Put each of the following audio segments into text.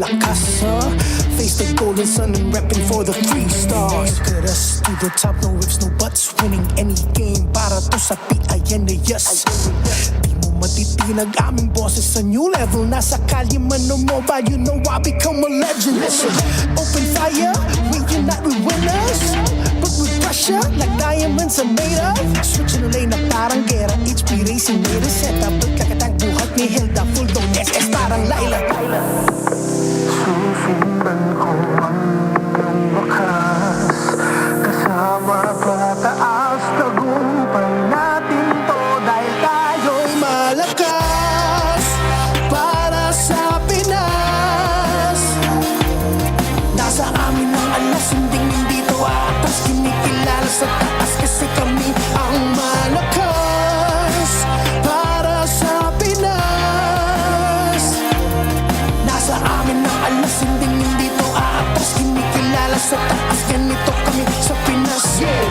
malakas, face the golden sun and repping for the 3 stars. Look at us, to the top, no ifs, no buts, winning any game para to sa PIN na yes. Di mo matitinag aming boses sa new level. Nasa kalye man o mobile, you know I become a legend. Listen, open fire, we cannot be winners, but with pressure like diamonds are made of. Switching the lane na parang gera, HP racing made a setup. Pagkakatang buhat ni Hilda, full dome SS parang Laila. Susundan ko ang iyong wakas, kasama pataas, tagumpay natin to dahil tayo'y malakas para sa Pinas. Nasa amin ang alas, hindi to atas, kinikilala sa taas kasi kami ang malakas para sa Pinas. Nasa amin ang alas, hindi to atas, kinikilala sa taas, ganito kami sa Pinas, yeah.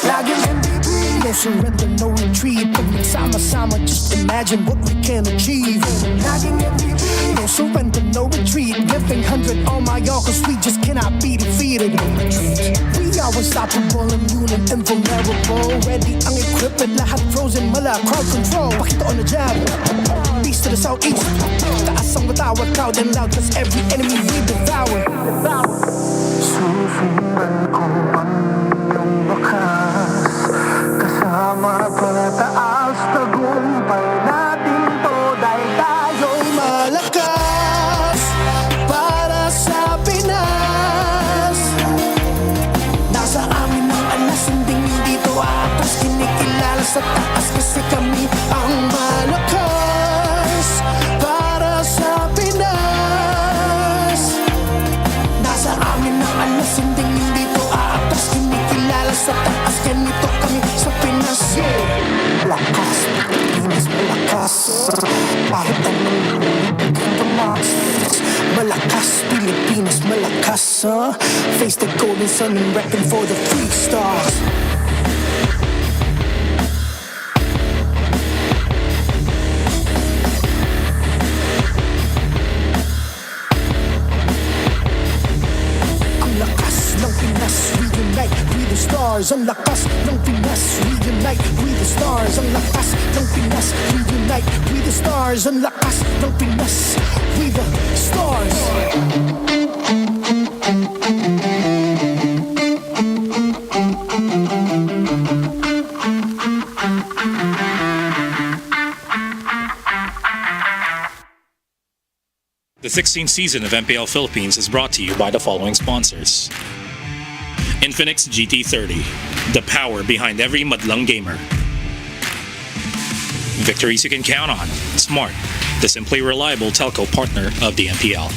Laging MVP, no surrender, no retreat. Pag nagsama-sama, just imagine what we can achieve. Laging MVP, no surrender, no retreat. Giving 100 on my all, cause we just cannot be defeated. We are unstoppable, immune and invulnerable. Ready ang equipment, lahat frozen, mala, crowd control. Pakito on the jab, east to the southeast. Taas ang matawag, proud and loud, cause every enemy we devour. Susundan ko ang iyong wakas, kasama pataas, tagumpay natin to dahil tayo'y malakas para sa Pinas. Nasa amin ang alas, hindi to atas, kinikilala sa taas kasi kami ang malakas para sa Pinas. Nasa amin ang alas, hindi to atas, kinikilala sa taas, ganito kami sa Pinas, yeah. Lakas, Pilipinas, malakas, kahit anong tumas. Malakas, Pilipinas, malakas, face the golden sun and repping for the 3 stars. Ang lakas ng Pinas, we unite, we the stars. Ang lakas ng Pinas, we unite, we the stars. Ang lakas ng Pinas, we unite, we the stars. Ang lakas ng Pinas, we the stars. The 16th season of MPL Philippines is brought to you by the following sponsors. Infinix GT30, the power behind every madlang gamer. Victories you can count on. Smart, the simply reliable telco partner of the MPL.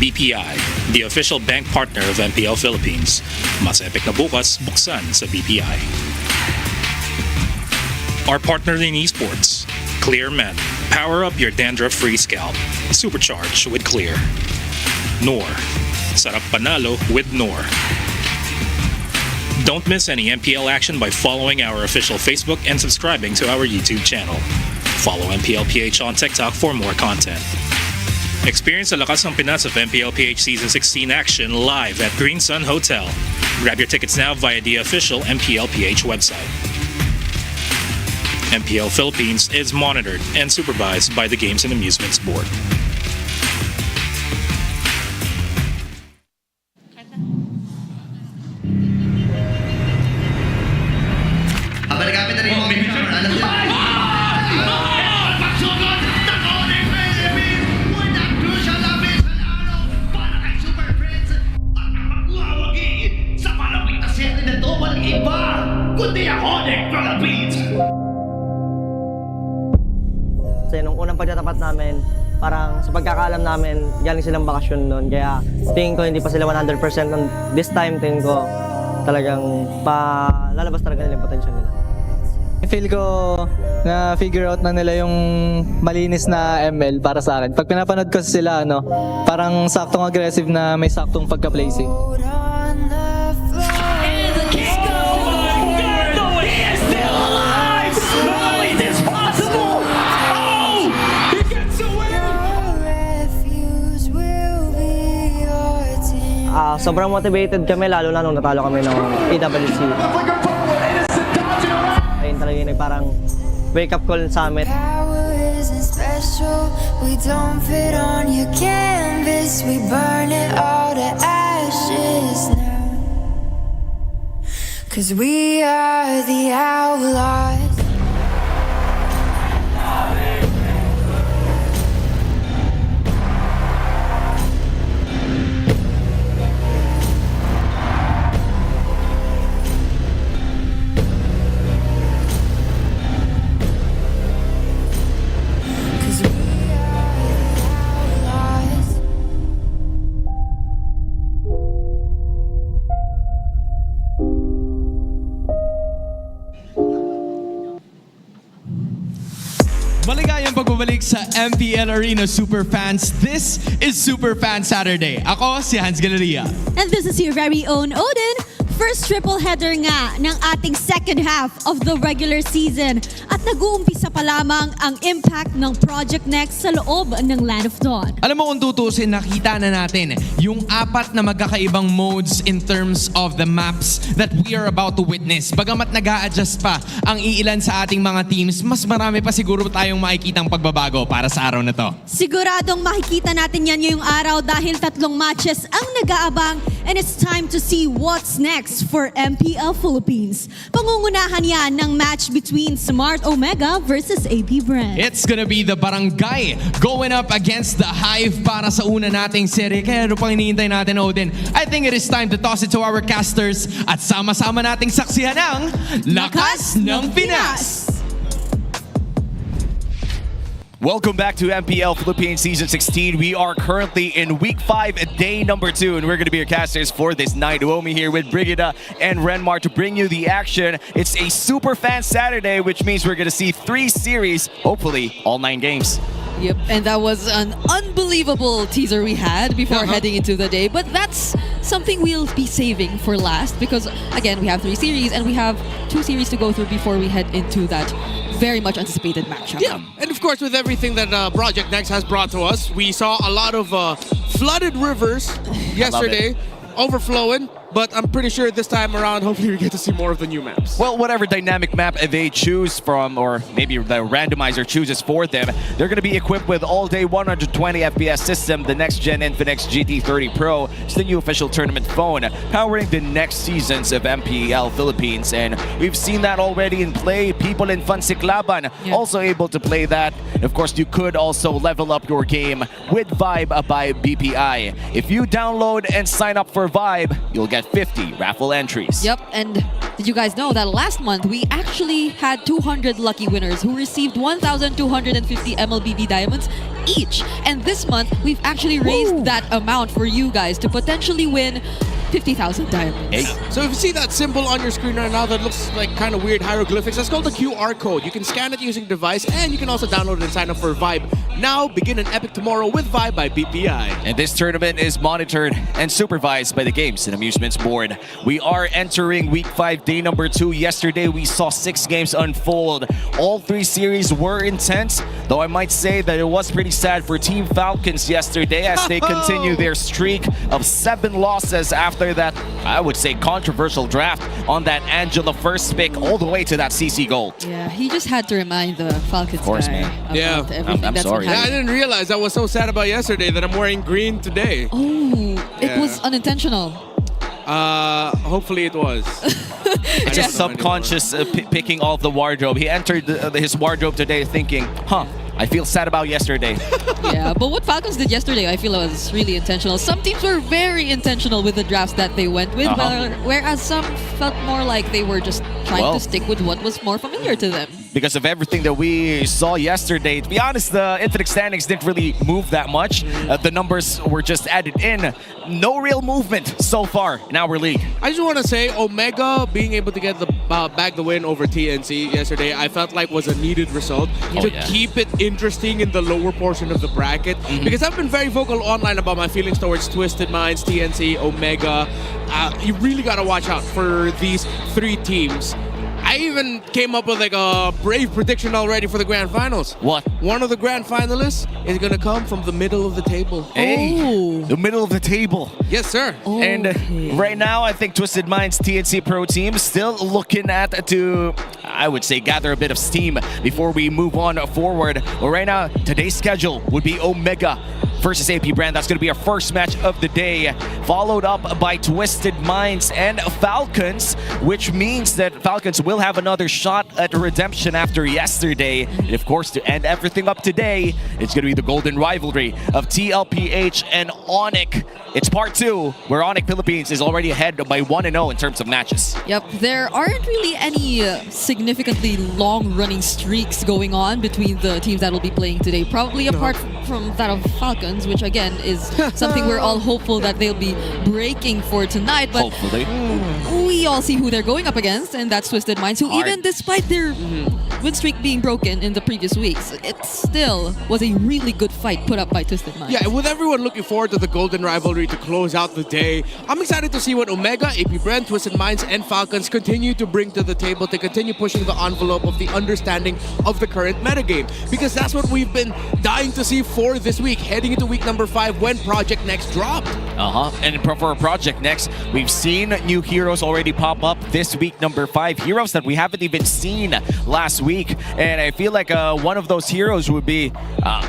BPI, the official bank partner of MPL Philippines. Mas epic na bukas, buksan sa BPI. Our partner in esports, Clear Men. Power up your dandruff-free scalp. Supercharge with Clear. Nor. Sarap panalo with Nor. Don't miss any MPL action by following our official Facebook and subscribing to our YouTube channel. Follow MPLPH on TikTok for more content. Experience the lakas ng Pinas of MPLPH Season 16 action live at Green Sun Hotel. Grab your tickets now via the official MPLPH website. MPL Philippines is monitored and supervised by the Games and Amusements Board. Abaligamit na rin yung mga picture. Alam niyo. Pagsugod ng ONIC Philippines! Una crucial na minsan araw para kay Superfans at ang magwawagi sa palapit na seri na ito walang iba kundi ang ONIC Philippines! Kasi nung unang pagtatapat namin, parang sa pagkakaalam namin, galing silang bakasyon noon. Kaya tingin ko hindi pa sila 100%. This time, tingin ko talagang lalabas talaga nila yung potential nila. Feel ko na figure out na nila yung malinis na ML para sa akin. Pag pinapanood ko sila, parang saktong aggressive na may saktong pagka-placing. sobrang motivated kami lalo na nung natalo kami ng AWC. Ayun talaga yung parang wake up call sa amin. Power isn't special. We don't fit on your canvas. We burn it all to ashes now. 'Cause we are the outlaws. Maligayang pagbabalik sa MPL Arena Superfans. This is Superfans Saturday. Ako si Hans Galeria. And this is your very own Odin. First triple header nga ng ating second half of the regular season. At nag-uumpisa pa lamang ang impact ng Project Next sa loob ng Land of Dawn. Alam mo kung tutusin, nakita na natin yung 4 na magkakaibang modes in terms of the maps that we are about to witness. Bagamat nag-a-adjust pa ang iilan sa ating mga teams, mas marami pa siguro tayong makikitang pagbabago para sa araw na to. Siguradong makikita natin yan ngayong araw dahil 3 matches ang nag-aabang and it's time to see what's next for MPL Philippines. Pangungunahan yan ng match between Smart Omega versus APBR. It's gonna be the Barangay going up against the Hive para sa una nating serye. Kaya ano pang hinihintay natin, Odin? I think it is time to toss it to our casters at sama-sama nating saksihan ang Lakas ng Pinas! Welcome back to MPL Philippines Season 16. We are currently in Week 5, day number 2, and we're going to be your casters for this night. Uomi here with Brigida and Renmar to bring you the action. It's a Superfans Saturday, which means we're going to see 3 series, hopefully all 9 games. Yep, and that was an unbelievable teaser we had before heading into the day. But that's something we'll be saving for last because, again, we have 3 series and we have 2 series to go through before we head into that very much anticipated matchup. Yeah, and of course with everything that Project Next has brought to us, we saw a lot of flooded rivers yesterday, overflowing. But I'm pretty sure this time around, hopefully we get to see more of the new maps. Well, whatever dynamic map they choose from, or maybe the randomizer chooses for them, they're going to be equipped with all-day 120 FPS system, the next-gen Infinix GT30 Pro. It's the new official tournament phone, powering the next seasons of MPL Philippines. And we've seen that already in play. People in Fansiklaban also able to play that. And of course, you could also level up your game with Vibe by BPI. If you download and sign up for Vibe, you'll get 50 raffle entries. Yep, and did you guys know that last month we actually had 200 lucky winners who received 1,250 MLBB diamonds each. And this month we've actually raised that amount for you guys to potentially win 50,000 diamonds. Hey. So if you see that symbol on your screen right now that looks like kind of weird hieroglyphics, that's called the QR code. You can scan it using device and you can also download it and sign up for Vibe. Now begin an epic tomorrow with Vibe by BPI. And this tournament is monitored and supervised by the Games and Amusements Board. We are entering Week 5, day number 2. Yesterday we saw 6 games unfold. All 3 series were intense, though I might say that it was pretty sad for Team Falcons yesterday as they continue their streak of 7 losses after that, I would say, controversial draft on that Angela first pick all the way to that CC gold. Yeah, he just had to remind the Falcons guy about everything I'm that's sorry. been Yeah, I happening. didn't realize I was so sad about yesterday that I'm wearing green today. Oh, it Yeah. was unintentional. Hopefully it was. It's just subconscious picking off the wardrobe. He entered his wardrobe today thinking, I feel sad about yesterday. Yeah, but what Falcons did yesterday, I feel was really intentional. Some teams were very intentional with the drafts that they went with, whereas some felt more like they were just trying to stick with what was more familiar to them. Because of everything that we saw yesterday, to be honest, the Infinix standings didn't really move that much. The numbers were just added in. No real movement so far in our league. I just want to say Omega being able to get the back the win over TNC yesterday, I felt like was a needed result to keep it interesting in the lower portion of the bracket. Because I've been very vocal online about my feelings towards Twisted Minds, TNC, Omega. You really got to watch out for these 3 teams. I even came up with like a brave prediction already for the grand finals. What? One of the grand finalists is gonna come from the middle of the table. Hey, the middle of the table. Yes, sir. And right now, I think Twisted Minds TNC Pro team still looking at to, I would say, gather a bit of steam before we move on forward. Well, right now, today's schedule would be Omega versus AP Brand. That's going to be our first match of the day, followed up by Twisted Minds and Falcons, which means that Falcons will have another shot at redemption after yesterday. And of course, to end everything up today, it's going to be the golden rivalry of TLPH and ONIC. It's part 2, where ONIC Philippines is already ahead by 1-0 in terms of matches. Yep, there aren't really any significantly long-running streaks going on between the teams that will be playing today. Probably apart from that of Falcons, which again is something we're all hopeful that they'll be breaking for tonight. But hopefully. We all see who they're going up against, and that's Twisted Minds, who even despite their win streak being broken in the previous weeks, it still was a really good fight put up by Twisted Minds. Yeah, with everyone looking forward to the golden rivalry to close out the day, I'm excited to see what Omega, AP Brand, Twisted Minds, and Falcons continue to bring to the table to continue pushing the envelope of the understanding of the current metagame. Because that's what we've been dying to see for this week, heading into week number 5 when Project Next dropped. And for Project Next, we've seen new heroes already pop up this week, number 5. Heroes that we haven't even seen last week. And I feel like one of those heroes would be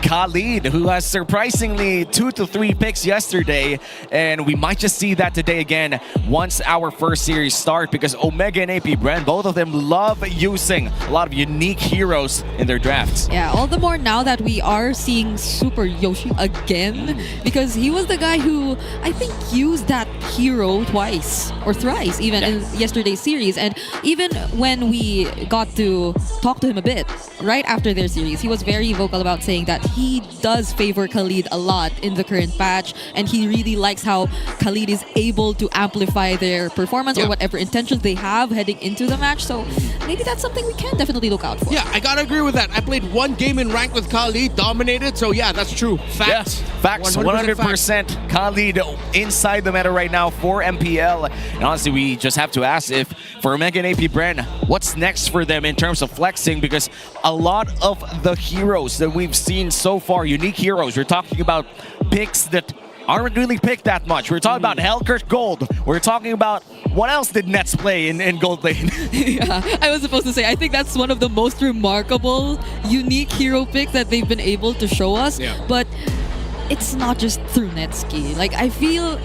Khalid, who has surprisingly 2 to 3 picks yesterday. And we might just see that today again once our first series start, because Omega and AP Brand, both of them love using a lot of unique heroes in their drafts. Yeah, all the more now that we are seeing Super Yoshi again, because he was the guy who I think used that hero twice or thrice even in yesterday's series. And even when we got to talk to him a bit right after their series, he was very vocal about saying that he does favor Khalid a lot in the current patch, and he really likes how Khalid is able to amplify their performance or whatever intentions they have heading into the match. So maybe that's something we can definitely look out for. Yeah, I gotta agree with that. I played 1 game in rank with Khalid, dominated, so yeah, that's true. Facts. Facts, 100% Khalid inside the meta right now for MPL. And honestly, we just have to ask if for Omega and AP Brand, what's next for them in terms of flexing, because a lot of the heroes that we've seen so far, unique heroes, we're talking about picks that aren't really picked that much. We're talking about Hellcurt Gold. We're talking about what else did Nets play in Gold Lane? Yeah, I was supposed to say, I think that's one of the most remarkable, unique hero picks that they've been able to show us. But it's not just through Netski. Like, I feel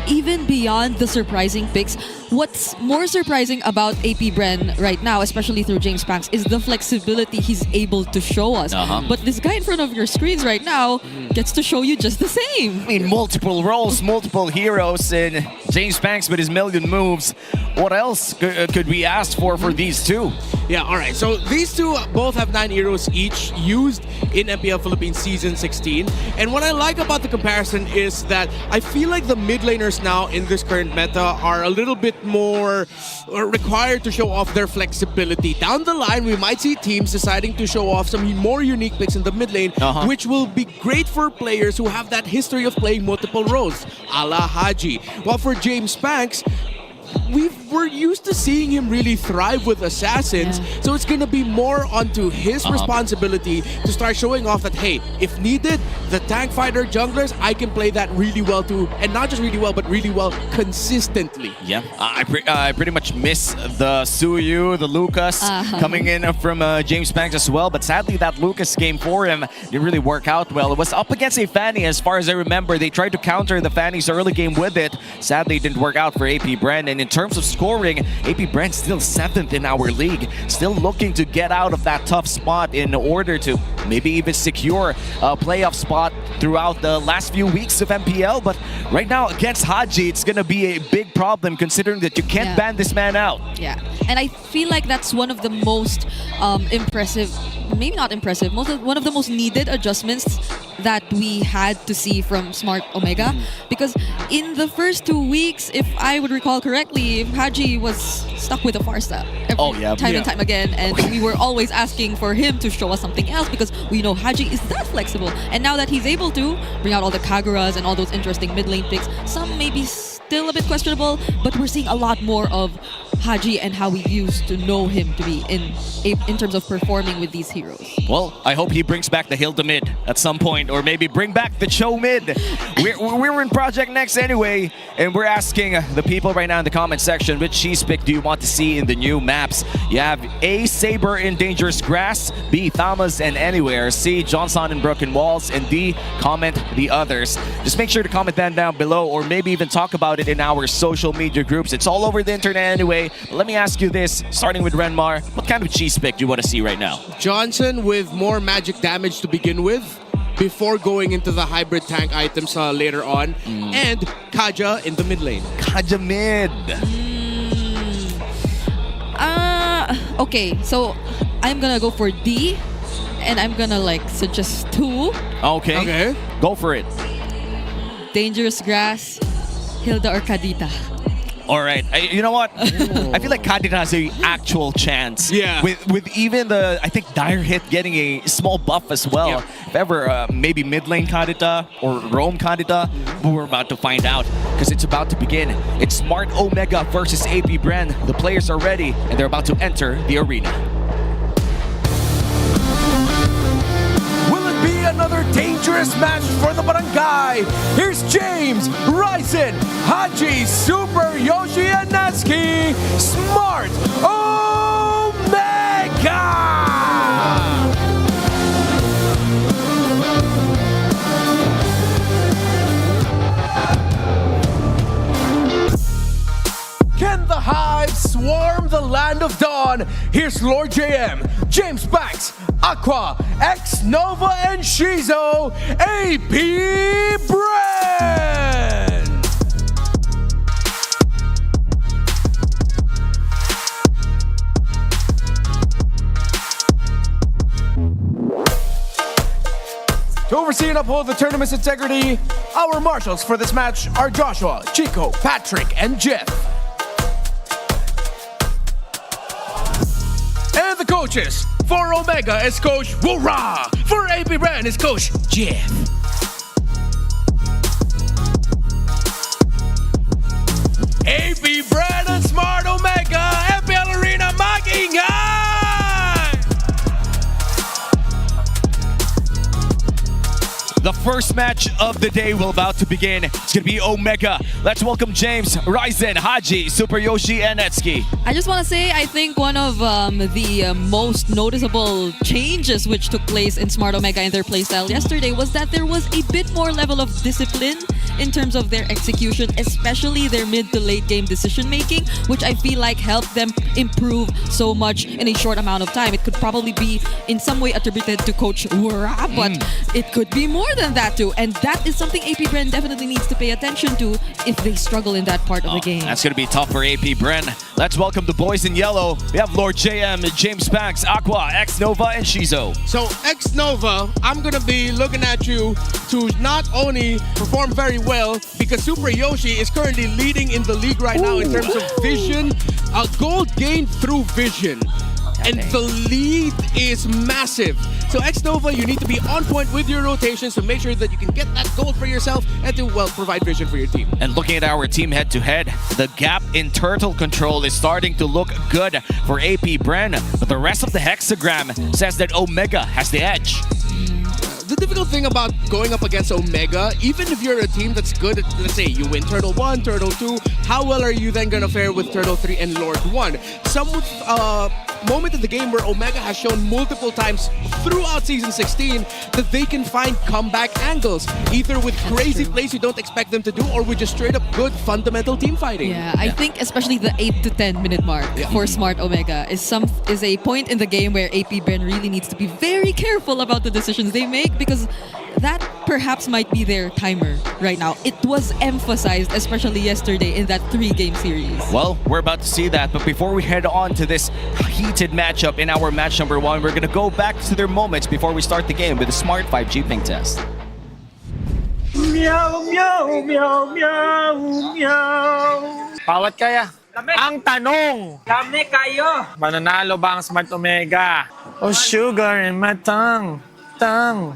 even beyond the surprising picks, what's more surprising about AP Bren right now, especially through James Banks, is the flexibility he's able to show us. But this guy in front of your screens right now gets to show you just the same. I mean, multiple roles, multiple heroes, and James Banks with his million moves. What else could we ask for these two? Yeah, all right. So these two both have 9 heroes each used in MPL Philippines Season 16. And what I like about the comparison is that I feel like the mid laners now in this current meta are a little bit more required to show off their flexibility. Down the line, we might see teams deciding to show off some more unique picks in the mid lane, which will be great for players who have that history of playing multiple roles, a la Haji. While for James Banks, we're used to seeing him really thrive with assassins, so it's gonna be more onto his responsibility to start showing off that, hey, if needed, the tank fighter junglers, I can play that really well too, and not just really well, but really well consistently. Yeah, I pretty much miss the Suyu, the Lucas coming in from James Banks as well, but sadly that Lucas game for him didn't really work out well. It was up against a Fanny, as far as I remember. They tried to counter the Fanny's early game with it. Sadly, it didn't work out for AP Brand. And in terms of scoring, AP Brand still 7th in our league, still looking to get out of that tough spot in order to maybe even secure a playoff spot throughout the last few weeks of MPL. But right now against Haji, it's gonna be a big problem considering that you can't ban this man out. Yeah, and I feel like that's one of the most impressive, maybe not impressive, one of the most needed adjustments that we had to see from Smart Omega, because in the first 2 weeks, if I would recall correctly, Haji was stuck with a Farsa time and time again, and we were always asking for him to show us something else because we know Haji is that flexible. And now that he's able to bring out all the Kaguras and all those interesting mid lane picks, some maybe still a bit questionable, but we're seeing a lot more of Haji and how we used to know him to be in terms of performing with these heroes. Well, I hope he brings back the Hilda mid at some point, or maybe bring back the Cho mid. We're in Project Next anyway, and we're asking the people right now in the comment section, which cheese pick do you want to see in the new maps? You have A, Saber in Dangerous Grass, B, Thamas and Anywhere, C, Johnson in Broken Walls, and D, comment the others. Just make sure to comment that down below, or maybe even talk about it in our social media groups. It's all over the internet anyway. But let me ask you this, starting with Renmar, what kind of cheese pick do you want to see right now? Johnson with more magic damage to begin with, before going into the hybrid tank items later on, and Kaja in the mid lane. Kaja mid. Okay, so I'm gonna go for D, and I'm gonna like suggest 2. Okay. Go for it. Dangerous Grass, Hilda or Kadita. All right. You know what? I feel like Kadita has a actual chance. Yeah. With even the, I think, Dire Hit getting a small buff as well. Yeah. If ever, maybe mid lane Kadita or roam Kadita, but we're about to find out because it's about to begin. It's Smart Omega versus AP Brand. The players are ready and they're about to enter the arena. Be another dangerous match for the barangay. Here's James, Ryzen, Haji, Super, Yoshi, and Natsuki, Smart Omega! Can the Hive swarm the land of dawn? Here's Lord JM, James Banks, Aqua, X Nova, and Shizo, AP Brand! To oversee and uphold the tournament's integrity, our marshals for this match are Joshua, Chico, Patrick, and Jeff. And the coaches, for Omega is Coach Wura, for AP Brand is Coach Jeff. AP Brand and Smart Omega, MPL Arena, mag-ingay! The first match of the day will about to begin. It's going to be Omega. Let's welcome James, Ryzen, Haji, Super Yoshi, and Etsuki. I just want to say, I think one of the most noticeable changes which took place in Smart Omega in their playstyle yesterday was that there was a bit more level of discipline in terms of their execution, especially their mid to late game decision making, which I feel like helped them improve so much in a short amount of time. It could probably be in some way attributed to Coach Wura, but it could be more than that too. And that is something AP Brand definitely needs to pay attention to if they struggle in that part of the game. That's going to be tough for AP Brand. Let's welcome the boys in yellow. We have Lord JM, James Banks, Aqua, X Nova, and Shizo. So X Nova, I'm gonna be looking at you to not only perform very well, because Super Yoshi is currently leading in the league right now in terms of vision, gold gained through vision. And the lead is massive. So X Nova, you need to be on point with your rotations to make sure that you can get that gold for yourself and to, well, provide vision for your team. And looking at our team head-to-head, the gap in turtle control is starting to look good for AP Brand, but the rest of the hexagram says that Omega has the edge. The difficult thing about going up against Omega, even if you're a team that's good at, let's say, you win Turtle 1, Turtle 2, how well are you then going to fare with Turtle 3 and Lord 1? Some moment in the game where Omega has shown multiple times throughout Season 16 that they can find comeback angles, either with crazy plays you don't expect them to do, or with just straight up good fundamental team fighting. Yeah, I think especially the 8 to 10 minute mark for Smart Omega is a point in the game where AP Brand really needs to be very careful about the decisions they make, because that perhaps might be their timer right now. It was emphasized, especially yesterday in that 3-game series. Well, we're about to see that, but before we head on to this heated matchup in our match number 1, we're gonna go back to their moments before we start the game with the Smart 5G ping test. Meow, meow, meow, meow, meow. Bawat kaya. Ang tanong, kami kayo. Mananalo ba ang Smart Omega? Oh, sugar in my tongue. Tongue.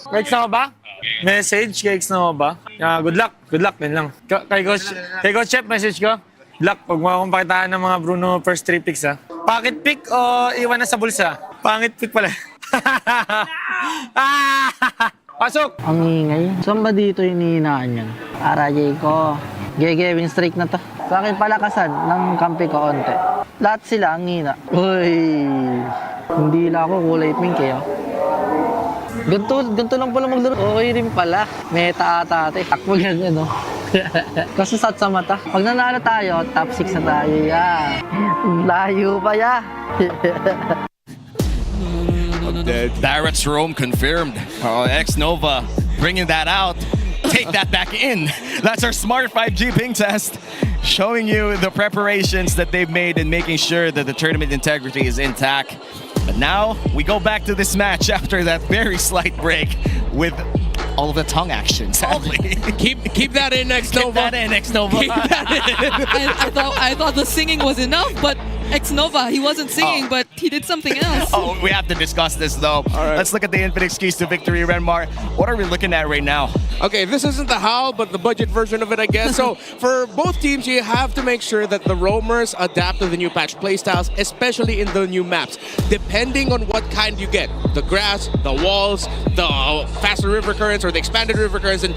Likes na mo ba? Message, likes na mo ba? Good luck, din lang. Kay Coach Chef, message ko. Black, pag mo akong pakitaan ng mga Bruno first 3 picks ha. Pocket pick o iwan na sa bulsa? Pangit pick pala. Pasok! Ang ingay. Saan ba dito hinihinaan yan? RJ ko. Gege, win streak na to. Sa akin palakasan ng kampi ko onte. Lahat sila ang hina. Uy! Hindi lang ako kulay pink eh. Ganto lang pala maglaro. Okay rin pala. Meta ata ate. Takbo ganyan no. Kasi sat sa mata. Pag nanalo tayo, top 6 na tayo. Yeah. Layo pa ya. Barrett's Rome confirmed. X-Nova bringing that out. Take that back in. That's our smart 5G ping test, showing you the preparations that they've made and making sure that the tournament integrity is intact. But now we go back to this match after that very slight break with all of the tongue action, sadly. Keep that in, X-Nova. Keep that in, X-Nova. I thought the singing was enough, but X-Nova, he wasn't singing, but he did something else. Oh, we have to discuss this though. Right. Let's look at the Infinix keys to victory, Renmar. What are we looking at right now? Okay, this isn't the HAL, but the budget version of it, I guess. So for both teams, you have to make sure that the roamers adapt to the new patch playstyles, especially in the new maps, depending on what kind you get. The grass, the walls, the faster river currents, or the expanded river currents, and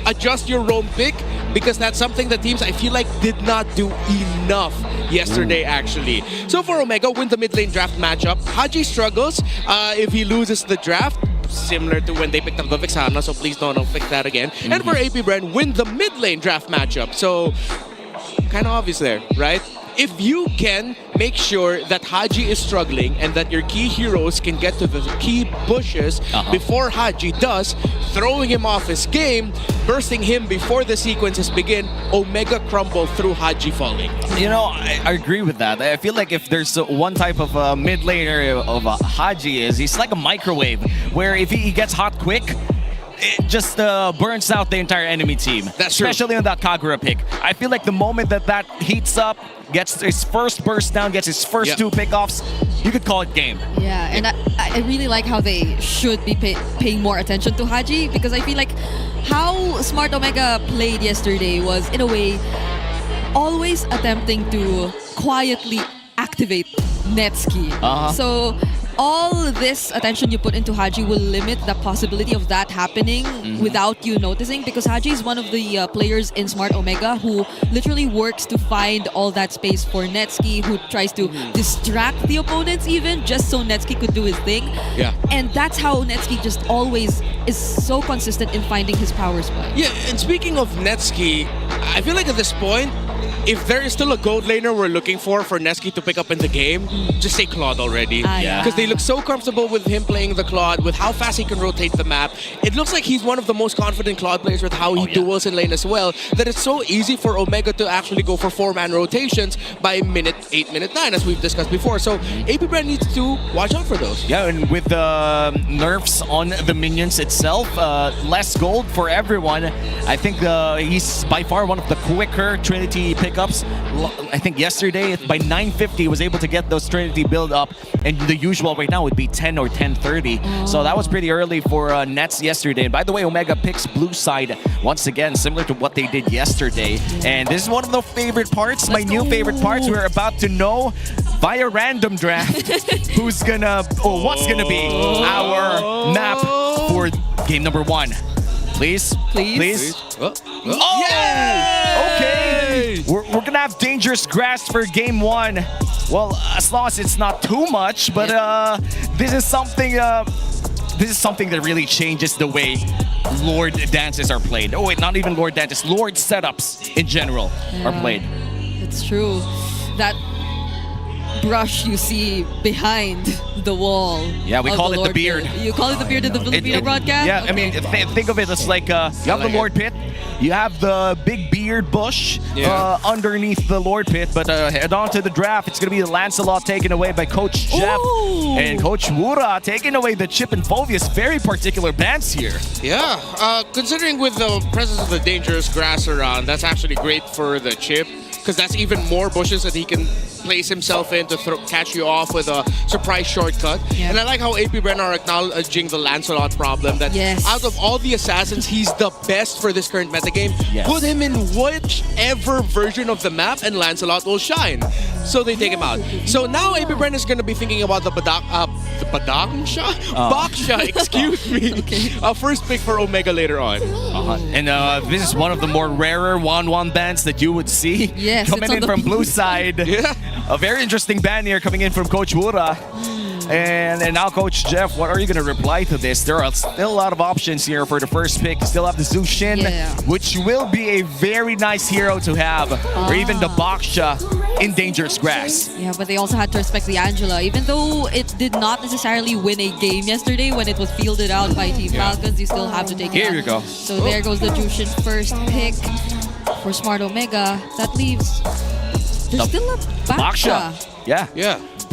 adjust your roam pick, because that's something that teams, I feel like, did not do enough yesterday, actually. So for Omega, win the mid lane draft matchup. Haji struggles if he loses the draft, similar to when they picked up the Vixana, so please don't pick that again. And for APBR, win the mid lane draft matchup. So, kind of obvious there, right? If you can make sure that Haji is struggling and that your key heroes can get to the key bushes before Haji does, throwing him off his game, bursting him before the sequences begin, Omega crumble through Haji falling. You know, I agree with that. I feel like if there's one type of mid laner of Haji he's like a microwave, where if he gets hot quick, it just burns out the entire enemy team. That's true. Especially on that Kagura pick. I feel like the moment that heats up, gets his first burst down, gets his first 2 pickoffs, you could call it game. Yeah, and I really like how they should be paying more attention to Haji, because I feel like how Smart Omega played yesterday was, in a way, always attempting to quietly activate Netski. So all this attention you put into Haji will limit the possibility of that happening without you noticing, because Haji is one of the players in Smart Omega who literally works to find all that space for Netski, who tries to distract the opponents even, just so Netski could do his thing. Yeah. And that's how Netski just always is so consistent in finding his power spot. Yeah, and speaking of Netski, I feel like at this point, if there is still a gold laner we're looking for Netski to pick up in the game, just say Claude already. Because they look so comfortable with him playing the Claude, with how fast he can rotate the map. It looks like he's one of the most confident Claude players with how he duels in lane as well, that it's so easy for Omega to actually go for 4-man rotations by minute 8, minute 9, as we've discussed before. So APBR needs to watch out for those. Yeah, and with the nerfs on the minions itself, less gold for everyone. I think he's by far one of the quicker Trinity pickups. I think yesterday by 950 was able to get those Trinity build up, and the usual right now would be 10 or 10:30. So that was pretty early for Nets yesterday. And by the way, Omega picks blue side once again, similar to what they did yesterday. And this is one of the favorite parts, my new favorite parts. We're about to know via random draft who's gonna, or what's gonna be our map for game number 1. Please. Oh! Yeah! Okay! We're gonna have dangerous grass for game 1. Well, as long as it's not too much, but this is something that really changes the way Lord dances are played. Oh wait, not even Lord dances, Lord setups in general are played. It's true. That brush you see behind the wall. Yeah, we call it the beard. You call it the beard in the Filipino broadcast? Yeah, okay. I mean, think of it as like you have the Lord Pit, you have the big beard bush underneath the Lord Pit, but head on to the draft. It's going to be the Lancelot taken away by Coach Jeff, and Coach Wura taking away the Chip and Fovius. Very particular bands here. Yeah, considering with the presence of the dangerous grass around, that's actually great for the Chip, because that's even more bushes that he can place himself in to catch you off with a surprise shortcut. Yeah. And I like how APBR are acknowledging the Lancelot problem, that out of all the assassins, he's the best for this current metagame. Put him in whichever version of the map and Lancelot will shine. So they take him out. So now APBR is going to be thinking about the Baksha, excuse me. First pick for Omega later on. And this is one of the more rarer 1-1 bans that you would see. Yes, coming in from blue side. A very interesting ban here coming in from Coach Wura. And now, Coach Jeff, what are you going to reply to this? There are still a lot of options here for the first pick. You still have the Zushin, which will be a very nice hero to have. Or even the Baksha in Dangerous Grass. Yeah, but they also had to respect the Angela. Even though it did not necessarily win a game yesterday when it was fielded out by Team Falcons, you still have to take it Here out. you go. So there goes the Jushin first pick for Smart Omega. That leaves... There's still a Baksha. Yeah.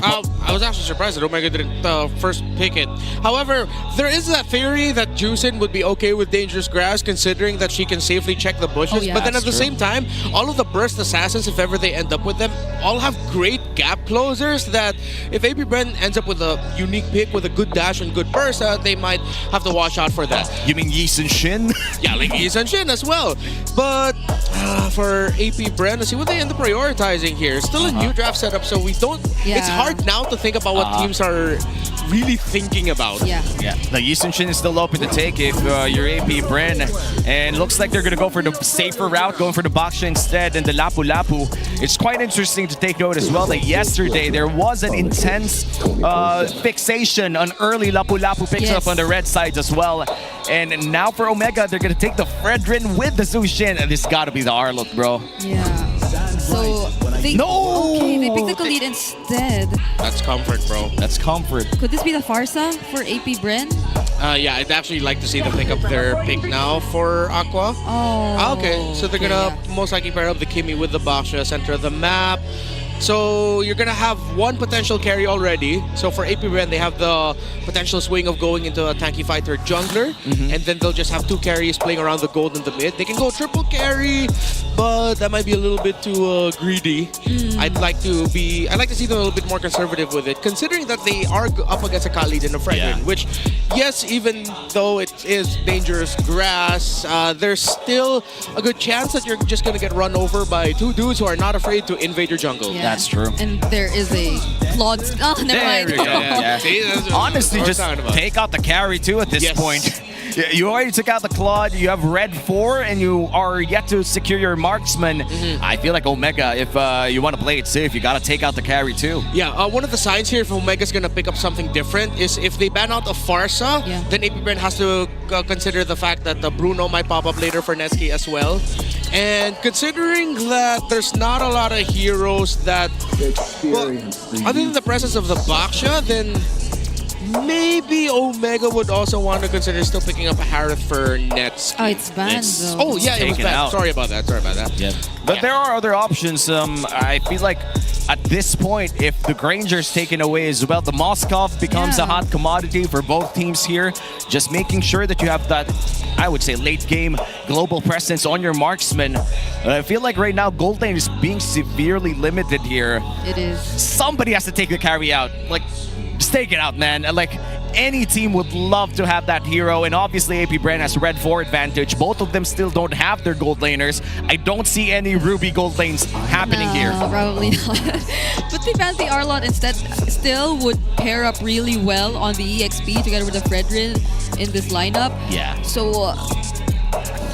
I was actually surprised that Omega didn't first pick it. However, there is that theory that Juicin would be okay with Dangerous Grass considering that she can safely check the bushes. But then at the same time, all of the burst assassins, if ever they end up with them, all have great gap closers that if APBR ends up with a unique pick with a good dash and good burst, they might have to watch out for that. You mean Yi Sun Shin? Yeah, like Yi Sun Shin as well. But for APBR, let's see what they end up prioritizing here. Still a new draft setup, so we don't... It's hard now to think about what teams are really thinking about. Yeah. The Yi Sun Shin is still open to take if you're APBR. And looks like they're going to go for the safer route, going for the Baksha instead and the Lapu Lapu. It's quite interesting to take note as well that yesterday there was an intense fixation on early Lapu Lapu picks up on the red sides as well. And now for Omega, they're going to take the Fredrin with the Zushin. And this got to be the Arlot, bro. Yeah. So they they picked the Khalid instead. That's comfort, bro. That's comfort. Could this be the Farsa for APBR? Yeah, I'd actually like to see them pick up their pick now for Aqua. Okay. So they're gonna most likely pair up the Kimi with the Baksha, center of the map. So you're gonna have one potential carry already. So for APBR, they have the potential swing of going into a tanky fighter jungler, and then they'll just have two carries playing around the gold in the mid. They can go triple carry, but that might be a little bit too greedy. I'd like to see them a little bit more conservative with it, considering that they are up against a Khalid and a Fredrin, which, yes, even though it is Dangerous Grass, there's still a good chance that you're just gonna get run over by two dudes who are not afraid to invade your jungle. Yeah. That's true. And there is a Claude. Oh, never mind. Honestly, just take out the carry too at this point. You already took out the Claude, you have red 4, and you are yet to secure your marksman. I feel like Omega, if you want to play it safe, you got to take out the carry too. Yeah, one of the signs here if Omega's going to pick up something different is if they ban out a Farsa, then APBR has to consider the fact that the Bruno might pop up later for Netsuki as well. And considering that there's not a lot of heroes that, other than the presence of the Baksha, then maybe Omega would also want to consider still picking up a Harith for Nets. Oh, it's banned though. Oh yeah, it was banned. Sorry about that. Yeah. But there are other options. I feel like at this point, if the Granger's taken away as well, the Moskov becomes a hot commodity for both teams here. Just making sure that you have that, I would say, late game global presence on your marksman. I feel like right now Gold Lane is being severely limited here. It is. Somebody has to take the carry out. Like, just take it out, man. Like, any team would love to have that hero, and obviously APBR has red 4 advantage. Both of them still don't have their gold laners. I don't see any Ruby gold lanes happening here. Probably not. But the Fancy Arlot instead still would pair up really well on the EXP together with the Fredrin in this lineup. Yeah. So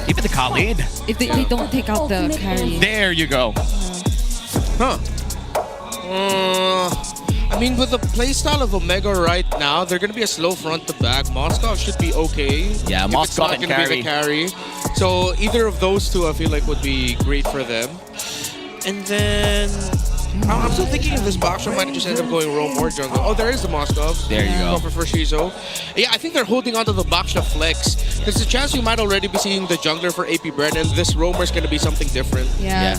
even the Khalid. If they don't take out the carry. There you go. I mean, with the playstyle of Omega right now, they're going to be a slow front to back. Moskov should be okay. Yeah, Moskov can be the carry. So either of those two, I feel like, would be great for them. And then I'm still thinking if this Baksha might just end up going roam or jungle. Oh, there is the Moskov. There you go. For Shizo. Yeah, I think they're holding on to the Baksha flex. There's a chance you might already be seeing the jungler for APBR, and this roamer is going to be something different. Yeah.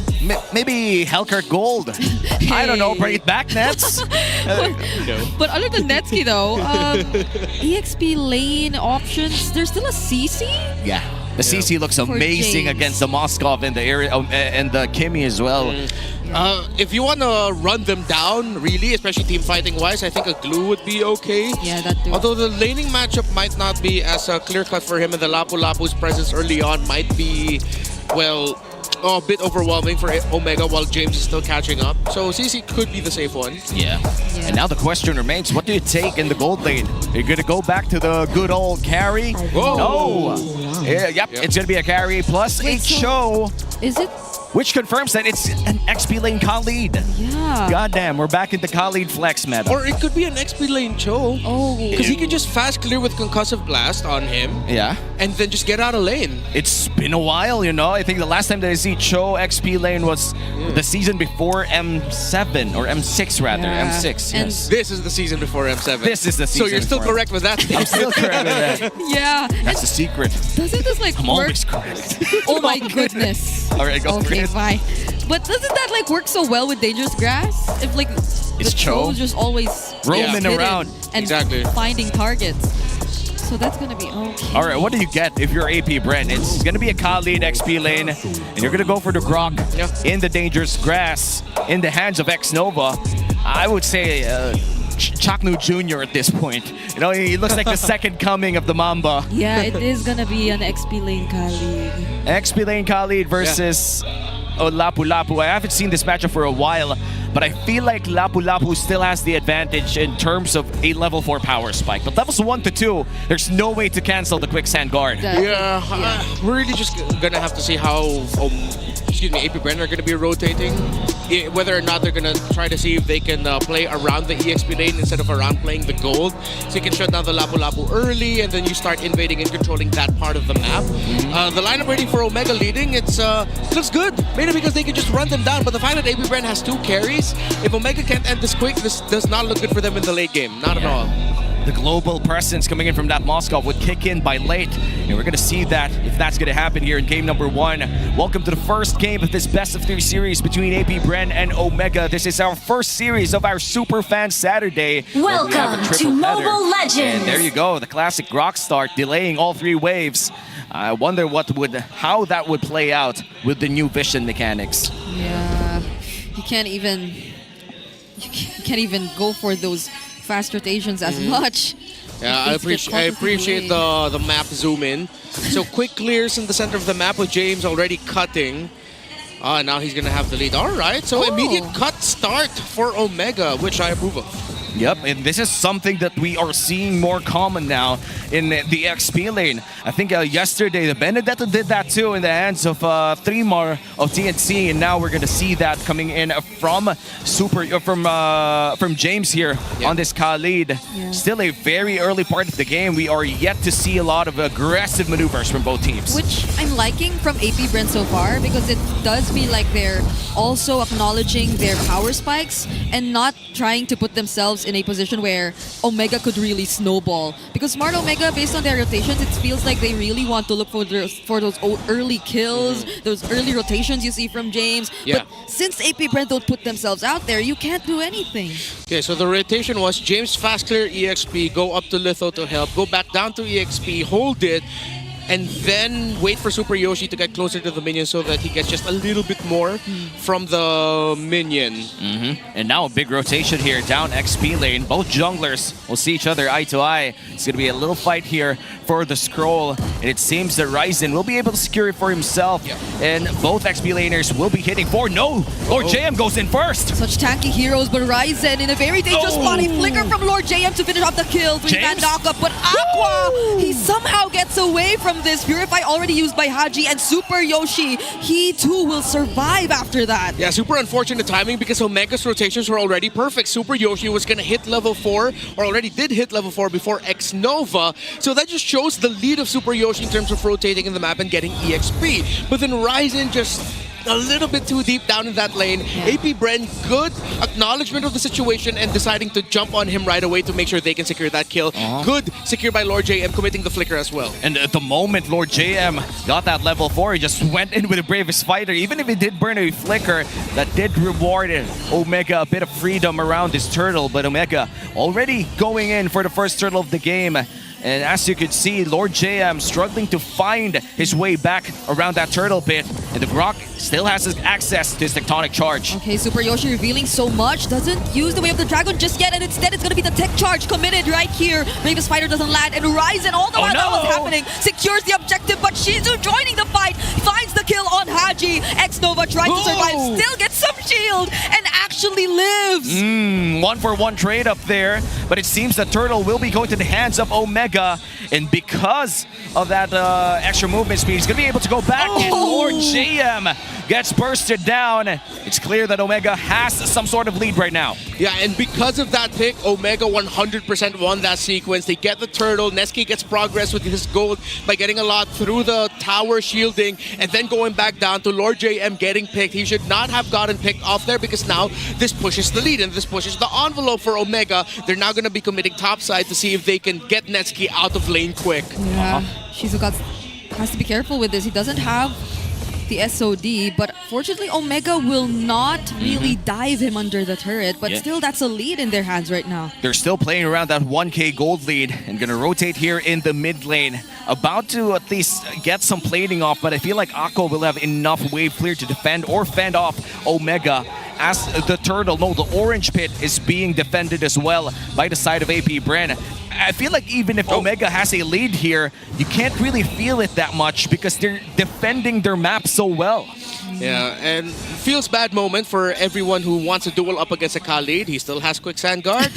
Maybe Hellcurt Gold. I don't know. Bring it back, Nets. But other than Netsuki though, EXP lane options, there's still a CC? Yeah. The CC looks amazing against the Moskov and the area and the Kimi as well. If you want to run them down, really, especially team fighting wise, I think a glue would be okay. Yeah, that too. Although the laning matchup might not be as clear cut for him, and the Lapu Lapu's presence early on might be, well, a bit overwhelming for Omega while James is still catching up. So CC could be the safe one. Yeah. And now the question remains, what do you take in the gold lane? Are you going to go back to the good old carry? Whoa. No. Yep, it's going to be a carry plus Wait, HO. Is it? Which confirms that it's an XP lane Khalid. Yeah. Goddamn, we're back into Khalid flex meta. Or it could be an XP lane Cho. Oh. Because he can just fast clear with Concussive Blast on him. Yeah. And then just get out of lane. It's been a while, you know. I think the last time that I see Cho XP lane was the season before M7 or M6 rather. Yeah. M6. And Yes. This is the season before M7. This is the season. So you're still before. correct with that. I'm still correct with that. Yeah. That's the secret. Doesn't this like I'm work? always correct. Oh my goodness. All right, go for Okay, it. fine. But doesn't that like work so well with Dangerous Grass? If like the Cho Cho's just always roaming hidden around. and Exactly. finding targets. So that's gonna be okay. All right, what do you get if you're AP Brent? It's going to be a Khalid XP lane, and you're going to go for the Grok in the Dangerous Grass in the hands of X-Nova. I would say Chaknu Jr. at this point. You know, he looks like the second coming of the Mamba. Yeah, it is gonna be an XP lane Khalid. XP lane Khalid versus Lapu Lapu. I haven't seen this matchup for a while, but I feel like Lapu Lapu still has the advantage in terms of a level 4 power spike. But levels 1 to 2, there's no way to cancel the quicksand guard. We're really just gonna have to see how AP Brent are gonna be rotating. Whether or not they're gonna try to see if they can play around the EXP lane instead of around playing the gold. So you can shut down the Lapu Lapu early, and then you start invading and controlling that part of the map. The lineup rating for Omega leading, it looks good. Mainly because they can just run them down. But the fact that AP Brent has 2 carries, if Omega can't end this quick, this does not look good for them in the late game. Not at all. The global presence coming in from that Moscow would kick in by late, and we're going to see that if that's going to happen here in game number 1. Welcome to the first game of this best of 3 series between AP Bren and Omega. This is our first series of our Superfans Saturday. Welcome to Mobile Legends. And there you go, the classic Grok start, delaying all 3 waves. I wonder how that would play out with the new vision mechanics. Yeah, you can't even go for those fast rotations as much. Yeah, I appreciate the map zoom in. So quick clears in the center of the map with James already cutting. Now he's gonna have the lead. All right, so immediate cut start for Omega, which I approve of. Yep, and this is something that we are seeing more common now in the XP lane. I think yesterday the Benedetta did that too in the hands of Trimar of TNC, and now we're gonna see that coming in from James here on this Khalid. Yeah. Still a very early part of the game. We are yet to see a lot of aggressive maneuvers from both teams. Which I'm liking from AP Brent so far, because it does feel like they're also acknowledging their power spikes and not trying to put themselves in a position where Omega could really snowball. Because Smart Omega, based on their rotations, it feels like they really want to look for those early kills, those early rotations you see from James. Yeah. But since AP Brent don't put themselves out there, you can't do anything. Okay, so the rotation was James fast clear EXP, go up to Litho to help, go back down to EXP, hold it, and then wait for Super Yoshi to get closer to the minion so that he gets just a little bit more from the minion. And now a big rotation here down XP lane. Both junglers will see each other eye to eye. It's going to be a little fight here for the scroll, and it seems that Ryzen will be able to secure it for himself. And both XP laners will be hitting for. No! Lord JM goes in first! Such tanky heroes, but Ryzen in a very dangerous spot. A flicker from Lord JM to finish off the kill. 3-man knockup, but Aqua, he somehow gets away from this. Purify already used by Haji, and Super Yoshi, he too will survive after that. Yeah, super unfortunate timing because Omega's rotations were already perfect. Super Yoshi was going to hit level 4, or already did hit level 4 before X-Nova. So that just shows the lead of Super Yoshi in terms of rotating in the map and getting EXP. But then Ryzen just a little bit too deep down in that lane. AP Bren, good acknowledgement of the situation and deciding to jump on him right away to make sure they can secure that kill. Good secure by Lord JM, committing the flicker as well. And at the moment Lord JM got that level 4, he just went in with the bravest fighter. Even if he did burn a flicker, that did reward Omega a bit of freedom around his turtle. But Omega already going in for the first turtle of the game. And as you could see, Lord JM struggling to find his way back around that turtle pit. and the Grok still has access to his Tectonic Charge. Okay, Super Yoshi revealing so much, doesn't use the Way of the Dragon just yet, and instead it's gonna be the Tech Charge committed right here. Brave Spider doesn't land, and Ryzen, all the while that was happening, secures the objective, but Shizu joining the fight, finds the kill on Haji. X-Nova tries to survive, still gets some shield, and actually lives. 1-for-1 trade up there, but it seems the turtle will be going to the hands of Omega, and because of that extra movement speed, he's going to be able to go back, and Lord JM gets bursted down. It's clear that Omega has some sort of lead right now. Yeah, and because of that pick, Omega 100% won that sequence. They get the turtle. Neski gets progress with his gold by getting a lot through the tower shielding and then going back down to Lord JM getting picked. He should not have gotten picked off there because now this pushes the lead and this pushes the envelope for Omega. They're now going to be committing topside to see if they can get Neski out of lane quick. Yeah, Shizuka has to be careful with this. He doesn't have the SOD, but fortunately Omega will not really dive him under the turret, but still that's a lead in their hands right now. They're still playing around that 1k gold lead and gonna rotate here in the mid lane. About to at least get some plating off, but I feel like Aqua will have enough wave clear to defend or fend off Omega as the turtle, no, the orange pit is being defended as well by the side of AP Bren. I feel like even if Omega has a lead here, you can't really feel it that much because they're defending their map so well. Yeah, and feels bad moment for everyone who wants to duel up against a Khalid. He still has Quicksand Guard.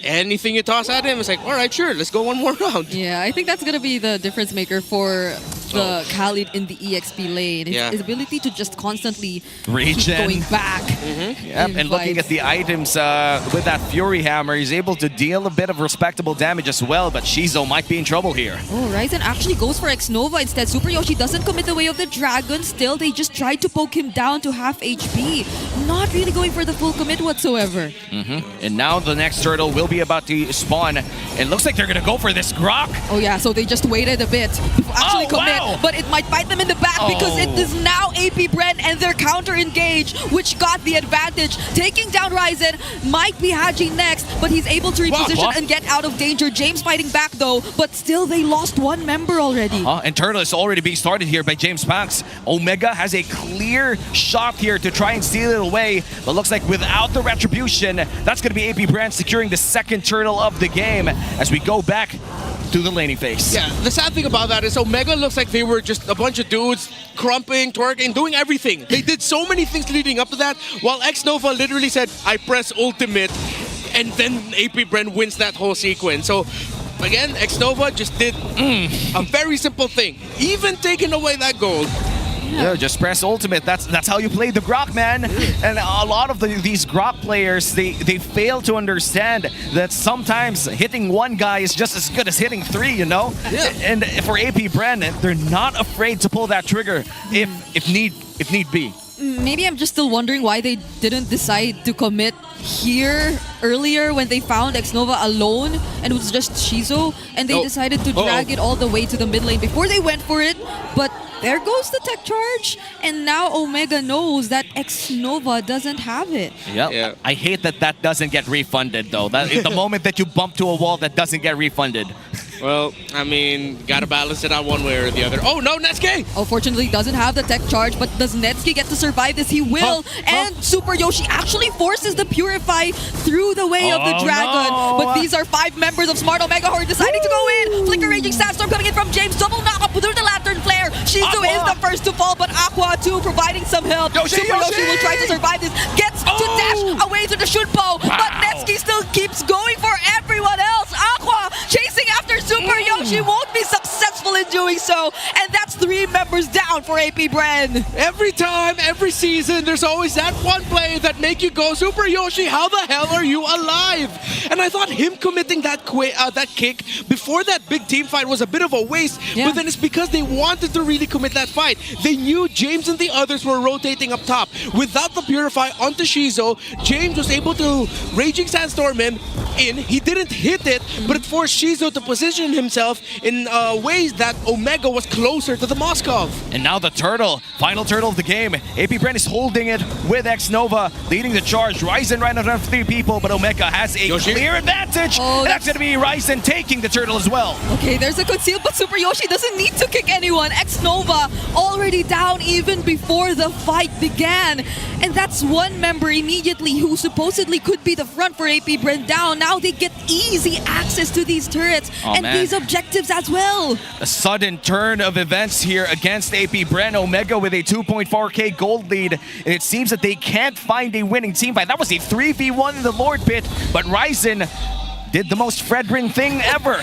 Anything you toss at him, it's like, all right, sure, let's go one more round. Yeah, I think that's going to be the difference maker for the Khalid in the EXP lane. His ability to just constantly keep going back. Yep, and looking at the items with that Fury Hammer, he's able to deal a bit of respectable damage as well, but Shizo might be in trouble here. Oh, Ryzen actually goes for X-Nova instead. Super Yoshi doesn't commit the Way of the Dragon. Still, they just tried to poke him down to half HP. Not really going for the full commit whatsoever. And now the next turtle will be about to spawn. It looks like they're going to go for this Grok. Oh yeah, so they just waited a bit to actually commit. But it might bite them in the back because it is now AP Bren and their counter engage, which got the advantage. Taking down Ryzen might be Haji next, but he's able to reposition and get out of danger. James fighting back though, but still they lost one member already. And turtle is already being started here by James Pax. Omega has a clear shot here to try and steal it away, but looks like without the retribution, that's going to be AP Bren securing the second turtle of the game as we go back to the laning phase. Yeah, the sad thing about that is Omega looks like they were just a bunch of dudes crumping, twerking, doing everything. They did so many things leading up to that, while X-Nova literally said, I press ultimate, and then AP Bren wins that whole sequence. So again, X-Nova just did a very simple thing, even taking away that gold. Yeah, just press ultimate. That's how you play the Grok, man. And a lot of these Grok players, they fail to understand that sometimes hitting one guy is just as good as hitting three, you know? Yeah. And for AP Bren, they're not afraid to pull that trigger if need be. Maybe I'm just still wondering why they didn't decide to commit here earlier when they found X-Nova alone and it was just Shizo, and they decided to drag it all the way to the mid lane before they went for it. But there goes the tech charge, and now Omega knows that X-Nova doesn't have it. Yeah. I hate that doesn't get refunded though. That the moment that you bump to a wall, that doesn't get refunded. Well, I mean, gotta balance it out one way or the other. Oh no, Netsuke! Oh, fortunately doesn't have the tech charge, but does Netsuke get to survive this? He will, and Super Yoshi actually forces the Purify through the Way of the Dragon. No. But these are 5 members of Smart Omega who are deciding to go in. Flicker Raging Sandstorm coming in from James, double knock up through the Lantern Flare. Shizu is the first to fall, but Aqua too providing some help. Super Yoshi will try to survive this, gets to dash away to the Shunpo, but Netsuke still keeps going for everyone else. Aqua chasing after Super Yoshi, won't be successful in doing so, and that's 3 members down for AP Bren. Every time, every season, there's always that one play that make you go, Super Yoshi, how the hell are you alive? And I thought him committing that kick before that big team fight was a bit of a waste, but then it's because they wanted to really commit that fight. They knew James and the others were rotating up top. Without the Purify onto Shizo, James was able to Raging Sandstorm him in. He didn't hit it, but it forced Shizo to position himself in ways that Omega was closer to the Moskov. And now the turtle, final turtle of the game. AP Brent is holding it with X-Nova, leading the charge. Ryzen right in front of 3 people, but Omega has a clear advantage. And that's going to be Ryzen taking the turtle as well. Okay, there's a conceal, but Super Yoshi doesn't need to kick anyone. X-Nova already down even before the fight began. And that's one member immediately who supposedly could be the front for AP Brent down. Now they get easy access to these turrets and these objectives as well. A sudden turn of events here against AP Brent. Omega with a 2.4k gold lead. And it seems that they can't find a winning team fight. That was a 3v1 in the Lord Pit, but Ryzen did the most Fredrin thing ever.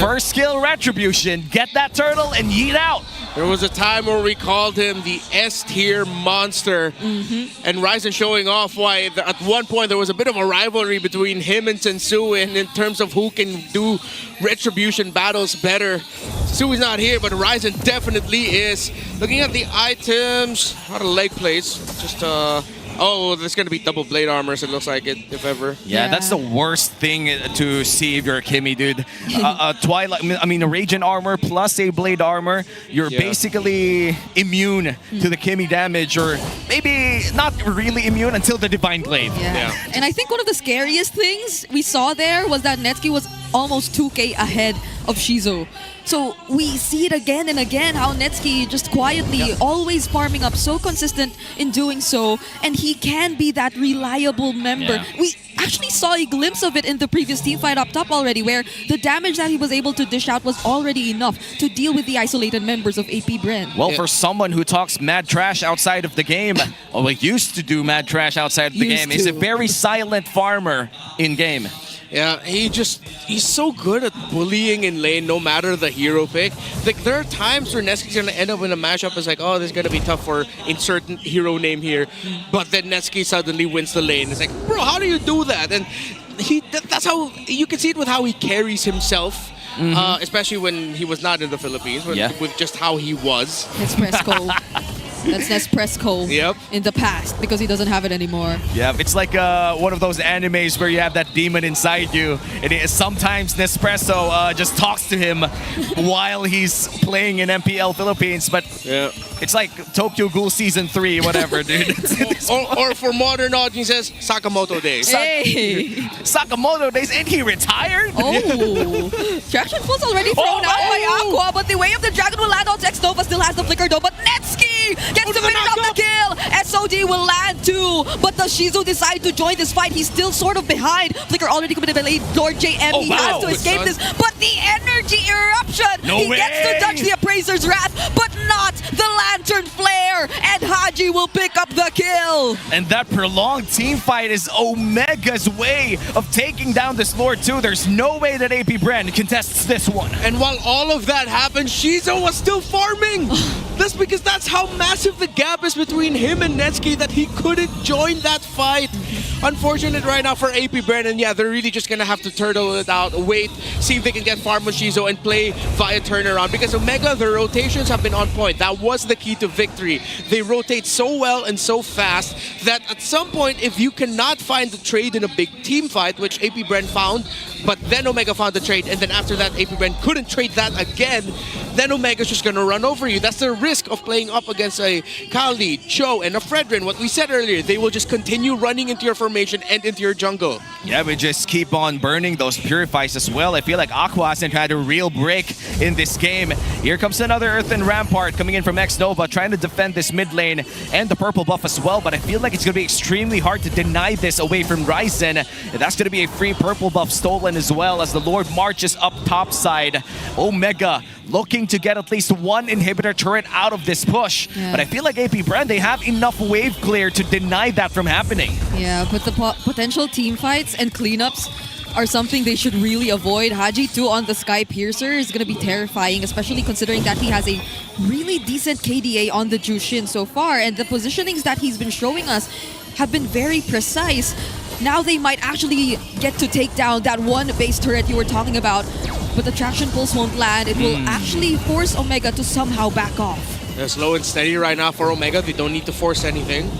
First skill retribution, get that turtle and yeet out. There was a time where we called him the S-tier monster. And Ryzen showing off why at one point there was a bit of a rivalry between him and Sensui in terms of who can do retribution battles better. Sensui's not here, but Ryzen definitely is. Looking at the items, a lot of leg plates. Just oh, there's going to be double blade armors, it looks like it, if ever. Yeah, that's the worst thing to see if you're a Kimmy, dude. Twilight, I mean, a Radiant armor plus a blade armor, you're basically immune to the Kimmy damage, or maybe not really immune until the Divine Glaive. And I think one of the scariest things we saw there was that Netsuki was almost 2k ahead of Shizo. So we see it again and again how Netsuki just quietly always farming up, so consistent in doing so, and he can be that reliable member. We actually saw a glimpse of it in the previous team fight up top already, where the damage that he was able to dish out was already enough to deal with the isolated members of AP Brent. Well, for someone who talks mad trash outside of the game, or used to do mad trash outside of the game, he's a very silent farmer in game. Yeah, he's so good at bullying in lane no matter the hero pick. Like, there are times where Netsuki's gonna end up in a matchup as like, oh, this is gonna be tough for insert hero name here. But then Netsuki suddenly wins the lane. It's like, bro, how do you do that? And that's how you can see it with how he carries himself. Especially when he was not in the Philippines, with just how he was. Nespresso. That's Nespresso in the past, because he doesn't have it anymore. Yeah, it's like one of those animes where you have that demon inside you, and sometimes Nespresso just talks to him while he's playing in MPL Philippines, but it's like Tokyo Ghoul Season 3, whatever, dude. or for modern audiences, Sakamoto Days. Hey! Sakamoto Days, and he retired? Oh! Traction Pulse already thrown out by Aqua, but the Way of the Dragon will land on X-Nova, still has the Flicker though, but Netsuki gets to finish off the kill! SOD will land too, but does Shizu decide to join this fight? He's still sort of behind. Flicker already committed by late Lord JM, he has to escape this, but the energy eruption! He gets to dodge the Appraiser's wrath, but not the Lantern Flare, and Haji will pick up the kill! And that prolonged team fight is Omega's way of taking down this Lord too. There's no way that AP Brand contests this one. And while all of that happened, Shizo was still farming! That's because that's how massive the gap is between him and Netsuki that he couldn't join that fight. Unfortunate right now for AP Brand, and they're really just gonna have to turtle it out, wait, see if they can get farm with Shizo and play via turnaround, because Omega, their rotations have been on point. That was the key to victory. They rotate so well and so fast that at some point, if you cannot find the trade in a big team fight, which AP Brand found, but then Omega found the trade, and then after that AP Brand couldn't trade that again, then Omega's just gonna run over you. That's the risk of playing up against a Kali, Cho, and a Fredrin. What we said earlier, they will just continue running into your formation and into your jungle. Yeah, we just keep on burning those purifies as well. I feel like Aqua hasn't had a real break in this game. Here comes another Earthen Rampart coming in from X-Nova, trying to defend this mid lane and the purple buff as well, but I feel like it's going to be extremely hard to deny this away from Ryzen. And that's going to be a free purple buff stolen as well as the Lord marches up top side. Omega looking to get at least one inhibitor turret out of this push. But I feel like AP Brand, they have enough wave clear to deny that from happening. Yeah, but the potential team fights and cleanups are something they should really avoid. Haji 2 on the Sky Piercer is going to be terrifying, especially considering that he has a really decent KDA on the Jushin so far, and the positionings that he's been showing us have been very precise. Now they might actually get to take down that one base turret you were talking about, but the Traction Pulse won't land. It will actually force Omega to somehow back off. They're slow and steady right now for Omega. They don't need to force anything.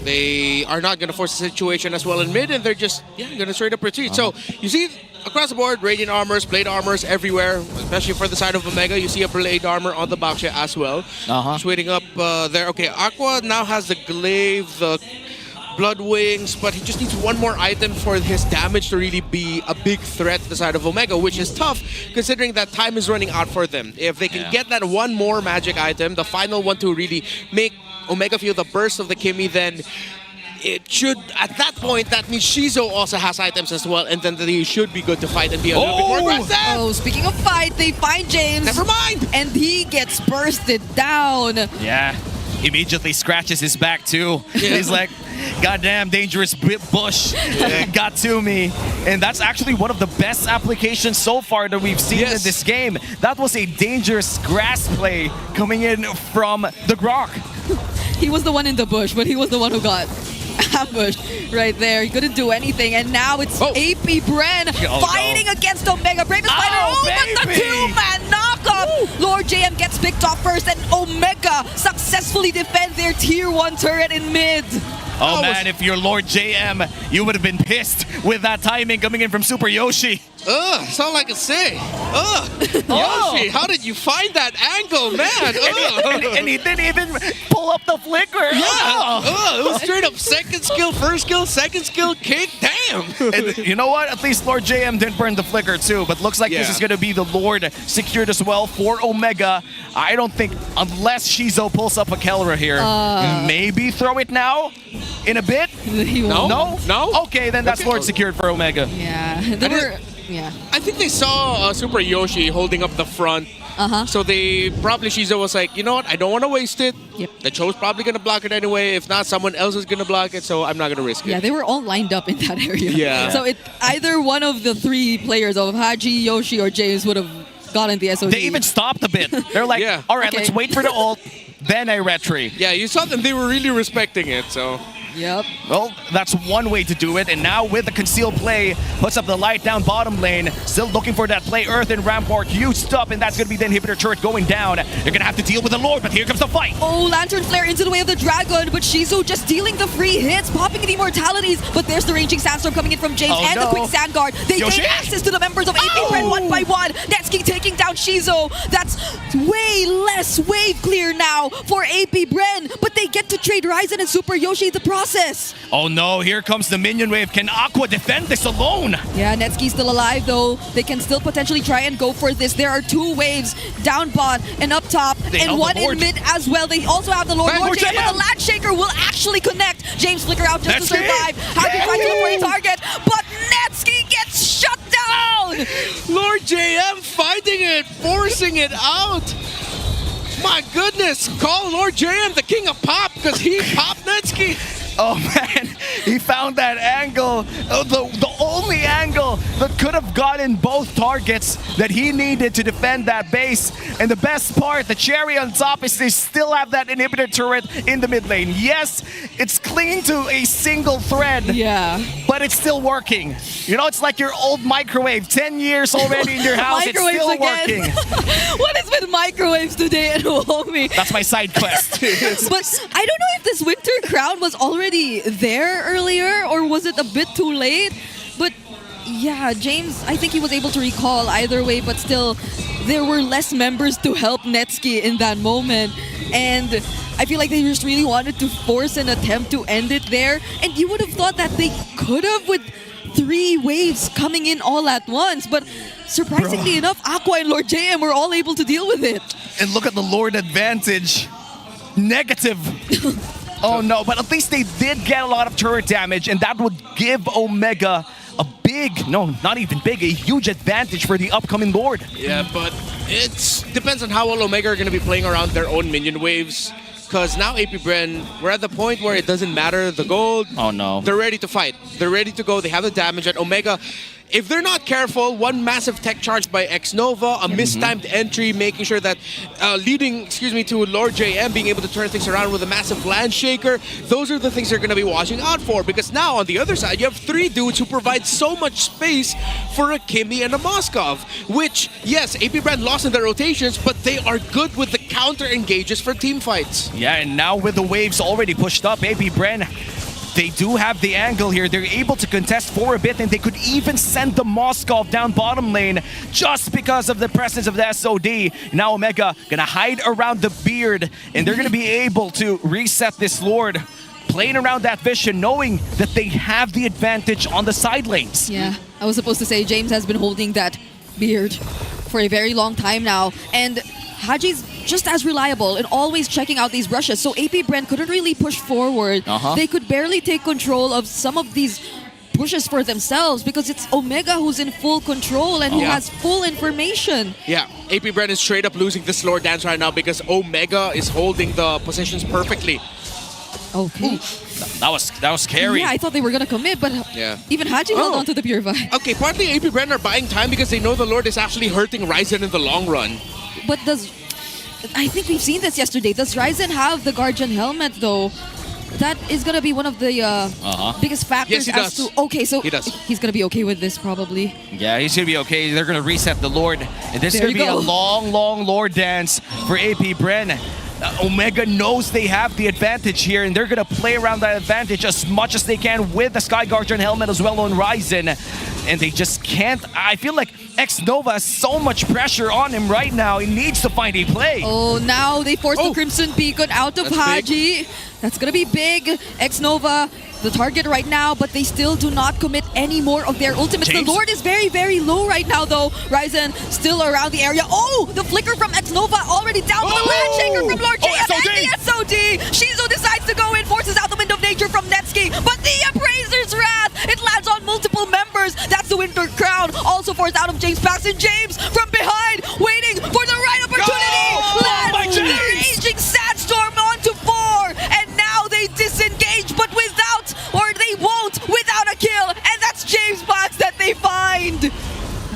They are not going to force the situation as well in mid, and they're just going to straight up retreat. So you see across the board, Radiant Armors, Blade Armors everywhere, especially for the side of Omega. You see a Blade Armor on the Baksha as well. Just waiting up there. Okay, Aqua now has the Glaive, the Blood Wings, but he just needs one more item for his damage to really be a big threat to the side of Omega, which is tough considering that time is running out for them. If they can get that one more magic item, the final one to really make Omega feel the burst of the Kimmy, then it should, at that point, that means Shizo also has items as well, and then they should be good to fight and be a little bit more aggressive. Oh, speaking of fight, they find James. Never mind. And he gets bursted down. Yeah. Immediately scratches his back too. He's like, goddamn dangerous bush got to me. And that's actually one of the best applications so far that we've seen in this game. That was a dangerous grass play coming in from the Grok. He was the one in the bush, but he was the one who got ambushed right there. He couldn't do anything, and now it's AP Bren fighting against Omega. Bravest fighter, but the two-man knockoff. Lord JM gets picked off first, and Omega successfully defend their tier 1 turret in mid. Oh man, if you're Lord JM, you would have been pissed with that timing coming in from Super Yoshi. That's all I can say. Yoshi, how did you find that angle, man? And he didn't even pull up the flicker. Yeah. It was straight up second skill, first skill, second skill, kick. Damn. And you know what? At least Lord JM didn't burn the flicker too, but looks like this is going to be the Lord secured as well for Omega. I don't think, unless Shizo pulls up a Kelra here, maybe throw it now? In a bit? No? Okay, then that's Lord secured for Omega. Yeah. I think they saw Super Yoshi holding up the front. So they probably, Shizo was like, you know what, I don't want to waste it. The Cho's probably going to block it anyway. If not, someone else is going to block it, so I'm not going to risk it. Yeah, they were all lined up in that area. Yeah. So either one of the three players of Haji, Yoshi, or James would have gotten the SOD. They even stopped a bit. They're like, all right, let's wait for the ult, then a retry. Yeah, you saw them. They were really respecting it, so... Yep. Well, that's one way to do it. And now with the concealed play, puts up the light down bottom lane. Still looking for that play. Earth and Rampart used up, and that's going to be the inhibitor turret going down. You're going to have to deal with the Lord, but here comes the fight. Oh, Lantern Flare into the way of the Dragon, but Shizu just dealing the free hits, popping the immortalities. But there's the ranging Sandstorm coming in from James and the quick Sand Guard. They gain access to the members of AP Red one by one. Netsuki taking down Shizu. That's way less wave clear now for AP Bren, but they get to trade Ryzen and Super Yoshi in the process. Oh no, here comes the minion wave. Can Aqua defend this alone? Yeah, Netsuki's still alive though. They can still potentially try and go for this. There are two waves, down bot and up top, and one in mid as well. They also have the Lord JM, but the Lat Shaker will actually connect. James flicker out just to survive. Happy trying to look for a target, but Netsuki gets shut down! Lord JM fighting it, forcing it out. My goodness, call Lord JM the king of pop because he popped Netsuki. Oh man, he found that angle, the only angle that could have gotten both targets that he needed to defend that base. And the best part, the cherry on top, is they still have that inhibitor turret in the mid lane. Yes, it's clinging to a single thread, but it's still working. You know, it's like your old microwave, 10 years already in your house, it's still working. What is with microwaves today at Homie? That's my side quest. But I don't know if this Winter Crown was already there earlier, or was it a bit too late? But yeah, James, I think he was able to recall either way, but still, there were less members to help Netsuki in that moment. And I feel like they just really wanted to force an attempt to end it there. And you would have thought that they could have with 3 waves coming in all at once. But surprisingly enough, Aqua and Lord JM were all able to deal with it. And look at the Lord advantage. Negative. Oh no, but at least they did get a lot of turret damage, and that would give Omega a big, no, not even big, a huge advantage for the upcoming Lord. Yeah, but it depends on how well Omega are going to be playing around their own minion waves. Because now AP Bren, we're at the point where it doesn't matter the gold. Oh no. They're ready to fight. They're ready to go. They have the damage at Omega. If they're not careful, one massive tech charge by X-Nova, a mistimed entry, making sure that leading, to Lord JM being able to turn things around with a massive land shaker, those are the things they're going to be watching out for. Because now, on the other side, you have 3 dudes who provide so much space for a Kimmy and a Moskov. Which, yes, AP Bren lost in their rotations, but they are good with the counter engages for team fights. Yeah, and now with the waves already pushed up, AP Bren they do have the angle here. They're able to contest for a bit, and they could even send the Moskov down bottom lane just because of the presence of the SOD. Now Omega gonna hide around the beard, and they're gonna be able to reset this Lord, playing around that vision, knowing that they have the advantage on the side lanes. Yeah, I was supposed to say James has been holding that beard for a very long time now, and Haji's just as reliable and always checking out these rushes. So AP Brent couldn't really push forward. They could barely take control of some of these pushes for themselves because it's Omega who's in full control and who has full information. Yeah, AP Brent is straight up losing this lore dance right now because Omega is holding the positions perfectly. Okay. That was scary. Yeah, I thought they were gonna commit, but even Haji held on to the Purify. Okay, partly AP Brent are buying time because they know the Lord is actually hurting Ryzen in the long run. But I think we've seen this yesterday. Does Ryzen have the Guardian helmet though? That is gonna be one of the biggest factors. Yes, he does. Okay, so he does. He's gonna be okay with this probably. Yeah, he's gonna be okay. They're gonna reset the Lord, and this is gonna be a long Lord dance for AP Bren. Omega knows they have the advantage here, and they're gonna play around that advantage as much as they can with the Sky Guardian helmet as well on Ryzen. And they just can't. I feel like X-Nova has so much pressure on him right now. He needs to find a play. Oh, now they force the Crimson Beacon out of Haji. That's gonna be big. X-Nova, the target right now, but they still do not commit any more of their ultimates. James? The Lord is very, very low right now, though. Ryzen still around the area. Oh, the flicker from X-Nova already down with the Land Shaker from Lord JM and the SOD. Shizu decides to go in, forces out the Wind of Nature from Netsky, but the Appraiser's Wrath, it lands on multiple members. That's the Winter Crown, also forced out of James Paxton. James from behind, waiting for the right opportunity. Lands the Raging Sandstorm onto 4, and now they disengage, but without, or they won't, without a kill, and that's James Pax that they find.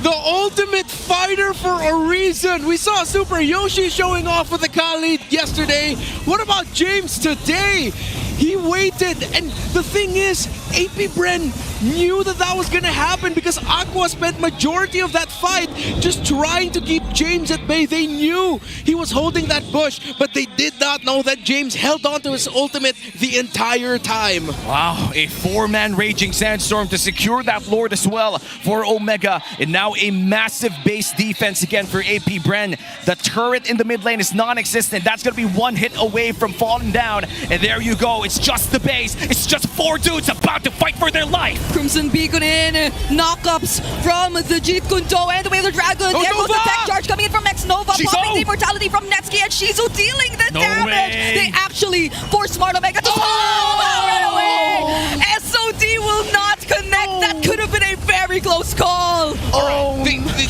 The ultimate fighter for a reason. We saw Super Yoshi showing off with the Khalid yesterday. What about James today? He waited, and the thing is, AP Bren knew that that was gonna happen because Aqua spent majority of that fight just trying to keep James at bay. They knew he was holding that bush, but they did not know that James held on to his ultimate the entire time. Wow, a 4-man Raging Sandstorm to secure that Lord as well for Omega. And now a massive base defense again for AP Bren. The turret in the mid lane is non-existent. That's gonna be one hit away from falling down. And there you go. It's just the base. It's just 4 dudes about to fight for their life. Crimson Beacon in, knockups from the Jeet Kunto and the Wailer Dragon. There goes the tech charge coming in from X-Nova, popping the immortality from Netsky, and Shizu dealing the damage. They actually force Smart Omega to run away. SOD will not connect. That could have been a very close call. Oh,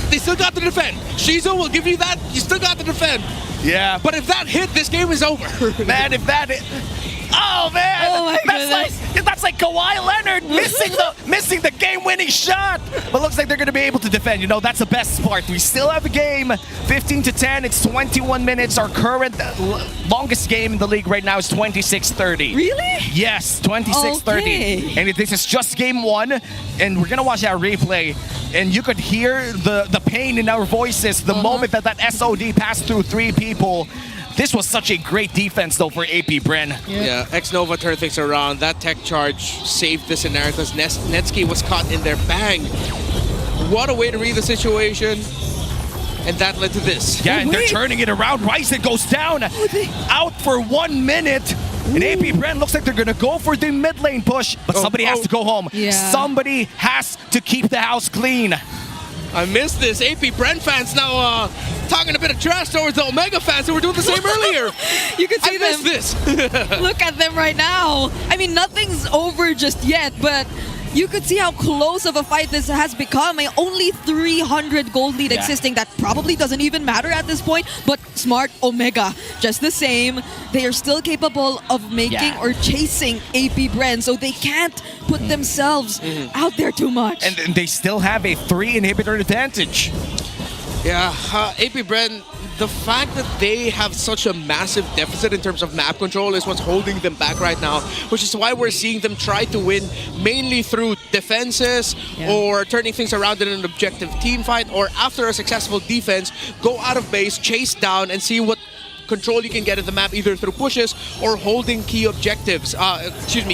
they still got to defend. Shizu will give you that. You still got to defend. Yeah. But if that hit, this game is over. Man, if that hit... Oh man! Oh my goodness. That's like Kawhi Leonard missing the game-winning shot. But looks like they're gonna be able to defend. You know, that's the best part. We still have a game, 15-10. It's 21 minutes. Our current longest game in the league right now is 26-30. Really? Yes, 26-30. Okay. And this is just game 1, and we're gonna watch that replay. And you could hear the pain in our voices the moment that SOD passed through 3 people. This was such a great defense, though, for AP Bren. Yeah, X-Nova turned things around. That tech charge saved the scenario because Netsky was caught in their bang. What a way to read the situation. And that led to this. Yeah, and they're turning it around. Ryzen goes down, out for 1 minute. And AP Bren looks like they're going to go for the mid lane push, but somebody has to go home. Yeah. Somebody has to keep the house clean. I missed this. AP Brent fans now talking a bit of trash towards the Omega fans who were doing the same earlier. You can see I missed this. Look at them right now. I mean, nothing's over just yet, but you could see how close of a fight this has become. Only 300 gold lead existing. That probably doesn't even matter at this point, but Smart Omega, just the same. They are still capable of making or chasing AP Bren, so they can't put themselves out there too much. And they still have a 3 inhibitor advantage. Yeah, AP Bren, the fact that they have such a massive deficit in terms of map control is what's holding them back right now, which is why we're seeing them try to win mainly through defenses or turning things around in an objective team fight, or after a successful defense, go out of base, chase down, and see what control you can get at the map either through pushes or holding key objectives,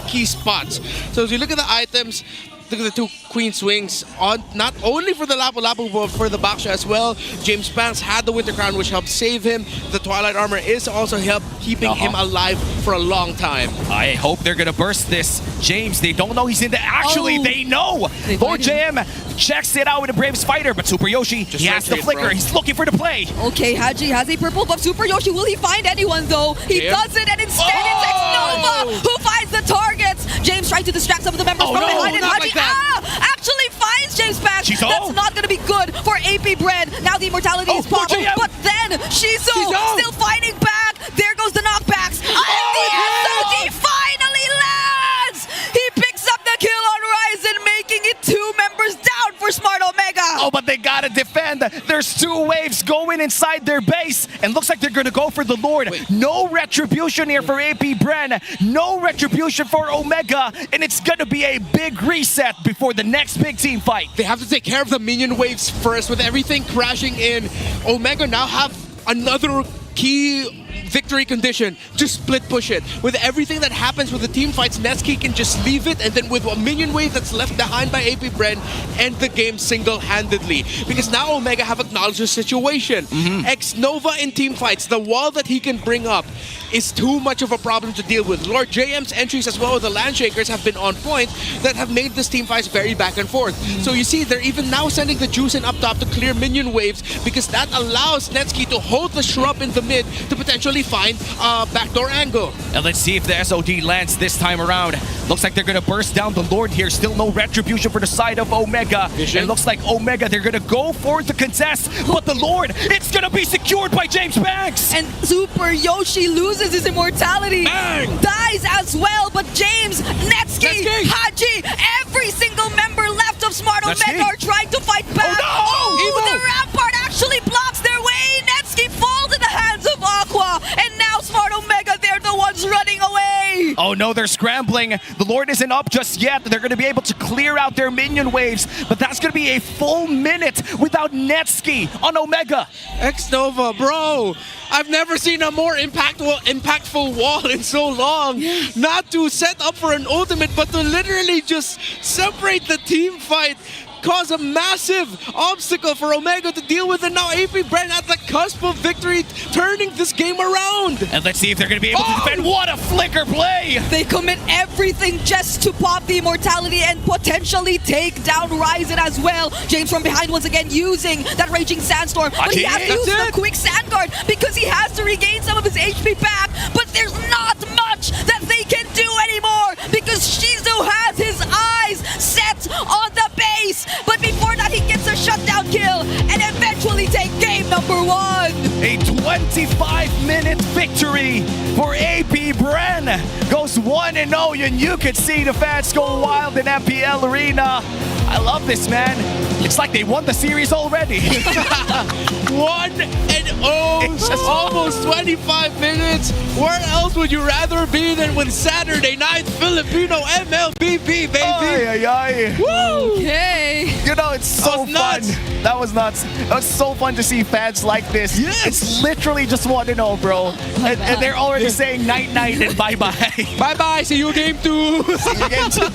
key spots. So as you look at the items, look at the two Queen Swings, on not only for the Lapu-Lapu but for the Baksha as well. James Banks had the Winter Crown, which helped save him. The Twilight Armor is also keeping him alive for a long time. I hope they're gonna burst this. James, they don't know he's in the... Actually, they know! Lord JM checks it out with a Braves fighter, but Super Yoshi, he has the flicker. He's looking for the play. Okay, Haji has a purple buff. Super Yoshi, will he find anyone though? He doesn't, and instead it's X-Nova who finds the targets. James trying to distract some of the members from behind, and Haji actually finds James Banks. That's not going to be good for AP Bread. Now the immortality is popped, but then Shizo still fighting back. There goes the knockbacks, and the SOD finally lands. He picks up the kill on Ryzen, making it 2 members down for Smart Omega. Oh, but they gotta defend. There's 2 waves going inside their base, and looks like they're gonna go for the Lord. No retribution here for AP Bren. No retribution for Omega, and it's gonna be a big reset before the next big team fight. They have to take care of the minion waves first. With everything crashing in, Omega now have another key victory condition to split push it. With everything that happens with the team fights, Netsuki can just leave it, and then with a minion wave that's left behind by AP Bren, end the game single-handedly. Because now Omega have acknowledged the situation. X-Nova in team fights, the wall that he can bring up is too much of a problem to deal with. Lord JM's entries as well as the Landshakers have been on point that have made this team fights very back and forth. So you see, they're even now sending the Juice in up top to clear minion waves, because that allows Netsuki to hold the shrub in the mid to potentially find a backdoor angle. And let's see if the SOD lands this time around. Looks like they're gonna burst down the Lord here. Still no retribution for the side of Omega. It looks like Omega, they're gonna go for the contest, but the Lord, it's gonna be secured by James Banks. And Super Yoshi loses his immortality. Dies as well, but James, Netsuki, Haji, every single member left of Smart Omega are trying to fight back. The Rampart actually blocks their way. Netsuki falls in the hands of Aqua, and now Smart Omega, they're the ones running away. Oh no, they're scrambling. The Lord isn't up just yet. They're going to be able to clear out their minion waves, but that's going to be a full minute without Netsuki on Omega. X-Nova, bro, I've never seen a more impactful wall in so long. Not to set up for an ultimate, but to literally just separate the team fight. Cause a massive obstacle for Omega to deal with, and now AP Bren at the cusp of victory, turning this game around. And let's see if they're going to be able to defend. What a flicker play! They commit everything just to pop the immortality and potentially take down Ryzen as well. James from behind once again using that Raging Sandstorm, but he has to use the quick Sand Guard because he has to regain some of his HP back, but there's not much that they can do anymore because Shizu has his eyes set on the base. But before that, he gets a shutdown kill and eventually take game number 1. A 25-minute victory for AP Bren. Goes 1-0, and you could see the fans go wild in MPL Arena. I love this, man. It's like they won the series already. 1-0, almost 25 minutes. Where else would you rather be than with Saturday Night Filipino MLBB, baby? Woo! Okay. You know, it's so fun. That was nuts. It was so fun to see fans like this. Yes. It's literally just 1-0, bro. And they're already saying night-night and bye-bye. Bye-bye. See you game 2. See you game 2.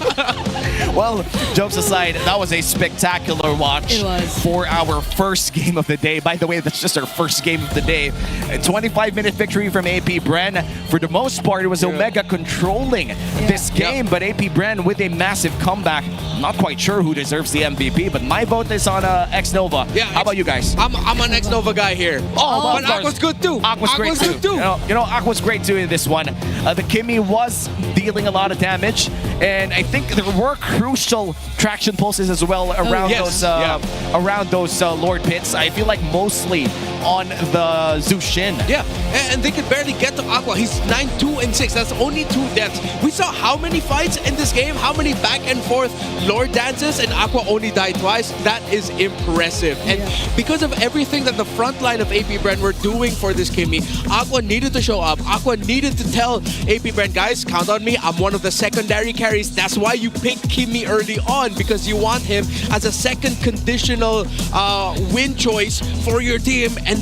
Well, jokes aside, that was a spectacular watch for our first game of the day. By the way, that's just our first game of the day. A 25-minute victory from AP Bren. For the most part, it was Omega controlling this game, but AP Bren with a massive comeback. I'm not quite sure who deserves the MVP, but my vote is on X-Nova. How about you guys? I'm an X-Nova guy here. But Aqua's good too. Aqua's great too. You know, Aqua's great too in this one. The Kimmy was dealing a lot of damage, and I think there were crucial traction pulses as well around those Lord pits. I feel like mostly on the Zushin. Yeah, and they could barely get to Aqua. He's 9-2-6. That's only 2 deaths. We saw how many fights in this game, how many back and forth Lord dances, and Aqua only died twice. That is impressive. And because of everything that the front line of AP Bren were doing for this Kimmy, Aqua needed to show up. Aqua needed to tell AP Bren, guys, count on me. I'm one of the secondary carries. That's why you pick Kimmy early on, because you want him as a second conditional win choice for your team. And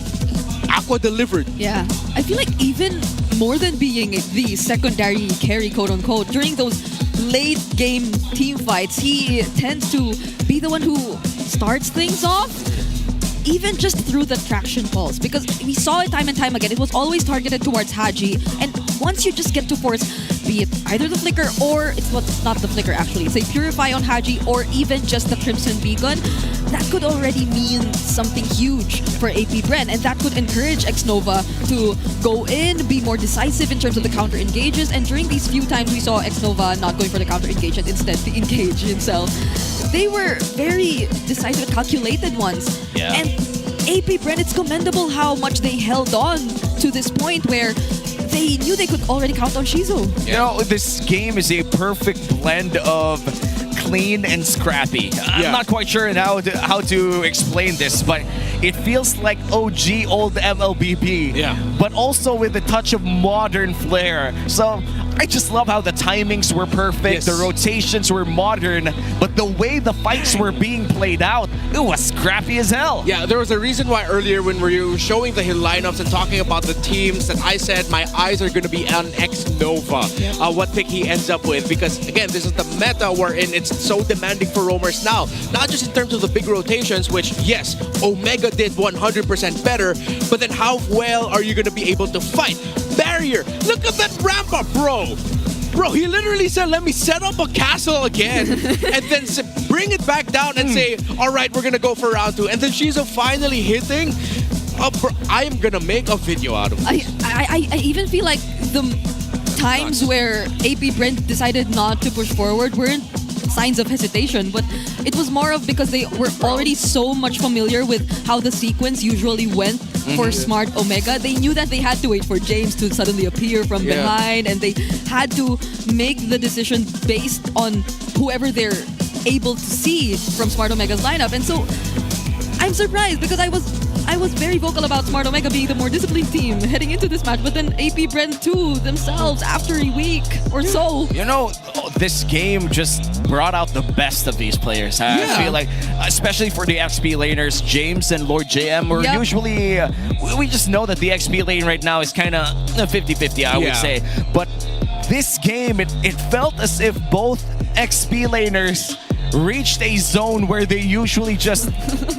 Aqua delivered. Yeah. I feel like even more than being the secondary carry, quote unquote, during those late game team fights, he tends to be the one who starts things off. Even just through the traction pulse, because we saw it time and time again. It was always targeted towards Haji, and once you just get to force, be it either the flicker or it's what's not the flicker actually, say Purify on Haji or even just the Crimson Beacon, that could already mean something huge for AP Bren, and that could encourage Xnova to go in, be more decisive in terms of the counter engages. And during these few times we saw Xnova not going for the counter engage and instead to engage himself, they were very decisive, calculated ones. Yeah. And AP Bren, it's commendable how much they held on to this point where they knew they could already count on Shizo. You know, this game is a perfect blend of clean and scrappy. I'm not quite sure how to explain this, but it feels like OG old MLBB, but also with a touch of modern flair. So I just love how the timings were perfect, the rotations were modern, but the way the fights were being played out, it was scrappy as hell. Yeah, there was a reason why earlier when we were showing the lineups and talking about the teams that I said my eyes are going to be on Xnova, what pick he ends up with, because again, this is the meta wherein it's so demanding for roamers now. Not just in terms of the big rotations, which yes, Omega did 100% better, but then how well are you going to be able to fight? Barrier, look at that ramp up, bro. Bro, he literally said, let me set up a castle again and then bring it back down and say, all right, we're going to go for round 2. And then Shizo finally hitting. Bro, I am going to make a video out of this. I even feel like the times where AP Brent decided not to push forward weren't signs of hesitation, but it was more of because they were already so much familiar with how the sequence usually went for Smart Omega. They knew that they had to wait for James to suddenly appear from behind, and they had to make the decision based on whoever they're able to see from Smart Omega's lineup. And so I'm surprised because I was very vocal about Smart Omega being the more disciplined team heading into this match, but then AP Bren too themselves after a week or so. You know, this game just brought out the best of these players. I feel like, especially for the XP laners, James and Lord JM were usually, we just know that the XP lane right now is kind of 50-50, I would say. But this game, it felt as if both XP laners reached a zone where they usually just,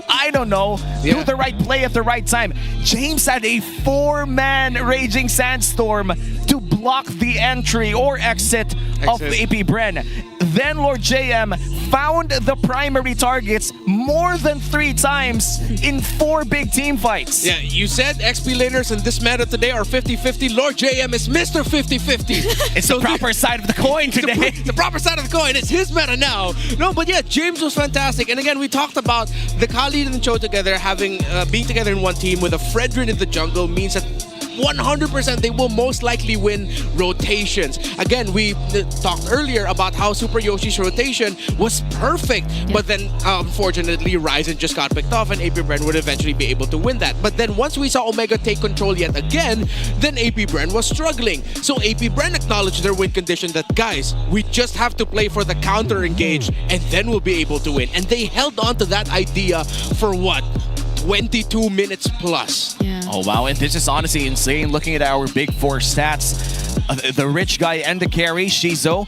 I don't know, do the right play at the right time. James had a 4-man Raging Sandstorm to block the entry or exit of AP Bren. Then Lord JM found the primary targets more than 3 times in 4 big team fights. Yeah, you said XP laners in this meta today are 50-50. Lord JM is Mr. 50-50. It's the proper side of the coin today. The proper side of the coin. It's his meta now. No, but yeah, James was fantastic. And again, we talked about the Khalid and Cho together having being together in one team with a Fredrin in the jungle means that 100% they will most likely win rotations. Again, we talked earlier about how Super Yoshi's rotation was perfect, but then unfortunately Ryzen just got picked off and AP Bren would eventually be able to win that. But then once we saw Omega take control yet again, then AP Bren was struggling. So AP Bren acknowledged their win condition that, guys, we just have to play for the counter engage and then we'll be able to win. And they held on to that idea for what? 22 minutes plus. Oh wow, and this is honestly insane looking at our big 4 stats. The rich guy and the carry, Shizo.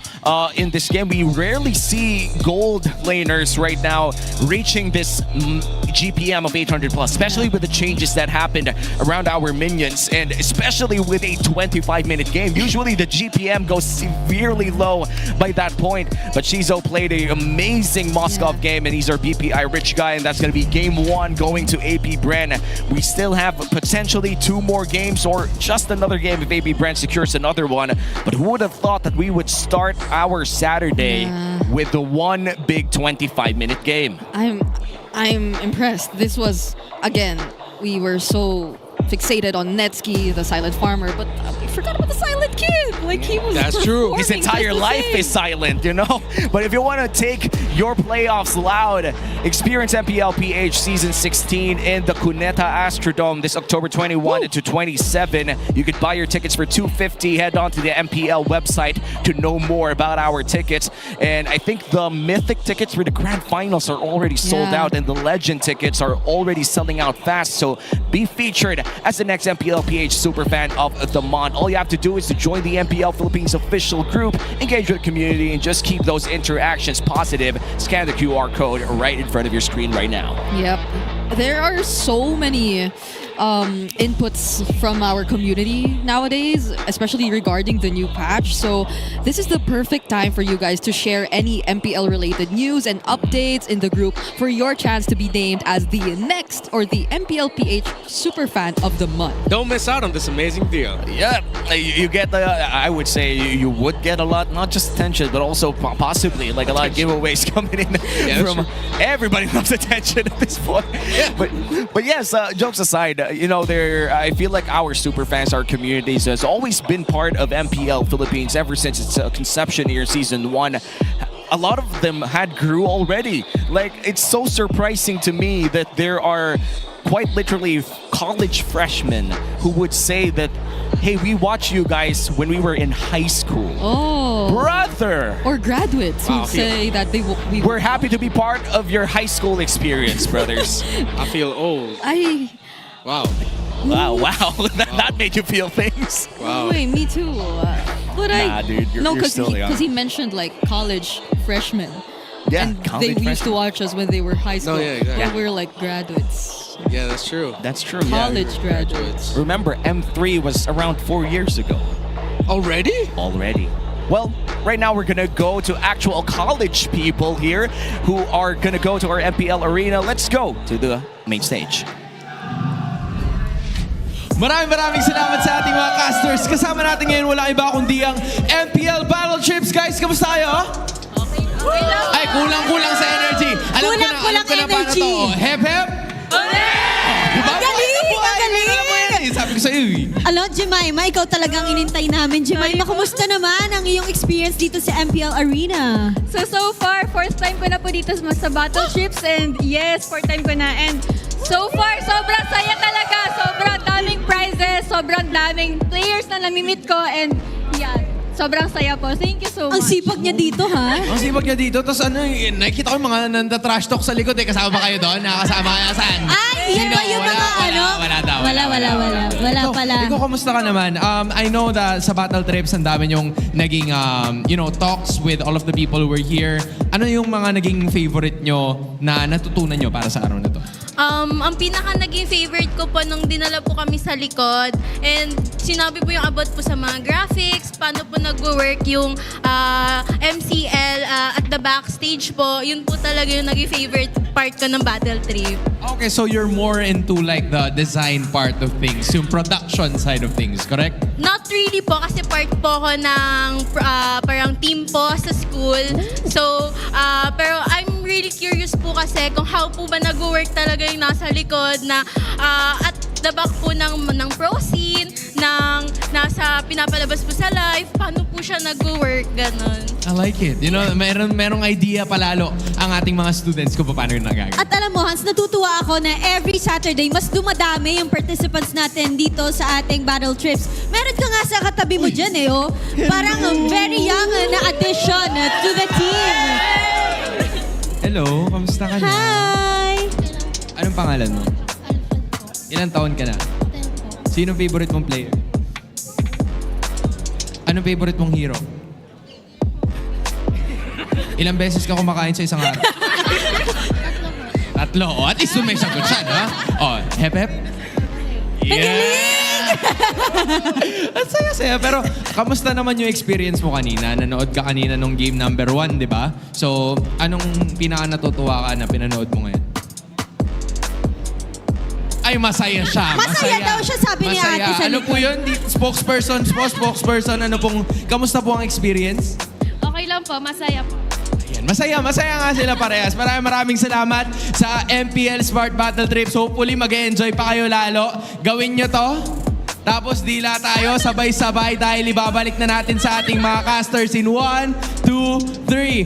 In this game, we rarely see gold laners right now reaching this GPM of 800 plus, especially with the changes that happened around our minions, and especially with a 25-minute game. Usually the GPM goes severely low by that point, but Shizo played an amazing Moskov game, and he's our BPI rich guy, and that's going to be game 1 going to AP Bren. We still have potentially 2 more games, or just another game if AP Bren secures another one. But who would have thought that we would start our Saturday with the one big 25-minute game? I'm impressed. This was, again, we were so fixated on Netsky, the silent farmer, but we forgot about the silent kid. Like he was That's true. His performing entire just the life same. is silent, you know? But if you want to take your playoffs loud, experience MPLPH Season 16 in the Cuneta Astrodome this October 21 to 27. You could buy your tickets for $250. Head on to the MPL website to know more about our tickets. And I think the Mythic tickets for the Grand Finals are already sold out, and the Legend tickets are already selling out fast. So be featured as the next MPLPH Superfan of the month. All you have to do is to join the MPL Philippines official group, engage with the community, and just keep those interactions positive. Scan the QR code right in front of your screen right now. Yep. There are so many inputs from our community nowadays, especially regarding the new patch. So this is the perfect time for you guys to share any MPL related news and updates in the group for your chance to be named as the next or the MPLPH Superfan of the month. Don't miss out on this amazing deal. Yeah, you get the, I would say you would get a lot, not just attention, but also possibly like a lot of giveaways coming in from everybody loves attention at this point. Yeah. But yes, jokes aside, you know, I feel like our super fans, our communities, has always been part of MPL Philippines ever since its conception here in Season 1. A lot of them had grew already. Like, it's so surprising to me that there are quite literally college freshmen who would say that, hey, we watched you guys when we were in high school. Oh. Brother! Or graduates who say that we're happy to be part of your high school experience, brothers. I feel old. Wow. Wow. That made you feel things. Wow. Wait, me too. But nah, dude, you're still young. Because he mentioned like college freshmen. Yeah, and college they used to watch us when they were high school. Oh, yeah, exactly. When we were like graduates. Yeah, that's true. That's true. College graduates. Remember, M3 was around 4 years ago. Already? Already. Well, right now we're gonna go to actual college people here who are gonna go to our MPL Arena. Let's go to the main stage. Maraming salamat sa ating mga casters. Kasama natin ngayon wala iba kundi ang MPL Battle Trips. Guys, kamusta tayo? Okay lang. Ay, kulang-kulang sa energy. Alam ko na paano to. Hep, hep. Diba? Magaling! Sabi ko sa'yo eh. Alam, Jemima, ikaw talagang inintay namin. Jemima, kumusta naman ang iyong experience dito sa MPL Arena? So far, fourth time ko na po dito sa Battle Trips and yes, fourth time ko na. And so far, sobrang saya talaga. Sobrang daming prizes, sobrang daming players na namimit ko and yeah, sobrang saya po. Thank you so much. Ang sipag niya dito, ha? Ang sipag niya dito. Tapos ano, nakikita ko yung mga nanda-trash talk sa likod eh. Kasama ba kayo doon? Nakasama kayo saan? Ay, yan ba yung mga ano? Wala pala. Ikaw, kamusta ka naman? I know that sa Battle Trips, ang dami yung naging, talks with all of the people who were here. Ano yung mga naging favorite nyo na natutunan nyo para sa araw na to? Ang pinaka naging favorite ko po nung dinala po kami sa likod and sinabi po yung about po sa mga graphics, paano po nag-work yung MCL at the backstage po. Yun po talaga yung naging favorite part ko ng Battle Trip. Okay, so you're more into like the design part of things, yung production side of things, correct? Not really po kasi part po ako ng parang team po sa school. So, pero I'm really curious po kasi kung how po ba nag-work talaga yung nasa likod na at the back po ng pro scene, ng nasa pinapalabas po sa live, paano po siya nag-work, ganon. I like it. You know, merong idea palalo ang ating mga students kung paano yung nagagawin. At alam mo, Hans, natutuwa ako na every Saturday, mas dumadami yung participants natin dito sa ating Battle Trips. Meron ka nga sa katabi mo dyan eh, oh. Parang very young na addition to the team. Hello, kamusta ka na? Hi! Anong pangalan mo? Ilang taon ka na? Sino favorite mong player? Anong favorite mong hero? Ilang beses ka kumakain sa isang araw? Tatlo. Oh, at least may sagot siya, ha? Oh, hep hep. Yeah! Ang saya-saya. Pero, kamusta naman yung experience mo kanina? Nanood ka kanina nung game number 1, di ba? So, anong pinaka-natutuwa ka na pinanood mo ngayon? Ay, masaya siya. Masaya daw siya, sabi ni ate sa Ano po yun? Spokesperson, ano pong, kamusta po ang experience? Okay lang po, masaya po. Ayan, masaya nga sila parehas. Maraming salamat sa MPL Smart Battle Trips. Hopefully, mag-enjoy pa kayo lalo. Gawin nyo to. Tapos dila tayo, sabay-sabay dahil ibabalik na natin sa ating mga casters in 1, 2, 3.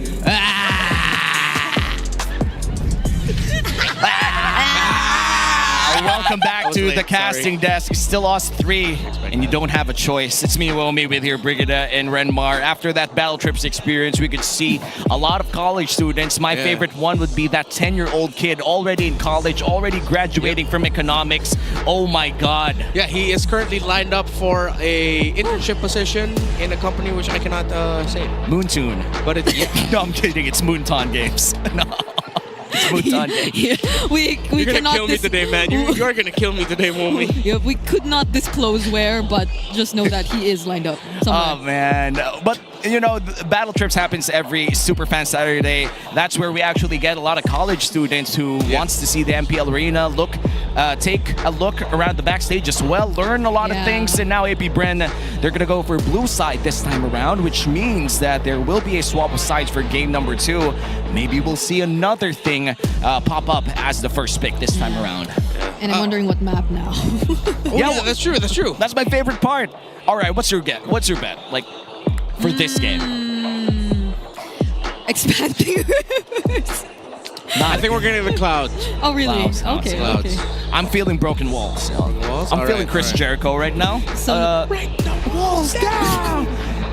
Welcome back to the casting desk. Still us three, and you don't have a choice. It's me, Womi, with here, Brigida and Renmar. After that Battle Trips experience, we could see a lot of college students. My favorite one would be that 10-year-old kid already in college, already graduating from economics. Oh my God. Yeah, he is currently lined up for a internship position in a company which I cannot say. Moontune. But it's... No, I'm kidding. It's Moonton Games. No. Yeah, we You're gonna cannot kill me today, man. You're gonna kill me today, Womi. Yeah, we could not disclose where, but just know that he is lined up somewhere. Oh man, but you know, Battle Trips happens every Superfans Saturday. That's where we actually get a lot of college students who wants to see the MPL Arena, take a look around the backstage as well, learn a lot of things. And now APBR, they're gonna go for blue side this time around, which means that there will be a swap of sides for game number 2. Maybe we'll see another thing pop up as the first pick this time around. And I'm wondering what map now. Yeah, that's true. That's true. That's my favorite part. All right, what's your bet? What's your bet? Like for this game? Expanding rivers. I think we're getting the clouds. Oh, really? Clouds. Okay. I'm feeling broken walls. I'm feeling Chris Jericho right now. So break the walls down.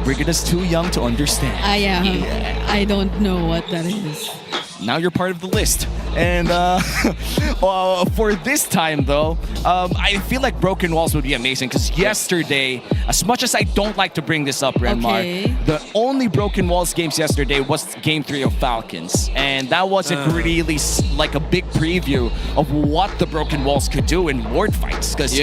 Brigida's too young to understand. I don't know what that is. Now you're part of the list. And for this time, though, I feel like Broken Walls would be amazing because yesterday, as much as I don't like to bring this up, Renmar, the only Broken Walls games yesterday was Game 3 of Falcons. And that wasn't really like a big preview of what the Broken Walls could do in Lord Fights. Because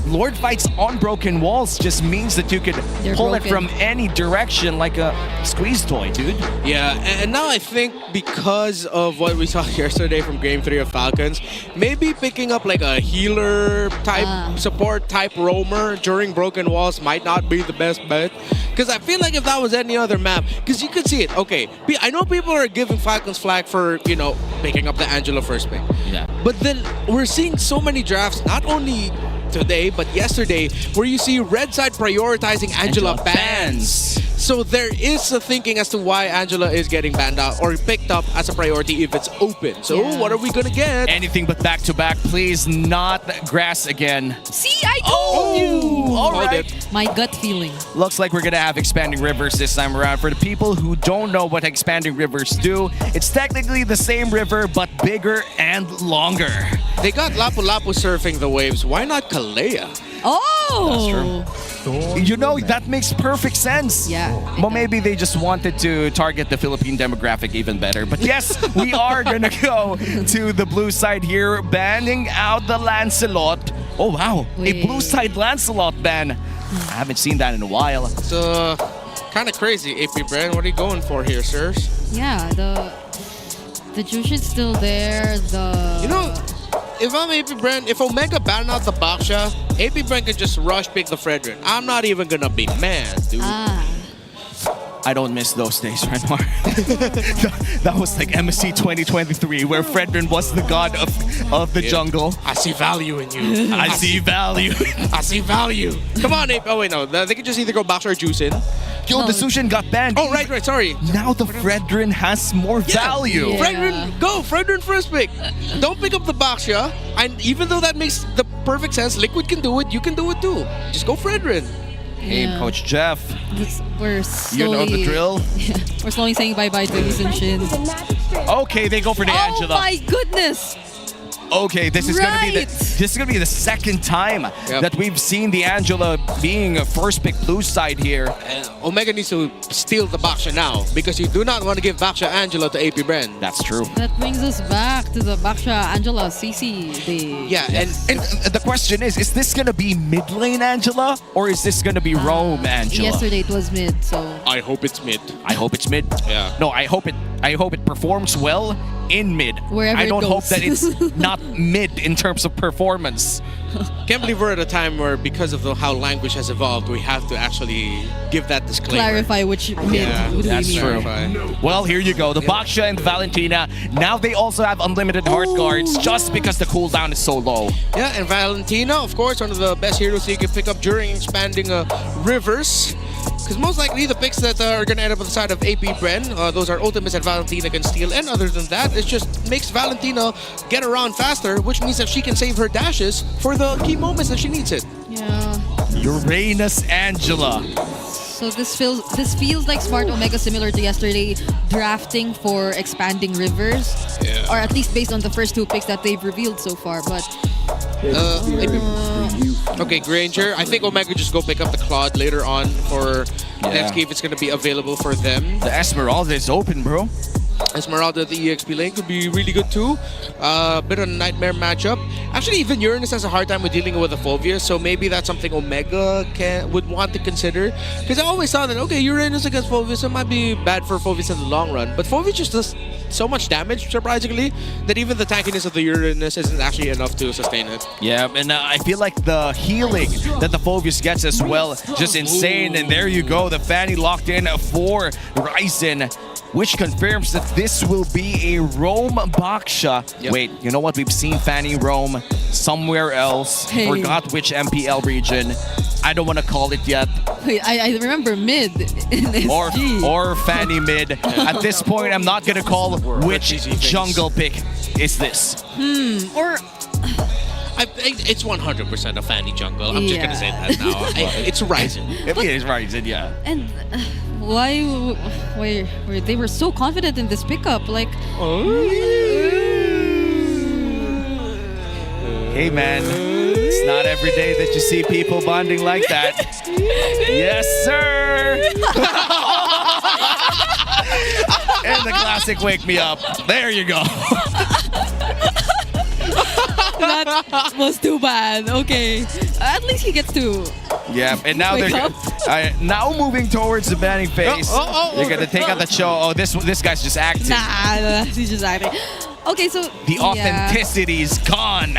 Lord Fights on Broken Walls just means that you could pull it from any direction like a squeeze toy, dude. Yeah, and now I think because of what we saw yesterday from Game 3 of Falcons, maybe picking up like a healer type, support type roamer during Broken Walls might not be the best bet. Because I feel like if that was any other map, because you could see it, okay, I know people are giving Falcons flag for, you know, picking up the Angela first pick. Yeah. But then we're seeing so many drafts, not only today, but yesterday, where you see Red Side prioritizing Angela bans. So there is a thinking as to why Angela is getting banned out or picked up as a priority if it's open. So what are we gonna get? Anything but back-to-back. Please not grass again. See, I told you! All right. My gut feeling. Looks like we're gonna have Expanding Rivers this time around. For the people who don't know what Expanding Rivers do, it's technically the same river, but bigger and longer. They got Lapu-Lapu surfing the waves. Why not Kalea? Oh! That's true. You know, that makes perfect sense. Yeah. Well, maybe they just wanted to target the Philippine demographic even better. But yes, we are going to go to the blue side here, banning out the Lancelot. Oh, wow. A blue side Lancelot ban. I haven't seen that in a while. It's kind of crazy, APBR. What are you going for here, sirs? Yeah, the Jushin's still there. You know, if I'm APBR, if Omega ban out the Baksha, APBR can just rush pick the Fredrin. I'm not even gonna be mad, dude. I don't miss those days, Renmar. That was like MSC 2023, where Fredrin was the god of the jungle. I see value in you. I see value. I see value. Come on, Ape. Oh, wait, no. They can just either go Baksha or Juicin. Yo, the Sushin got banned. Oh, right, sorry. Now the Fredrin has more value. Yeah. Fredrin, go. Fredrin first pick. Don't pick up the Baksha. And even though that makes the perfect sense, Liquid can do it, you can do it too. Just go Fredrin. Hey, Coach Jeff. We're slowly, you know the drill. We're slowly saying bye-bye to Lee and Shin. Okay, they go for the Angela. Oh my goodness! Okay, this is gonna be the second time that we've seen the Angela being a first pick blue side here. Omega needs to steal the Baksha now because you do not want to give Baksha Angela to APBR. That's true. That brings us back to the Baksha Angela CC day. Yeah, and the question is this gonna be mid lane Angela or is this gonna be roam Angela? Yesterday it was mid, so I hope it's mid. I hope it's mid. Yeah. No, I hope it performs well in mid. Wherever I it don't hope goes. that it's not mid in terms of performance. Can't believe we're at a time where, because of how language has evolved, we have to actually give that disclaimer. Clarify which mid. What do That's we mean? true. Well, here you go. The Baksha and Valentina. Now they also have unlimited heart guards just because the cooldown is so low. Yeah, and Valentina, of course, one of the best heroes you can pick up during expanding rivers. Because most likely the picks that are going to end up on the side of AP Bren, those are ultimates that Valentina can steal. And other than that, it just makes Valentina get around faster, which means that she can save her dashes for the key moments that she needs it. Yeah. Uranus Angela. So this feels like Smart Omega, similar to yesterday, drafting for expanding rivers, or at least based on the first two picks that they've revealed so far. But okay, Granger. I think Omega just go pick up the Claude later on for next game if it's going to be available for them. The Esmeralda is open, bro. Esmeralda at the EXP lane could be really good too. Bit of a nightmare matchup. Actually, even Uranus has a hard time with dealing with the Fovia, so maybe that's something Omega would want to consider. Because I always thought that, okay, Uranus against Fovia, so it might be bad for Fovia in the long run. But Fovia just does so much damage, surprisingly, that even the tankiness of the Uranus isn't actually enough to sustain it. Yeah, and I feel like the healing that the Phobius gets as well, just insane. And there you go, the Fanny locked in for Ryzen, which confirms that this will be a roam Baksha. Yep. Wait, you know what? We've seen Fanny roam somewhere else. Hey. Forgot which MPL region. I don't want to call it yet. wait, I remember mid in SG. Or Fanny mid. At this point, I'm not going to call which jungle pick is this. Or It's 100% a Fanny jungle. I'm just going to say that now. It's Ryzen. It is Ryzen, yeah. and why they were so confident in this pickup? Like, Hey man, it's not every day that you see people bonding like that. Yes, sir! And the classic wake me up. There you go. that was too bad. Okay, at least he gets to. Yeah, and now Wake they're up. now moving towards the banning phase. They're gonna take out the show. Oh, this guy's just acting. Nah, he's just acting. Okay, so The authenticity is gone.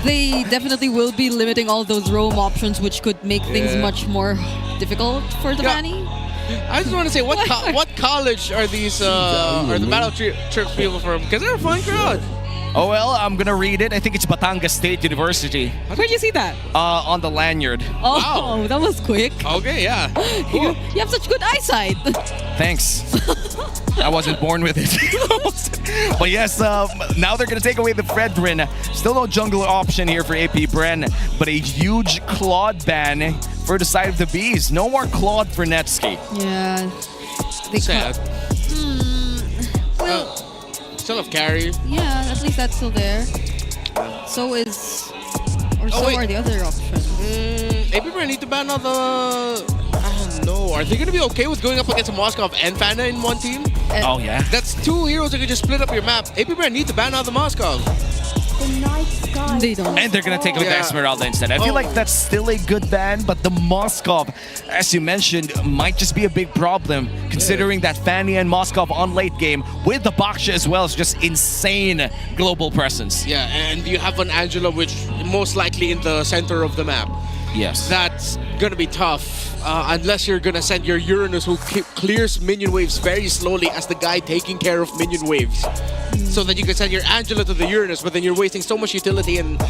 They definitely will be limiting all those roam options, which could make things much more difficult for the Manny. I just want to say, what college are these, are the battle trips people from? Because they're a fun crowd. Oh well, I'm gonna read it. I think it's Batangas State University. Where'd you see that? On the lanyard. Oh, Wow. that was quick. Okay, yeah. Cool. You have such good eyesight. Thanks. I wasn't born with it. But yes, now they're going to take away the Fredrin. Still no jungle option here for AP Bren, but a huge Claude ban for the side of the Bees. No more Claude for Netsky. Yeah. They Sad. Well, Still have carry. yeah, at least that's still there. So is... Or so wait. are the other options. AP Bren need to ban all the... I don't know. Are they going to be okay with going up against a Moskov and Fana in one team? Oh, yeah? That's two heroes that can just split up your map. AP Bren need to ban out the Moskov. They don't. And they're going to take away the Yeah. Esmeralda instead. I feel like that's still a good ban, but the Moskov, as you mentioned, might just be a big problem, considering that Fanny and Moskov on late game, with the Baksha as well, is just insane global presence. Yeah, and you have an Angela, which most likely in the center of the map. Yes. That's gonna be tough unless you're gonna send your Uranus, who clears minion waves very slowly as the guy taking care of minion waves, so that you can send your Angela to the Uranus, but then you're wasting so much utility and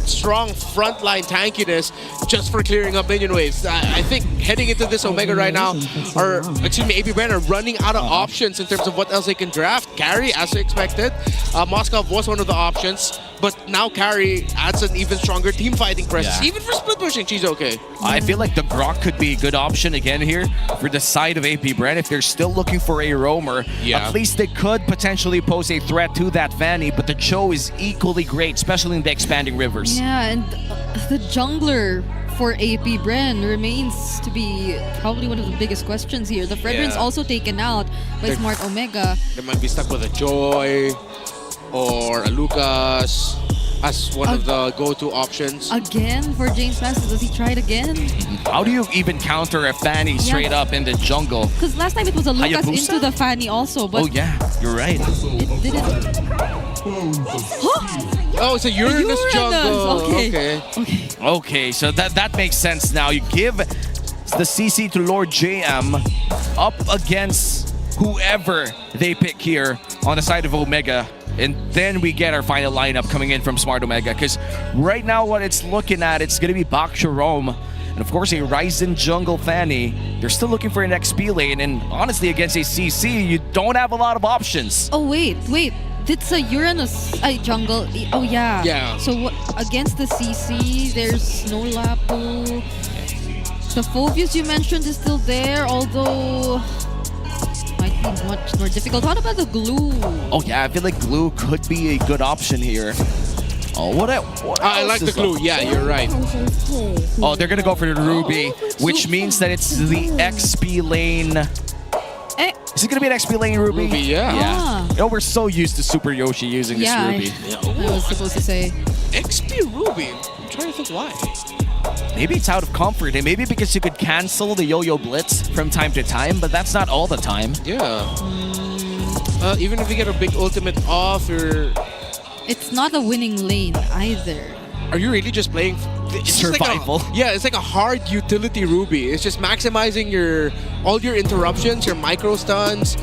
strong frontline tankiness just for clearing up minion waves. I think heading into this Omega right now, or excuse me, AP Bren are running out of options in terms of what else they can draft. Carry, as expected. Moskov was one of the options, but now Carry adds an even stronger team fighting presence. Yeah. Even for split pushing, she's okay. I feel like the Grok could be a good option again here for the side of AP Bren. If they're still looking for a roamer, at least they could potentially pose a threat to that Fanny, but the Cho is equally great, especially in the expanding rivers. Yeah, and the jungler for AP Bren remains to be probably one of the biggest questions here. The Fredrin's also taken out by Smart Omega. They might be stuck with a Joy or a Lucas. as one of the go-to options. Again for James Banks, does he try it again? How do you even counter a Fanny straight up in the jungle? Because last time it was a Lucas Hayabusa? into the Fanny also, but Oh yeah, you're right. it didn't. Oh, it's a Uranus jungle. Okay. Okay, so that makes sense now. You give the CC to Lord JM up against whoever they pick here on the side of Omega. And then we get our final lineup coming in from Smart Omega. Because right now what it's looking at, it's going to be Bak Jerome. And of course a Ryzen jungle Fanny. They're still looking for an XP lane. And honestly, against a CC, you don't have a lot of options. Oh, wait. It's a Uranus jungle. Oh, yeah. Yeah. So what, against the CC, there's no Lapu. The Phobius you mentioned is still there, although might be much more difficult. What about the glue? Oh yeah, I feel like glue could be a good option here. Oh, what I like the glue. Yeah, you're right. Oh, they're gonna go for the Ruby, which means that it's the XP lane. Is it gonna be an XP lane Ruby? Ruby, yeah. Ah. You know, we're so used to Super Yoshi using this Ruby. I was supposed to say. XP Ruby. I'm trying to think why. Maybe it's out of comfort, and maybe because you could cancel the Yo-Yo Blitz from time to time, but that's not all the time. Yeah. Even if you get a big ultimate off, It's not a winning lane either. Are you really just playing it's survival? Just like it's like a hard utility Ruby. It's just maximizing all your interruptions, your micro stuns,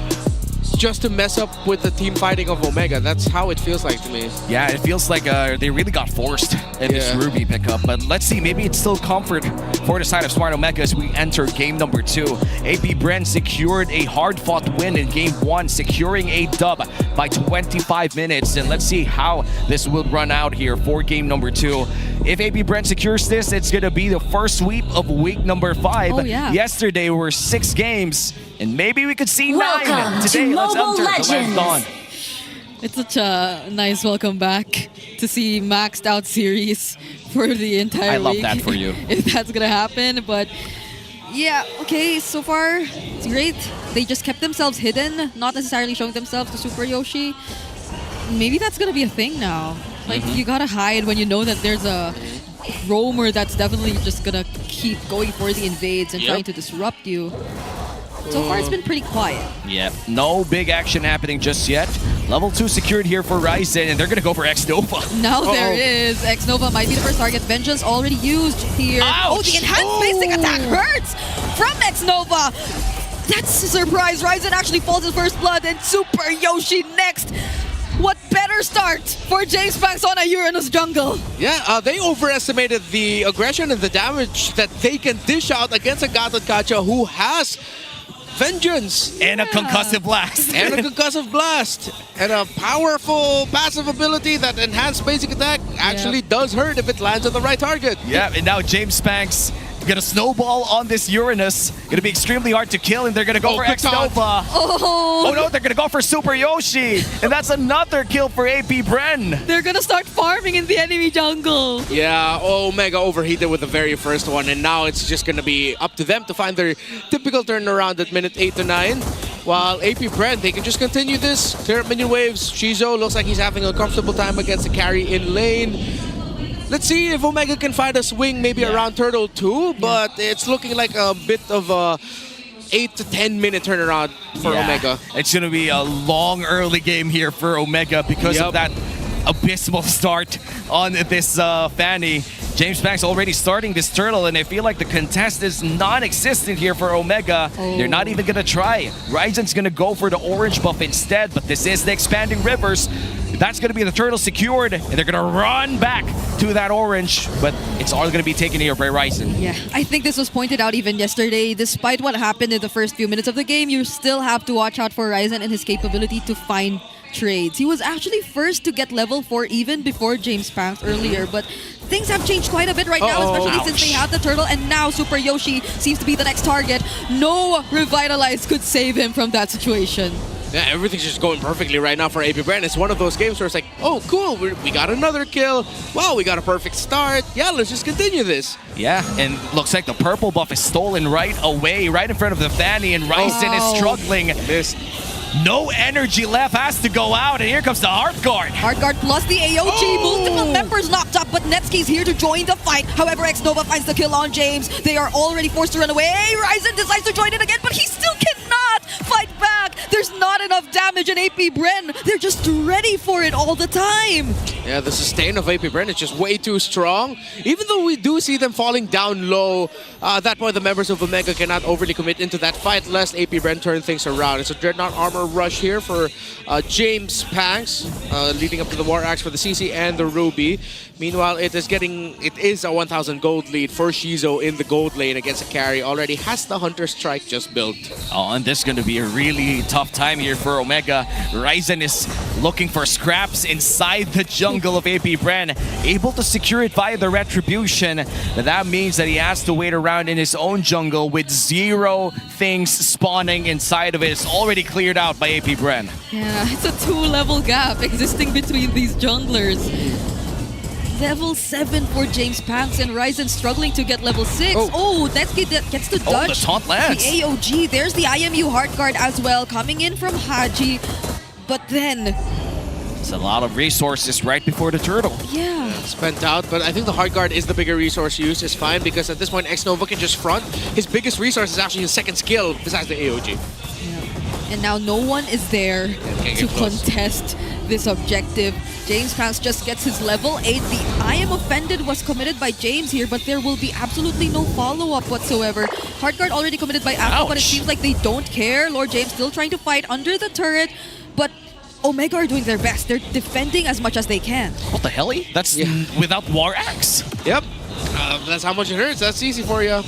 just to mess up with the team fighting of Omega. That's how it feels like to me. Yeah, it feels like they really got forced in this Ruby pickup. But let's see, maybe it's still comfort for the side of Smart Omega as we enter game number 2. AP Bren secured a hard-fought win in game 1, securing a dub by 25 minutes. And let's see how this will run out here for game number 2. If AP Bren secures this, it's going to be the first sweep of week number 5. Oh, yeah. Yesterday were 6 games, and maybe we could see 9 Welcome today. to Let's Mobile enter the Legends. last dawn. It's such a nice welcome back to see maxed out series for the entire I love league. that for you. If that's gonna happen, but yeah, okay, so far it's great. They just kept themselves hidden, not necessarily showing themselves to Super Yoshi. Maybe that's gonna be a thing now. Like you gotta hide when you know that there's a roamer that's definitely just gonna keep going for the invades and trying to disrupt you. So far, it's been pretty quiet. Yep, no big action happening just yet. Level 2 secured here for Ryzen, and they're gonna go for X-Nova. Now there is. X-Nova might be the first target. Vengeance already used here. Ouch! Oh, the enhanced basic attack hurts from X-Nova. That's a surprise. Ryzen actually falls in first blood, and Super Yoshi next. What better start for James Banks on a Uranus jungle? Yeah, they overestimated the aggression and the damage that they can dish out against a Gatot Kacha who has Vengeance. And a concussive blast. And a concussive blast. And a powerful passive ability that enhanced basic attack actually does hurt if it lands on the right target. Yeah, and now James Banks gonna snowball on this Uranus. Gonna be extremely hard to kill, and they're gonna go for X-Nova. Oh no, they're gonna go for Super Yoshi. And that's another kill for AP Bren. They're gonna start farming in the enemy jungle. Yeah, Omega overheated with the very first one, and now it's just gonna be up to them to find their typical turnaround at minute 8 to 9. While AP Bren, they can just continue this. Clear up minion waves. Shizo looks like he's having a comfortable time against the carry in lane. Let's see if Omega can find a swing maybe around Turtle 2, but it's looking like a bit of a 8 to 10 minute turnaround for Omega. It's going to be a long early game here for Omega because of that abysmal start on this Fanny. James Banks already starting this turtle, and I feel like the contest is non-existent here for Omega. They're not even going to try. Ryzen's going to go for the orange buff instead, but this is the expanding rivers. That's going to be the turtle secured, and they're going to run back to that orange, but it's all going to be taken here by Ryzen. Yeah, I think this was pointed out even yesterday. Despite what happened in the first few minutes of the game, you still have to watch out for Ryzen and his capability to find trades. He was actually first to get level 4 even before James Banks earlier, but things have changed quite a bit right now, especially since they had the turtle, and now Super Yoshi seems to be the next target. No Revitalize could save him from that situation. Yeah, everything's just going perfectly right now for AP Bren. It's one of those games where it's like, oh, cool, we got another kill. Wow, we got a perfect start. Yeah, let's just continue this. Yeah, and looks like the purple buff is stolen right away, right in front of the Fanny, and Ryzen is struggling. No energy left, has to go out, and here comes the Heart Guard. Heart Guard plus the AOG. Multiple members knocked up, but Netsky's here to join the fight. However, Xnova finds the kill on James. They are already forced to run away. Ryzen decides to join in again, but he still cannot fight back. There's not enough damage in AP Bren. They're just ready for it all the time. Yeah, the sustain of AP Bren is just way too strong. Even though we do see them falling down low, at that point the members of Omega cannot overly commit into that fight lest AP Bren turn things around. It's a Dreadnought armor rush here for James Panks, leading up to the War Axe for the CC and the Ruby. Meanwhile, it is a 1,000 gold lead for Shizo in the gold lane against a carry. Already has the Hunter Strike just built. Oh, and this is going to be a really tough time here for Omega. Ryzen is looking for scraps inside the jungle of AP Bren, able to secure it via the Retribution. But that means that he has to wait around in his own jungle with 0 things spawning inside of it. It's already cleared out by AP Bren. Yeah, it's a 2-level gap existing between these junglers. Level 7 for James Panks and Ryzen struggling to get level 6. Oh, Netsky gets the dodge. The taunt lands. The AOG. There's the IMU Heart Guard as well, coming in from Haji. But then... It's a lot of resources right before the turtle. Yeah. Spent out, but I think the Heart Guard is the bigger resource used. Is fine because at this point Xnova can just front. His biggest resource is actually his second skill besides the AOG. Yeah. And now no one is there to contest this objective. James Panks just gets his level 8. The I am offended was committed by James here, but there will be absolutely no follow-up whatsoever. Heart Guard already committed by Apple, but it seems like they don't care. Lord James still trying to fight under the turret, but Omega are doing their best. They're defending as much as they can. What the hell? That's without War Axe. Yep. That's how much it hurts. That's easy for you.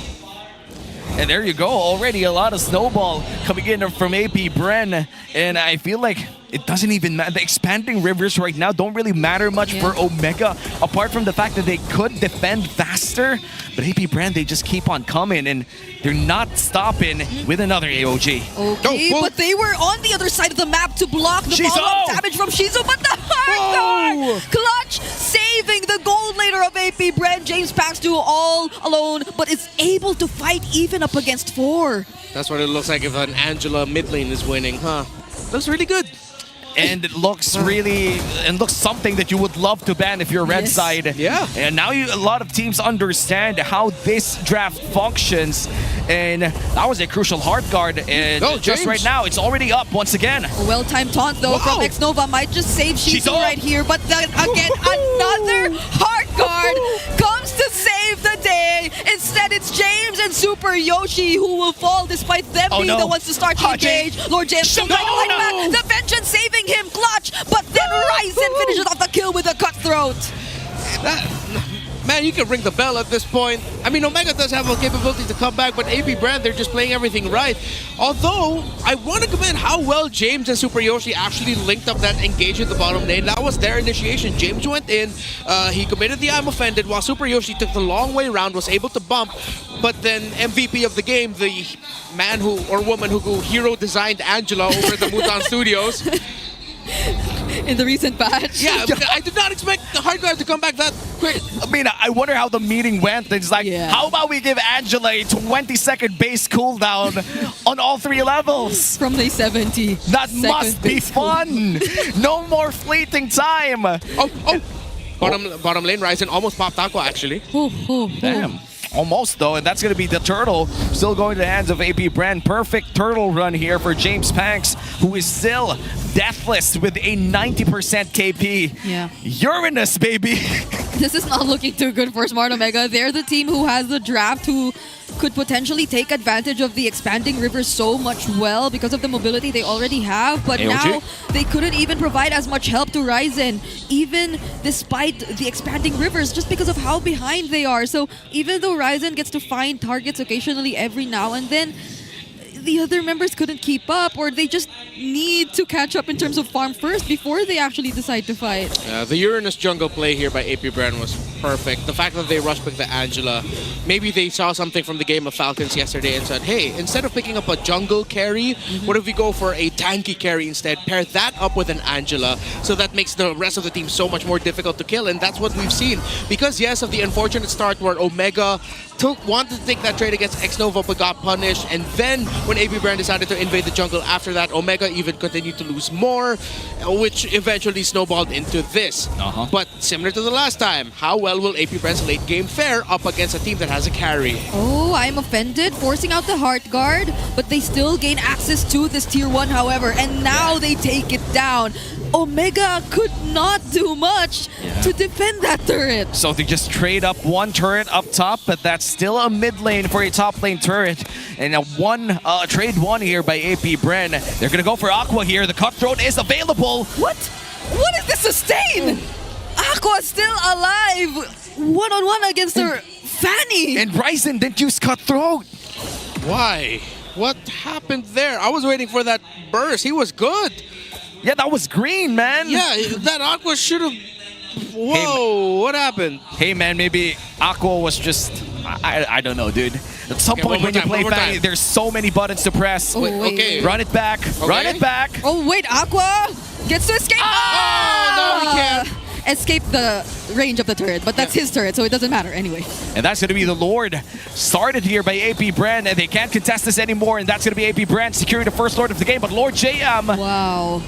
And there you go. Already a lot of snowball coming in from AP Bren. And I feel like it doesn't even matter. The expanding rivers right now don't really matter much for Omega, apart from the fact that they could defend faster. But AP Bren, they just keep on coming, and they're not stopping with another AOG. Okay, but they were on the other side of the map to block the follow-up damage from Shizo, but the Heart Guard! Clutch saving the gold laner of AP Bren. James Panks do all alone, but is able to fight even up against 4. That's what it looks like if an Angela mid lane is winning, huh? Looks really good. And it looks looks something that you would love to ban if you're red side. Yeah. And now a lot of teams understand how this draft functions. And that was a crucial Heart Guard. And just right now, it's already up once again. A well-timed taunt though from Xnova might just save Shizo right here. But then again, another Heart Guard comes to save the day. Instead, it's James and Super Yoshi who will fall despite them being the ones to start to engage. Lord James still trying to fight back. The Vengeance saving him, Clutch, but then Ryzen finishes off the kill with a cutthroat. Man, you can ring the bell at this point. I mean, Omega does have a capability to come back, but AP Brand, they're just playing everything right. Although, I want to commend how well James and Super Yoshi actually linked up that engage at the bottom lane. That was their initiation. James went in, he committed the I'm offended, while Super Yoshi took the long way around, was able to bump. But then MVP of the game, the man who, or woman who hero designed Angela over at the Mutan Studios. In the recent patch. Yeah, I did not expect the Heart Guard to come back that quick. I mean, I wonder how the meeting went. It's like, how about we give Angela a 20-second base cooldown on all 3 levels? From the 70. That must be fun. No more fleeting time. Bottom lane, Ryzen almost popped Aqua, actually. Damn. Almost, though, and that's going to be the turtle. Still going to the hands of AP Brand. Perfect turtle run here for James Panks, who is still deathless with a 90% KP. Yeah. Uranus, baby. This is not looking too good for Smart Omega. They're the team who has the draft, who could potentially take advantage of the expanding rivers so much well because of the mobility they already have. But now they couldn't even provide as much help to Ryzen, even despite the expanding rivers, just because of how behind they are. So even though Ryzen gets to find targets occasionally every now and then, the other members couldn't keep up, or they just need to catch up in terms of farm first before they actually decide to fight. The Uranus jungle play here by AP Brand was perfect. The fact that they rush picked the Angela, maybe they saw something from the game of Falcons yesterday and said, hey, instead of picking up a jungle carry, what if we go for a tanky carry instead? Pair that up with an Angela, so that makes the rest of the team so much more difficult to kill, and that's what we've seen. Because yes, of the unfortunate start where Omega wanted to take that trade against Xnova but got punished, and then when APBR decided to invade the jungle after that, Omega even continued to lose more, which eventually snowballed into this. But similar to the last time, how well will APBR's late game fare up against a team that has a carry? Oh, I'm offended, forcing out the Heart Guard, but they still gain access to this tier 1, however, and now they take it down. Omega could not do much to defend that turret. So they just trade up one turret up top, but that's still a mid lane for a top lane turret. And a trade one here by APBR. They're gonna go for Aqua here. The Cutthroat is available. What? What is the sustain? Aqua still alive. One-on-one against her Fanny. And Ryzen didn't use Cutthroat. Why? What happened there? I was waiting for that burst. He was good. Yeah, that was green, man. Yeah, that Aqua should have... Whoa, what happened? Hey, man, maybe Aqua was just... I don't know, dude. At some point when you play Fanny, there's so many buttons to press. Okay. Run it back. Run it back. Oh, wait, Aqua gets to escape. Oh, no, he can't. Escape the range of the turret, but that's his turret, so it doesn't matter anyway. And that's going to be the Lord. Started here by APBR, and they can't contest this anymore, and that's going to be APBR securing the first Lord of the game, but Lord JM... Wow.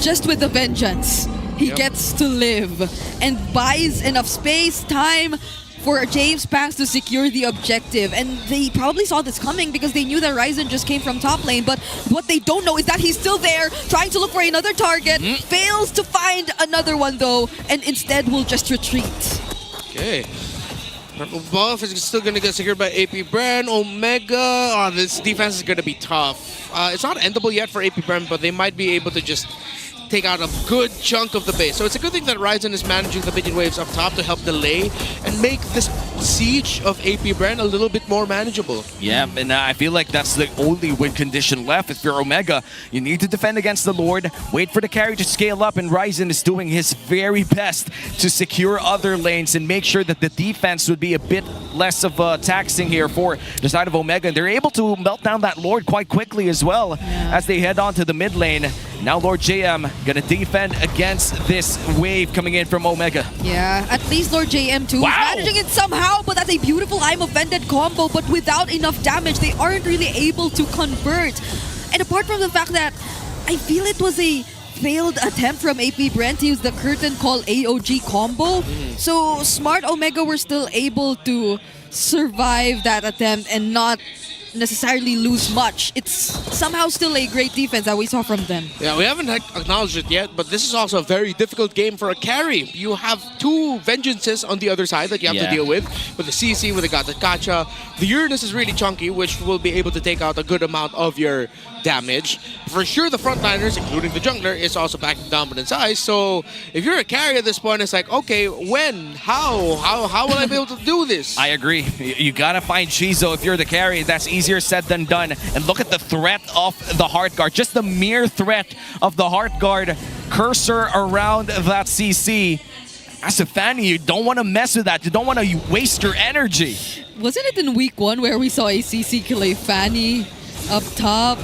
Just with the vengeance, he gets to live and buys enough space, time for James Pangs to secure the objective. And they probably saw this coming because they knew that Ryzen just came from top lane, but what they don't know is that he's still there, trying to look for another target, fails to find another one though, and instead will just retreat. Okay. Purple buff is still going to get secured by APBR. Omega. Oh, this defense is going to be tough. It's not endable yet for APBR, but they might be able to just take out a good chunk of the base. So it's a good thing that Ryzen is managing the minion waves up top to help delay and make this siege of APBR a little bit more manageable. Yeah, and I feel like that's the only win condition left. If you're Omega, you need to defend against the Lord, wait for the carry to scale up, and Ryzen is doing his very best to secure other lanes and make sure that the defense would be a bit less of taxing here for the side of Omega. And they're able to melt down that Lord quite quickly as well as they head on to the mid lane. Now Lord JM gonna defend against this wave coming in from Omega. Yeah, at least Lord JM too is managing it somehow, but that's a beautiful I'm offended combo, but without enough damage, they aren't really able to convert. And apart from the fact that I feel it was a failed attempt from APBR to use the curtain call AOG combo, so smart Omega were still able to survive that attempt and not necessarily lose much. It's somehow still a great defense that we saw from them. Yeah, we haven't acknowledged it yet, but this is also a very difficult game for a carry. You have two Vengeances on the other side that you have to deal with the CC, with the Gacha. The Uranus is really chunky, which will be able to take out a good amount of your damage. For sure, the frontliners, including the jungler, is also backing dominant size. So if you're a carry at this point, it's like, okay, when? How will I be able to do this? I agree. You gotta find Shizo if you're the carry. That's easier said than done. And look at the threat of the Heart Guard. Just the mere threat of the Heart Guard cursor around that CC. As a Fanny, you don't want to mess with that. You don't want to waste your energy. Wasn't it in week 1 where we saw a CC kill a Fanny up top?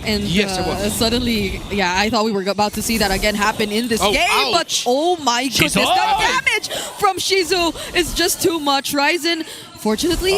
And yes, it was. Suddenly, I thought we were about to see that again happen in this game. Ouch. But oh my goodness, the damage from Shizu is just too much. Ryzen, fortunately,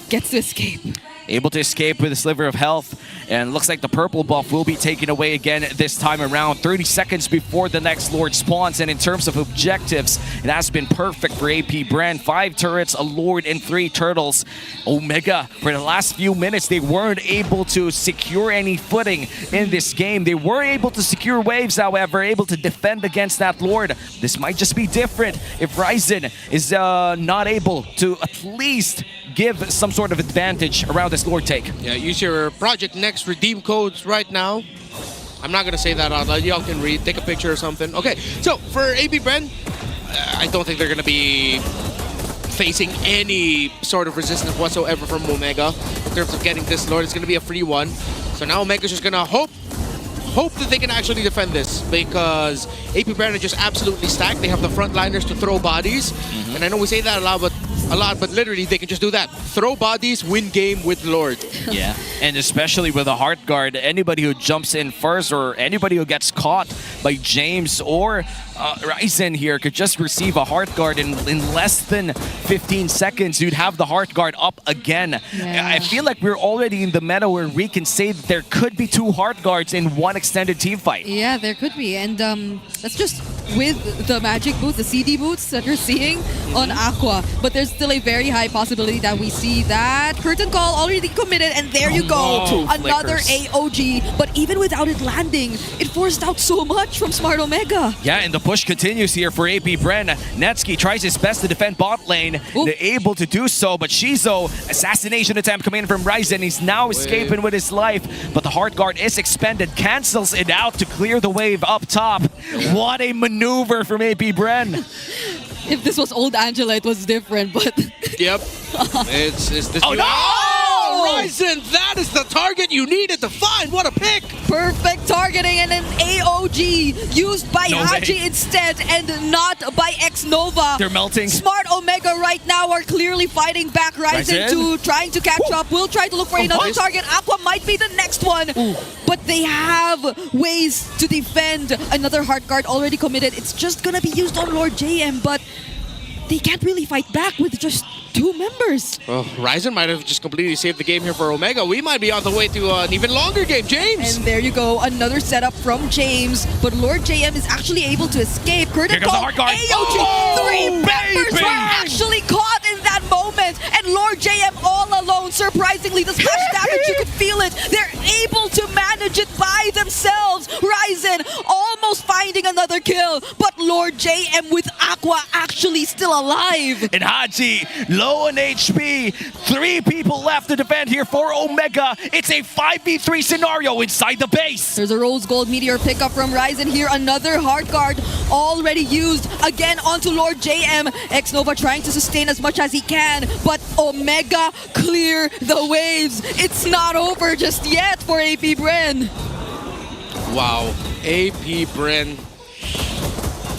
gets to escape. Able to escape with a sliver of health, and looks like the purple buff will be taken away again this time around. 30 seconds before the next Lord spawns, and in terms of objectives, it has been perfect for APBR. 5 turrets, a Lord, and 3 turtles. Omega, for the last few minutes, they weren't able to secure any footing in this game. They were able to secure waves, however, able to defend against that Lord. This might just be different if Ryzen is not able to at least give some sort of advantage around this Lord take. Yeah, use your Project Next redeem codes right now. I'm not going to say that out loud. Y'all can read, take a picture or something. Okay, so for APBR, I don't think they're going to be facing any sort of resistance whatsoever from Omega in terms of getting this Lord. It's going to be a free one. So now Omega's just going to hope hope that they can actually defend this because APBR are just absolutely stacked. They have the frontliners to throw bodies. And I know we say that a lot, but literally they can just do that. Throw bodies, win game with Lord. Yeah, and especially with a heart guard, anybody who jumps in first or anybody who gets caught by James or Ryzen here could just receive a heart guard in less than 15 seconds. You'd have the heart guard up again. Yeah. I feel like we're already in the meta where we can say that there could be 2 heart guards in one extended team fight. Yeah, there could be. And that's just with the magic boots, the CD boots that you're seeing on Aqua. But there's still a very high possibility that we see that curtain call already committed. And there you go. no. Another Flickers. AOG. But even without it landing, it forced out so much from Smart Omega. Yeah, and the push continues here for APBR. Netsky tries his best to defend bot lane. They're able to do so, but Shizo, assassination attempt coming in from Ryzen. He's now escaping with his life, but the heart guard is expended, cancels it out to clear the wave up top. What a maneuver from APBR. If this was old Angela, it was different, but... Yep. It's this. Oh, no! Ryzen, that is the target you needed to find. What a pick! Perfect targeting and an AOG used by No Haji way. instead and not by X-Nova. They're melting. Smart Omega right now are clearly fighting back Ryzen Ryzen? to trying to catch up. We'll try to look for another nice. target. Aqua might be the next one. But they have ways to defend. Another heart guard already committed. It's just gonna be used on Lord JM, but they can't really fight back with just 2 members. Oh, Ryzen might have just completely saved the game here for Omega. We might be on the way to an even longer game, James. And there you go, another setup from James. But Lord JM is actually able to escape. Curtain Here comes the call, hard guard. AOG, Oh, 3 members baby. were actually caught in that moment. And Lord JM all alone, surprisingly, the splash damage, you could feel it. They're able to manage it by themselves. Ryzen almost finding another kill. But Lord JM with Aqua actually still alive. And Haji, low on HP. 3 people left to defend here for Omega. It's a 5v3 scenario inside the base. There's a Rose Gold Meteor pickup from Ryzen here. Another hard guard already used. Again onto Lord JM. X-Nova trying to sustain as much as he can. But Omega clear the waves. It's not over just yet for APBR. Wow, APBR.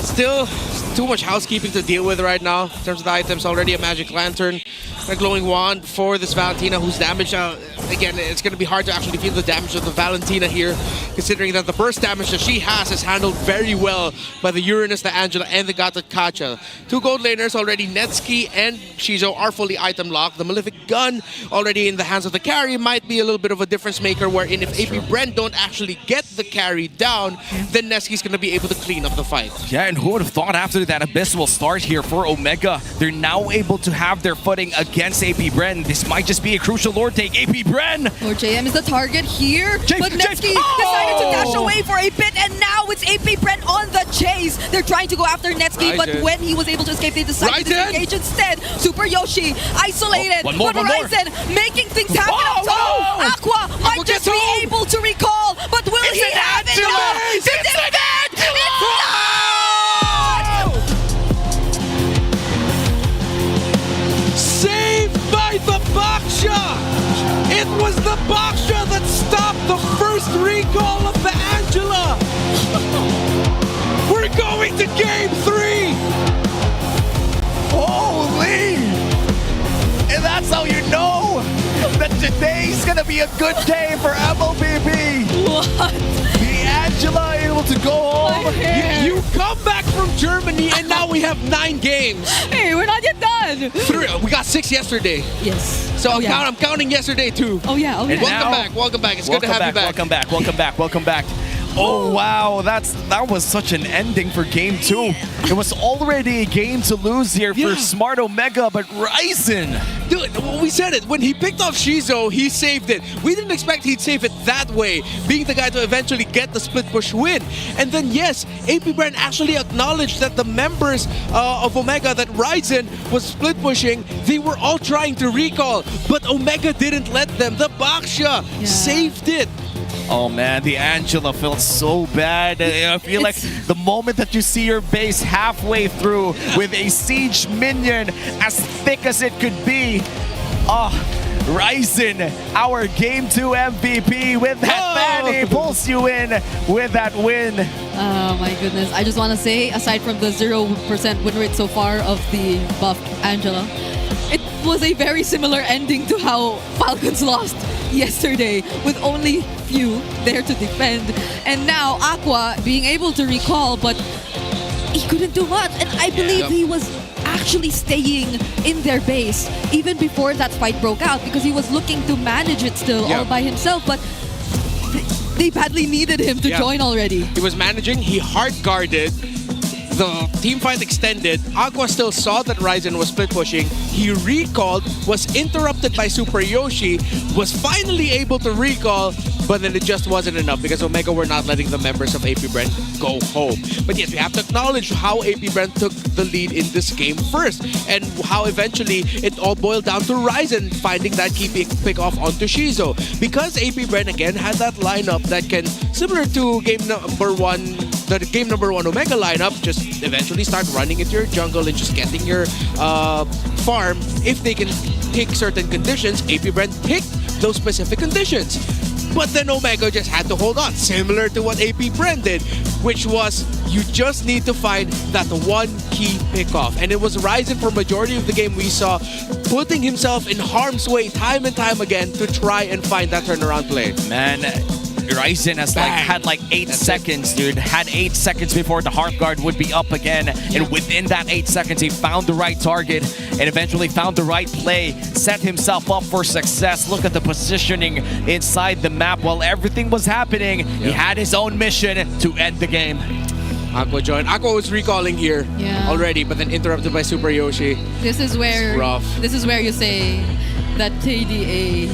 Still too much housekeeping to deal with right now in terms of the items. Already a Magic Lantern, a Glowing Wand for this Valentina who's damaged. Again, it's going to be hard to actually feel the damage of the Valentina here, considering that the burst damage that she has is handled very well by the Uranus, the Angela, and the Gata Kacha. 2 gold laners already. Netsky and Shizo are fully item locked. The Malefic Gun already in the hands of the carry might be a little bit of a difference maker, wherein if APBR don't actually get the carry down, then Netsky's going to be able to clean up the fight. Yeah, and who would have thought after that abysmal start here for Omega, they're now able to have their footing against APBR. This might just be a crucial Lord take. APBR! Lord JM is the target here, but Netsky decided to dash away for a bit, and now it's APBR on the chase. They're trying to go after Netsky, but when he was able to escape, they decided to disengage instead. Super Yoshi isolated, one more, but one more. Ryzen making things happen up top. Aqua might just be able to recall, but will he have enough to defend? It's not! Saved by the Baksha! It was the Baksha that stopped the first recall of the Angela! We're going to game 3! Holy! And that's how you know that today's gonna be a good day for MLBB! What? The Angela able to go home. You come back from Germany and now we have 9 games. Hey, we're not yet done. 3. We got 6 yesterday. Yes. So I'm counting yesterday too. Oh yeah, oh yeah. Welcome back. It's good to have you back. Welcome back. Oh wow, that was such an ending for game 2. It was already a game to lose here for Smart Omega, but Ryzen. Dude, we said it. When he picked off Shizo, he saved it. We didn't expect he'd save it that way, being the guy to eventually get the split push win. And then yes, APBR actually acknowledged that the members of Omega that Ryzen was split pushing, they were all trying to recall, but Omega didn't let them. The Baksha saved it. Oh man, the Angela felt so bad. I feel like the moment that you see your base halfway through with a siege minion as thick as it could be, Ryzen, our Game 2 MVP with that Fanny, pulls you in with that win. Oh my goodness. I just want to say, aside from the 0% win rate so far of the buff Angela, it was a very similar ending to how Falcons lost yesterday, with only few there to defend. And now Aqua being able to recall, but he couldn't do much. And I believe he was actually staying in their base even before that fight broke out, because he was looking to manage it still all by himself. But they badly needed him to join already. He was managing, he hard guarded. The team fight extended. Aqua still saw that Ryzen was split pushing. He recalled, was interrupted by Super Yoshi, was finally able to recall, but then it just wasn't enough because Omega were not letting the members of AP Brent go home. But yes, we have to acknowledge how AP Brent took the lead in this game first, and how eventually it all boiled down to Ryzen finding that key pick off onto Shizo. Because AP Brent again had that lineup that can, similar to game number one Omega lineup, just eventually start running into your jungle and just getting your farm. If they can pick certain conditions, AP Brent picked those specific conditions. But then Omega just had to hold on, similar to what AP Brent did, which was you just need to find that one key pickoff. And it was Ryzen for majority of the game we saw putting himself in harm's way time and time again to try and find that turnaround play. Man, Ryzen has had 8 seconds, dude. Had 8 seconds before the hard guard would be up again. And within that 8 seconds, he found the right target and eventually found the right play. Set himself up for success. Look at the positioning inside the map while everything was happening. He had his own mission to end the game. Aqua joined. Aqua was recalling here already, but then interrupted by Super Yoshi. This is where This is where you say that KDA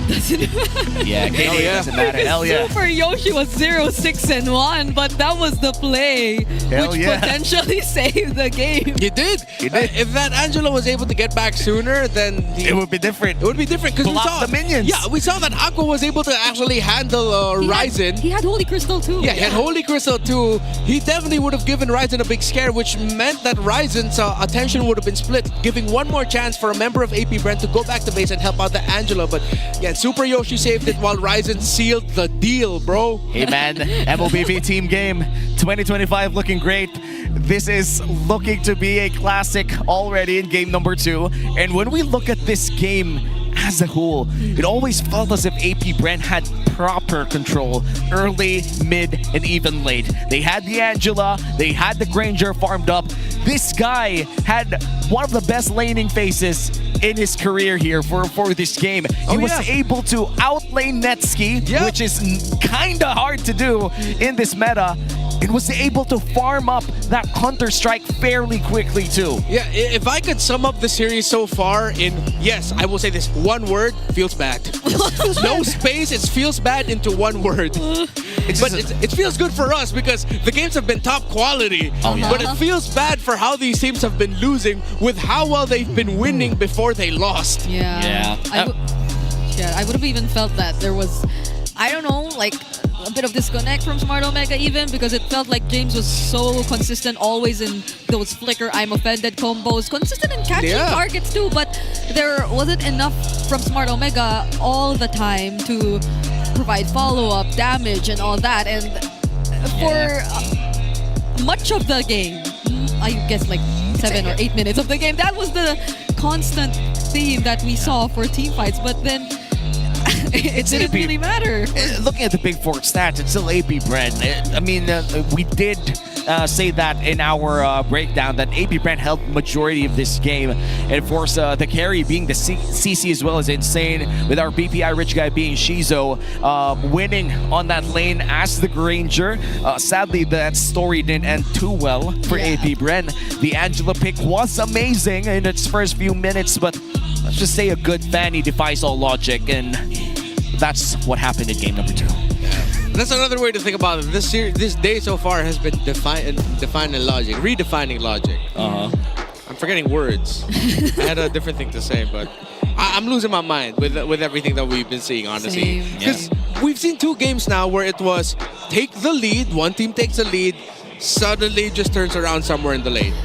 doesn't matter. Yeah, KDA doesn't matter. Hell yeah. Super Yoshi was 0-6-1, but that was the play which potentially saved the game. He did. If that Angela was able to get back sooner, then it would be different. It would be different because we saw the minions. Yeah, we saw that Aqua was able to actually handle Ryzen. He had Holy Crystal too. Yeah, he had Holy Crystal too. He definitely would have given Ryzen a big scare, which meant that Ryzen's attention would have been split, giving one more chance for a member of AP Brent to go back to base and help out the Angela. But yeah, Super Yoshi saved it while Ryzen sealed the deal, bro. Hey man, MOBV team game 2025 looking great. This is looking to be a classic already in game number 2. And when we look at this game as a whole, it always felt as if AP Brent had proper control early, mid, and even late. They had the Angela, they had the Granger farmed up. This guy had one of the best laning phases in his career here for this game. He was able to outlane Netsky, which is kind of hard to do in this meta, and was able to farm up that Counter-Strike fairly quickly too. Yeah, if I could sum up the series so far in, yes, I will say this, one word, feels bad. No space, it feels bad into one word. It feels good for us because the games have been top quality. But it feels bad for how these teams have been losing with how well they've been winning before they lost. I would have even felt that there was, I don't know, like a bit of disconnect from Smart Omega even, because it felt like James was so consistent always in those flicker I'm offended combos, consistent in catching targets too, but there wasn't enough from Smart Omega all the time to provide follow-up damage and all that. And for much of the game, I guess like 7 or 8 minutes of the game, that was the constant theme that we saw for team fights. But then it didn't really matter. Looking at the Big Four stats, it's still AP Brent. I mean, we did say that in our breakdown that AP Brent held majority of this game. And of course, the carry being the CC as well is insane, with our BPI rich guy being Shizo, winning on that lane as the Granger. Sadly, that story didn't end too well for AP Brent. The Angela pick was amazing in its first few minutes, but let's just say a good Fanny defies all logic, and that's what happened in game number 2. That's another way to think about it. This day so far has been redefining logic. I'm forgetting words. I had a different thing to say, but I'm losing my mind with everything that we've been seeing, honestly. Because we've seen 2 games now where it was take the lead, one team takes the lead, suddenly just turns around somewhere in the lane.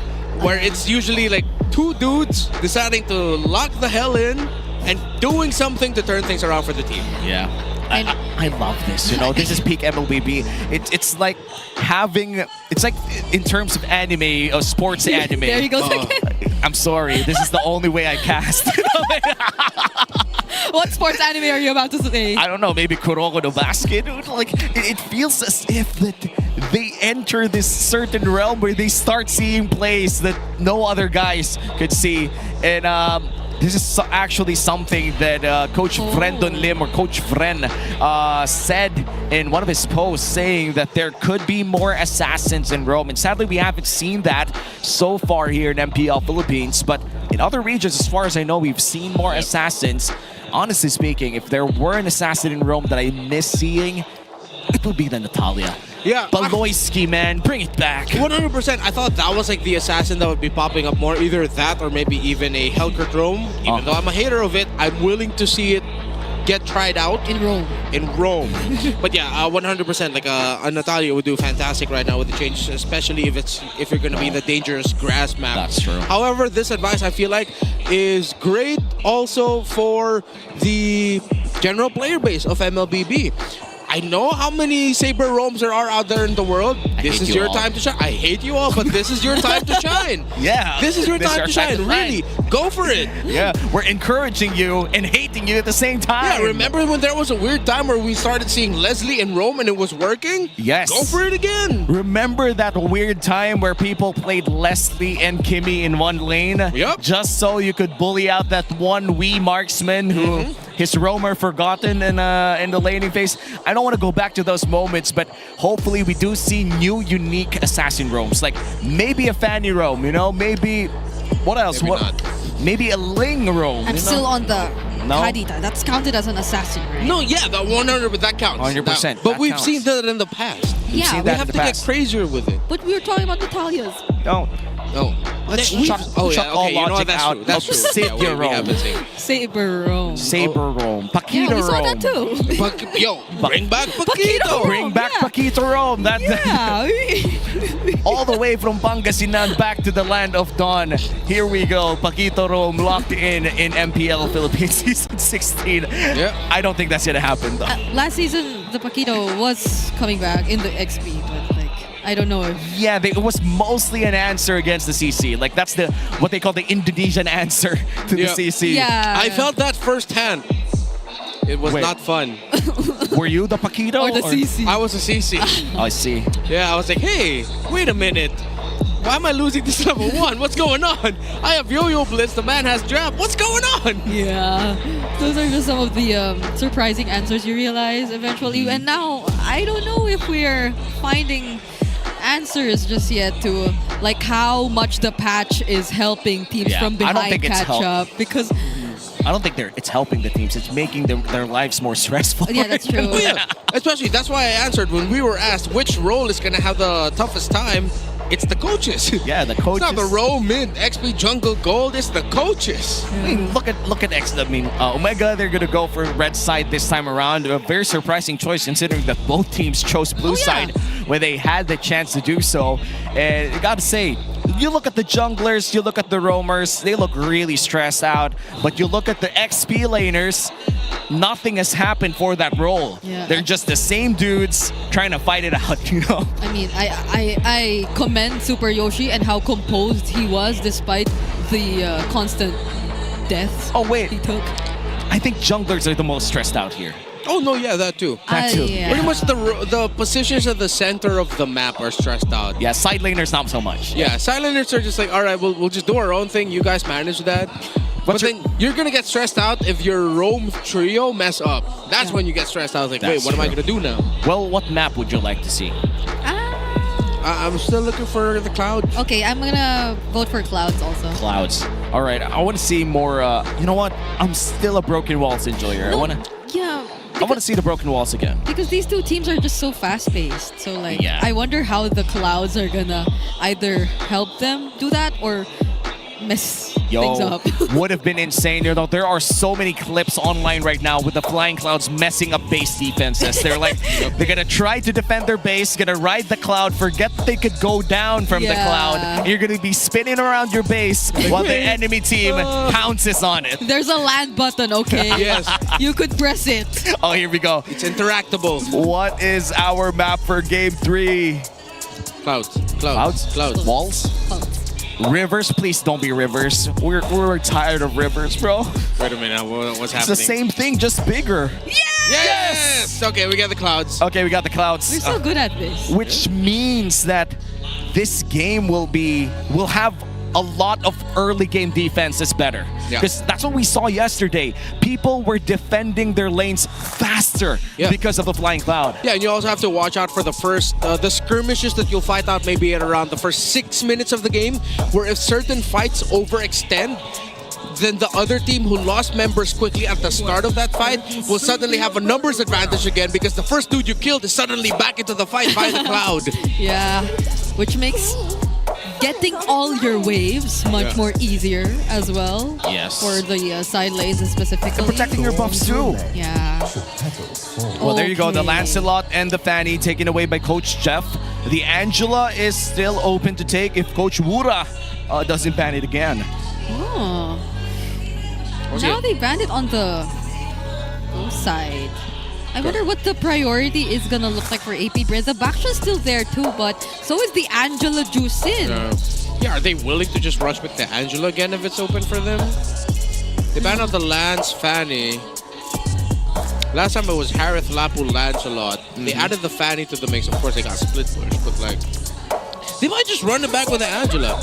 Where it's usually like 2 dudes deciding to lock the hell in and doing something to turn things around for the team. Yeah. I love this. This is peak MLBB. It's like having. It's like in terms of anime, sports anime. There you go. I'm sorry. This is the only way I cast. What sports anime are you about to say? I don't know. Maybe Kuroko no Basket. Like it feels as if that they enter this certain realm where they start seeing plays that no other guys could see, and this is actually something that Coach Vrendon Lim or Coach Vren said in one of his posts, saying that there could be more assassins in Rome. And sadly, we haven't seen that so far here in MPL Philippines. But in other regions, as far as I know, we've seen more assassins. Honestly speaking, if there were an assassin in Rome that I miss seeing, it would be the Natalia. Yeah. Baloyski, man, bring it back. 100%. I thought that was like the assassin that would be popping up more. Either that or maybe even a Hellkurt Rome. Even though I'm a hater of it, I'm willing to see it get tried out. In Rome. But yeah, 100%. Like a Natalia would do fantastic right now with the change, especially if you're going to be in the dangerous grass map. That's true. However, this advice I feel like is great also for the general player base of MLBB. I know how many Saber Roams there are out there in the world. This is your time to shine. I hate you all, but this is your time to shine. Yeah. This is your time to shine. Really, go for it. Yeah, we're encouraging you and hating you at the same time. Yeah, remember when there was a weird time where we started seeing Leslie in Rome and it was working? Yes. Go for it again. Remember that weird time where people played Leslie and Kimmy in one lane? Yep. Just so you could bully out that one wee marksman who his roamer forgotten in the laning phase. I don't want to go back to those moments, but hopefully we do see new unique assassin roams. Like maybe a Fanny roam, maybe what else? Maybe not. Maybe a Ling roam. I'm still on the No? Kadita. That's counted as an assassin, right? No, yeah, the 100, but that counts. 100%. But that we've counts. seen that in the past. Yeah, seen we that We have in to the get past. crazier with it. But we were talking about Natalia's. Don't. No. Let's We- chuck, oh, chuck yeah, all okay, you know what, logic that's out. true, that's Let's true. sit Yeah, your we have roam. a thing. Saber Rome. Saber roam. Paquito Yeah, we saw roam. that too. Yo, bring back Paquito. Paquito. Bring back Yeah. Paquito Rome. That Yeah. all the way from Pangasinan back to the land of dawn. Here we go. Paquito Rome locked in MPL Philippines season 16. Yeah. I don't think that's gonna happen though. Last season, the Paquito was coming back in the XP, but like, I don't know if... Yeah, it was mostly an answer against the CC. Like that's what they call the Indonesian answer to the Yeah. CC. Yeah. I felt that firsthand. It was Wait. not fun. Were you the Paquito? Or the CC. I was a CC. I see. Yeah, I was like, hey, wait a minute. Why am I losing this level 1? What's going on? I have Yo-Yo Blitz, the man has Jab. What's going on? Yeah. Those are just some of the surprising answers you realize eventually. And now, I don't know if we're finding answers just yet to like how much the patch is helping teams Yeah, from I don't behind think it's catch up. Because, I don't think it's helping the teams. It's making their lives more stressful. yeah, that's true. Oh, yeah. Especially, that's why I answered when we were asked which role is going to have the toughest time. It's the coaches. Yeah, the coaches. It's not the row, mid, XP, jungle, gold. It's the coaches. I mean, look at X. I mean, Omega, they're gonna go for red side this time around. A very surprising choice considering that both teams chose blue side when they had the chance to do so. And I gotta say, you look at the junglers, you look at the roamers, they look really stressed out. But you look at the XP laners, nothing has happened for that role. Yeah. They're just the same dudes trying to fight it out, I mean, I commend Super Yoshi and how composed he was despite the constant deaths Oh wait, he took. I think junglers are the most stressed out here. Oh, no, yeah, that too. That too. Yeah. Pretty much the positions at the center of the map are stressed out. Yeah, side laners not so much. Yeah, silenters are just like, all right, we'll just do our own thing. You guys manage that. But then you're going to get stressed out if your roam trio mess up. That's when you get stressed out. Like, That's wait, what am I true. going to do now? Well, what map would you like to see? I'm still looking for the cloud. Okay, I'm gonna vote for Clouds also. Clouds. All right, I want to see more. You know what? I'm still a Broken Walls enjoyer. I want to see the Broken Walls again. Because these two teams are just so fast-paced. So like, Yeah. I wonder how the Clouds are gonna either help them do that or mess things up. Would have been insane. You know, there are so many clips online right now with the Flying Clouds messing up base defenses. They're like, they're gonna try to defend their base, gonna ride the cloud, forget they could go down from the cloud, and you're gonna be spinning around your base while the enemy team pounces on it. There's a land button, okay? Yes. You could press it. Oh, here we go. It's interactable. What is our map for game 3? Clouds. Walls? Rivers, please don't be rivers. We're tired of rivers, bro. Wait a minute, what's It's happening? the same thing, just bigger. Yes! Okay, we got the clouds. Okay, we got the clouds. We're so good at this. Which means that this game will have a lot of early game defense is better. Because that's what we saw yesterday. People were defending their lanes faster because of the Flying Cloud. Yeah, and you also have to watch out for the first, the skirmishes that you'll fight out maybe at around the first 6 minutes of the game, where if certain fights overextend, then the other team who lost members quickly at the start of that fight will suddenly have a numbers advantage again because the first dude you killed is suddenly back into the fight by the cloud. Yeah, which makes getting all your waves much more easier as well. Yes. For the side lanes specifically. And protecting your buffs too. Yeah. Well, there you go. The Lancelot and the Fanny taken away by Coach Jeff. The Angela is still open to take if Coach Wura doesn't ban it again. Oh. Now they banned it on the side. I wonder what the priority is gonna look like for APBR. The Baksha's still there too, but so is the Angela Juicin. Yeah, are they willing to just rush with the Angela again if it's open for them? They banned out the Lance Fanny. Last time it was Harith, Lapu, Lancelot. They added the Fanny to the mix. Of course, they got split push, but like, they might just run it back with the Angela.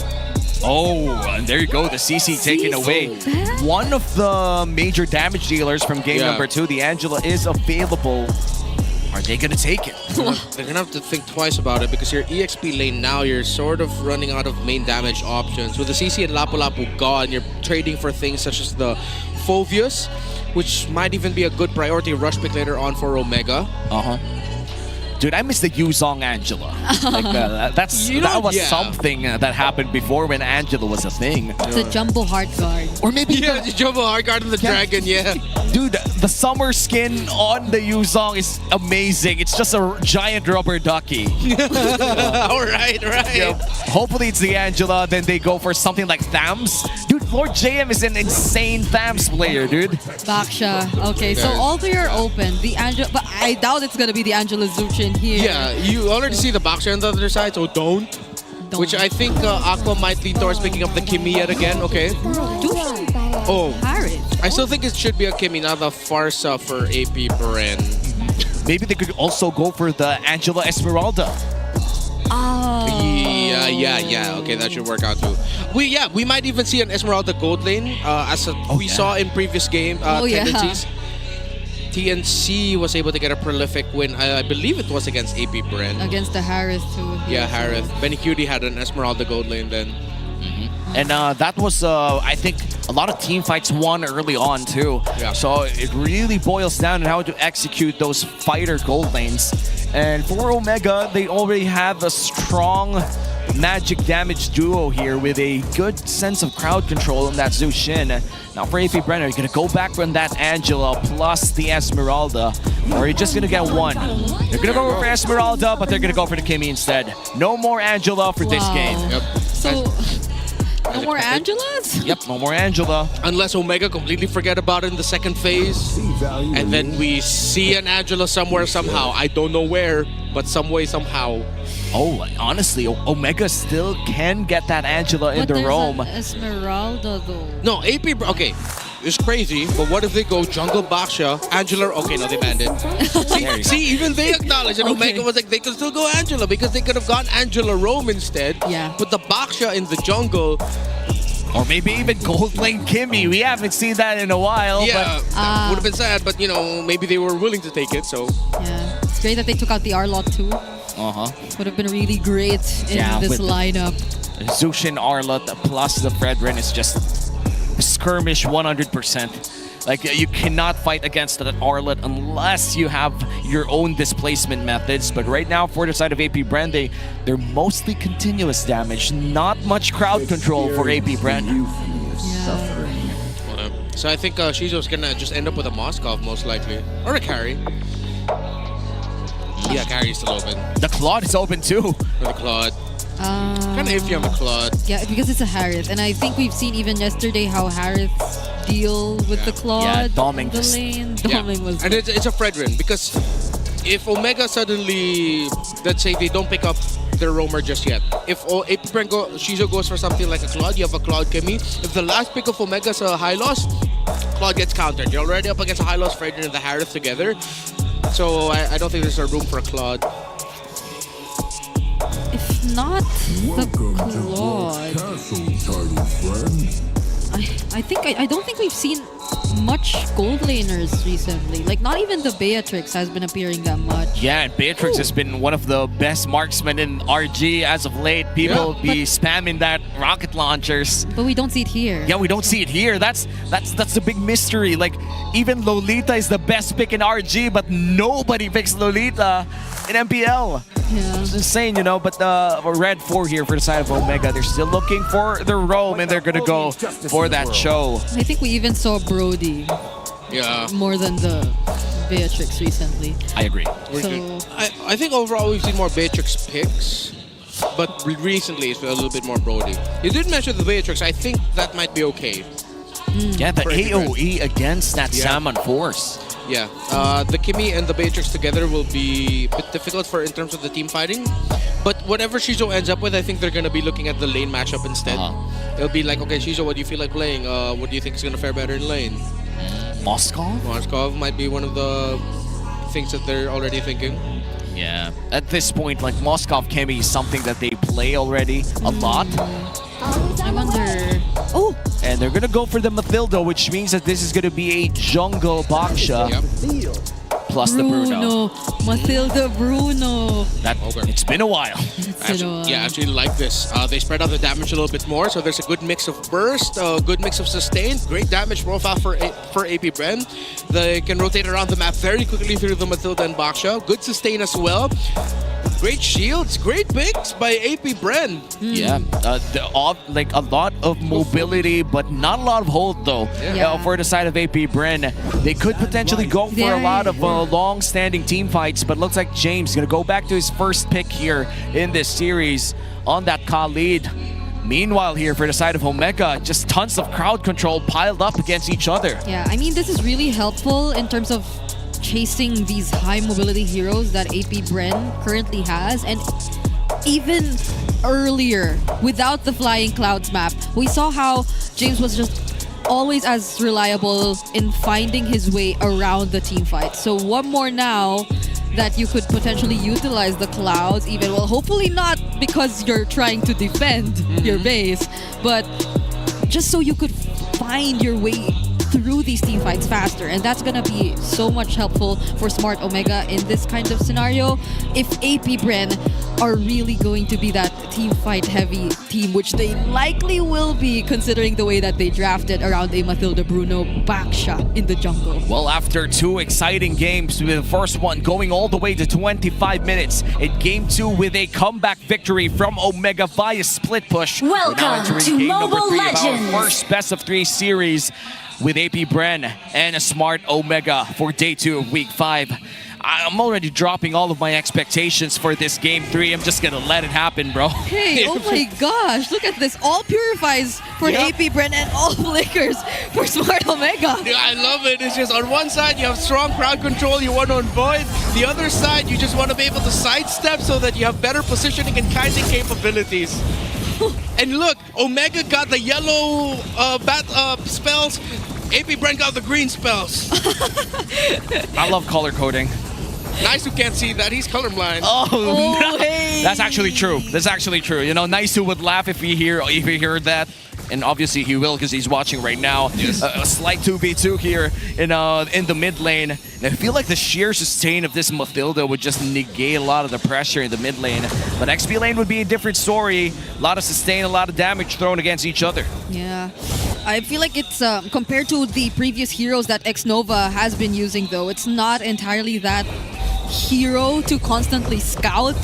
Oh, and there you go. The CC taken away. One of the major damage dealers from game number 2, the Angela, is available. Are they going to take it? They're going to have to think twice about it because your EXP lane now, you're sort of running out of main damage options. With the CC and Lapu Lapu gone, you're trading for things such as the Phovius, which might even be a good priority rush pick later on for Omega. Dude, I miss the Yuzong Angela. Like, that was something that happened before when Angela was a thing. It's a jumbo hard guard. Or maybe the jumbo hard guard and the dragon, Dude, the summer skin on the Yuzong is amazing. It's just a giant rubber ducky. Right. Hopefully it's the Angela, then they go for something like Thams. Dude, Lord JM is an insane Thams player, dude. Baksha. Okay, so all three are open. The Angela, but I doubt it's gonna be the Angela Zuchin here. Yeah, you already see the Baksha on the other side, so don't. Which I think Aqua might lean towards picking up the Kimi yet again. Okay. Oh, I still think it should be a Kimi, not the Farsa for APBR. Maybe they could also go for the Angela Esmeralda. Oh. Yeah. Okay, that should work out too. We might even see an Esmeralda gold lane as we saw in previous game tendencies. TNC was able to get a prolific win. I believe it was against APBR. Against the Harith too. Yeah, Harith. Benny Cutie had an Esmeralda gold lane then. And that was, I think, a lot of team fights won early on too. Yeah. So it really boils down to how to execute those fighter gold lanes. And for Omega, they already have a strong magic damage duo here with a good sense of crowd control in that Zushin. Now for APBR, you're going to go back on that Angela plus the Esmeralda, or are you just going to get one? They're going to go for Esmeralda, but they're going to go for the Kimi instead. No more Angela for this game. So, no more Angelas? Yep, no more Angela. Unless Omega completely forget about it in the second phase. And then we see an Angela somewhere, somehow. I don't know where, but some way, somehow. Oh, honestly, Omega still can get that Angela in the roam. Esmeralda though. No, APBR, okay. It's crazy, but what if they go Jungle Baksha, Angela? Okay, no, they banned it. see, even they acknowledge, and Omega was like, they could still go Angela because they could have gone Angela Rome instead. Yeah. But the Baksha in the jungle. Or maybe even Gold Lane Kimi. We haven't seen that in a while. Yeah, that would have been sad, but you know, maybe they were willing to take it, so. Yeah, it's great that they took out the R-Lot too. Would have been really great in this lineup. Zushin Arlot plus the Fredrin is just skirmish 100%. Like, you cannot fight against that Arlet unless you have your own displacement methods. But right now, for the side of AP Brand, they're mostly continuous damage. Not much crowd control for AP Brand. So I think Shizo's gonna just end up with a Moskov most likely, or a carry. Yeah, carry's still open. The Claude is open too. For the Claude. Kind of iffy on the Claude. Yeah, because it's a Harith, and I think we've seen even yesterday how Hariths deal with the Claude. Yeah, doming the lane. Doming was. And it's a Fredrin, because if Omega suddenly, let's say they don't pick up their roamer just yet. If AP Brand Shizo goes for something like a Claude, you have a Claude Kimi. If the last pick of Omega's a high loss, Claude gets countered. You're already up against a high loss Fredrin and the Harith together. So I don't think there's a room for a Claude. If not the Claude, I don't think we've seen much gold laners recently. Like, not even the Beatrix has been appearing that much. Yeah, and Beatrix has been one of the best marksmen in RG as of late. People be spamming that rocket launchers. But we don't see it here. Yeah, we don't see it here. That's the big mystery. Like, even Lolita is the best pick in RG, but nobody picks Lolita in MPL. Yeah. It's insane, you know, but Red 4 here for the side of Omega. They're still looking for their roam, and they're going to go for that show. I think we even saw Brody. Yeah. More than the Beatrix recently. I agree. So I think overall we've seen more Beatrix picks, but recently it's been a little bit more Brody. You did mention the Beatrix. I think that might be okay. Yeah, the AoE against that Salmon Force. Yeah, the Kimi and the Beatrix together will be a bit difficult in terms of the team fighting. But whatever Shizo ends up with, I think they're going to be looking at the lane matchup instead. It'll be like, okay, Shizo, what do you feel like playing? What do you think is going to fare better in lane? Moskov? Moskov might be one of the things that they're already thinking. Yeah, at this point, like, Moskov Kimi is something that they play already a lot. I wonder. Oh! And they're gonna go for the Mathilda, which means that this is gonna be a jungle Baksha. Plus the Bruno. Mathilda Bruno. It's been a while. I actually like this. They spread out the damage a little bit more, so there's a good mix of burst, a good mix of sustain, great damage profile for AP Brand. They can rotate around the map very quickly through the Mathilda and Baksha. Good sustain as well. Great shields, great picks by AP Bren. Yeah, like a lot of mobility, but not a lot of hold though. For the side of AP Bren, they could potentially go for a lot of long-standing team fights, but looks like James is gonna go back to his first pick here in this series on that Khalid. Meanwhile here for the side of Omega, just tons of crowd control piled up against each other. Yeah, I mean, this is really helpful in terms of chasing these high mobility heroes that AP Bren currently has. And even earlier, without the Flying Clouds map, we saw how James was just always as reliable in finding his way around the team fight. So one more now that you could potentially utilize the clouds, even, well, hopefully not because you're trying to defend your base, but just so you could find your way through these team fights faster. And that's gonna be so much helpful for Smart Omega in this kind of scenario. If AP Bren are really going to be that team fight heavy team, which they likely will be considering the way that they drafted around a Mathilda Bruno Baksha in the jungle. Well, after two exciting games, with the first one going all the way to 25 minutes, in game 2 with a comeback victory from Omega via split push. Welcome to Mobile Legends! Of our first best of 3 series with AP Bren and a Smart Omega for day 2 of week 5. I'm already dropping all of my expectations for this game 3. I'm just gonna let it happen, bro. Hey, oh my gosh, look at this. All purifies for AP Bren and all flickers for Smart Omega. Yeah, I love it. It's just on one side you have strong crowd control, you want to avoid. The other side you just want to be able to sidestep so that you have better positioning and kiting capabilities. And look, Omega got the yellow spells. AP Bren got the green spells. I love color coding. Nice who can't see that. He's colorblind. Oh, no. Hey. That's actually true. That's actually true. You know, Nice who would laugh if he heard that. And obviously he will because he's watching right now. Yes. A slight 2v2 here in the mid lane. And I feel like the sheer sustain of this Mathilda would just negate a lot of the pressure in the mid lane. But XP lane would be a different story. A lot of sustain, a lot of damage thrown against each other. Yeah. I feel like it's compared to the previous heroes that X-Nova has been using, though, it's not entirely that hero to constantly scout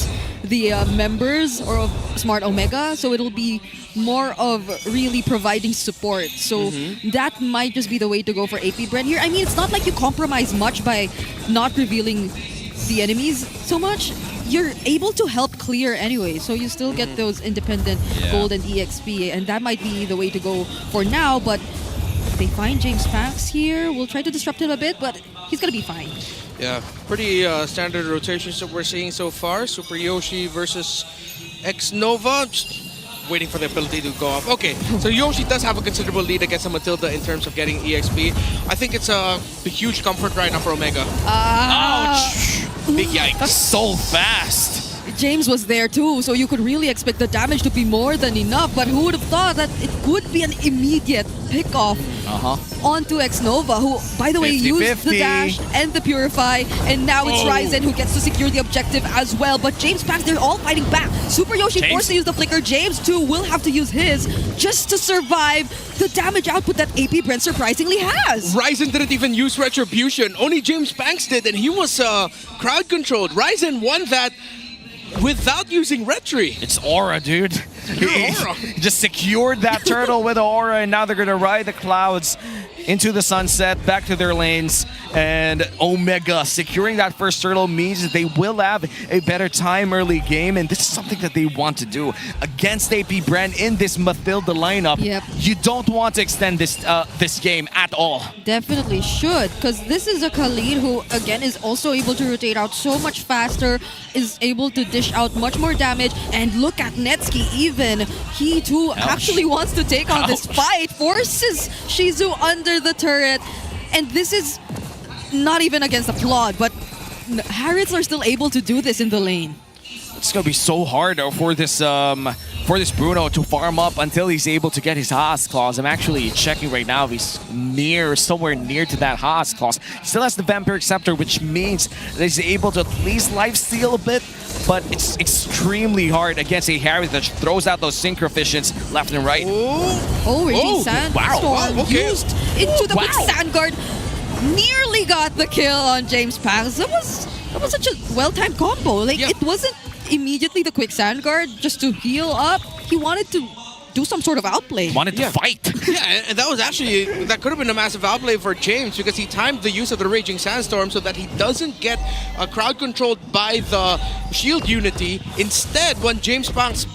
the members or of Smart Omega, so it'll be more of really providing support. So that might just be the way to go for AP Bren here. I mean, it's not like you compromise much by not revealing the enemies so much. You're able to help clear anyway, so you still get those independent gold and EXP, and that might be the way to go for now. But if they find James Pax here, we'll try to disrupt him a bit, but he's gonna be fine. Yeah, pretty standard rotations that we're seeing so far. Super Yoshi versus X-Nova. Just waiting for the ability to go up. Okay, so Yoshi does have a considerable lead against a Matilda in terms of getting EXP. I think it's a huge comfort right now for Omega. Ouch! Big yikes. That's so fast. James was there too, so you could really expect the damage to be more than enough, but who would have thought that it would be an immediate pick-off onto X-Nova, who, by the way, used the dash and the Purify, and now it's Ryzen who gets to secure the objective as well. But James Pax, they're all fighting back. Super Yoshi forced to use the Flicker. James, too, will have to use his just to survive the damage output that AP Brent surprisingly has. Ryzen didn't even use Retribution. Only James Pax did, and he was crowd-controlled. Ryzen won that without using Retri. It's Aura, dude. He just secured that turtle with Aura, and now they're going to ride the clouds into the sunset, back to their lanes, and Omega securing that first turtle means that they will have a better time early game, and this is something that they want to do against AP Brand in this Mathilda lineup. You don't want to extend this game at all. Definitely should, because this is a Khalid who, again, is also able to rotate out so much faster, is able to dish out much more damage, and look at Netsky even. He too actually wants to take on this fight, forces Shizu under the turret, and this is not even against a Claude, but Harrods are still able to do this in the lane. It's gonna be so hard for this Bruno to farm up until he's able to get his Haas claws. I'm actually checking right now if he's somewhere near to that Haas claws. He still has the Vampiric Scepter, which means that he's able to at least lifesteal a bit, but it's extremely hard against a Harry that throws out those Synchrovisions left and right. Raging Sandstorm used into the quick Sand Guard. Nearly got the kill on James Pax. That was such a well-timed combo. Like, it wasn't immediately the quick Sand Guard just to heal up. He wanted to do some sort of outplay. Wanted to fight. Yeah, and that was actually, that could have been a massive outlay for James because he timed the use of the Raging Sandstorm so that he doesn't get crowd controlled by the shield unity. Instead, when James Pax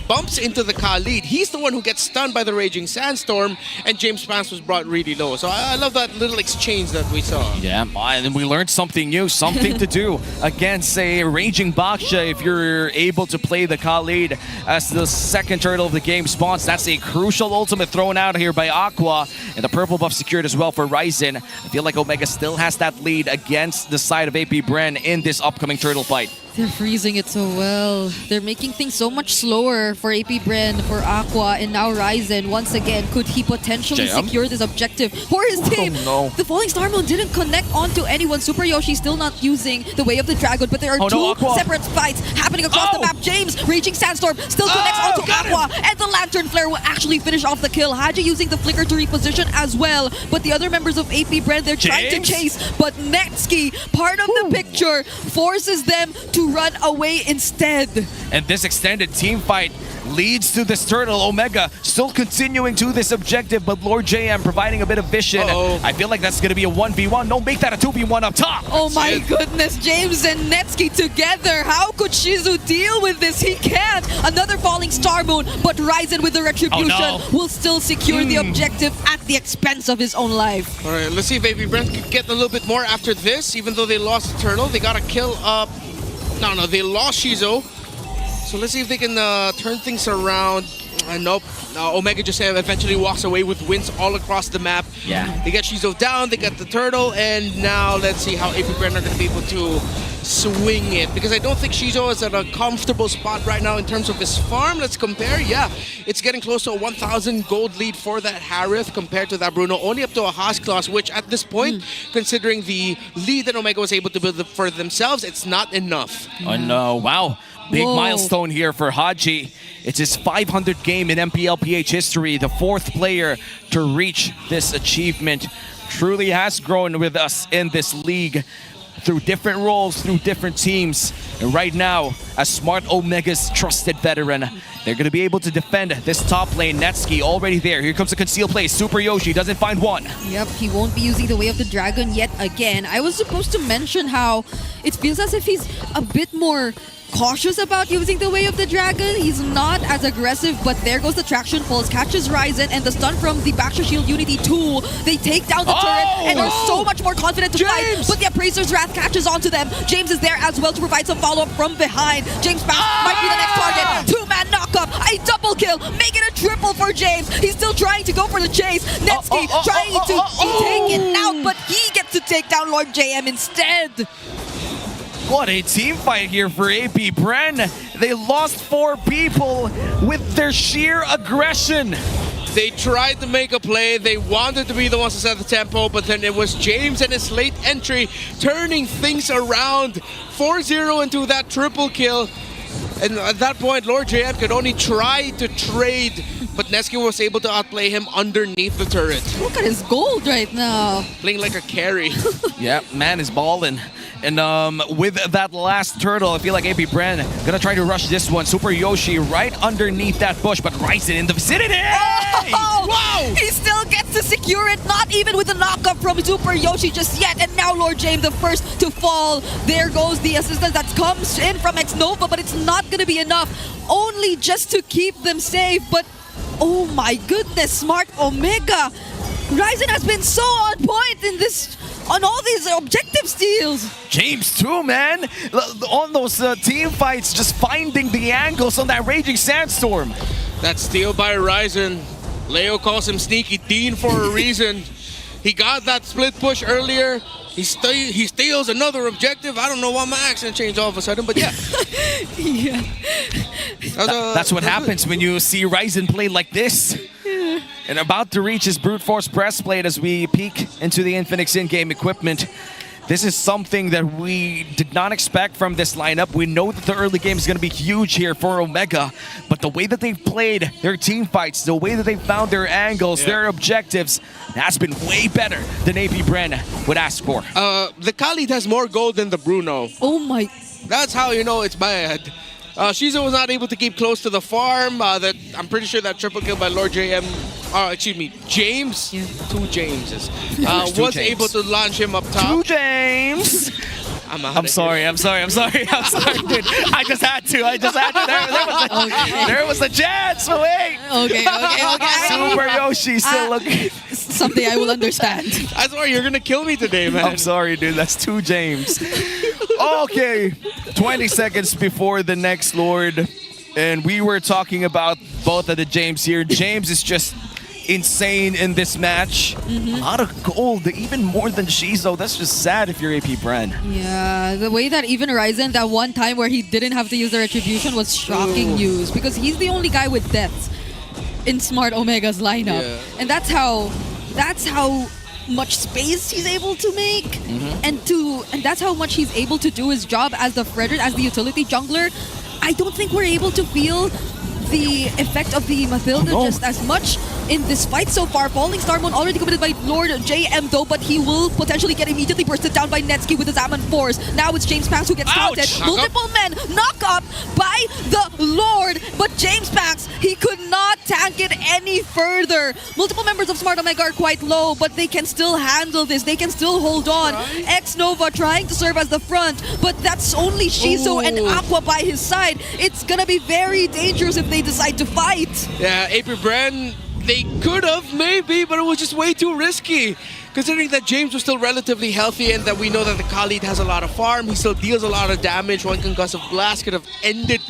bumps into the Khalid, he's the one who gets stunned by the Raging Sandstorm, and James Pax was brought really low. So I love that little exchange that we saw. Yeah, and we learned something new, something to do against a Raging Baksha if you're able to play the Khalid as the second turtle of the game spawns. That's a crucial ultimate thrown out here by Aqua, and the purple buff secured as well for Ryzen. I feel like Omega still has that lead against the side of AP Bren in this upcoming turtle fight. They're freezing it so well. They're making things so much slower for AP Bren, for Aqua, and now Ryzen. Once again, could he potentially secure this objective for his team? The Falling Star Moon didn't connect onto anyone. Super Yoshi still not using the Way of the Dragon, but there are two separate fights happening across the map. James, Raging Sandstorm, still connects onto Aqua, and the Lantern Flare will actually finish off the kill. Haji using the Flicker to reposition as well, but the other members of AP Bren, they're trying to chase, but Netsky, part of the picture, forces them to run away instead. And this extended team fight leads to this turtle. Omega still continuing to this objective, but Lord JM providing a bit of vision. I feel like that's going to be a 1v1. No, make that a 2v1 up top. Oh my goodness, James and Netsky together. How could Shizu deal with this? He can't. Another Falling Star Moon, but Ryzen with the Retribution will still secure the objective at the expense of his own life. All right, let's see if AP Brent can get a little bit more after this. Even though they lost the turtle, they got to kill up. No, they lost Shizu. So let's see if they can turn things around. Nope. Omega just eventually walks away with wins all across the map. Yeah. They get Shizu down, they get the turtle, and now let's see how AP Bren are going to be able to swing it. Because I don't think Shizu is at a comfortable spot right now in terms of his farm. Let's compare. Yeah, it's getting close to a 1,000 gold lead for that Harith compared to that Bruno. Only up to a Haas class, which at this point, considering the lead that Omega was able to build for themselves, it's not enough. Oh no, wow. Big milestone here for Haji. It's his 500th game in MPLPH history, the 4th player to reach this achievement. Truly has grown with us in this league through different roles, through different teams. And right now, as Smart Omega's trusted veteran, they're going to be able to defend this top lane. Netsky already there. Here comes a concealed play. Super Yoshi doesn't find one. Yep, he won't be using the Way of the Dragon yet again. I was supposed to mention how it feels as if he's a bit more cautious about using the Way of the Dragon. He's not as aggressive, but there goes the Traction Pulse, catches Ryzen, and the stun from the Baxter Shield Unity 2. They take down the turret, and they're so much more confident to fight, but the Appraiser's Wrath catches onto them. James is there as well to provide some follow-up from behind. James might be the next target. Two-man knock-up, a double kill, make it a triple for James. He's still trying to go for the chase. Netsky trying to take it out, but he gets to take down Lord JM instead. What a team fight here for AP Bren. They lost 4 people with their sheer aggression. They tried to make a play. They wanted to be the ones to set the tempo, but then it was James and his late entry turning things around. 4-0 into that triple kill. And at that point, Lord JM could only try to trade, but Netsky was able to outplay him underneath the turret. Look at his gold right now. Playing like a carry. Yeah, man is balling. And with that last turtle, I feel like AP Bren gonna try to rush this one. Super Yoshi right underneath that bush, but Ryzen in the vicinity! Oh, wow! He still gets to secure it, not even with the knockup from Super Yoshi just yet. And now Lord James the first to fall. There goes the assistance that comes in from X-Nova, but it's not gonna be enough. Only just to keep them safe, but oh my goodness, Smart Omega. Ryzen has been so on point in this, on all these objective steals. James too, man. On those team fights, just finding the angles on that Raging Sandstorm. That steal by Ryzen. Leo calls him Sneaky Dean for a reason. He got that split push earlier. He steals another objective. I don't know why my accent changed all of a sudden, but yeah. Yeah. That's what happens when you see Ryzen play like this. And about to reach his Brute Force breastplate as we peek into the Infinix in-game equipment. This is something that we did not expect from this lineup. We know that the early game is going to be huge here for Omega, but the way that they've played their team fights, the way that they found their angles, their objectives, has been way better than AP Bren would ask for. The Khalid has more gold than the Bruno. Oh my. That's how you know it's bad. Shizo was not able to keep close to the farm. I'm pretty sure that triple kill by Lord JM, James, 2 Jameses, was able to launch him up top. 2 James! I'm sorry, dude. I just had to. There was a chance. So wait. Okay. Super Yoshi still looking. Someday I will understand. I swear you're gonna kill me today, man. I'm sorry, dude. That's 2 James. Okay, 20 seconds before the next Lord, and we were talking about both of the James here. James is just insane in this match. A lot of gold, even more than Shizo. That's just sad if you're AP Bren. Yeah, the way that even Ryzen, that one time where he didn't have to use the Retribution was shocking news, because he's the only guy with deaths in Smart Omega's lineup. And that's how much space he's able to make, and that's how much he's able to do his job as the Frederick, as the utility jungler. I don't think we're able to feel the effect of the Mathilda just as much in this fight so far. Falling Star Moon already committed by Lord JM though, but he will potentially get immediately bursted down by Netsky with his Zaman Force. Now it's James Panks who gets taunted. Multiple men knock up by the Lord, but James Panks, he could not tank it any further. Multiple members of Smart Omega are quite low, but they can still handle this. They can still hold on. X-Nova trying to serve as the front, but that's only Shizo and Aqua by his side. It's gonna be very dangerous if they decide to fight. Yeah, AP Bren, they could have maybe, but it was just way too risky. Considering that James was still relatively healthy and that we know that the Khalid has a lot of farm, he still deals a lot of damage. One concussive blast could have ended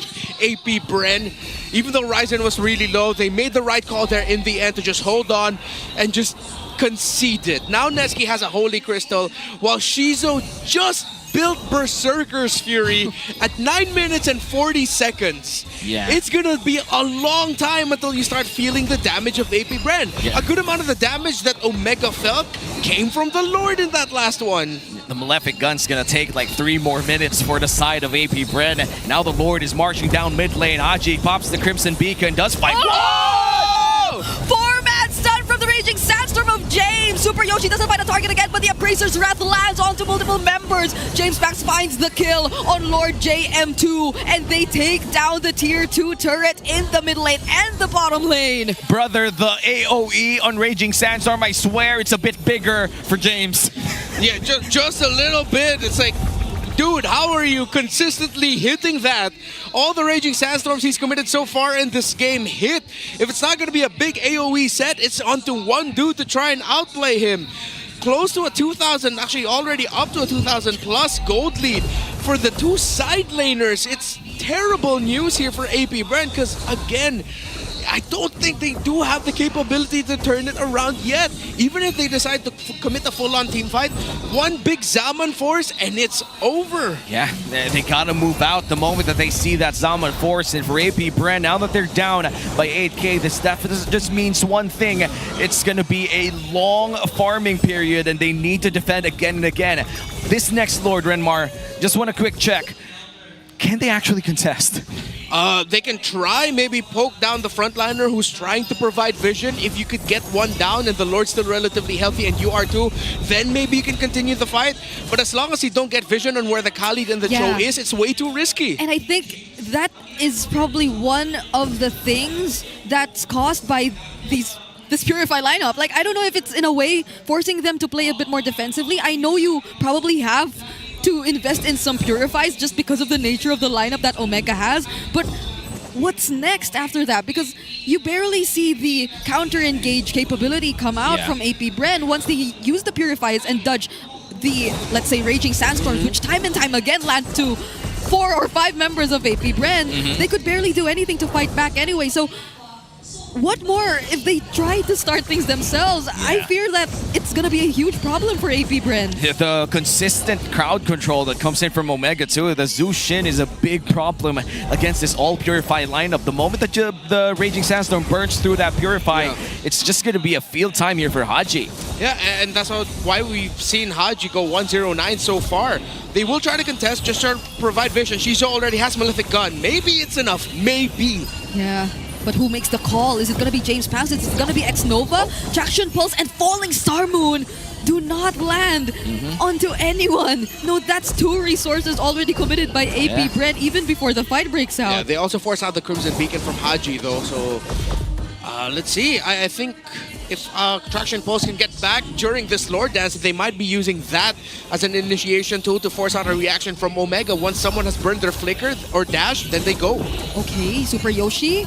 AP Bren. Even though Ryzen was really low, they made the right call there in the end to just hold on and just concede it. Now Netsky has a Holy Crystal, while Shizo just built Berserker's Fury at 9 minutes and 40 seconds. It's gonna be a long time until you start feeling the damage of AP Bren. A good amount of the damage that Omega felt came from the Lord in that last one. The Malefic Gun's gonna take like 3 more minutes for the side of AP Bren. Now the Lord is marching down mid lane. Haji pops the Crimson Beacon, does fight. Oh! 4-man stun from the Raging Sandstorm of James. Super Yoshi doesn't find a target again, but the Appraiser's Wrath lands onto multiple members. James Max finds the kill on Lord JM2, and they take down the tier 2 turret in the mid lane and the bottom lane. Brother, the AoE on Raging Sandstorm, I swear it's a bit bigger for James. Yeah, just a little bit. It's like, dude, how are you consistently hitting that? All the Raging Sandstorms he's committed so far in this game hit. If it's not going to be a big AoE set, it's onto one dude to try and outplay him. Close to a 2,000, actually already up to a 2,000 plus gold lead for the 2 side laners. It's terrible news here for AP Bren because, again, I don't think they do have the capability to turn it around yet. Even if they decide to commit a full-on team fight, one big Zaman force and it's over. Yeah, they gotta move out the moment that they see that Zaman force. And for AP Bren, now that they're down by 8k, this definitely just means one thing. It's gonna be a long farming period and they need to defend again and again. This next Lord, Renmar, just want a quick check. Can they actually contest? They can try, maybe poke down the frontliner who's trying to provide vision. If you could get one down and the Lord's still relatively healthy and you are too, then maybe you can continue the fight. But as long as you don't get vision on where the Khalid and the Cho is, it's way too risky. And I think that is probably one of the things that's caused by this Purify lineup. Like, I don't know if it's in a way forcing them to play a bit more defensively. I know you probably have to invest in some Purifies just because of the nature of the lineup that Omega has. But what's next after that? Because you barely see the counter-engage capability come out from AP Bren once they use the Purifies and dodge the, let's say, Raging Sandstorms, which time and time again land to 4 or 5 members of AP Bren. They could barely do anything to fight back anyway. So what more if they try to start things themselves? I fear that it's going to be a huge problem for AP Bren. The consistent crowd control that comes in from Omega too. The Zhu Shin is a big problem against this all Purify lineup. The moment that the Raging Sandstorm burns through that Purify, it's just going to be a field time here for Haji. Yeah, and that's why we've seen Haji go 109 so far. They will try to contest, just try to provide vision. Shizo already has Malefic Gun. Maybe it's enough. Maybe. Yeah. But who makes the call? Is it going to be James Pounce? Is it going to be X-Nova? Traction Pulse and Falling Star Moon do not land onto anyone. No, that's 2 resources already committed by AP Bren even before the fight breaks out. Yeah, they also force out the Crimson Beacon from Haji though, so let's see. I think if Traction Pulse can get back during this Lord Dance, they might be using that as an initiation tool to force out a reaction from Omega. Once someone has burned their flicker or dash, then they go. Okay, Super Yoshi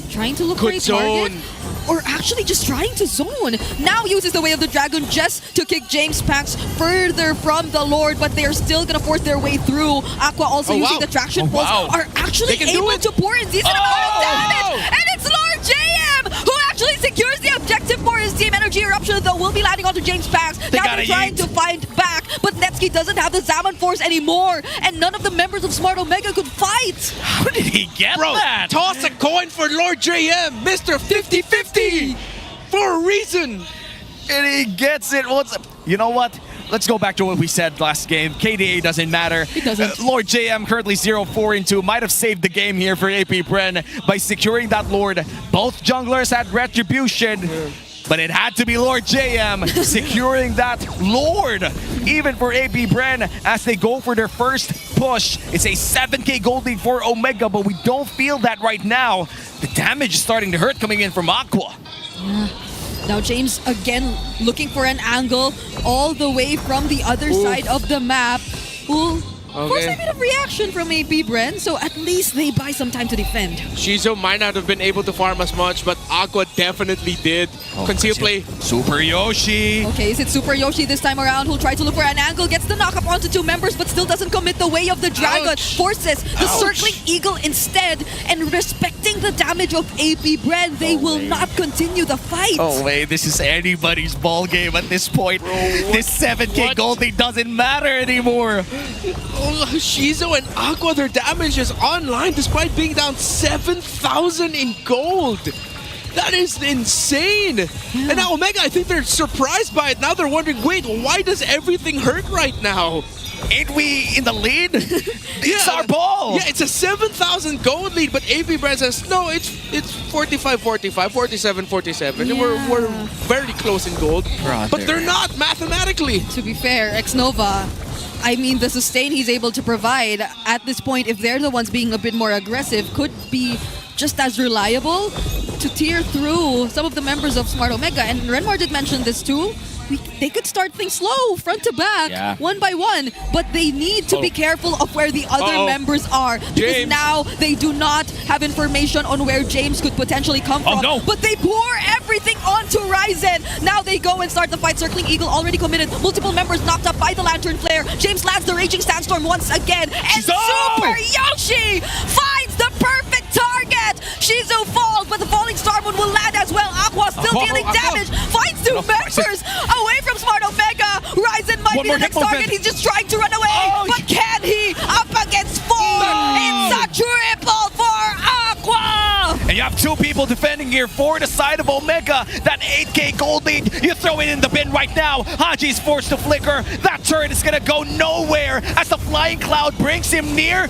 trying to look for a target, or actually just trying to zone. Now uses the Way of the Dragon just to kick James Pax further from the Lord, but they are still gonna force their way through. Aqua also using the Traction Pulse are actually able to pour in decent amount of damage, and it's Lord JM who actually secures the objective for his team. Energy Eruption though will be landing onto James Pax. Now they're trying to find back, but Netsky doesn't have the Zaman Force anymore, and none of the members of Smart Omega could fight. How did he get that? Toss a coin for Lord JM, Mr. 50-50, for a reason. And he gets it. You know what? Let's go back to what we said last game. KDA doesn't matter. It doesn't. Lord JM currently 0-4-2. Might have saved the game here for AP Bren by securing that Lord. Both junglers had Retribution. But it had to be Lord JM securing that Lord. Even for AP Bren as they go for their first push. It's a 7k gold lead for Omega, but we don't feel that right now. The damage is starting to hurt coming in from Aqua. Yeah. Now James again looking for an angle all the way from the other side of the map. Ooh. Force a bit of reaction from AP Bren, so at least they buy some time to defend. Shizo might not have been able to farm as much, but Aqua definitely did. Conceal play. Super Yoshi. Okay, is it Super Yoshi this time around who'll try to look for an angle, gets the knock-up onto 2 members, but still doesn't commit the Way of the Dragon. Forces the Circling Eagle instead, and respecting the damage of AP Bren, they will not continue the fight. Oh wait, this is anybody's ball game at this point. This 7k gold lead doesn't matter anymore. Shizo and Aqua, their damage is online despite being down 7,000 in gold. That is insane. And now Omega, I think they're surprised by it. Now they're wondering, wait, why does everything hurt right now? Ain't we in the lead? It's our ball. Yeah, it's a 7,000 gold lead, but AP Brand says, no, it's 45-45, 47-47. And we're very close in gold. But they're not mathematically. To be fair, X-Nova, I mean, the sustain he's able to provide at this point, if they're the ones being a bit more aggressive, could be just as reliable to tear through some of the members of Smart Omega. And Renmar did mention this too. They could start things slow, front to back, one by one, but they need to be careful of where the other members are. Because now they do not have information on where James could potentially come from. But they pour everything onto Ryzen. Now they go and start the fight. Circling Eagle already committed. Multiple members knocked up by the Lantern Flare. James lands the Raging Sandstorm once again. And Super Yoshi finds the perfect target. Shizu falls, but the Falling Star Moon will land as well. Aqua still dealing damage. Finds two members away from Smart Omega. Ryzen might be the next target. He's just trying to run away. But can he? Up against 4. It's a triple for Aqua. And you have two people defending here for the side of Omega. That 8k gold lead, you throw it in the bin right now. Haji's forced to flicker. That turret is gonna go nowhere as the Flying Cloud brings him near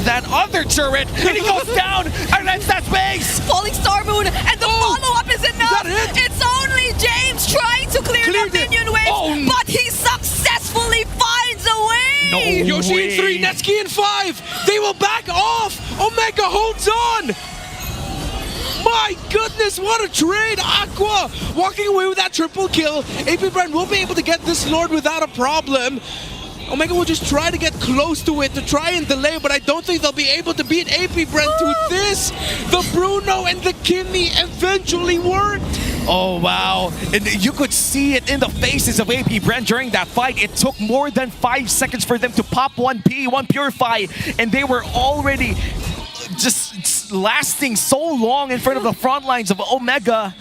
that other turret, and he goes down, and that's that base! Falling Star Moon, and the follow-up is enough! It's only James trying to clear the minion wave, but he successfully finds a way! Yoshi in 3, Netsuki in 5! They will back off! Omega holds on! My goodness, what a trade! Aqua walking away with that triple kill. AP Brand will be able to get this Lord without a problem. Omega will just try to get close to it to try and delay, but I don't think they'll be able to beat AP Brand to this. The Bruno and the Kimmy eventually worked. Oh, wow. And you could see it in the faces of AP Brand during that fight. It took more than 5 seconds for them to pop one Purify, and they were already just lasting so long in front of the front lines of Omega.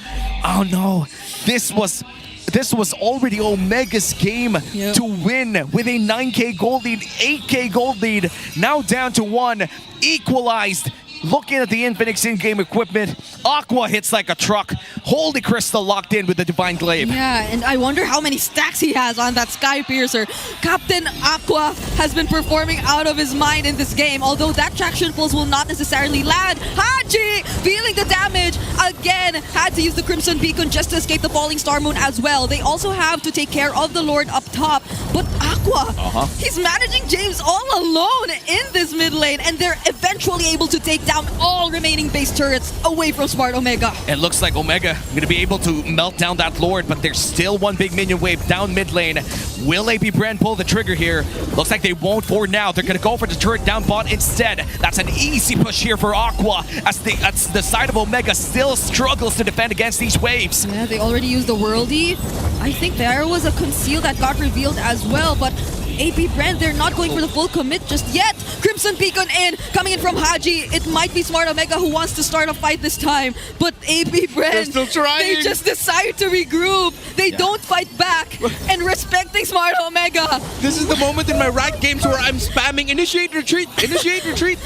Oh, no. This was already Omega's game to win with a 9k gold lead, 8k gold lead, now down to 1, equalized. Looking at the Infinix in-game equipment, Aqua hits like a truck. Holy Crystal locked in with the Divine Glaive. Yeah, and I wonder how many stacks he has on that Sky Piercer. Captain Aqua has been performing out of his mind in this game, although that traction pulse will not necessarily land. Haji feeling the damage again, had to use the Crimson Beacon just to escape the Falling Star Moon as well. They also have to take care of the Lord up top, but Aqua, he's managing James all alone in this mid lane, and they're eventually able to take down all remaining base turrets away from Smart Omega. It looks like Omega going to be able to melt down that Lord, but there's still one big minion wave down mid lane. Will AP Brand pull the trigger here? Looks like they won't for now. They're going to go for the turret down bot instead. That's an easy push here for Aqua as the side of Omega still struggles to defend against these waves. Yeah, they already used the Worldy. I think there was a conceal that got revealed as well, but AP Brand, they're not going for the full commit just yet. Crimson Beacon in, coming in from Haji. It might be Smart Omega who wants to start a fight this time, but AP Brand, still trying. They just decide to regroup. They don't fight back, and respecting Smart Omega. This is the moment in my ranked games where I'm spamming initiate retreat, initiate retreat.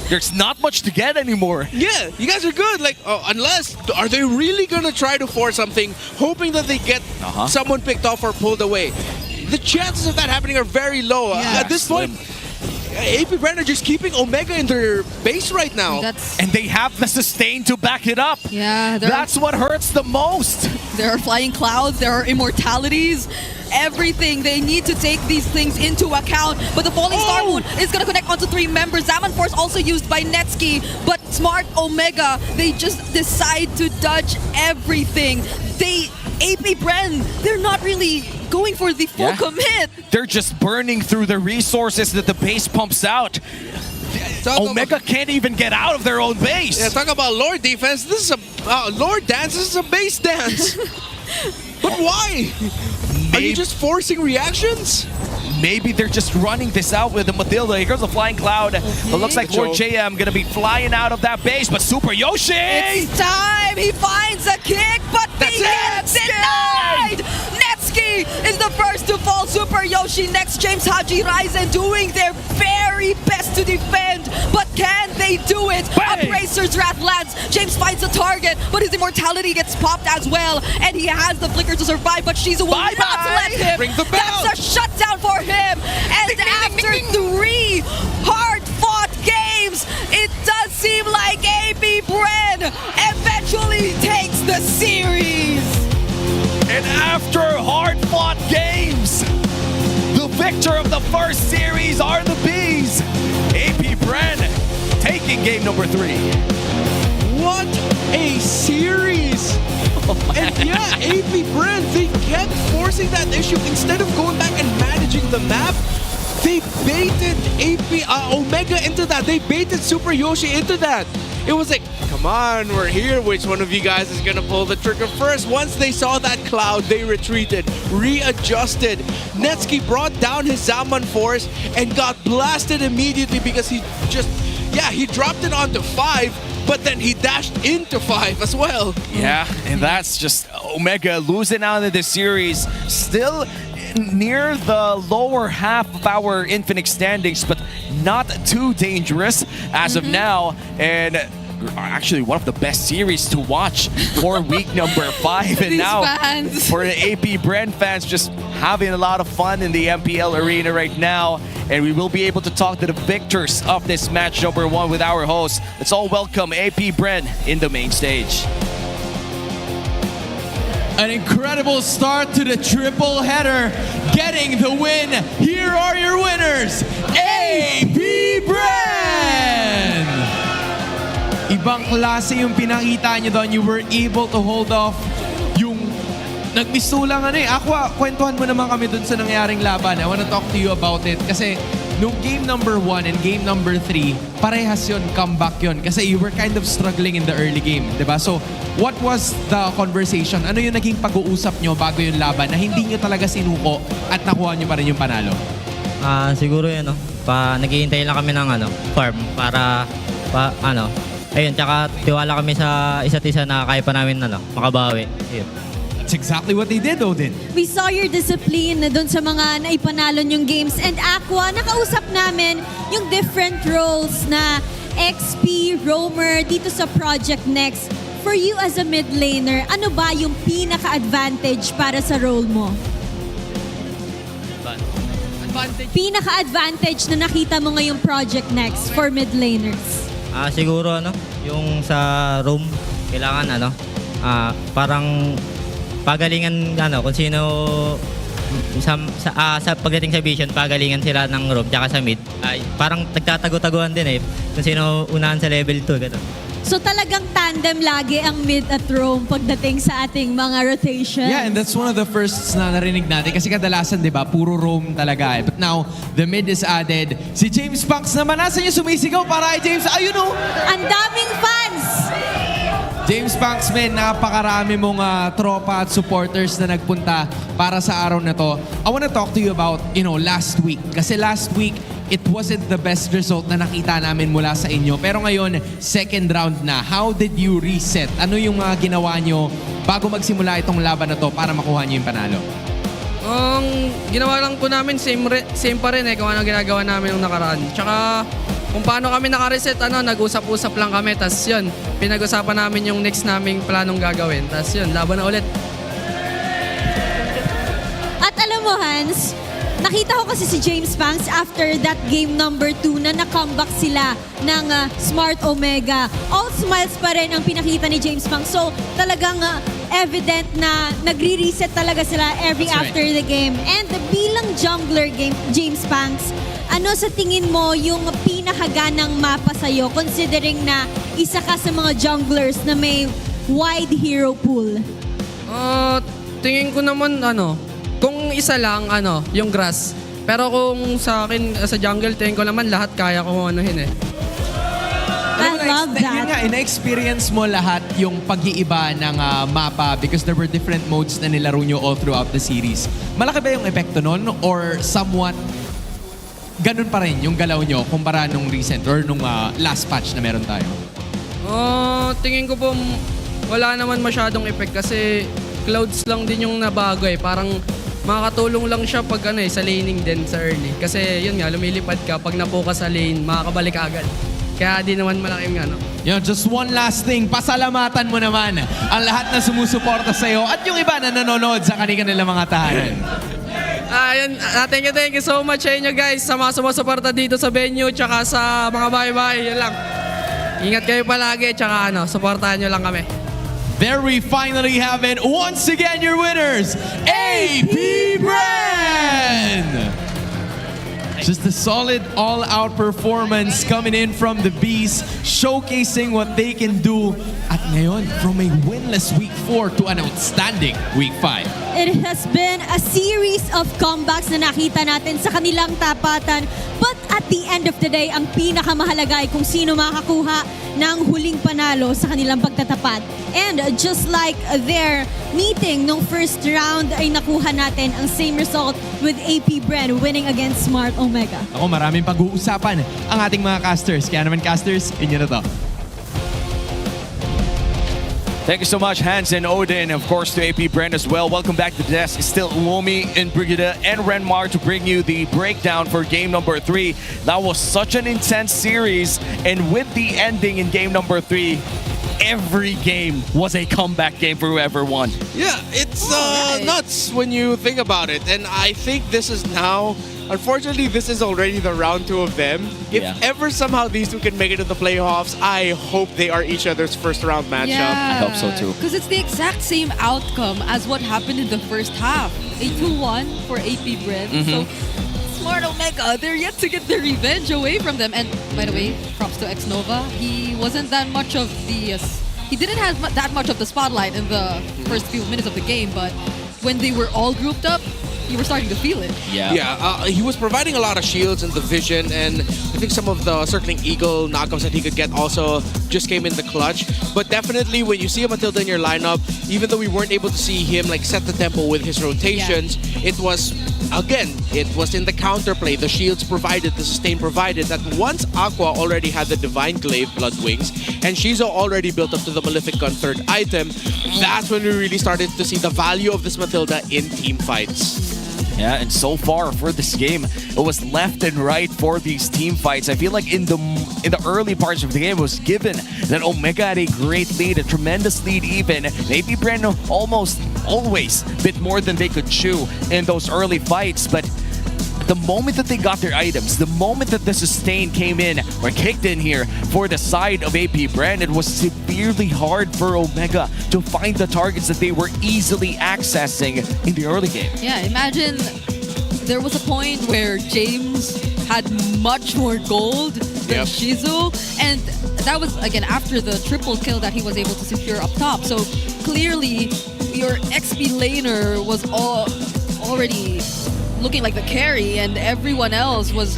There's not much to get anymore. Yeah, you guys are good. Like, unless, are they really gonna try to force something, hoping that they get someone picked off or pulled away? The chances of that happening are very low. At this point, AP Brand are just keeping Omega in their base right now. And they have the sustain to back it up. Yeah, that's what hurts the most. There are flying clouds, there are immortalities, everything. They need to take these things into account. But the Falling Star Moon is going to connect onto 3 members. Zaman Force also used by Netsuki. But Smart Omega, they just decide to dodge everything. AP Brand, they're not really going for the full commit. They're just burning through the resources that the base pumps out. Omega can't even get out of their own base. Yeah, talk about Lord defense. This is a Lord dance. This is a base dance. But why? Are you just forcing reactions? Maybe they're just running this out with the Matilda. Here goes the Flying Cloud. It looks like Lord JM going to be flying out of that base, but Super Yoshi! It's time! He finds a kick, but he gets denied! Netsuki Yoshi is the first to fall. Super Yoshi next, James Haji Ryzen doing their very best to defend. But can they do it? Abracer's Wrath lands. James finds a target, but his immortality gets popped as well. And he has the flicker to survive, but Shizu will not let him. Ring the bell. That's a shutdown for him. And after 3 hard-fought games, it does seem like AP Bren eventually takes the series. And after hard-fought games, the victor of the first series are the Bees. AP Bren taking game number 3. What a series! And yeah, AP Bren, they kept forcing that issue. Instead of going back and managing the map, they baited Omega into that. They baited Super Yoshi into that. It was like, come on, we're here. Which one of you guys is gonna pull the trigger first? Once they saw that cloud, they retreated, readjusted. Netsky brought down his Zaman Force and got blasted immediately because he dropped it onto 5. But then he dashed into 5 as well. Yeah, and that's just Omega losing out in this series. Still near the lower half of our Infinix standings, but not too dangerous as of now. And actually one of the best series to watch for week number 5. And now fans. for the AP Bren fans, just having a lot of fun in the MPL Arena right now. And we will be able to talk to the victors of this match number 1 with our host. Let's all welcome AP Bren in the main stage. An incredible start to the triple header, getting the win. Here are your winners, AP Bren! Ibang klase yung pinakita nyo doon. You were able to hold off yung nagmisto lang Aqua, kwentuhan mo naman kami dun sa nangyaring laban. I wanna talk to you about it. Kasi nung game number 1 and game number 3, parehas yun, comeback yun. Kasi you were kind of struggling in the early game, diba? So, what was the conversation? Ano yung naging pag-uusap nyo bago yung laban na hindi nyo talaga sinuko at nakuha nyo pa rin yung panalo? Siguro yun, naghihintay lang kami ng farm para ayun, tsaka tiwala kami sa isa't isa na kaya pa namin makabawi. Ayun. That's exactly what they did, Odin. We saw your discipline doon sa mga naipanalo yung games. And Aqua, nakausap namin yung different roles na XP, Roamer, dito sa Project Next. For you as a mid laner, ano ba yung pinaka-advantage para sa role mo? Pinaka-advantage na nakita mo ngayong Project Next for mid laners? Siguro yung sa room, kailangan parang pagalingan kung sino sa pagdating sa vision, pagalingan sila ng room tsaka sa mid. Parang nagtatago-taguan din kung sino unahan sa level 2 gano'n. So talagang tandem lagi ang mid at roam pagdating sa ating mga rotations. Yeah, and that's one of the firsts na narinig natin kasi kadalasan, di ba, puro roam talaga. But now, the mid is added. Si James Punks naman, nasa niyo sumisigaw para kay James. Ayun Ang daming fans! James Punks, man, napakarami mong tropa at supporters na nagpunta para sa araw na to. I wanna talk to you about, last week. Kasi last week, it wasn't the best result na nakita namin mula sa inyo. Pero ngayon, second round na. How did you reset? Ano yung mga ginawa nyo bago magsimula itong laban na to para makuha nyo yung panalo? Ginawa lang po namin, same pa rin kung ano ginagawa namin nung nakaraan. Tsaka kung paano kami nakareset, nag-usap-usap lang kami. Tapos yun, pinag-usapan namin yung next naming planong gagawin. Tapos yun, laban na ulit. At alam mo, Hans, nakita ko kasi si James Punks after that game number 2 na na-comeback sila ng Smart Omega. All smiles pa rin ang pinakita ni James Punks. So talagang evident na nagre-reset talaga sila every after the game. And bilang jungler game, James Punks, ano sa tingin mo yung pinakaganang mapa sa'yo considering na isa ka sa mga junglers na may wide hero pool? Tingin ko naman kung isa lang yung grass. Pero kung sa akin sa jungle, tingin ko naman lahat kaya ko anuhin I love that. Yun nga, ina-experience mo lahat yung pag-iiba ng mapa because there were different modes na nilaro nyo all throughout the series. Malaki ba yung epekto nun or somewhat ganun pa rin yung galaw nyo kumpara nung recent or nung last patch na meron tayo? Tingin ko po wala naman masyadong effect kasi clouds lang din yung nabago Parang makakatulong lang siya pag sa laning din sa early. Kasi yun nga, lumilipad ka, pag napokas sa lane, makakabalik ka agad. Kaya di naman malaking Just one last thing, pasalamatan mo naman ang lahat na sumusuporta sa'yo at yung iba na nanonood sa kanilang mga tahanan. Thank you so much sa inyo guys sa mga sumusuporta dito sa venue tsaka sa mga bahay-bahay. Yan lang. Ingat kayo palagi tsaka supportahan nyo lang kami. There we finally have it. Once again, your winners, AP Brand! Just a solid all-out performance coming in from the Bees, showcasing what they can do. At ngayon, from a winless Week 4 to an outstanding Week 5. It has been a series of comebacks na nakita natin sa kanilang tapatan. But at the end of the day, ang pinakamahalaga ay kung sino makakuha ng huling panalo sa kanilang pagtatapat. And just like their meeting nung first round ay nakuha natin ang same result with AP Brand winning against Smart Omega. Ako, maraming pag-uusapan ang ating mga casters. Kaya naman casters, inyo na to. Thank you so much, Hans and Odin, of course to AP Brand as well. Welcome back to the desk. It's still Uomi and Brigida and Renmar to bring you the breakdown for game number 3. That was such an intense series, and with the ending in game number 3, every game was a comeback game for whoever won. Yeah, it's nuts when you think about it. And I think this is now, unfortunately, this is already the round 2 of them. If ever somehow these two can make it to the playoffs, I hope they are each other's first round matchup. Yeah. I hope so too. Because it's the exact same outcome as what happened in the first half. A 2-1 for AP Brand. So Smart Omega, they're yet to get their revenge away from them. And by the way, props to X-Nova. He wasn't that much of the... he didn't have that much of the spotlight in the first few minutes of the game, but when they were all grouped up, you were starting to feel it. Yeah, he was providing a lot of shields and the vision, and I think some of the circling eagle knockups that he could get also just came in the clutch. But definitely when you see a Matilda in your lineup, even though we weren't able to see him set the tempo with his rotations, it was, again, it was in the counterplay, the shields provided, the sustain provided, that once Aqua already had the Divine Glaive Blood Wings, and Shizo already built up to the Malefic Gun third item, that's when we really started to see the value of this Matilda in team fights. Yeah, and so far for this game, it was left and right for these team fights. I feel like in the early parts of the game, it was given that Omega had a great lead, a tremendous lead even. Maybe Brand almost always bit more than they could chew in those early fights, but the moment that they got their items, the moment that the sustain came in or kicked in here for the side of AP Brand, it was severely hard for Omega to find the targets that they were easily accessing in the early game. Yeah, imagine there was a point where James had much more gold than Shizu, and that was, again, after the triple kill that he was able to secure up top. So clearly, your XP laner was already looking like the carry, and everyone else was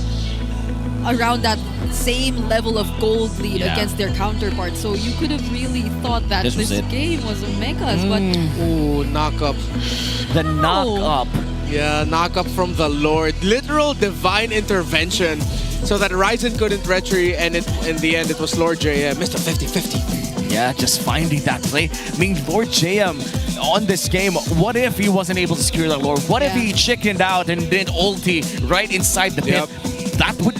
around that same level of gold lead against their counterparts. So you could have really thought that this game was Omega's, but... Ooh, knock-up. The knock-up. Yeah, knock-up from the Lord. Literal divine intervention so that Ryzen couldn't retry, and in the end, it was Lord JM, Mr. 50-50. Yeah, just finding that play. I mean, Lord JM on this game, what if he wasn't able to secure the Lord? What if he chickened out and did ulti right inside the pit?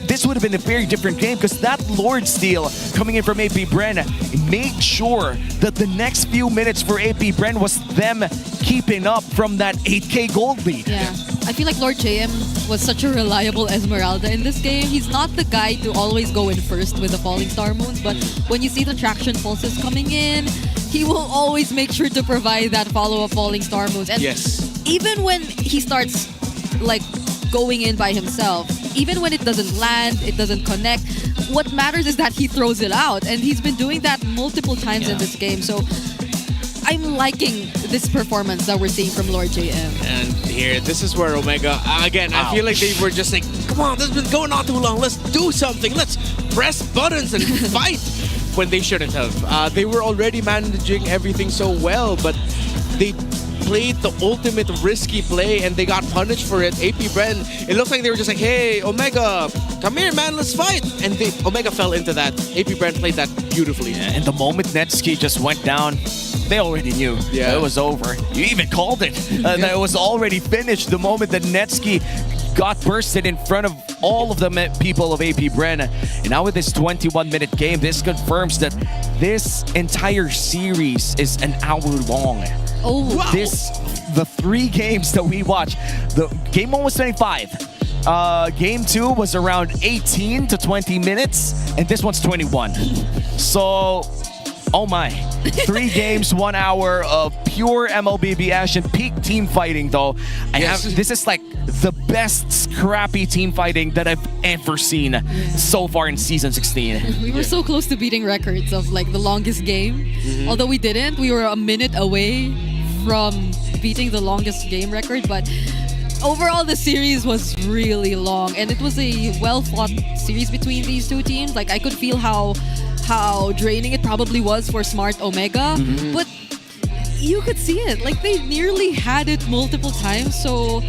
This would have been a very different game, because that Lord steal coming in from AP Brand made sure that the next few minutes for AP Brand was them keeping up from that 8k gold lead. Yeah, I feel like Lord JM was such a reliable Esmeralda in this game. He's not the guy to always go in first with the Falling Star Moons, but when you see the traction pulses coming in, he will always make sure to provide that follow-up Falling Star Moons. And even when he starts going in by himself, even when it doesn't land, it doesn't connect, what matters is that he throws it out, and he's been doing that multiple times in this game. So I'm liking this performance that we're seeing from Lord JM. And here, this is where Omega, again, I feel like they were just like, come on, this has been going on too long, let's do something, let's press buttons and fight, when they shouldn't have. They were already managing everything so well, but they played the ultimate risky play and they got punished for it. AP Brand, it looks like they were just like, hey, Omega, come here, man, let's fight. And Omega fell into that. AP Brand played that beautifully. Yeah, and the moment Netsuki just went down, they already knew that it was over. You even called it. That it was already finished the moment that Netsky got bursted in front of all of the people of AP Bren. And now with this 21-minute game, this confirms that this entire series is an hour long. Oh, wow. The 3 games that we watched, the game 1 was 25. Game 2 was around 18 to 20 minutes, and this one's 21. So, oh my. 3 games, 1 hour of pure MLBB action, peak team fighting though. This is like the best scrappy team fighting that I've ever seen so far in season 16. We were so close to beating records of like the longest game. Although we didn't, we were a minute away from beating the longest game record, but overall the series was really long and it was a well-fought series between these two teams. Like I could feel how draining it probably was for Smart Omega, but you could see it. Like they nearly had it multiple times, so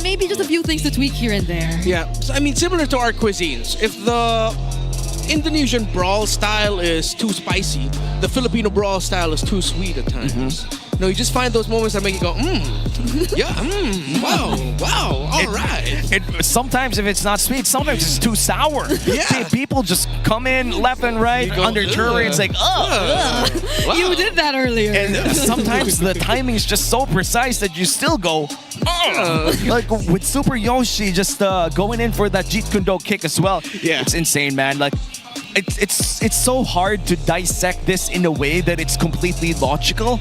maybe just a few things to tweak here and there. Yeah, so, I mean, similar to our cuisines. If the Indonesian brawl style is too spicy, the Filipino brawl style is too sweet at times. No, you just find those moments that make you go, wow, all right. Sometimes if it's not sweet, sometimes it's too sour. People just come in left and right under turret. It's like, Wow. You did that earlier. And sometimes the timing is just so precise that you still go, like with Super Yoshi just going in for that Jeet Kune Do kick as well. Yeah. It's insane, man. Like, it's so hard to dissect this in a way that it's completely logical.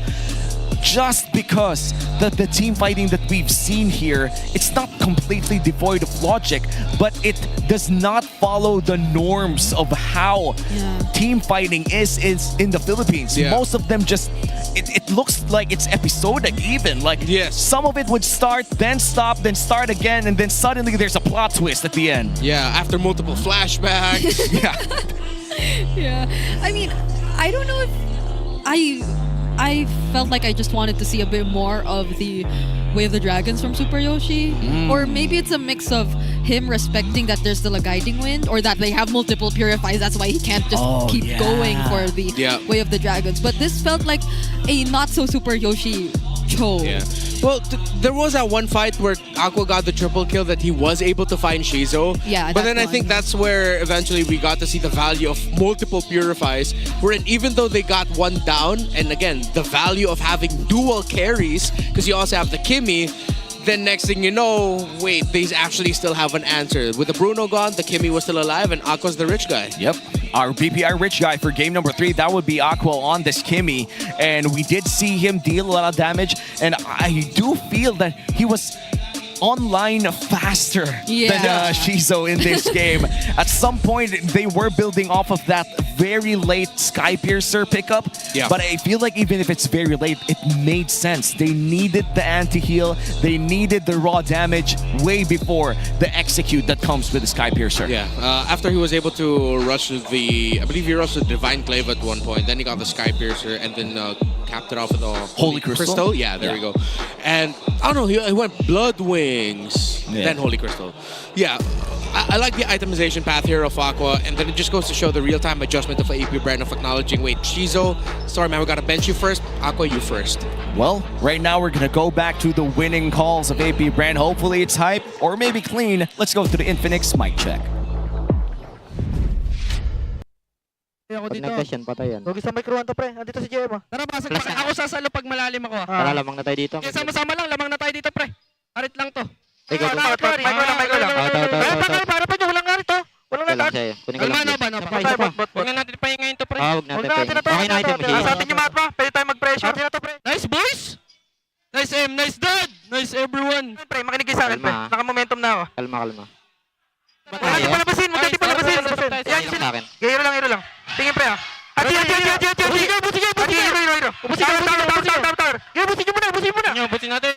Just because the team fighting that we've seen here, it's not completely devoid of logic, but it does not follow the norms of how team fighting is in the Philippines. Most of them just, it looks like it's episodic even. Like some of it would start, then stop, then start again, and then suddenly there's a plot twist at the end. Yeah, after multiple flashbacks. Yeah. I mean, I don't know if I felt like I just wanted to see a bit more of the Way of the Dragons from Super Yoshi. Or maybe it's a mix of him respecting that there's still a guiding wind, or that they have multiple purifies, that's why he can't just keep going for the Way of the Dragons. But this felt like a not so Super Yoshi show. Yeah. Well, there was that one fight where Aqua got the triple kill that he was able to find Shizo. Yeah, but then I think that's where eventually we got to see the value of multiple purifies, wherein even though they got one down, and again, the value of having dual carries, because you also have the Kimmy, then next thing you know, wait, they actually still have an answer. With the Bruno gone, the Kimmy was still alive, and Aqua's the rich guy. Yep. Our BPR rich guy for game number 3, that would be Aqua on this Kimmy. And we did see him deal a lot of damage. And I do feel that he was online faster than Shizo in this game. At some point, they were building off of that very late Skypiercer pickup. But I feel like even if it's very late, it made sense. They needed the anti-heal. They needed the raw damage way before the execute that comes with the Skypiercer. Yeah, after he was able to rush the, I believe he rushed the Divine Clave at one point, then he got the Skypiercer and then capped it off with the Holy Crystal? Yeah, there we go. And I don't know, he went Blood Wings, then Holy Crystal. Yeah, I like the itemization path here of Aqua, and then it just goes to show the real-time adjustment of AP Brand of acknowledging, wait, Shizo, sorry man, we gotta bench you first, Aqua, you first. Well, right now we're gonna go back to the winning calls of AP Brand. Hopefully it's hype, or maybe clean. Let's go to the Infinix mic check. Ako dito. Nag-dash yan, patay yan. Huwag isang micro to, pre. Nandito si JM, ah. Tara, pasok pre. Ako sasalo pag malalim ako. Tara, lamang na tayo dito. Okay, sama-sama lang. Lamang na tayo dito, pre. Arit lang to. Ikaw, Micro lang. Para pa nyo, walang arit, oh. Walang lang. sa'yo. Kunin ko lang. Ano ba? Huwag na natin pahingayin to, pre. Huwag natin pahingayin. Okay na item. Sa atin yung matma. Pwede tayo mag-pressure. Nice, boys! Nice M, nice dad! Nice everyone! Pre, makinig kayo sa akin, pre. Naka-momentum na ako. Kalma. Huwag natin palabasin. Hero lang. Tingin, pre, ah. Ati! Hero. Ubusin natin.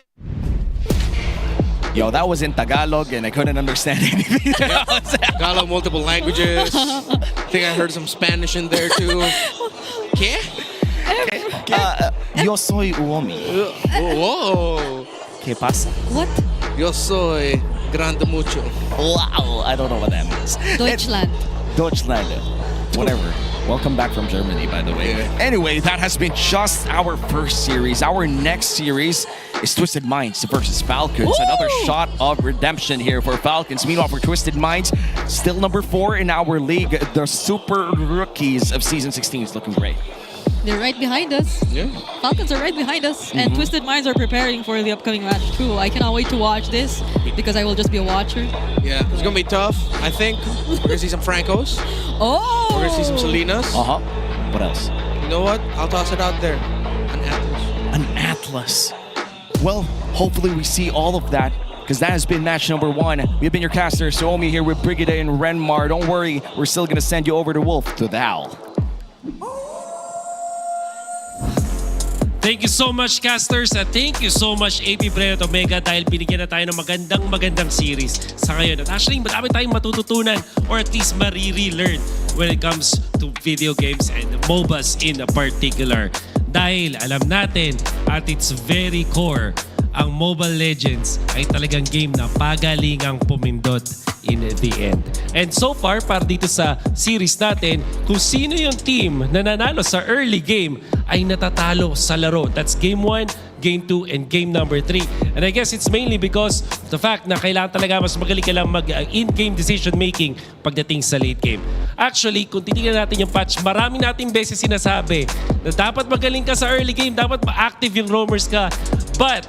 Yo, that was in Tagalog and I couldn't understand anything. Tagalog, multiple languages. I think I heard some Spanish in there too. ¿Qué? Yo soy Uomi. Whoa. ¿Qué pasa? What? Yo soy grande mucho. Wow, I don't know what that means. Deutschland. Deutschland. Welcome back from Germany, by the way. Anyway, that has been just our first series. Our next series is Twisted Minds versus Falcons. Another shot of redemption here for Falcons. Meanwhile, for Twisted Minds, still number 4 in our league. The super rookies of Season 16 is looking great. They're right behind us. Yeah. Falcons are right behind us. And Twisted Minds are preparing for the upcoming match too. I cannot wait to watch this because I will just be a watcher. Yeah, it's gonna be tough. I think we're gonna see some Francos. Oh! We're gonna see some Salinas. What else? You know what? I'll toss it out there. An Atlas. An Atlas. Well, hopefully we see all of that, because that has been match number 1. We've been your casters, Suomi here with Brigida and Renmar. Don't worry, we're still gonna send you over to Wolf to the Owl. Thank you so much, casters, at thank you so much, APBR at Omega, dahil binigyan na tayo ng magandang series sa ngayon. At actually, marami tayong matututunan or at least marire-learn when it comes to video games and MOBAs in particular. Dahil alam natin at its very core, ang Mobile Legends ay talagang game na pagalingang pumindot in the end. And so far, para dito sa series natin, kung sino yung team na nanalo sa early game ay natatalo sa laro. That's game 1, game 2, and game number 3. And I guess it's mainly because the fact na kailangan talaga mas magaling ka lang mag-in-game decision making pagdating sa late game. Actually, kung titingnan natin yung patch, marami nating beses sinasabi na dapat magaling ka sa early game, dapat ma-active yung roamers ka. But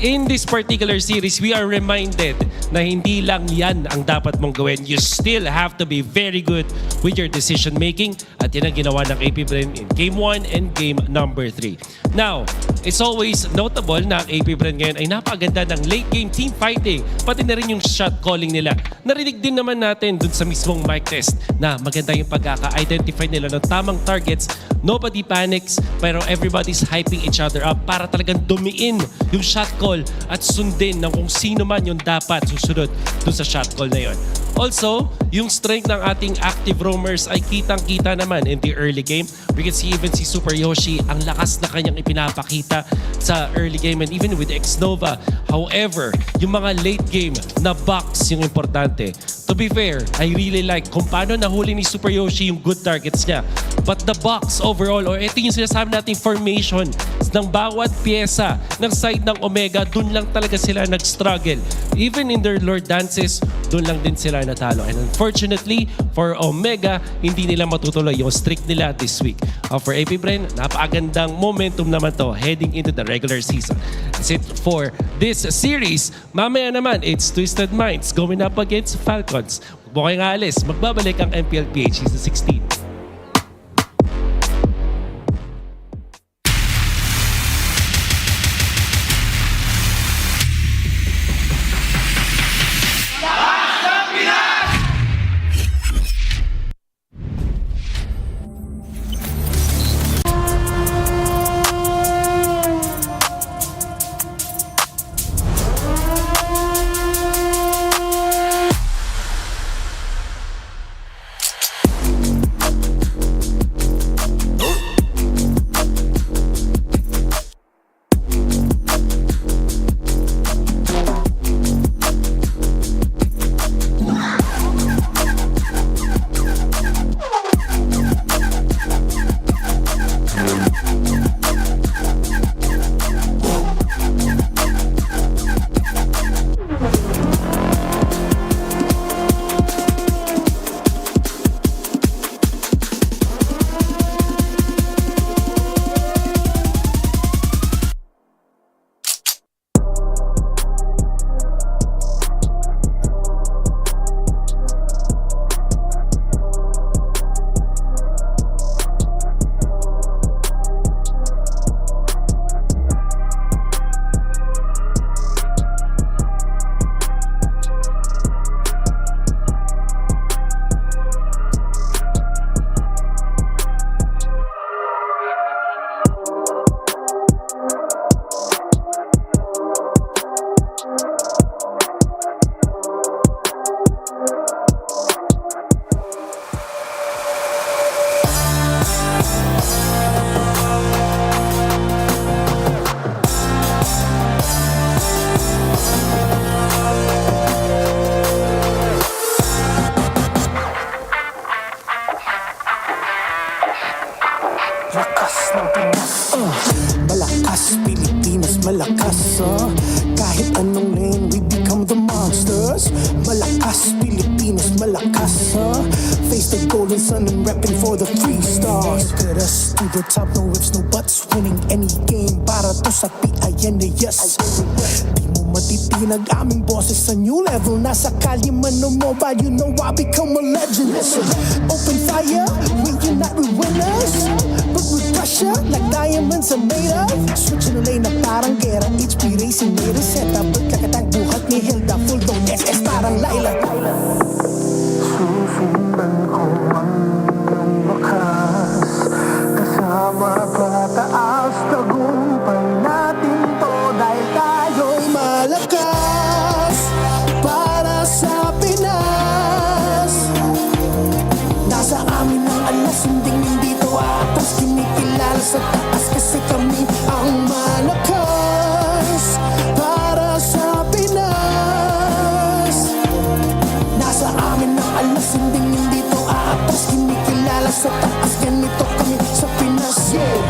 in this particular series, we are reminded na hindi lang yan ang dapat mong gawin. You still have to be very good with your decision making, at yan ang ginawa ng APBR in game 1 and game number 3. Now, it's always notable na ang APBR ngayon ay napaganda ng late game team fighting, pati na rin yung shot calling nila. Narinig din naman natin dun sa mismong mic test na maganda yung pagkaka-identify nila ng tamang targets. Nobody panics, pero everybody's hyping each other up para talagang dumiin yung shot call at sundin ng kung sino man yung dapat susunod dun sa shot call na yon. Also, yung strength ng ating active roamers ay kitang-kita naman in the early game. We can see even si Super Yoshi, ang lakas na kanyang ipinapakita sa early game and even with Xnova. However, yung mga late game na box yung importante. To be fair, I really like kung paano nahuli ni Super Yoshi yung good targets niya. But the box overall, or ito yung sinasabi nating formation ng bawat pyesa ng side ng Omega, dun lang talaga sila nag-struggle. Even in their Lord Dances, dun lang din sila natalo. And unfortunately, for Omega, hindi nila matutuloy yung streak nila this week. For APBR, napakagandang momentum naman to heading into the regular season. That's it for this series. Mamaya naman, it's Twisted Minds going up against Falcons. Huwag mo kayong aalis, magbabalik ang MPLPH Season 16. malakas. Face the golden sun and repping for the 3 stars. Look at us to the top, no ifs, no buts. Winning any game para to sa PINAS. Di mo matitinag aming boses sa new level. Nasa kalye man o mobile, you know I become a legend. Listen, open fire, we unite, we winners. But with pressure, like diamonds are made of. Switching the lane na parang gera. HP racing, may reseta. Ba't kakatang buhat ni Hilda, full dome SS parang Laila. Susundan ko ang iyong bakas. Kasama pataas, tagumpay natin to. Dahil tayo'y malakas para sa Pinas. Nasa amin ang alas, hindi to atas. Kinikilala sa taas kasi kami ang malakas para sa Pinas. Nasa amin ang alas, hindi to atas. Kinikilala sa taas, ganito kami sa Pinas. Yeah.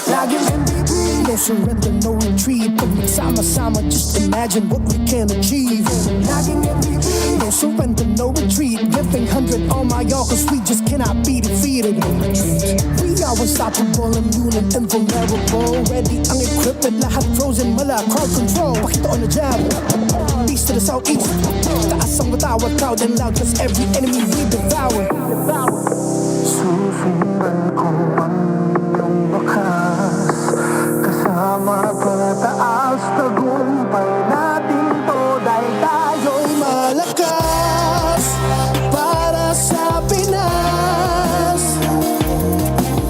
Laging MVP, no surrender, no retreat. Pag nagsama-sama, just imagine what we can achieve. Laging MVP, no surrender, no retreat. Giving 100 on my all, cause we just cannot be defeated. We are unstoppable, immune and invulnerable. Ready ang equipment, lahat frozen, mala, crowd control. Pakita on the jab, east to the southeast. Taas ang matawa, proud and loud, cause every enemy we devour. Susundan ko ang iyong bakas. Kasama pataas, tagumpay natin to. Dahil tayo'y malakas para sa Pinas.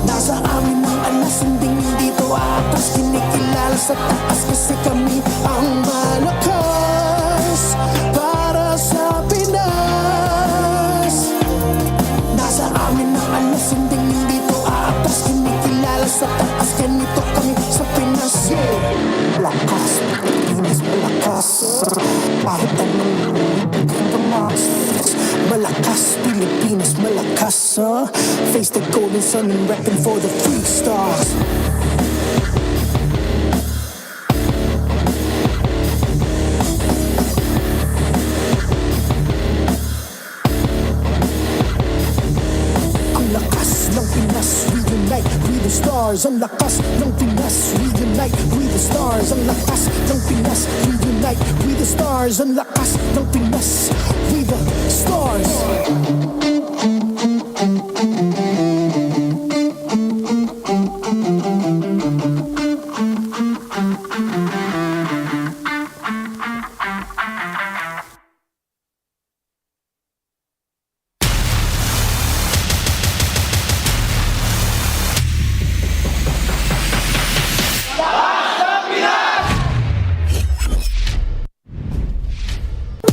Nasa amin ang alas, hindi to atas. Kinikilala sa taas kasi kami ang malakas para sa Pinas. Nasa amin ang alas, hindi to atas. Kinikilala sa taas, ganito kami sa Pinas. Yeah. Malakas, Pilipinas, malakas. Kahit anong tumas. Malakas, Pilipinas, malakas. Face the golden sun and repping for the 3 stars. Ang lakas ng Pinas, reunite with the stars. Ang lakas ng Pinas, reunite with the stars. Ang lakas ng Pinas, with the stars.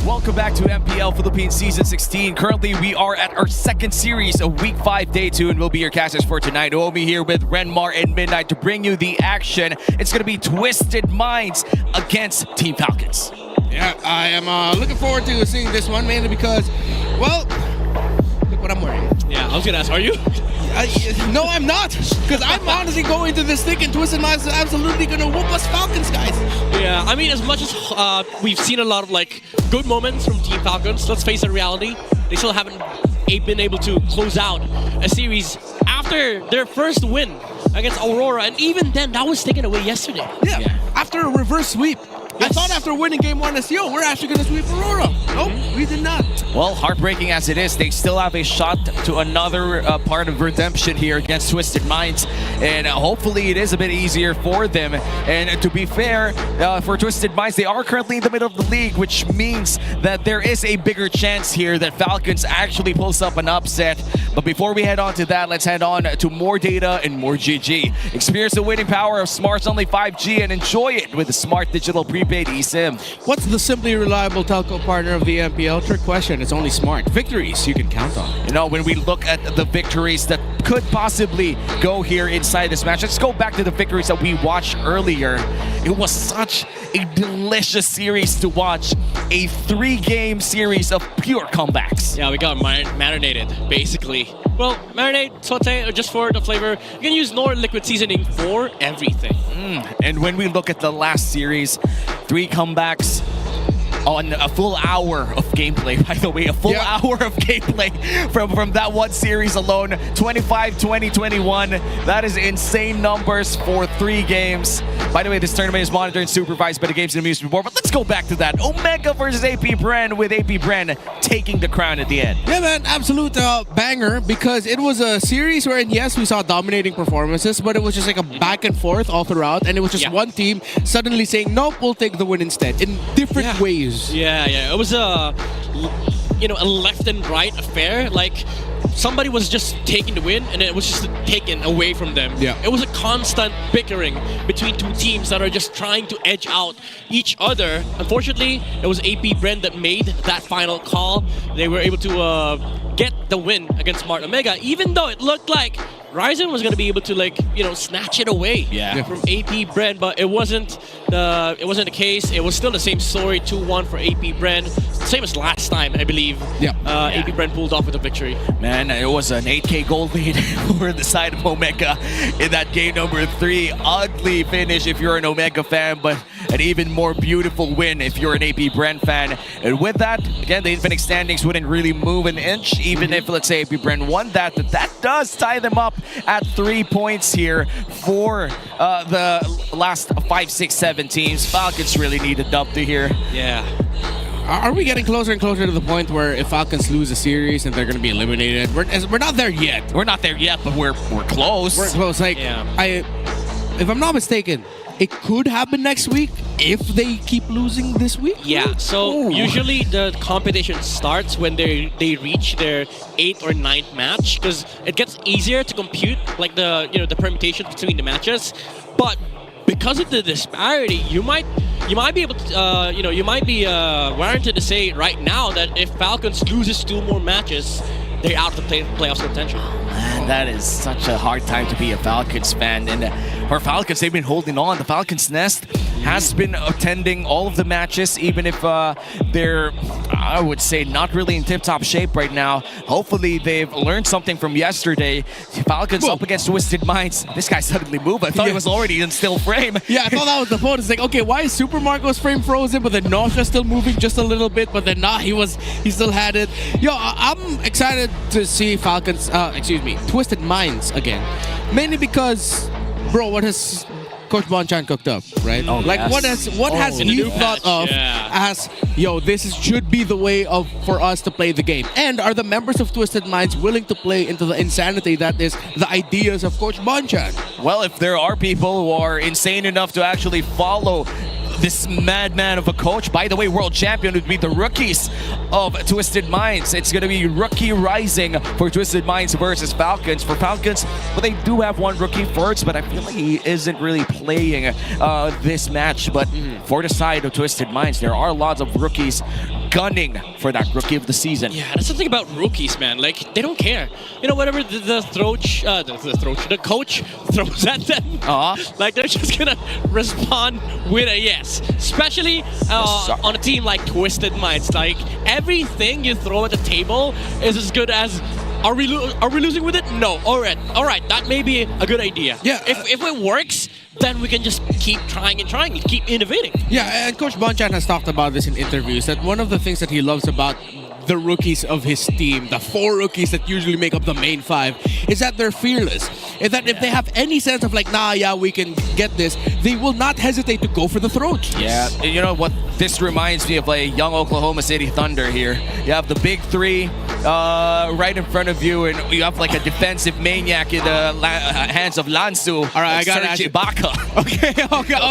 Welcome back to MPL Philippines Season 16. Currently, we are at our second series of Week 5, Day 2, and we'll be your casters for tonight. Omi here with Renmar and Midnight to bring you the action. It's going to be Twisted Minds against Team Falcons. Yeah, I am looking forward to seeing this one, mainly because, well, look what I'm wearing. Yeah, I was going to ask, are you? No, I'm not, because I'm honestly going to this thick and Twisted Minds is absolutely going to whoop us Falcons, guys. Yeah, I mean, as much as we've seen a lot of like good moments from Team Falcons, let's face the reality, they still haven't been able to close out a series after their first win against Aurora, and even then, that was taken away yesterday. Yeah. After a reverse sweep. I thought after winning game 1 as yo, we're actually going to sweep Aurora. Nope, we did not. Well, heartbreaking as it is, they still have a shot to another part of redemption here against Twisted Minds, and hopefully it is a bit easier for them. And to be fair, for Twisted Minds, they are currently in the middle of the league, which means that there is a bigger chance here that Falcons actually pulls up an upset. But before we head on to that, let's head on to more data and more GG. Experience the winning power of Smart's only 5G and enjoy it with the Smart Digital Prepaid eSIM. What's the simply reliable telco partner of the MPL? Trick question, it's only Smart. Victories you can count on. You know, when we look at the victories that could possibly go here inside this match. Let's go back to the victories that we watched earlier. It was such a delicious series to watch. A 3-game series of pure comebacks. Yeah, we got marinated, basically. Well, marinate, saute, or just for the flavor. You can use Nor liquid seasoning for everything. And when we look at the last series, 3 comebacks on a full hour of gameplay. By the way, a full hour of gameplay from that one series alone. 25, 20, 21. That is insane numbers for 3 games. By the way, this tournament is monitored and supervised by the Games and Amusement Board. But let's go back to that. Omega versus AP Bren, with AP Bren taking the crown at the end. Yeah, man, absolute banger, because it was a series wherein, yes, we saw dominating performances, but it was just like a back and forth all throughout, and it was just one team suddenly saying, nope, we'll take the win instead, in different ways. Yeah. It was a left and right affair. Like, somebody was just taking the win, and it was just taken away from them. Yeah. It was a constant bickering between 2 teams that are just trying to edge out each other. Unfortunately, it was AP Bren that made that final call. They were able to get the win against Smart Omega, even though it looked like Ryzen was going to be able to, like, snatch it away from AP Bren, but it wasn't the case. It was still the same story, 2-1 for AP Bren, same as last time, I believe. AP Bren pulled off with a victory. Man, it was an 8K gold lead for the side of Omega in that game number 3. Ugly finish if you're an Omega fan, but an even more beautiful win if you're an AP Bren fan. And with that, again, the Infinix standings wouldn't really move an inch, even if, let's say, AP Bren won that. That does tie them up at 3 points here for the last 5, 6, 7 teams. Falcons really need a dub to here. Yeah. Are we getting closer and closer to the point where if Falcons lose a series and they're going to be eliminated? We're not there yet. We're not there yet, but we're close. We're close. Like, if I'm not mistaken, it could happen next week if they keep losing this week. Yeah, so usually the competition starts when they reach their 8th or 9th match, because it gets easier to compute, like, the permutations between the matches. But because of the disparity, you might be able to you might be warranted to say right now that if Falcons loses 2 more matches, they're out of the playoffs contention. Man, that is such a hard time to be a Falcons fan. And for Falcons, they've been holding on. The Falcons Nest has been attending all of the matches, even if they're, I would say, not really in tip-top shape right now. Hopefully, they've learned something from yesterday. Falcons up against Twisted Minds. This guy suddenly moved. I thought he was already in still frame. Yeah, I thought that was the point. It's like, okay, why is Super Marco's frame frozen, but then Nausea still moving just a little bit, but then he still had it. Yo, I'm excited to see Falcons, Twisted Minds again. Mainly because, bro, what has Coach Bonchan cooked up, right? What has he thought of as, this should be the way for us to play the game? And are the members of Twisted Minds willing to play into the insanity that is the ideas of Coach Bonchan? Well, if there are people who are insane enough to actually follow this madman of a coach, by the way, world champion would be the rookies of Twisted Minds. It's going to be Rookie Rising for Twisted Minds versus Falcons. For Falcons, well, they do have one rookie first, but I feel like he isn't really playing this match. But for the side of Twisted Minds, there are lots of rookies gunning for that Rookie of the Season. Yeah, that's something about rookies, man. Like, they don't care. Whatever the coach throws at them, like, they're just gonna respond with a yes. Especially on a team like Twisted Minds. Like, everything you throw at the table is as good as, are we losing with it? No. All right. That may be a good idea. Yeah. If it works, then we can just keep trying and keep innovating. Yeah, and Coach Bonchan has talked about this in interviews, that one of the things that he loves about the rookies of his team, the 4 rookies that usually make up the main 5, is that they're fearless. Is that if they have any sense of like, we can get this, they will not hesitate to go for the throat. Yeah, you know what? This reminds me of like young Oklahoma City Thunder here. You have the big 3 right in front of you, and you have like a defensive maniac in the hands of Lansu. All right, I got Serge Ibaka. Okay.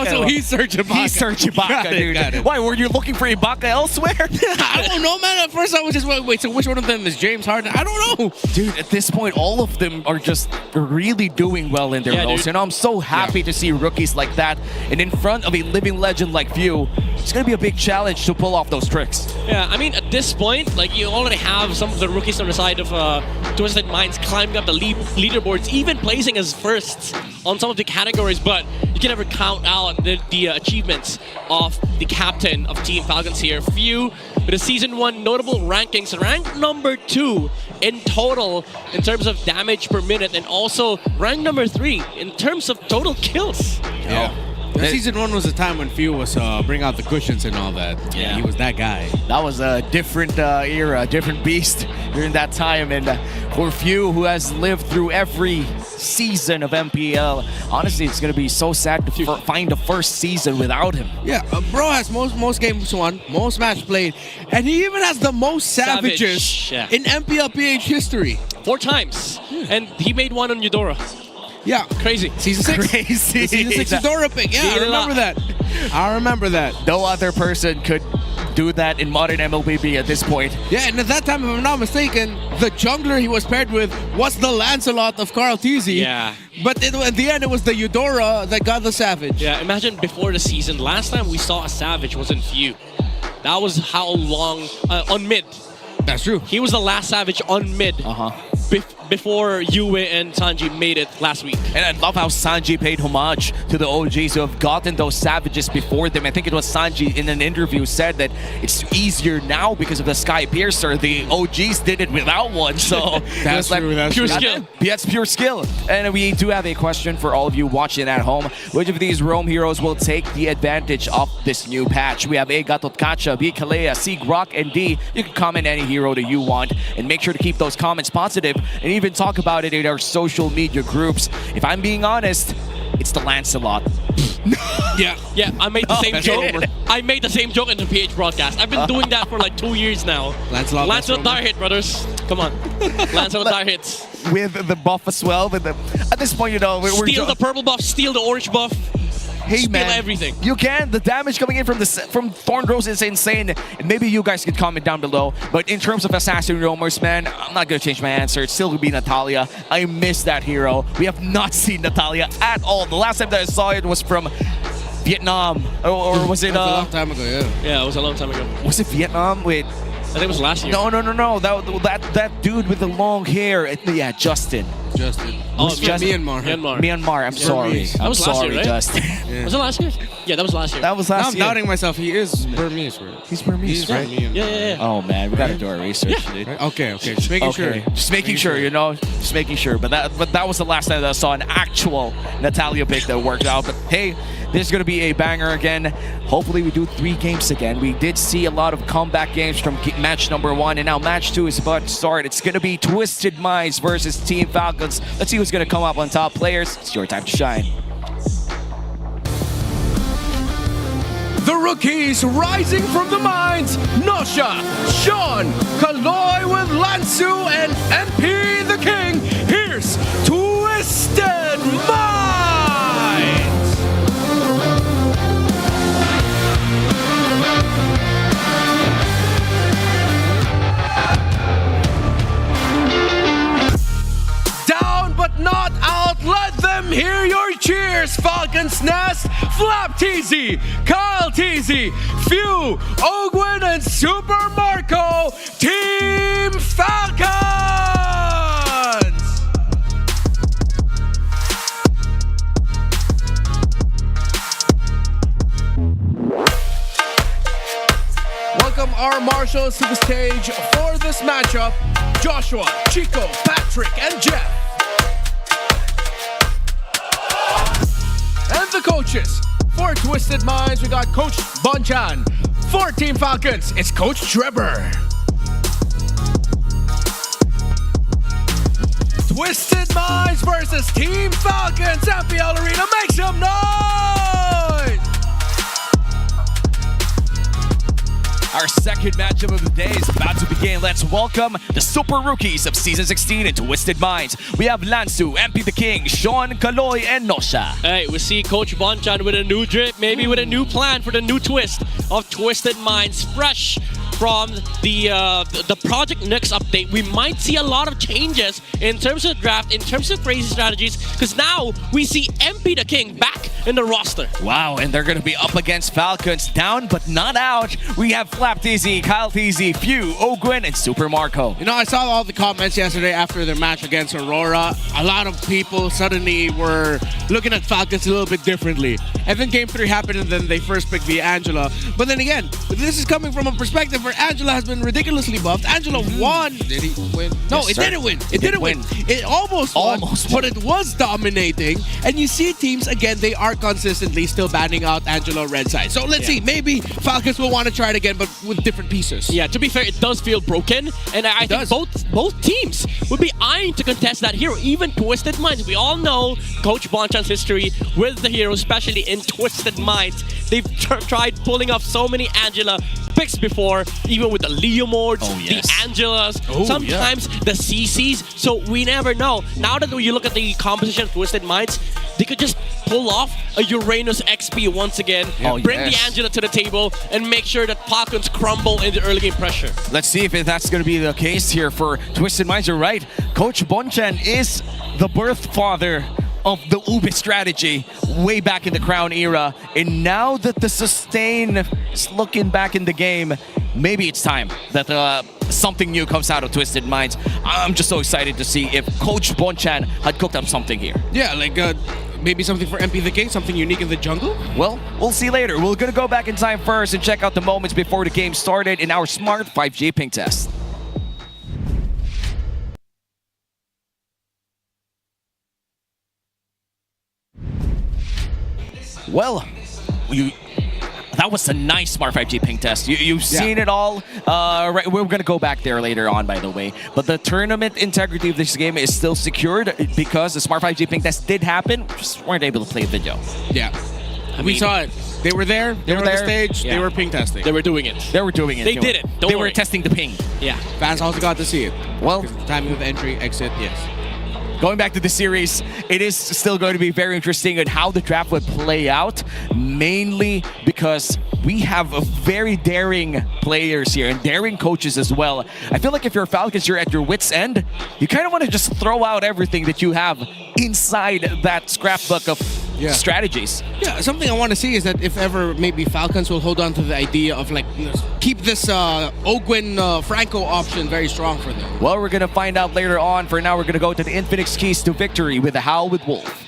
So he's Serge Ibaka. He's Serge Ibaka, dude. Got it. Why, were you looking for Ibaka elsewhere? I don't know, man. At first I was just, wait, so which one of them is James Harden? I don't know. Dude, at this point, all of them are just really doing well in their roles. And I'm so happy to see rookies like that. And in front of a living legend like View, it's going to be a big challenge to pull off those tricks. Yeah, I mean, at this point, like, you already have some the rookies on the side of Twisted Minds climbing up the leaderboards, even placing as firsts on some of the categories, but you can never count out the achievements of the captain of Team Falcons here. Few with a Season 1 notable rankings, ranked number 2 in total in terms of damage per minute, and also ranked number 3 in terms of total kills. Yeah. Season 1 was a time when Few was bring out the cushions and all that. Yeah, he was that guy. That was a different era, different beast during that time. And for Few, who has lived through every season of MPL, honestly, it's going to be so sad to find the first season without him. Yeah, bro has most games won, most match played, and he even has the most savages in MPL PH history. 4 times. And he made one on Eudora. Yeah. Crazy. Season 6. Crazy. The Season 6 Eudora pick. Yeah, I remember that. I remember that. No other person could do that in modern MLBB at this point. Yeah, and at that time, if I'm not mistaken, the jungler he was paired with was the Lancelot of Carl Tizzy. Yeah. But at the end, it was the Eudora that got the Savage. Yeah, imagine before the season, last time we saw a Savage wasn't Few. That was how long, on mid. That's true. He was the last Savage on mid. Before Yue and Sanji made it last week. And I love how Sanji paid homage to the OGs who have gotten those savages before them. I think it was Sanji in an interview said that it's easier now because of the Sky Piercer. The OGs did it without one, so that's true. That's pure skill. Yeah, it's pure skill. And we do have a question for all of you watching at home. Which of these Rome heroes will take the advantage of this new patch? We have A. Gatotkacha, B. Kalea, C. Grok, and D. You can comment any hero that you want, and make sure to keep those comments positive, and even talk about it in our social media groups. If I'm being honest, it's the Lancelot. Yeah, I made the same joke. I made the same joke in the PH broadcast. I've been doing that for like 2 years now. Lancelot dire hit, brothers. Come on. Lancelot dire hits. With the buff as well. At this point, you know, we're steal the purple buff, steal the orange buff. Hey Steal man, everything. You can. The damage coming in from Thornrose is insane. And maybe you guys can comment down below. But in terms of Assassin Roamers, man, I'm not gonna change my answer. It's still gonna be Natalia. I miss that hero. We have not seen Natalia at all. The last time that I saw it was from Vietnam, or was it? That was a long time ago. Yeah, it was a long time ago. Was it Vietnam? Wait. I think it was last year. No. That dude with the long hair. Yeah, Justin. Oh, Myanmar. I'm sorry. That was last year, right? Justin. Yeah. Was it last year? Yeah, that was last year. That was last year. I'm doubting myself. He is Burmese, right? He's Burmese, right? Yeah. Oh man, we gotta do our research, dude. Okay. Just making sure. Just making sure, you know. Just making sure. But that was the last time that I saw an actual Natalia pick that worked out. But hey, this is gonna be a banger again. Hopefully we do 3 games again. We did see a lot of comeback games from match number 1, and now match 2 is about to start. It's gonna be Twisted Minds versus Team Falcons. Let's see who's gonna come up on top. Players, it's your time to shine. The rookies rising from the mines, Nosha, Sean, Kaloy with Lansu, and MP the King. Here's Twisted Minds! Down but not out, let them hear your cheers. Falcons Nest, Flap Teasy, Kyle Teasy, Few, Ogwin, and Super Marco, Team Falcons! Welcome our marshals to the stage for this matchup, Joshua, Chico, Patrick, and Jeff. And the coaches. For Twisted Minds, we got Coach Bonchan. For Team Falcons, it's Coach Trevor. Twisted Minds versus Team Falcons. MPL Arena, make some noise! Our second matchup of the day is about to begin. Let's welcome the super rookies of Season 16 in Twisted Minds. We have Lansu, MP the King, Sean, Kaloy, and Nosha. Hey, we see Coach Bonchan with a new drip, maybe with a new plan for the new twist of Twisted Minds. Fresh from the Project Next update, we might see a lot of changes in terms of draft, in terms of crazy strategies, because now we see MP the King back in the roster. Wow, and they're going to be up against Falcons. Down but not out. We have FlapTZ, Kyle TZ, Few, Ogwen, and Super Marco. You know, I saw all the comments yesterday after their match against Aurora. A lot of people suddenly were looking at Falcons a little bit differently. And then Game 3 happened, and then they first picked the Angela. But then again, this is coming from a perspective where Angela has been ridiculously buffed. Angela won. Did he win? No, Yes, it sir. didn't win. It didn't win. It almost won, but it was dominating. And you see teams, again, they are consistently still banning out Angela red side. So let's see. Maybe Falcons will want to try it again, but with different pieces. Yeah, to be fair, it does feel broken, and I think both teams would be eyeing to contest that hero. Even Twisted Minds, we all know Coach Bonchan's history with the hero, especially in Twisted Minds. They've tried pulling off so many Angela picks before, even with the Leo modes, the Angelas, sometimes the CCs. So we never know. Now that you look at the composition of Twisted Minds, they could just pull off a Uranus XP once again, bring the Angela to the table, and make sure that Falcons crumble in the early game pressure. Let's see if that's going to be the case here for Twisted Minds. You're right. Coach Bonchan is the birth father of the Ube strategy way back in the Crown era. And now that the sustain is looking back in the game, maybe it's time that something new comes out of Twisted Minds. I'm just so excited to see if Coach Bonchan had cooked up something here. Yeah, like maybe something for MP the King, something unique in the jungle? Well, we'll see later. We're going to go back in time first and check out the moments before the game started in our smart 5G ping test. Well, that was a nice Smart 5G ping test. You've seen it all. Right, we're going to go back there later on, by the way. But the tournament integrity of this game is still secured because the Smart 5G ping test did happen. Just weren't able to play video. Yeah. We saw it. They were there. They were on the stage. Yeah. They were ping testing. They were doing it. They were doing it. They did it. They were testing the ping. Yeah. Fans also got to see it. Well, timing of the entry, exit, yes. Going back to the series, it is still going to be very interesting on how the draft would play out, mainly because we have a very daring players here and daring coaches as well. I feel like if you're Falcons, you're at your wit's end. You kind of want to just throw out everything that you have inside that scrapbook of strategies. Yeah, something I want to see is that if ever maybe Falcons will hold on to the idea of like keep this Ogwen Franco option very strong for them. Well, we're going to find out later on. For now, we're going to go to the Infinix Keys to Victory with the Howl with Wolf.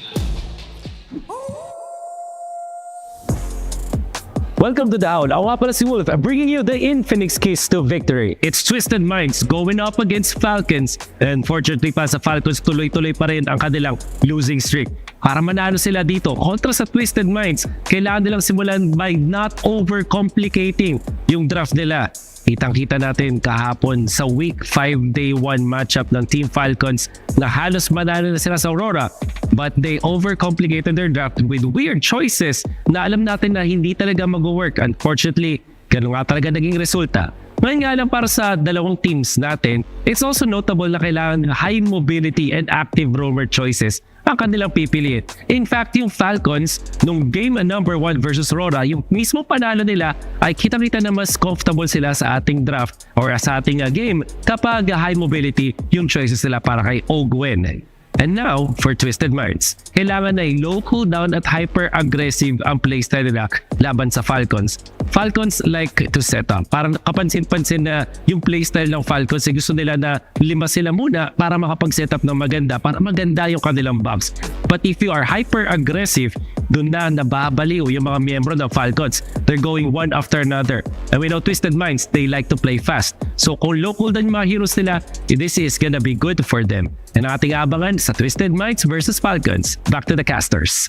Welcome to the Howl. Ako nga pala si Wolf, bringing you the Infinix Keys to Victory. It's Twisted Minds going up against Falcons. And fortunately pa sa Falcons, tuloy-tuloy pa rin ang kanilang losing streak. Para manalo sila dito, kontra sa Twisted Minds, kailangan nilang simulan by not overcomplicating yung draft nila. Kitang-kita natin kahapon sa Week 5 Day 1 matchup ng Team Falcons na halos manalo na sila sa Aurora. But they overcomplicated their draft with weird choices na alam natin na hindi talaga mag-work. Unfortunately, ganun nga talaga naging resulta. Ngayon nga lang para sa dalawang teams natin, it's also notable na kailangan high mobility and active roamer choices ang kanilang pipiliin. In fact, yung Falcons, nung game number 1 versus Aurora, yung mismo panalo nila ay kitang-kita na mas comfortable sila sa ating draft or sa ating game kapag high mobility yung choices nila para kay Ogwen. And now, for Twisted Minds, kailangan ay low cooldown at hyper-aggressive ang playstyle nila laban sa Falcons. Falcons like to set up. Parang kapansin-pansin na yung playstyle ng Falcons, gusto nila na 5 sila muna para makapag-set up ng maganda, para maganda yung kanilang buffs. But if you are hyper-aggressive, dun na nababaliw yung mga miyembro ng Falcons. They're going one after another. And we know Twisted Minds, they like to play fast. So kung low cooldown yung mga heroes nila, this is gonna be good for them. And ang ating abangan sa Twisted Minds versus Falcons. Back to the casters.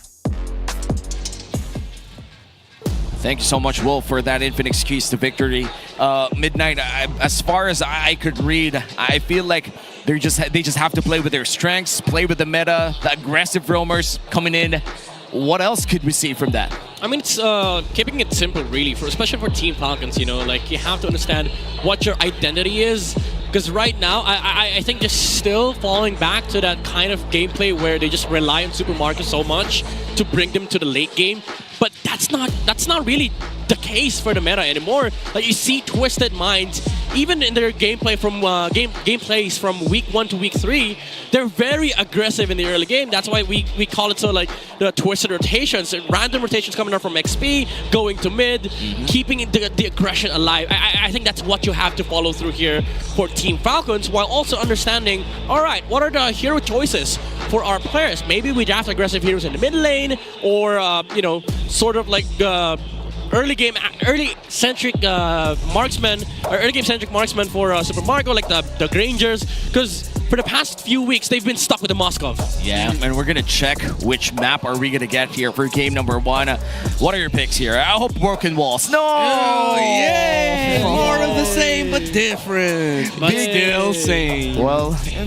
Thank you so much, Wolf, for that Infinix Keys to Victory. Midnight, as far as I could read, I feel like they just have to play with their strengths, play with the meta, the aggressive roamers coming in. What else could we see from that? I mean, it's keeping it simple, really, especially for Team Falcons. You know, like you have to understand what your identity is. Because right now, I think they're still falling back to that kind of gameplay where they just rely on Super Marco so much to bring them to the late game. But that's not really the case for the meta anymore. Like you see Twisted Minds even in their gameplay from gameplays from week 1 to week 3, they're very aggressive in the early game. That's why we call it so like the twisted rotations, random rotations coming up from XP, going to mid, keeping the aggression alive. I think that's what you have to follow through here for Team Falcons, while also understanding, all right, what are the hero choices for our players? Maybe we draft aggressive heroes in the mid lane, or sort of like early centric marksman, or early game centric marksman for Super Mario, like the Grangers, because for the past few weeks they've been stuck with the Moskov. Yeah, and we're gonna check which map are we gonna get here for game number 1. What are your picks here? I hope Broken Walls. No! Oh, yay! More of the same, but different. But still same. Well, you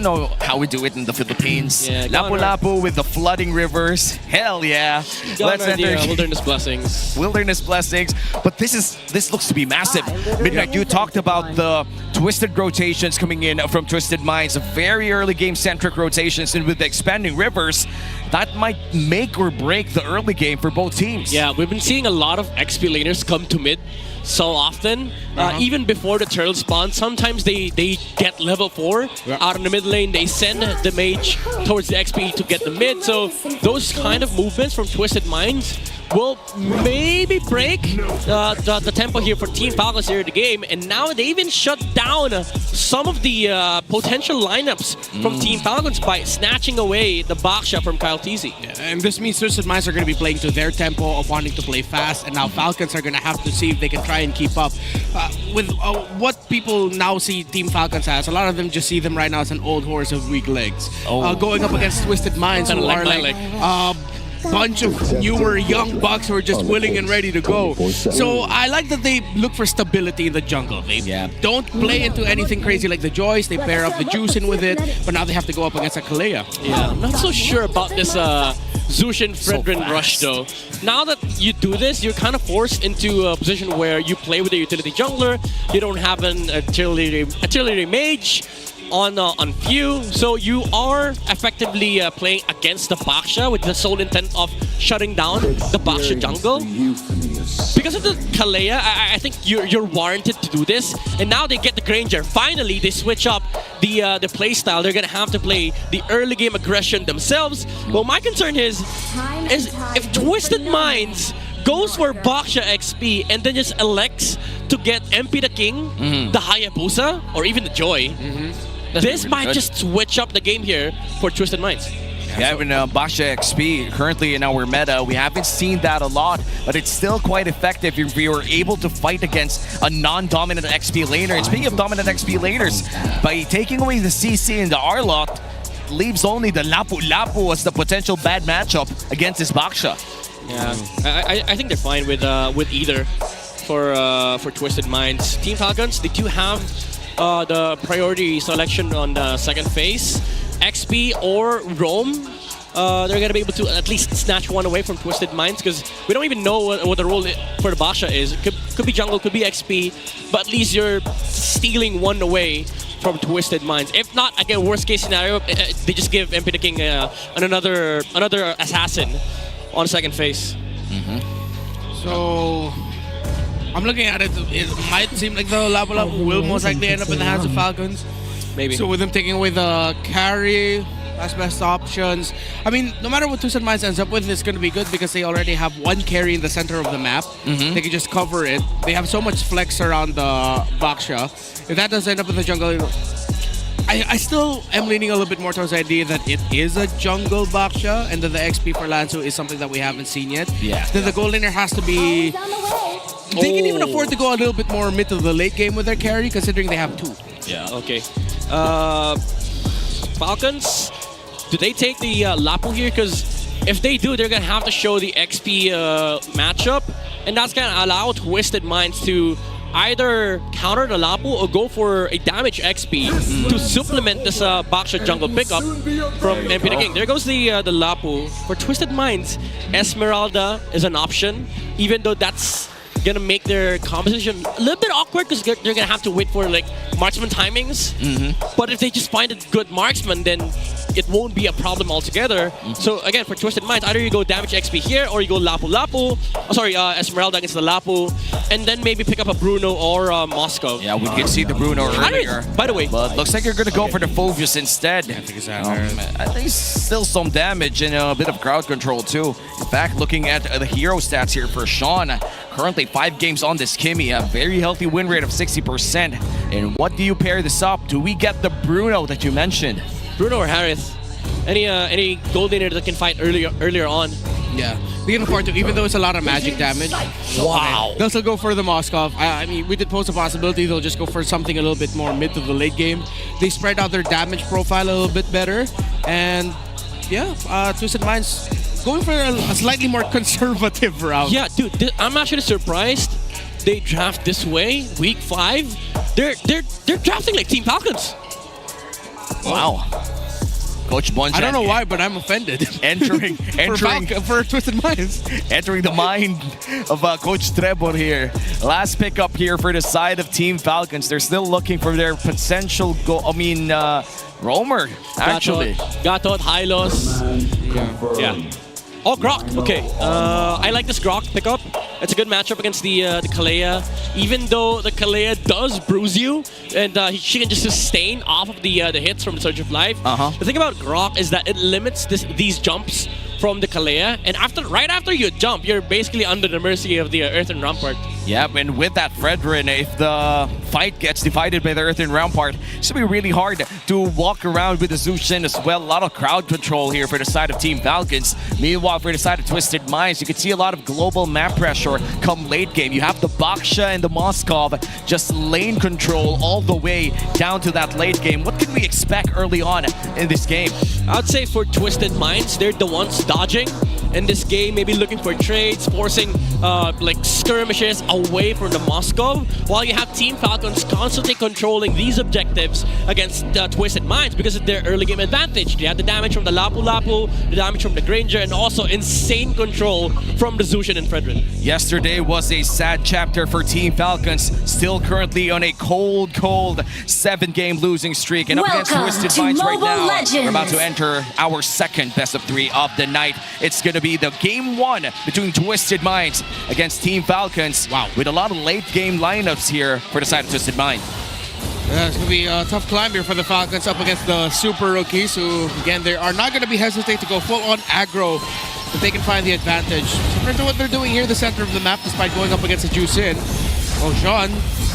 know how we do it in the Philippines. Yeah, Lapu-Lapu with the flooding rivers. Hell yeah! Let's enter Wilderness Blessings. Wilderness Blessings. But this looks to be massive. Midnight, you talked about the twisted rotations coming in from Twisted Minds, very early game centric rotations, and with the expanding rivers, that might make or break the early game for both teams. Yeah, we've been seeing a lot of XP laners come to mid so often. Even before the turtle spawn, sometimes they get level 4 out in the mid lane. They send the mage towards the XP to get the mid. So those kind of movements from Twisted Minds will maybe break the tempo here for Team Falcons here in the game. And now they even shut down some of the potential lineups from Team Falcons by snatching away the Baksha from Kyle TZ. Yeah, and this means Twisted Minds are going to be playing to their tempo of wanting to play fast, and now Falcons are going to have to see if they can try and keep up. With what people now see Team Falcons as, a lot of them just see them right now as an old horse of weak legs. Going up against Twisted Minds, who are like bunch of newer young bucks who are just willing and ready to go. So I like that they look for stability in the jungle. They don't play into anything crazy like the Joyce. They pair up the Juice in with it, but now they have to go up against a Kalea. Yeah, I'm not so sure about this Zushin Fredrin rush though. Now that you do this, you're kind of forced into a position where you play with a utility jungler. You don't have an artillery mage on few, so you are effectively playing against the Baksha with the sole intent of shutting down the Baksha jungle. Because of the Kalea, I think you're warranted to do this. And now they get the Granger. Finally, they switch up the playstyle. They're gonna have to play the early game aggression themselves. Well, my concern is if Twisted Minds goes for Baksha XP and then just elects to get MP the King, the Hayabusa, or even the Joy, this might just switch up the game here for Twisted Minds. Yeah, even Baksha XP currently in our meta, we haven't seen that a lot, but it's still quite effective if you are able to fight against a non-dominant XP laner. And speaking of dominant XP laners, by taking away the CC and the Arlot, leaves only the Lapu-Lapu as the potential bad matchup against this Baksha. Yeah, I think they're fine with either for Twisted Minds. Team Falcons, they do have the priority selection on the second phase. XP or Roam, they're going to be able to at least snatch one away from Twisted Minds, because we don't even know what the role for the Baksha is. It could be jungle, could be XP, but at least you're stealing one away from Twisted Minds. If not, again, worst case scenario, they just give MP the King another assassin on second phase. So I'm looking at it, it might seem like the Lapu-Lapu will most likely end up in the hands of Falcons. Maybe. So with them taking away the carry as best options, I mean, no matter what Twisted Minds ends up with, it's going to be good because they already have one carry in the center of the map. They can just cover it. They have so much flex around the Baksha. If that does end up in the jungle, I still am leaning a little bit more towards the idea that it is a jungle Baksha, and that the XP for Lanzu is something that we haven't seen yet. Then the gold laner has to be... They can even afford to go a little bit more mid to the late game with their carry, considering they have two. Yeah, okay. Falcons, do they take the Lapu here? Because if they do, they're going to have to show the XP matchup, and that's going to allow Twisted Minds to either counter the Lapu or go for a damage XP to supplement this Baksha jungle pickup from MP the King. There goes the Lapu. For Twisted Minds, Esmeralda is an option, even though that's gonna make their composition a little bit awkward because they're gonna have to wait for like marksman timings. But if they just find a good marksman, then it won't be a problem altogether. So again, for Twisted Minds, either you go damage XP here or you go Lapu Lapu. Oh, sorry, Esmeralda against the Lapu, and then maybe pick up a Bruno or Moscow. Yeah, we can see the Bruno earlier. By the way, but looks like you're gonna go for the Phobius instead. I think still some damage and a bit of crowd control too. In fact, looking at the hero stats here for Sean, currently 5 games on this Kimmy, a very healthy win rate of 60%. And what do you pair this up? Do we get the Bruno that you mentioned? Bruno or Harith? Any gold laner that can fight earlier on? Yeah, we can afford to, even though it's a lot of magic damage. Wow. They'll still go for the Moskov. I mean, we did pose a possibility they'll just go for something a little bit more mid to the late game. They spread out their damage profile a little bit better. And yeah, Twisted Minds going for a slightly more conservative route. Yeah, dude, I'm actually surprised they draft this way, week 5. They're drafting like Team Falcons. Wow. Coach Bonjan. I don't know why, but I'm offended. Entering for Twisted Minds. Entering the mind of Coach Trebor here. Last pickup here for the side of Team Falcons. They're still looking for their potential roamer, actually. Gatot, Hylos. Yeah. Oh, Grok. Okay. I like this Grok pickup. It's a good matchup against the Kalea. Even though the Kalea does bruise you, and she can just sustain off of the hits from the Surge of Life. The thing about Grok is that it limits these jumps from the Kalea, and right after you jump, you're basically under the mercy of the Earthen Rampart. Yep, and with that Fredrin, if the fight gets divided by the Earthen Rampart, it's going to be really hard to walk around with the Zushin as well. A lot of crowd control here for the side of Team Falcons. Meanwhile, for the side of Twisted Minds, you can see a lot of global map pressure come late game. You have the Baksha and the Moskov just lane control all the way down to that late game. What can we expect early on in this game? I'd say for Twisted Minds, they're the ones dodging in this game, maybe looking for trades, forcing like skirmishes away from the Moscow, while you have Team Falcons constantly controlling these objectives against Twisted Minds because of their early game advantage. They have the damage from the Lapu Lapu, the damage from the Granger, and also insane control from the Zushin and Fredrin. Yesterday was a sad chapter for Team Falcons, still currently on a cold 7-game losing streak, and up against Twisted Minds right now. We're about to enter our second best of 3 of the night. It's going to be the game 1 between Twisted Minds against Team Falcons. Wow, with a lot of late game lineups here for the side of Twisted Minds. Yeah, it's going to be a tough climb here for the Falcons up against the Super Rookies, who, again, they are not going to be hesitant to go full-on aggro if they can find the advantage. Similar to what they're doing here in the center of the map, despite going up against a Juicin. Oh, Sean.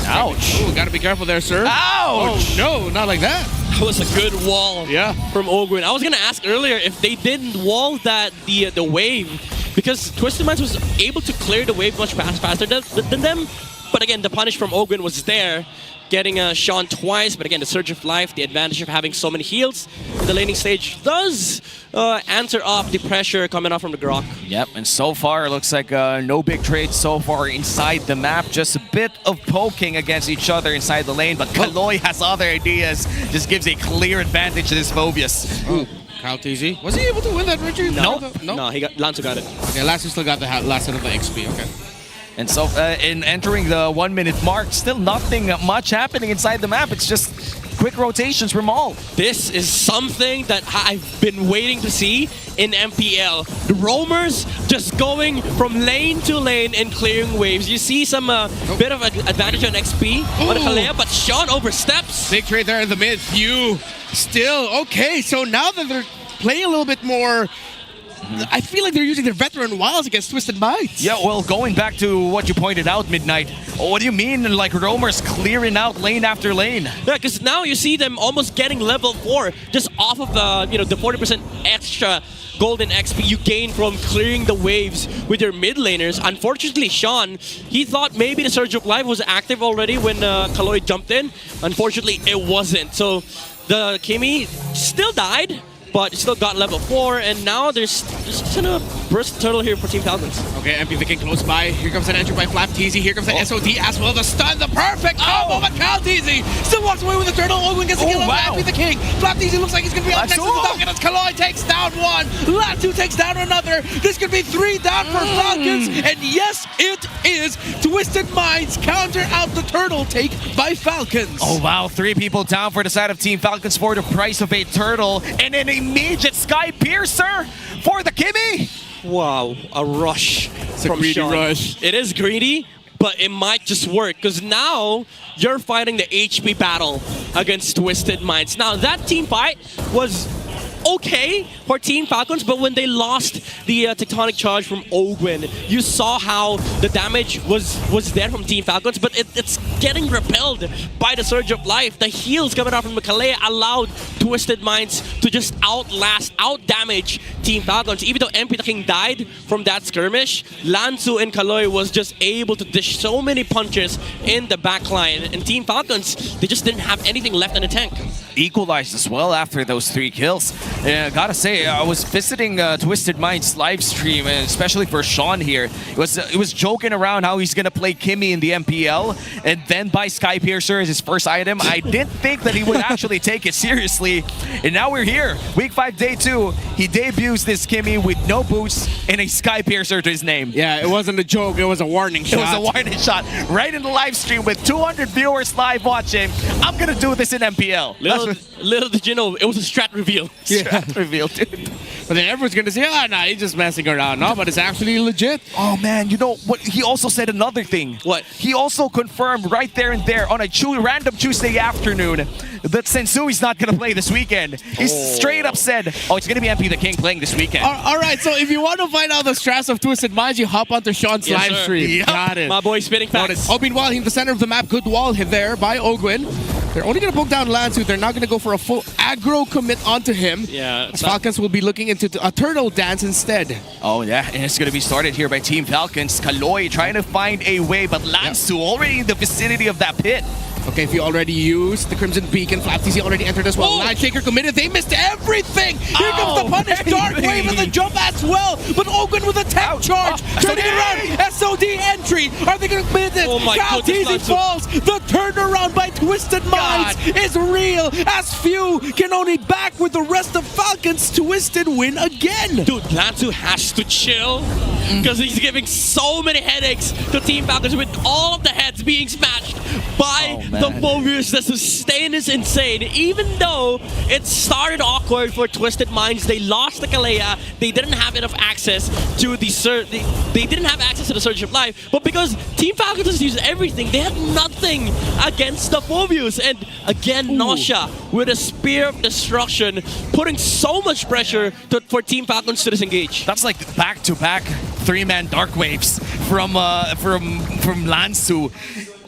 Ouch. Ooh, got to be careful there, sir. Ouch. Oh, no, not like that. That was a good wall from Ogwin. I was going to ask earlier if they didn't wall the wave, because Twisted Minds was able to clear the wave much faster than them. But again, the punish from Ogwin was there, getting Sean twice. But again, the Surge of Life, the advantage of having so many heals in the laning stage does answer off the pressure coming off from the Grok. Yep, and so far it looks like no big trades so far inside the map. Just a bit of poking against each other inside the lane. But Kaloy has other ideas. Just gives a clear advantage to this Phobius. Ooh. Kyle TZ. Was he able to win that, Richard? No, Lanzo got it. Okay, Lanzo still got the last set of the XP, okay. And so, in entering the 1-minute mark, still nothing much happening inside the map. It's just quick rotations from all. This is something that I've been waiting to see in MPL. The roamers just going from lane to lane and clearing waves. You see some bit of advantage on XP on Kalea, but Sean oversteps. Big trade there in the mid. You still, okay, so now that they're playing a little bit more, I feel like they're using their veteran wilds against Twisted Minds. Yeah, well, going back to what you pointed out, Midnight, what do you mean, like, roamers clearing out lane after lane? Yeah, because now you see them almost getting level 4 just off of the 40% extra golden XP you gain from clearing the waves with your mid laners. Unfortunately, Sean, he thought maybe the Surge of Life was active already when Kaloy jumped in. Unfortunately, it wasn't. So the Kimmy still died, but still got level 4, and now there's just burst turtle here for Team Falcons. Okay, MP the King close by. Here comes an entry by FlapTZ. Here comes the SOD as well. The stun, the perfect combo, but CalTZ still walks away with the turtle. Ogwin gets the kill over MP the King. FlapTZ looks like he's going to be up next to the dunk, and as Kaloi takes down one, Latu takes down another. This could be 3 down for Falcons, and yes, it is. Twisted Minds counter out the turtle take by Falcons. Oh wow, 3 people down for the side of Team Falcons for the price of a turtle, and an immediate Sky Piercer for the Kimmy. Wow, a rush from greedy Sean. rush. It is greedy, but it might just work because now you're fighting the HP battle against Twisted Minds. Now that team fight was okay for Team Falcons, but when they lost the tectonic charge from Ogwin, you saw how the damage was there from Team Falcons, but it's getting repelled by the Surge of Life. The heals coming out from Kalei allowed Twisted Minds to just out-damage Team Falcons. Even though MP the King died from that skirmish, Lansu and Kaloi was just able to dish so many punches in the backline, and Team Falcons, they just didn't have anything left in the tank. Equalized as well after those 3 kills. Gotta say, I was visiting Twisted Minds live stream, and especially for Sean here. It was joking around how he's gonna play Kimmy in the MPL and then buy Sky Piercer as his first item. I didn't think that he would actually take it seriously, and now we're here. Week 5, day 2. He debuts this Kimmy with no boots and a Sky Piercer to his name. Yeah, it wasn't a joke. It was a warning shot. It was a warning shot right in the live stream with 200 viewers live watching. I'm gonna do this in MPL. Little did you know, it was a strat reveal. Strat reveal, dude. But then everyone's gonna say, oh, nah, he's just messing around. No, but it's actually legit. Oh, man, you know what? He also said another thing. What? He also confirmed right there and there on a random Tuesday afternoon that Sensui's not gonna play this weekend. He straight up said, oh, it's gonna be MP the King playing this weekend. All right, so if you want to find out the strats of Twisted Minds, you hop onto Sean's live stream. Yep. Got it. My boy spinning facts. Oh, meanwhile, in the center of the map, good wall hit there by Ogwin. They're only going to poke down Lansu. They're not going to go for a full aggro commit onto him. Yeah. Falcons will be looking into a turtle dance instead. Oh, yeah, and it's going to be started here by Team Falcons. Kaloi trying to find a way, but Lansu already in the vicinity of that pit. Okay, if you already used the Crimson Beacon, FlapTZ already entered as well. Line Shaker committed. They missed everything. Here comes the punish. Dark Wave and the jump as well. But Ogwin with a tech charge. Turning it around. SOD entry. Are they going to commit it? Oh my goodness, CalTZ falls. The turnaround by Twisted Minds is real. As few can only back with the rest of Falcons. Twisted win again. Dude, Lansu has to chill because he's giving so many headaches to Team Falcons with all of the heads being smashed by the Mobius. The sustain is insane. Even though it started awkward for Twisted Minds, they lost the Kalea. They didn't have enough access to the they didn't have access to the Surge of Life. But because Team Falcons just used everything, they had nothing against the Mobius. And again, Nausea with a Spear of Destruction, putting so much pressure for Team Falcons to disengage. That's like back-to-back 3-man Dark Waves from Lansu.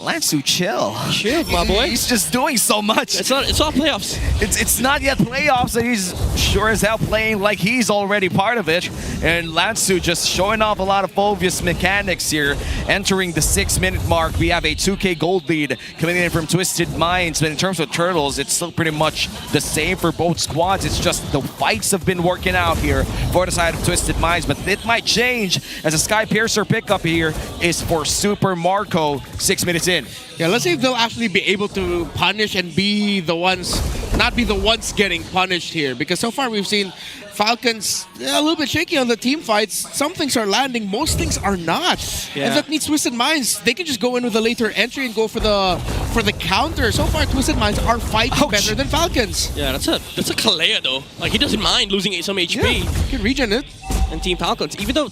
Lansu, chill. Chill, my boy. He's just doing so much. It's not playoffs. It's not yet playoffs, and he's sure as hell playing like he's already part of it. And Lansu just showing off a lot of obvious mechanics here. Entering the 6-minute mark, we have a 2K gold lead coming in from Twisted Minds. But in terms of Turtles, it's still pretty much the same for both squads. It's just the fights have been working out here for the side of Twisted Minds. But it might change as a Sky Piercer pickup here is for Super Marco 6 minutes in. Yeah, let's see if they'll actually be able to punish and be the ones, not be the ones getting punished here. Because so far we've seen Falcons a little bit shaky on the team fights. Some things are landing, most things are not. Yeah. And that needs Twisted Minds. They can just go in with a later entry and go for the counter. So far, Twisted Minds are fighting better than Falcons. Yeah, that's a Kalea though. Like, he doesn't mind losing some HP. Yeah, he can regen it. And Team Falcons, even though,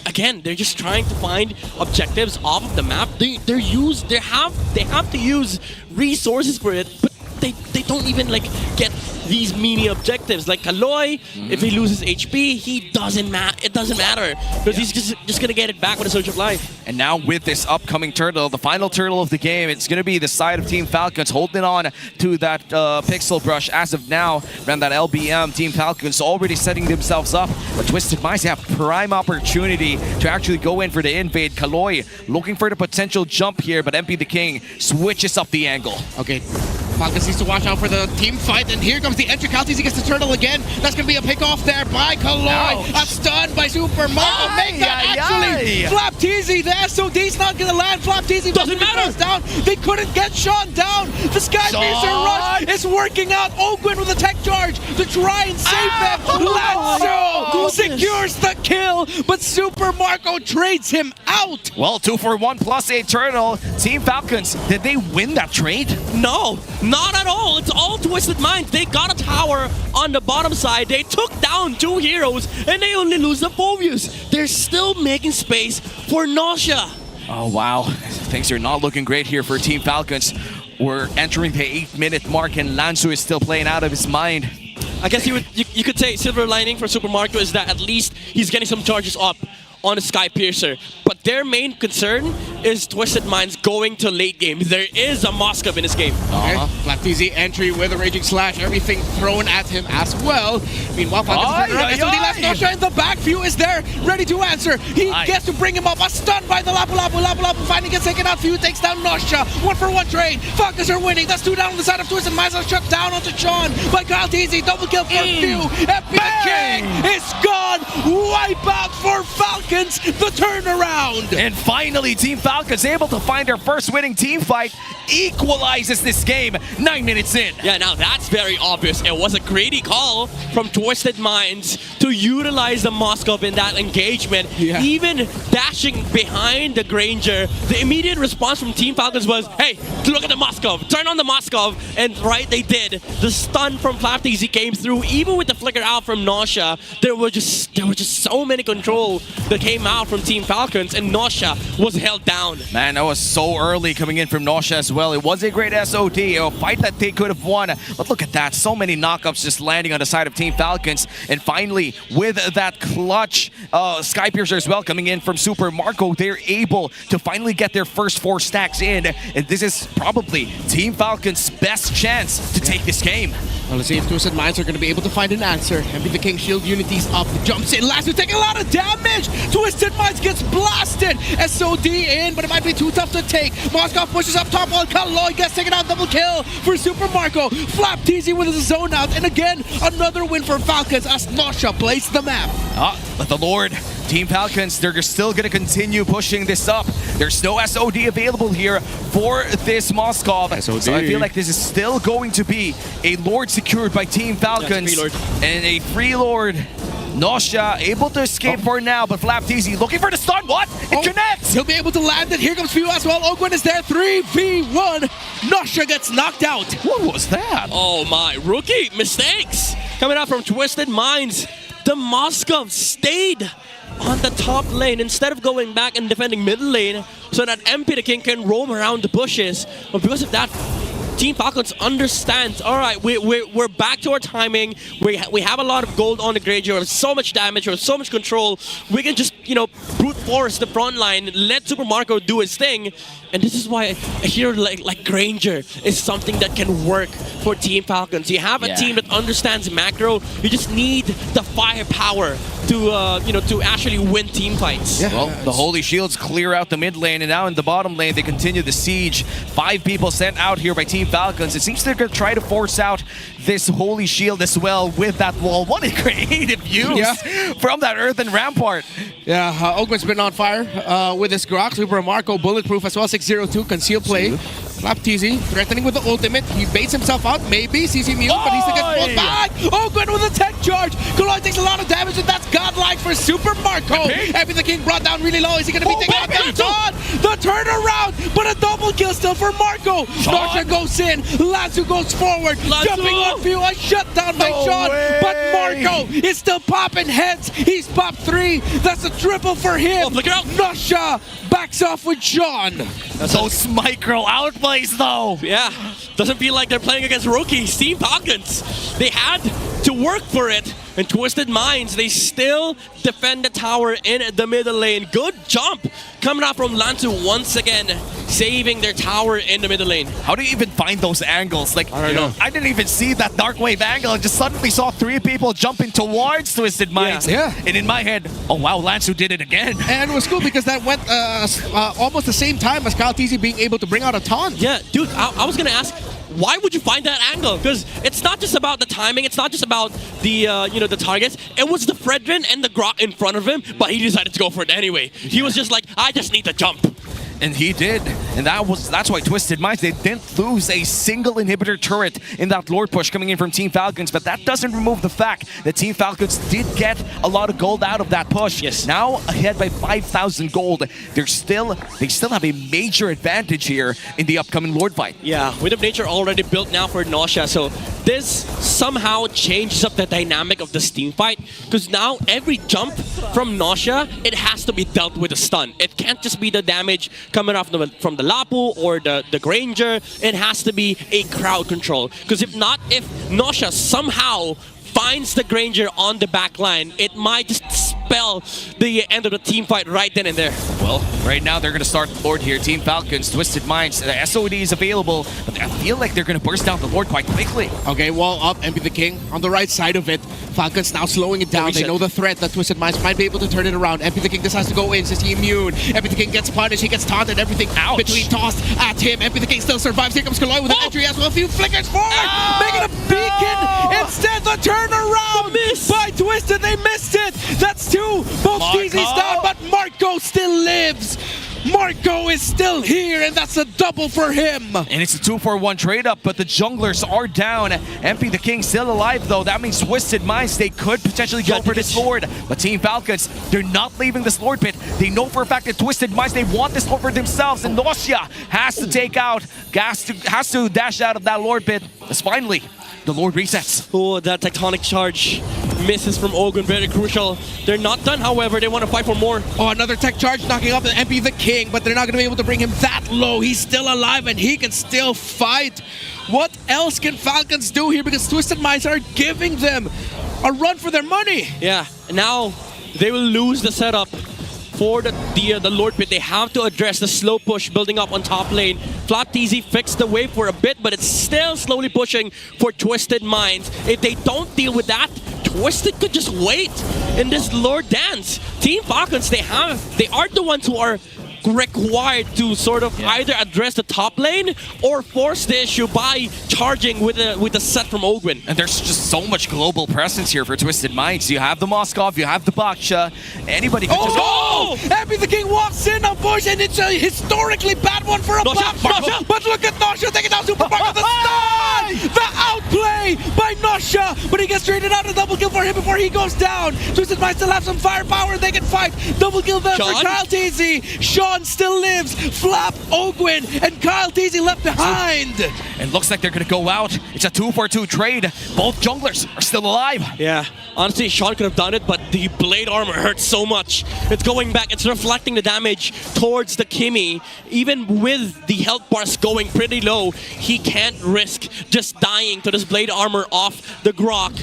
again, they're just trying to find objectives off of the map. They have to use resources for it, but they don't even like get these mini objectives. Like Kaloi, if he loses HP, it doesn't matter because he's just gonna get it back with a Surge of Life. And now with this upcoming turtle, the final turtle of the game, it's gonna be the side of Team Falcons holding on to that pixel brush as of now. Around that LBM, Team Falcons already setting themselves up. But Twisted Minds have prime opportunity to actually go in for the invade. Kaloi looking for the potential jump here, but MP the King switches up the angle. Okay. Falcons needs to watch out for the team fight, and here comes the entry. Kaltizi gets the turtle again. That's going to be a pick off there by Kaloy. A stun by Super Marco. Make that actually. Flapteezy, the SOD's not going to land. Flapteezy doesn't matter. Down. They couldn't get Sean down. The Sky Piercer rush is working out. Ogwin with a tech charge to try and save them. Lanzo secures the kill, but Super Marco trades him out. Well, 2 for 1 plus a turtle. Team Falcons, did they win that trade? No, not at all. It's all Twisted Minds. They got a tower on the bottom side. They took down 2 heroes, and they only lose the Phobius. They're still making space for Nausea. Oh, wow. Things are not looking great here for Team Falcons. We're entering the 8-minute mark, and Lanzu is still playing out of his mind. I guess you could say silver lining for Super Marco is that at least he's getting some charges up on the Sky Piercer. But their main concern is Twisted Minds going to late game. There is a Moskov in this game. Flapteezy entry with a Raging Slash, everything thrown at him as well. Meanwhile, Falcons SOD left Nosha in the back. Few is there, ready to answer. He gets to bring him up. A stun by the Lapu Lapu. Lapu Lapu finally gets taken out. Few takes down Nosha. 1-for-1 trade. Falcons are winning. That's 2 down on the side of Twisted Minds. Shut down onto Sean by Kaltizi. Double kill for Few. FP the King is gone. Wipe out for Falcons. The turnaround. And finally, Team Falcons able to find their first winning team fight. Equalizes this game 9 minutes in. Yeah, now that's very obvious. It was a greedy call from Twisted Minds to utilize the Moskov in that engagement. Even dashing behind the Granger, the immediate response from Team Falcons was, hey, look at the Moskov. Turn on the Moskov. And right, they did. The stun from Flapteezy came through. Even with the flicker out from Nausea, there were just so many control that came out from Team Falcons, and Nausea was held down. Man, that was so early coming in from Nausea as well. It was a great SOD, a fight that they could have won. But look at that, so many knockups just landing on the side of Team Falcons. And finally, with that clutch Sky Piercer as well coming in from Super Marco, they're able to finally get their first 4 stacks in. And this is probably Team Falcons' best chance to take this game. Well, let's see if Twisted Minds are going to be able to find an answer. MP the King shield unity's up, jumps in, Lasso taking a lot of damage. Twisted Minds gets blasted. SOD in, but it might be too tough to take. Moskov pushes up top while Kaloy gets taken out. Double kill for Super Marco. Flapteezy with his zone out, and again, another win for Falcons as Nausea plays the map. But the Lord, Team Falcons, they're still going to continue pushing this up. There's no SOD available here for this Moskov. SOD. So I feel like this is still going to be a Lord secured by Team Falcons. Yes, and a free Lord. Nausea able to escape for now, but Flapteezy looking for the stun. What? It connects! He'll be able to land it. Here comes Few as well. Ogwin is there. 3v1. Nausea gets knocked out. What was that? Oh my, rookie mistakes coming out from Twisted Minds. The Moskov stayed on the top lane instead of going back and defending middle lane so that MP the King can roam around the bushes. But because of that, Team Falcons understands, all right, we're back to our timing. We have a lot of gold on the Granger. We have so much damage. We have so much control. We can just, brute force the front line, let Super Marco do his thing. And this is why a hero like Granger is something that can work for Team Falcons. You have a team that understands macro. You just need the firepower to actually win team fights. Yeah. Well, the Holy Shields clear out the mid lane, and now in the bottom lane, they continue the siege. 5 people sent out here by Team Falcons. It seems they're going to try to force out this Holy Shield as well with that wall. What a creative use from that earthen rampart. Yeah, Ogwin's been on fire with his Grok. Super Marco bulletproof as well. 602 conceal play. Flapteezy threatening with the ultimate. He baits himself out, maybe. CC Mew, but he's against pulled back. Ogwin with a tech charge. Kaloy takes a lot of damage, and that's godlike for Super Marco. MP the King brought down really low. Is he going to be taken out? That's on the turnaround, but a double kill still for Marco. Nausea goes in. Lanzu goes forward. Jumping on Few. A shutdown by Sean. But Marco is still popping heads. He's popped 3. That's a triple for him. Nausea backs off with Sean. Those micro outplays, though. Yeah, doesn't feel like they're playing against rookies. Team Falcons, they had to work for it. And Twisted Minds, they still defend the tower in the middle lane. Good jump coming out from Lanzu once again, saving their tower in the middle lane. How do you even find those angles? Like, I don't know. I didn't even see that Dark Wave angle. I just suddenly saw 3 people jumping towards Twisted Minds. Yeah. And in my head, oh wow, Lanzu did it again. And it was cool because that went almost the same time as Kaltizi being able to bring out a taunt. Yeah, dude, I was going to ask, why would you find that angle? Because it's not just about the timing, it's not just about the the targets. It was the Fredrin and the Grok in front of him, but he decided to go for it anyway. He was just like, I just need to jump. And he did. And that's why Twisted Minds, they didn't lose a single inhibitor turret in that Lord push coming in from Team Falcons. But that doesn't remove the fact that Team Falcons did get a lot of gold out of that push. Yes. Now ahead by 5,000 gold. They still have a major advantage here in the upcoming Lord fight. Yeah, Wind of Nature already built now for Nausea, so this somehow changes up the dynamic of this team fight. Because now every jump from Nausea, it has to be dealt with a stun. It can't just be the damage coming off from the Lapu or the Granger. It has to be a crowd control. Because if not, if Nausea somehow finds the Granger on the back line, it might just spell the end of the team fight right then and there. Well, right now they're going to start the Lord here. Team Falcons, Twisted Minds, the SOD is available, but I feel like they're going to burst down the Lord quite quickly. Okay, wall up, MP the King on the right side of it. Falcons now slowing it down. They know the threat that Twisted Minds might be able to turn it around. MP the King decides to go in. Is he immune? MP the King gets punished. He gets taunted. Everything out between tossed at him. MP the King still survives. Here comes Kaloy with an entry as well. A few flickers forward. Making a beacon. Instead, the turnaround by Twisted. They missed it. That's two. Both Teasy's down, but Marco still lives. Marco is still here, and that's a double for him. And it's a 2-for-1 trade-up, but the junglers are down. MP the King still alive, though. That means Twisted Minds, they could potentially go for this Lord. But Team Falcons, they're not leaving this Lord pit. They know for a fact that Twisted Minds, they want this Lord for themselves. And Nausea has to take out, has to dash out of that Lord pit. As finally, the Lord resets. Oh, that tectonic charge misses from Ogun, very crucial. They're not done, however. They want to fight for more. Oh, another tech charge knocking off the MP the King, but they're not going to be able to bring him that low. He's still alive and he can still fight. What else can Falcons do here? Because Twisted Minds are giving them a run for their money. Yeah, now they will lose the setup for the Lord pit. They have to address the slow push building up on top lane. Flat TZ fixed the wave for a bit, but it's still slowly pushing for Twisted Minds. If they don't deal with that, Twisted could just wait in this Lord dance. Team Falcons, they are the ones who are required to sort of either address the top lane or force the issue by charging with a set from Ogwin. And there's just so much global presence here for Twisted Minds. You have the Moskov, you have the Baksha. Anybody could just... Oh! MP the King walks in on push, and it's a historically bad one for a Baksha. But look at Nausea taking down Super Marco. The stun! The outplay by Nausea, but he gets traded out. A double kill for him before he goes down. Twisted Minds still have some firepower. They can fight. Double kill there for Kyle TZ. Sean still lives. Flap, Ogwin, and Kyle TZ left behind. And looks like they're going to go out. It's a 2-for-2 trade. Both junglers are still alive. Yeah, honestly, Sean could have done it, but the blade armor hurts so much. It's going back. It's reflecting the damage towards the Kimi. Even with the health bars going pretty low, he can't risk just dying to this blade armor off the Grok.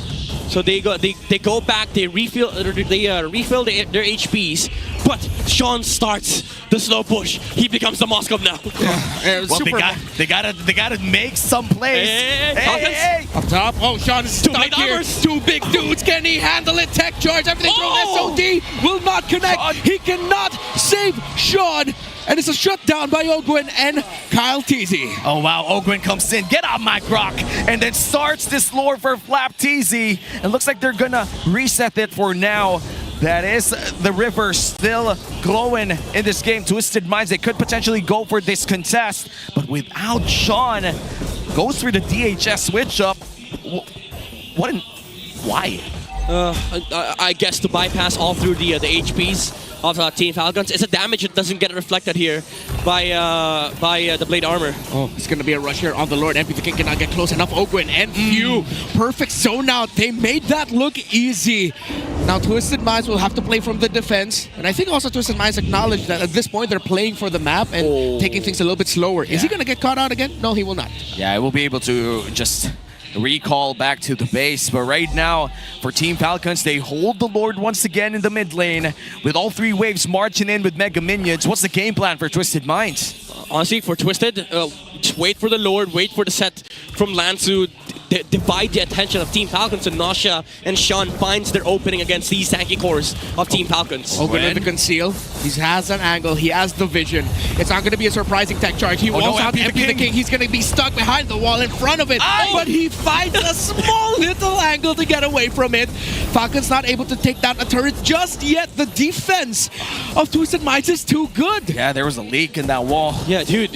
So they go back, they refill their HPs, but Sean starts the slow push. He becomes the Moskov now. Well, they gotta make some plays. Hey. Up top, oh, Sean is stuck here. Two big dudes, can he handle it? Tech charge, everything thrown. SOD will not connect. Sean. He cannot save Sean. And it's a shutdown by Ogwin and Kyle TZ. Oh wow, Ogwin comes in, get out my Grok, and then starts this lore for Flap TZ. And looks like they're gonna reset it for now. That is the river still glowing in this game. Twisted Minds, they could potentially go for this contest, but without Sean, goes through the DHS switch up. Why? I guess to bypass all through the HPs of Team Falcons. It's a damage that doesn't get reflected here by the blade armor. Oh, it's going to be a rush here on the Lord. MP the King cannot get close enough. Ogwin and Few. Perfect zone out. They made that look easy. Now Twisted Minds will have to play from the defense. And I think also Twisted Minds acknowledge that at this point they're playing for the map and taking things a little bit slower. Is he going to get caught out again? No, he will not. Yeah, I will be able to just recall back to the base, but right now for Team Falcons, they hold the Lord once again in the mid lane with all three waves marching in with Mega Minions. What's the game plan for Twisted Minds? Honestly, for Twisted, just wait for the Lord, wait for the set from Lansu. divide the attention of Team Falcons. So Nausea and Sean finds their opening against these tanky cores of Team Falcons. Ogun with the conceal. He has an angle. He has the vision. It's not going to be a surprising tech charge. He walks out MP the King. He's going to be stuck behind the wall in front of it. But he finds a small little angle to get away from it. Falcon's not able to take down a turret just yet. The defense of Twisted Minds is too good. Yeah, there was a leak in that wall. Yeah, dude.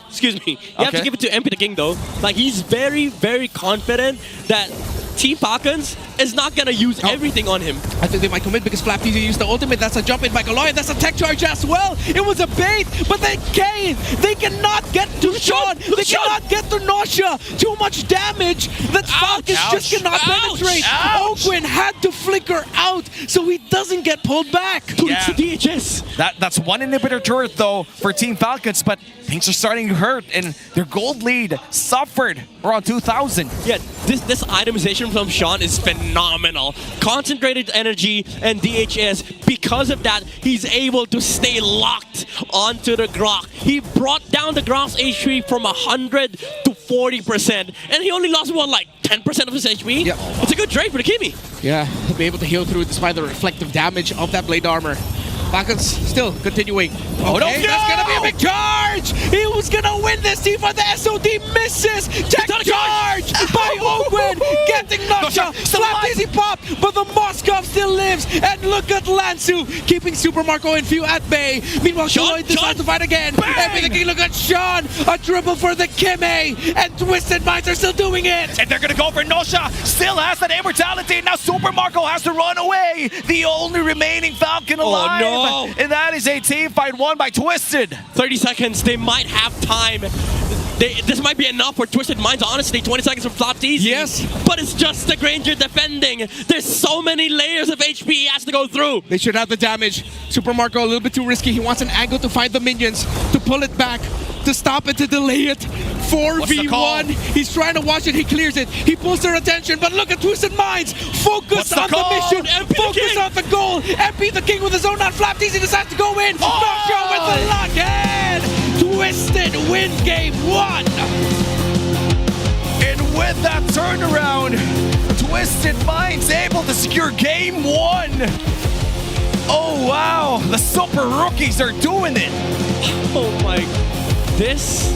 Excuse me. You have to give it to MP the King, though. Like, he's very, very confident that Team Falcons is not going to use everything on him. I think they might commit because Flap TZ used the ultimate. That's a jump in by Kaloy. That's a tech charge as well. It was a bait, but they can't. They cannot get to Sean. They cannot get to Nausea. Too much damage that Falcons just cannot penetrate. Ogwin had to flicker out so he doesn't get pulled back. Yeah. It's the DHS. That's one inhibitor turret though for Team Falcons, but things are starting to hurt and their gold lead suffered around 2,000. Yeah, this itemization from Sean is phenomenal. Concentrated energy and DHS. Because of that, he's able to stay locked onto the Grok. He brought down the Grok's HP from 100 to 40%, and he only lost what, like 10% of his HP? Yeah. It's a good trade for the Kimi. Yeah, he'll be able to heal through despite the reflective damage of that blade armor. Falcons still continuing. Okay, that's gonna be a big charge! He was gonna win this team, but the SOD misses! Tech charge by Ogwin! Getting Nausea! Slap easy pop! But the Moskov still lives! And look at Lansu keeping Super Marco and Few at bay. Meanwhile, Lloyd decides to fight again. And the King, look at Sean! A triple for the Kime! And Twisted Minds are still doing it! And they're gonna go for Nausea! Still has that immortality! Now Super Marco has to run away! The only remaining Falcon alive! Oh, no. And that is a team fight won by Twisted. 30 seconds, they might have time. This might be enough for Twisted Minds, honestly. 20 seconds from Flap TZ. Yes. But it's just the Granger defending. There's so many layers of HP he has to go through. They should have the damage. Super Marco a little bit too risky. He wants an angle to find the minions, to pull it back, to stop it, to delay it. 4v1. He's trying to watch it. He clears it. He pulls their attention. But look at Twisted Minds. Focus on the mission. Focus on the goal. MP the King with his own on Flap TZ decides to go in. Nausea with the lock. And Twisted wins game 1. And with that turnaround, Twisted Minds able to secure game 1. Oh wow, the super rookies are doing it. Oh my, this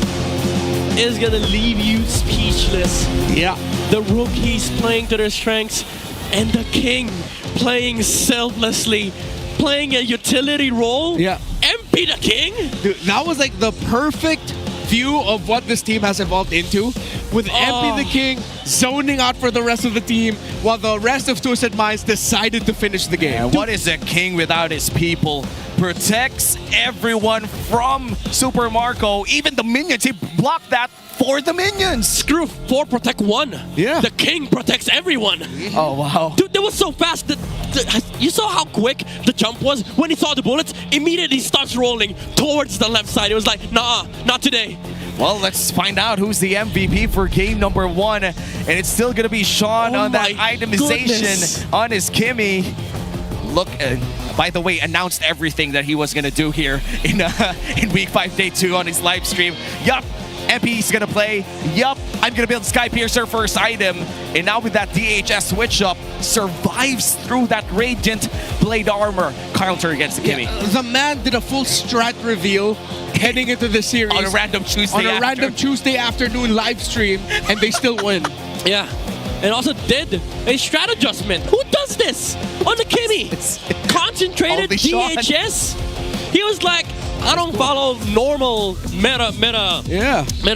is gonna leave you speechless. Yeah. The rookies playing to their strengths and the King playing selflessly, playing a utility role. Yeah. MP the King. Dude, that was like the perfect view of what this team has evolved into. With MP the King zoning out for the rest of the team while the rest of Twisted Minds decided to finish the game. Yeah, what is a king without his people? Protects everyone from Super Marco. Even the minions, he blocked that for the minions. Screw 4, protect 1. Yeah. The King protects everyone. Oh, wow. Dude, that was so fast. You saw how quick the jump was? When he saw the bullets, immediately starts rolling towards the left side. It was like, nah, not today. Well, let's find out who's the MVP for game number 1. And it's still going to be Sean on that itemization on his Kimi. Look, by the way, announced everything that he was going to do here in week 5, day 2 on his live stream. Yup. MP's gonna play. Yup, I'm gonna build Sky Piercer first item. And now with that DHS switch up, survives through that Radiant Blade Armor counter against the Kimi. Yeah, the man did a full strat reveal heading into the series. On a random Tuesday afternoon live stream, and they still win. Yeah. And also did a strat adjustment. Who does this on the Kimi? Concentrated DHS? He was like, I don't follow normal meta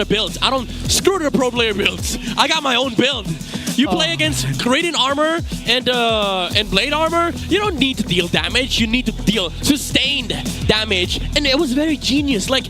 builds. I don't screw the pro player builds. I got my own build. You play against Gradient Armor and Blade Armor, you don't need to deal damage. You need to deal sustained damage. And it was very genius. Like,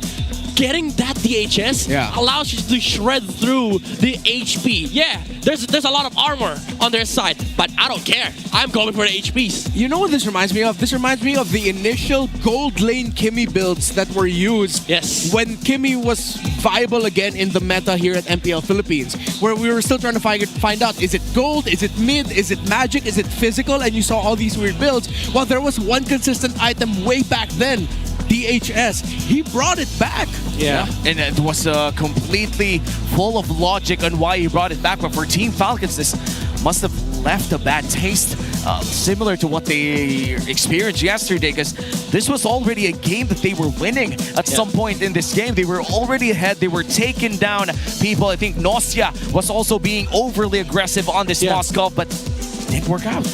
getting that DHS allows you to shred through the HP. Yeah, there's a lot of armor on their side, but I don't care. I'm going for the HPs. You know what this reminds me of? This reminds me of the initial gold lane Kimi builds that were used when Kimi was viable again in the meta here at MPL Philippines, where we were still trying to find out, is it gold, is it mid, is it magic, is it physical, and you saw all these weird builds, while there was one consistent item way back then. DHS. He brought it back. Yeah. And it was completely full of logic on why he brought it back. But for Team Falcons, this must have left a bad taste, similar to what they experienced yesterday, because this was already a game that they were winning at some point in this game. They were already ahead. They were taking down people. I think Nosya was also being overly aggressive on this Moscow, but it didn't work out.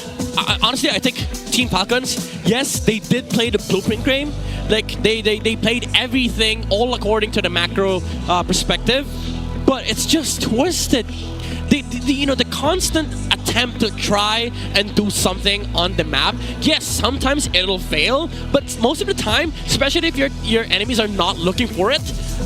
Honestly, I think Team Falcons, yes, they did play the blueprint game. Like, they played everything all according to the macro perspective, but it's just twisted. The constant attempt to try and do something on the map, yes, sometimes it'll fail, but most of the time, especially if your enemies are not looking for it,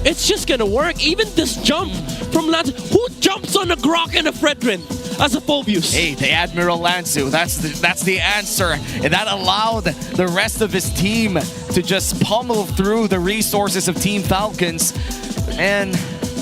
it's just gonna work. Even this jump from Lance, who jumps on a Grok and a Fredrin as a Phobius? Hey, the Admiral Lanzu, that's the answer, and that allowed the rest of his team to just pummel through the resources of Team Falcons. And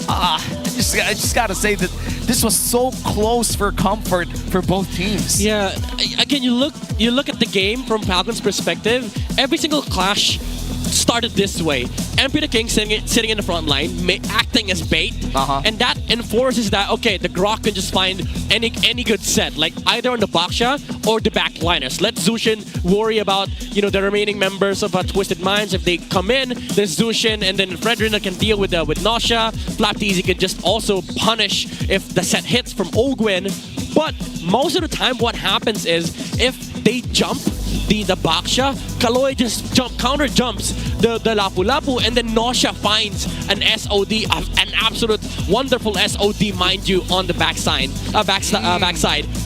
I just gotta say that this was so close for comfort for both teams. Yeah, again, you look at the game from Falcons' perspective. Every single clash started this way. MP the King sitting in the front line, acting as bait, and that enforces that, okay, the Grok can just find any good set, like either on the Baksha or the backliners. Let Zushin worry about, the remaining members of Twisted Minds. If they come in, then Zushin and then Fredrina can deal with Nosha. FlapTeasy can just also punish if the set hits from Ogwin. But most of the time, what happens is if they jump the Baksha, Kaloy just counter jumps the Lapu Lapu, and then Nosha finds an SOD, an absolute wonderful SOD, mind you, on the backside.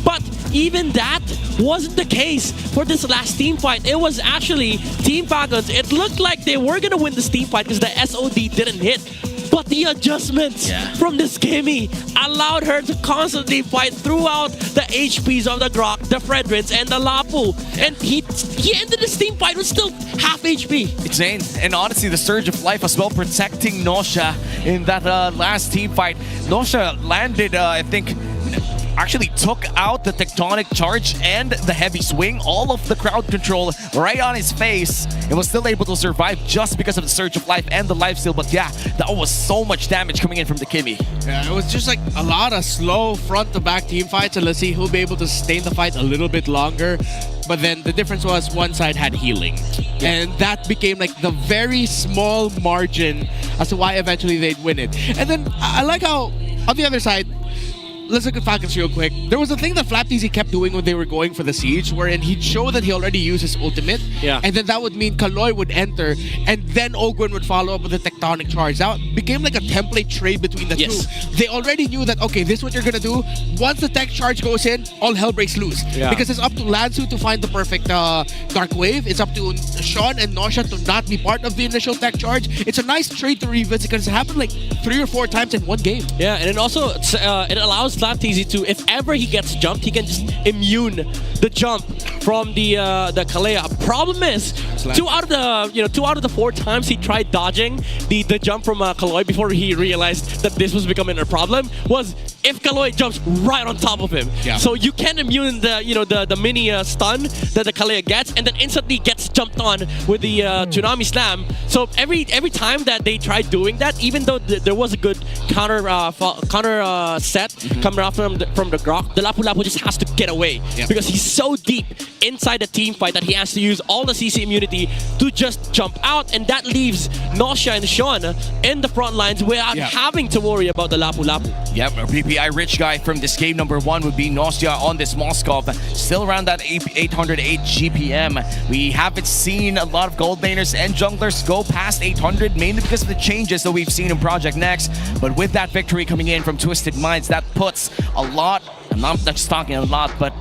But even that wasn't the case for this last team fight. It was actually Team Falcons. It looked like they were gonna win this team fight because the SOD didn't hit. But the adjustments from this Kimmy allowed her to constantly fight throughout the HPs of the Grok, the Fredrins, and the Lapu. And he ended this team fight with still half HP. Insane. And honestly, the Surge of Life as well, protecting Nosha in that last team fight. Nosha landed, I think, actually took out the tectonic charge and the heavy swing, all of the crowd control right on his face, and was still able to survive just because of the Surge of Life and the lifesteal. But yeah, that was so much damage coming in from the Kimmy. Yeah, it was just like a lot of slow front-to-back team fights, and let's see who'll be able to sustain the fight a little bit longer. But then the difference was one side had healing. And that became like the very small margin as to why eventually they'd win it. And then I like how, on the other side, let's look at Falcons real quick. There was a thing that FlapTeasy kept doing when they were going for the siege, wherein he'd show that he already used his ultimate, and then that would mean Kaloy would enter, and then Ogwin would follow up with the tectonic charge. That became like a template trade between the two. They already knew that, okay, this is what you're gonna do. Once the tech charge goes in, all hell breaks loose. Because it's up to Lanzu to find the perfect Dark Wave. It's up to Sean and Nosha to not be part of the initial tech charge. It's a nice trade to revisit because it happened like 3 or 4 times in one game. Yeah, and it also it allows FlapTeasy to, if ever he gets jumped, he can just immune the jump from the Kalea. Problem is, 2 out of the 4 times he tried dodging the jump from Kaloy before he realized that this was becoming a problem was if Kaloy jumps right on top of him. So you can immune the mini stun that the Kalea gets, and then instantly gets jumped on with the Tsunami Slam. So every time that they tried doing that, even though there was a good counter set coming out from the Grok, the Lapu Lapu just has to get away because he's so deep inside the team fight that he has to use all the CC immunity to just jump out, and that leaves Nosha and Sean in the front lines without having to worry about the Lapu Lapu. Yep, our PPI rich guy from this game number 1 would be Nosya on this Moskov, still around that 808 GPM. We haven't seen a lot of gold laners and junglers go past 800, mainly because of the changes that we've seen in Project Next. But with that victory coming in from Twisted Minds, that puts a lot, I'm not just talking a lot, but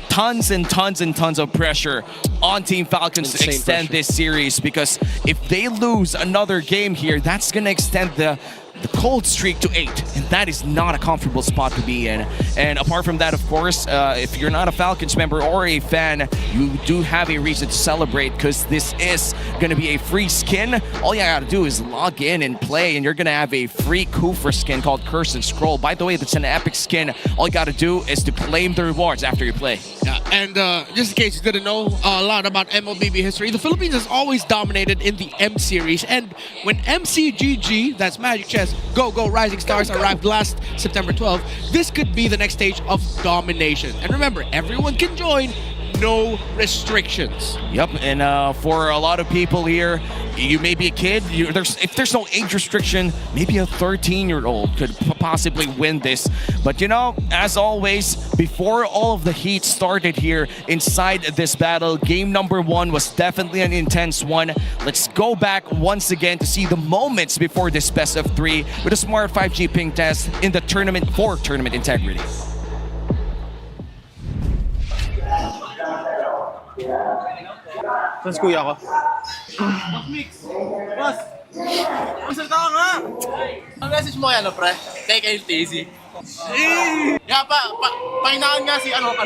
tons and tons and tons of pressure on Team Falcons to extend this series, because if they lose another game here, that's going to extend the the cold streak to 8, and that is not a comfortable spot to be in. And apart from that, of course, if you're not a Falcons member or a fan, you do have a reason to celebrate because this is going to be a free skin. All you gotta do is log in and play, and you're going to have a free Kufa skin called Curse and Scroll. By the way, that's an epic skin. All you gotta do is to claim the rewards after you play. Yeah, and just in case you didn't know a lot about MLBB history, the Philippines has always dominated in the M Series, and when MCGG, that's Magic Chess, Go Rising Stars, arrived last September 12th, this could be the next stage of domination. And remember, everyone can join, no restrictions. Yep, and for a lot of people here, you may be a kid. If there's no age restriction, maybe a 13-year-old could possibly win this. But you know, as always, before all of the heat started here inside this battle, game number 1 was definitely an intense one. Let's go back once again to see the moments before this best of 3 with a smart 5G ping test in the tournament for tournament integrity. Saan kuya ko? Boss! Masalita ka nga! Ang message mo yan, pre? Kay LTZ. Yeah, pahinaan nga si ano.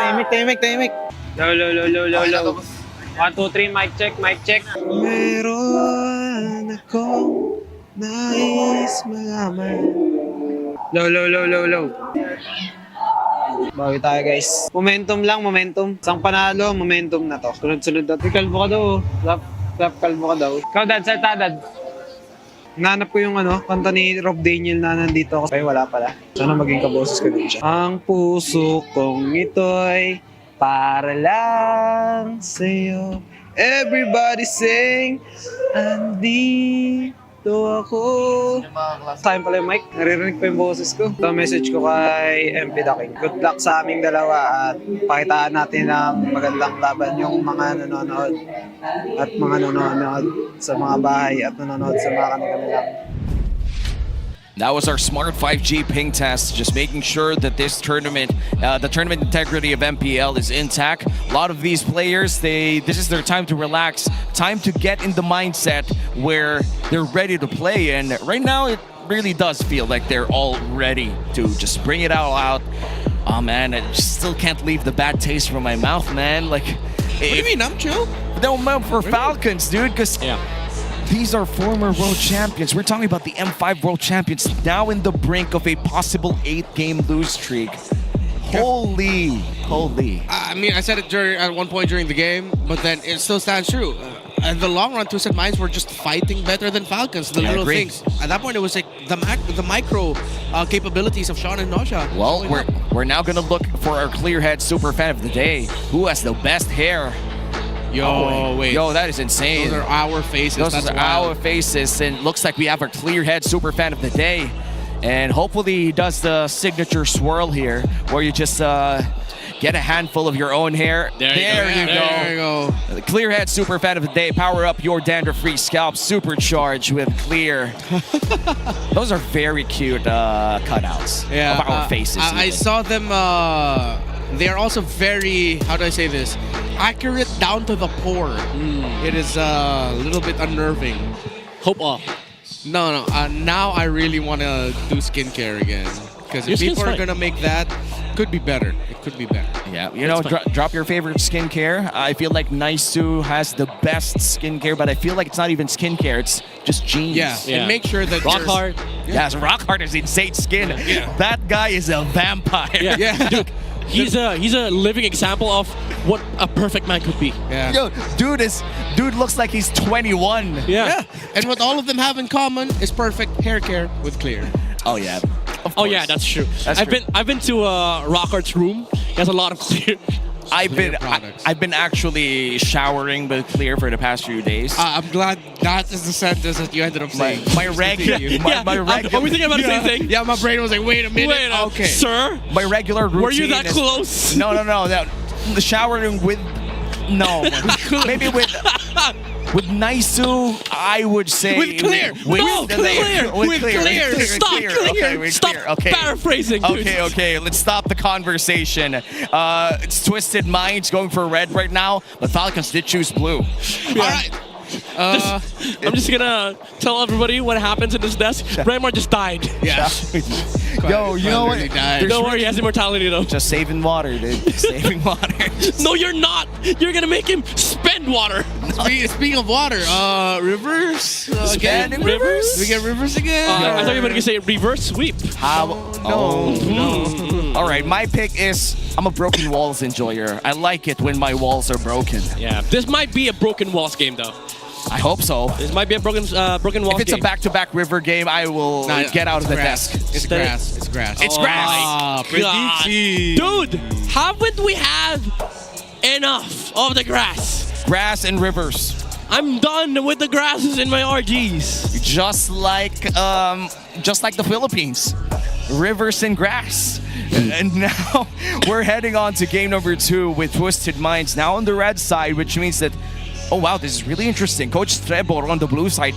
Tahimik. Low. 1, 2, 3, mic check. Meron akong nais malaman. Low. Bawi tayo, guys. Momentum. Isang panalo, momentum na to. Sunod na. Kalbo ka daw. Clap kalbo ka daw. Ikaw, Dad, salta, Dad. Nanap ko yung kanta ni Rob Daniel na nandito ako. Ay, wala pala. Sana maging kaboses ko din siya. Ang puso kong ito'y para lang sa'yo. Everybody sing, andito ako. Time pala yung mic. Naririnig pa yung boses ko. Ito message ko kay MP Daking. Good luck sa aming dalawa at pakitaan natin ng magandang laban yung mga nanonood at mga nanonood sa mga bahay at nanonood sa mga kanilang. That was our smart 5G ping test, just making sure that this tournament, the tournament integrity of MPL is intact. A lot of these players, this is their time to relax, time to get in the mindset where they're ready to play. And right now, it really does feel like they're all ready to just bring it all out. Oh man, I just still can't leave the bad taste from my mouth, man. Like, what do you mean? I'm chill. No, for Falcons, dude, because these are former world champions. We're talking about the M5 world champions now in the brink of a possible 8-game lose streak. Holy. I mean, I said it at one point during the game, but then it still stands true. In the long run, Twisted Minds were just fighting better than Falcons. The little things. At that point, it was like the micro capabilities of Sean and Nosha. Well, we're now gonna look for our clear-head super fan of the day. Who has the best hair? Wait. Yo, that is insane. Those are our faces. Those are our faces, and it looks like we have our clear-head super fan of the day. And hopefully he does the signature swirl here, where you just get a handful of your own hair. There you go. The clear-head super fan of the day. Power up your dandruff-free scalp, supercharged with clear. Those are very cute cutouts of our faces. I saw them. They are also very, how do I say this, accurate down to the pore. It is a little bit unnerving. Hope up. No. Now I really want to do skincare again. Because if people are going to make that, could be better. It could be better. Yeah, you know, drop your favorite skincare. I feel like Nice2 has the best skincare, but I feel like it's not even skincare. It's just jeans. Yeah. And make sure that Rockhard. Yes, Rockhard is insane skin. Yeah. That guy is a vampire. Yeah. Dude, he's a living example of what a perfect man could be. Yeah. Yo, dude looks like he's 21. Yeah. And what all of them have in common is perfect hair care with clear. Oh yeah. Oh yeah, that's true. I've been to Rockhard's room. He has a lot of clear. I've been actually showering with clear for the past few days. I'm glad that is the sentence that you ended up saying. My regular. Are we thinking about the same thing? Yeah, my brain was like, wait a minute. Okay. Sir? My regular routine. Were you that close? No. The showering with. No. Maybe with. With Naisu, I would say... With clear! No, clear! With clear! Stop clear! Okay, Stop paraphrasing, dude. Okay, let's stop the conversation. It's Twisted Minds going for red right now, but Falcons did choose blue. All right. I'm just gonna tell everybody what happens in this desk. Braemar just died. Yeah. Yo, you know what? Don't worry, he has immortality though. Just saving water, dude. Saving water. No, you're not. You're gonna make him spend water. Speaking of water, Rivers again. Rivers? Do we get Rivers again? I thought you were gonna say reverse sweep. No. All right, my pick is I'm a broken walls enjoyer. I like it when my walls are broken. Yeah, this might be a broken walls game though. I hope so. This might be a broken walls game. If it's a back-to-back river game, I will get out of the desk. It's grass. It's grass. It's grass. God. Dude, haven't we had enough of the grass? Grass and rivers. I'm done with the grasses in my RGs. Just like the Philippines. Rivers and grass. And now we're heading on to game number 2 with Twisted Minds now on the red side, which means that, oh wow, this is really interesting. Coach Trebor on the blue side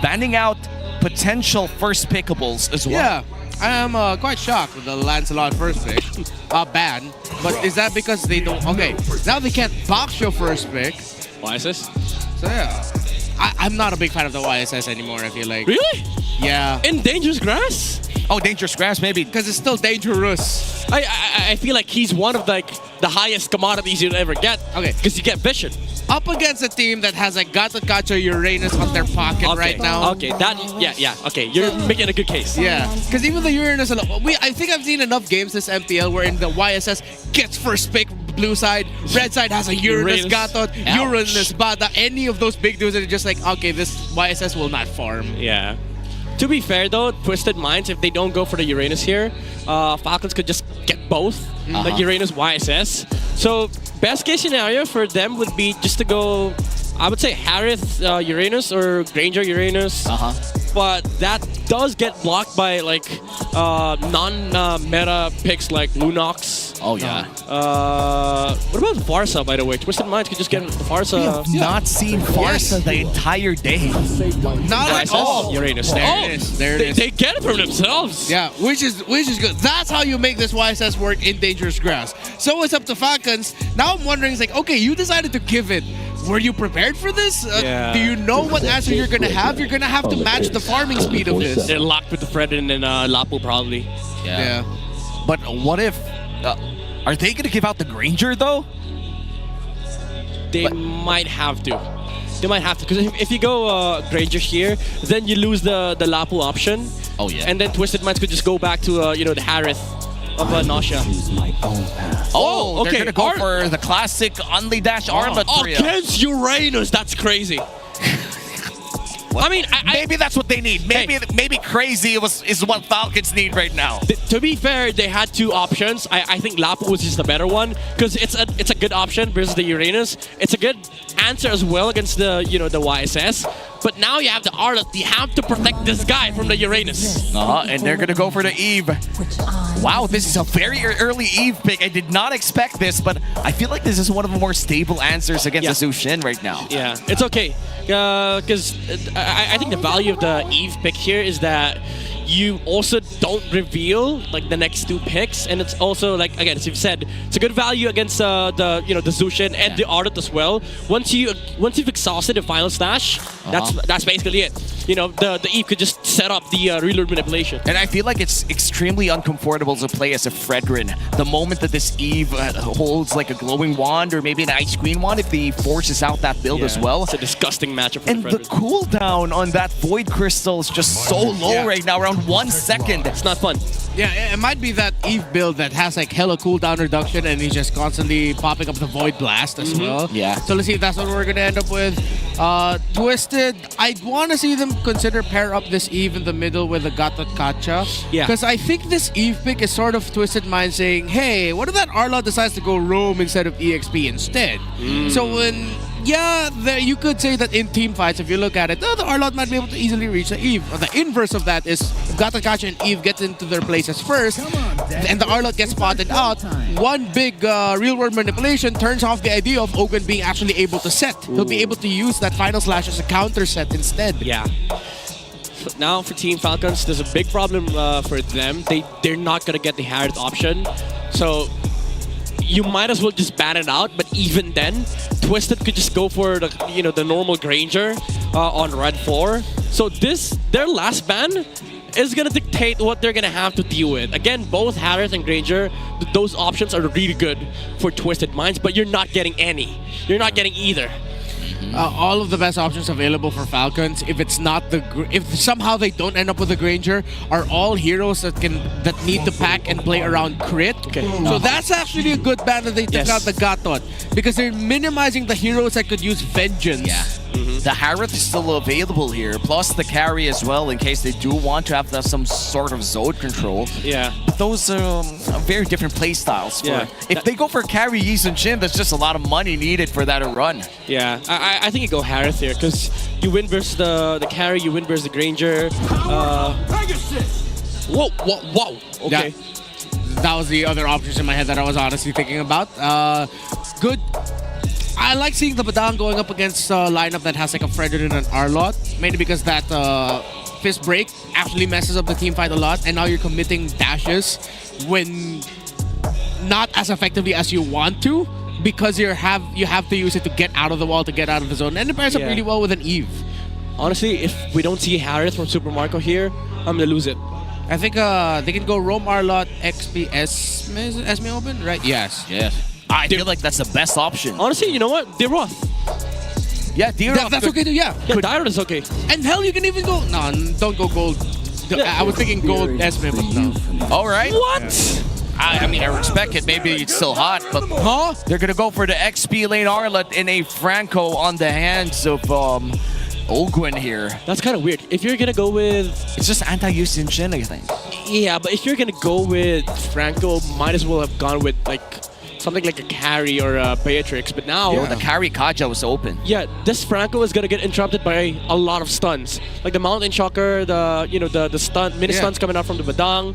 banning out potential first pickables as well. Yeah, I am quite shocked with the Lancelot first pick ban. But is that because they don't? Okay, now they can't box your first pick. YSS? So yeah, I'm not a big fan of the YSS anymore. I feel like. Really? Yeah. In dangerous grass? Oh, dangerous grass, maybe. Because it's still dangerous. I feel like he's one of the highest commodities you'll ever get. Okay. Because you get vision. Up against a team that has a Gatotkacha Uranus on their pocket right now. Okay, okay, you're making a good case. Yeah, because even the Uranus, I think I've seen enough games this MPL wherein the YSS gets first pick blue side, red side has a Uranus Gatot, Uranus Bada, any of those big dudes, and it's just like, okay, this YSS will not farm. Yeah. To be fair though, Twisted Minds, if they don't go for the Uranus here, Falcons could just get both, like Uranus YSS. So best case scenario for them would be just to go, I would say Harith Uranus or Granger Uranus. But that does get blocked by like non-meta picks like Lunox. Oh yeah. What about Farsa, by the way? Twisted Minds could just get the Farsa. We have not seen Farsa the entire day. Not at all. Uranus. There it is. They get it from themselves. Yeah, which is good. That's how you make this YSS work in dangerous grass. So it's up to Falcons. Now I'm wondering, it's like, okay, you decided to give it. Were you prepared for this? Do you know what answer you're gonna have? You're gonna have to match the farming speed of this. They're locked with the Fredin and Lapu probably. Yeah. But what if? Are they gonna give out the Granger though? They might have to. They might have to, because if you go Granger here, then you lose the Lapu option. Oh yeah. And then Twisted Minds could just go back to the Harith of Nausea. Oh, okay. They're gonna go for the classic only dash armlet trio. Against Uranus, that's crazy. I mean, maybe that's what they need. Maybe crazy is what Falcons need right now. To be fair, they had two options. I think Lapu was just the better one because it's a good option versus the Uranus. It's a good answer as well against the the YSS. But now you have the Arlet. You have to protect this guy from the Uranus. And they're gonna go for the Eve. Wow, this is a very early Eve pick. I did not expect this, but I feel like this is one of the more stable answers against the Zushin right now. Yeah, it's okay. Because I think the value of the Eve pick here is that you also don't reveal like the next two picks, and it's also like, again, as you've said, it's a good value against the Zushin and the Arlet as well. Once you've exhausted the final stash, that's basically it. The Eve could just set up the reload manipulation. And I feel like it's extremely uncomfortable to play as a Fredrin. The moment that this Eve holds like a glowing wand or maybe an ice queen wand, if he forces out that build as well. It's a disgusting matchup for and the cooldown on that Void Crystal is just so low right now, around 1 second. It's not fun. Yeah, it might be that Eve build that has like hella cooldown reduction and he's just constantly popping up the Void Blast as well. Yeah. So let's see if that's what we're gonna end up with. Twisted, I'd want to see them consider pair up this Eve in the middle with the Gatotkacha. Yeah. Because I think this Eve pick is sort of Twisted Mind saying, hey, what if that Arlot decides to go Roam instead of EXP instead? So when yeah, you could say that in team fights, if you look at it, the Arlott might be able to easily reach the Eve. The inverse of that is if Gatakacha and Eve get into their places first, and the Arlott gets spotted out, one big real-world manipulation turns off the idea of Ogun being actually able to set. He'll be able to use that final slash as a counter set instead. Yeah. Now for Team Falcons, there's a big problem for them. They're not gonna get the Harith option, so you might as well just ban it out. But even then, Twisted could just go for the normal Granger on red 4. So their last ban is gonna dictate what they're gonna have to deal with. Again, both Harith and Granger, those options are really good for Twisted Minds, but you're not getting any. You're not getting either. All of the best options available for Falcons, if somehow they don't end up with a Granger, are all heroes that need to pack and play around crit. Okay. So that's actually a good ban that they took out the Gatot, because they're minimizing the heroes that could use Vengeance. Yeah. The Harith is still available here, plus the carry as well, in case they do want to have some sort of zone control. Yeah. But those are very different play styles. If they go for carry Yi Sun-shin, there's just a lot of money needed for that to run. Yeah, I think you go Harith here, because you win versus the carry, you win versus the Granger. Whoa. Okay. That was the other options in my head that I was honestly thinking about. Good. I like seeing the Badang going up against a lineup that has like a Fredrin and an Arlott, mainly because that fist break actually messes up the team fight a lot, and now you're committing dashes when not as effectively as you want to, because you have to use it to get out of the wall, to get out of the zone, and it pairs up really well with an Eve. Honestly, if we don't see Harith from Super Marco here, I'm gonna lose it. I think they can go Roam Arlott, XP, Esme Open, right? Yes. I feel like that's the best option. Honestly, you know what? Deroth. Yeah, Deroth. That's okay too, yeah. Dyrod is okay. And hell, you can even go... No, don't go gold. I was thinking gold Esme, but no. All right. What? I mean, I respect it. Maybe it's still hot, but they're going to go for the XP lane Arlott in a Franco on the hands of Ogwin here. That's kind of weird. If you're going to go with... It's just anti-Yi Sun-shin, I think. Yeah, but if you're going to go with Franco, might as well have gone with like... something like a carry or a Beatrix, but now... the carry Kaja was open. Yeah, this Franco is gonna get interrupted by a lot of stuns. Like the Mountain Shocker, the stun, mini stuns coming out from the Badang.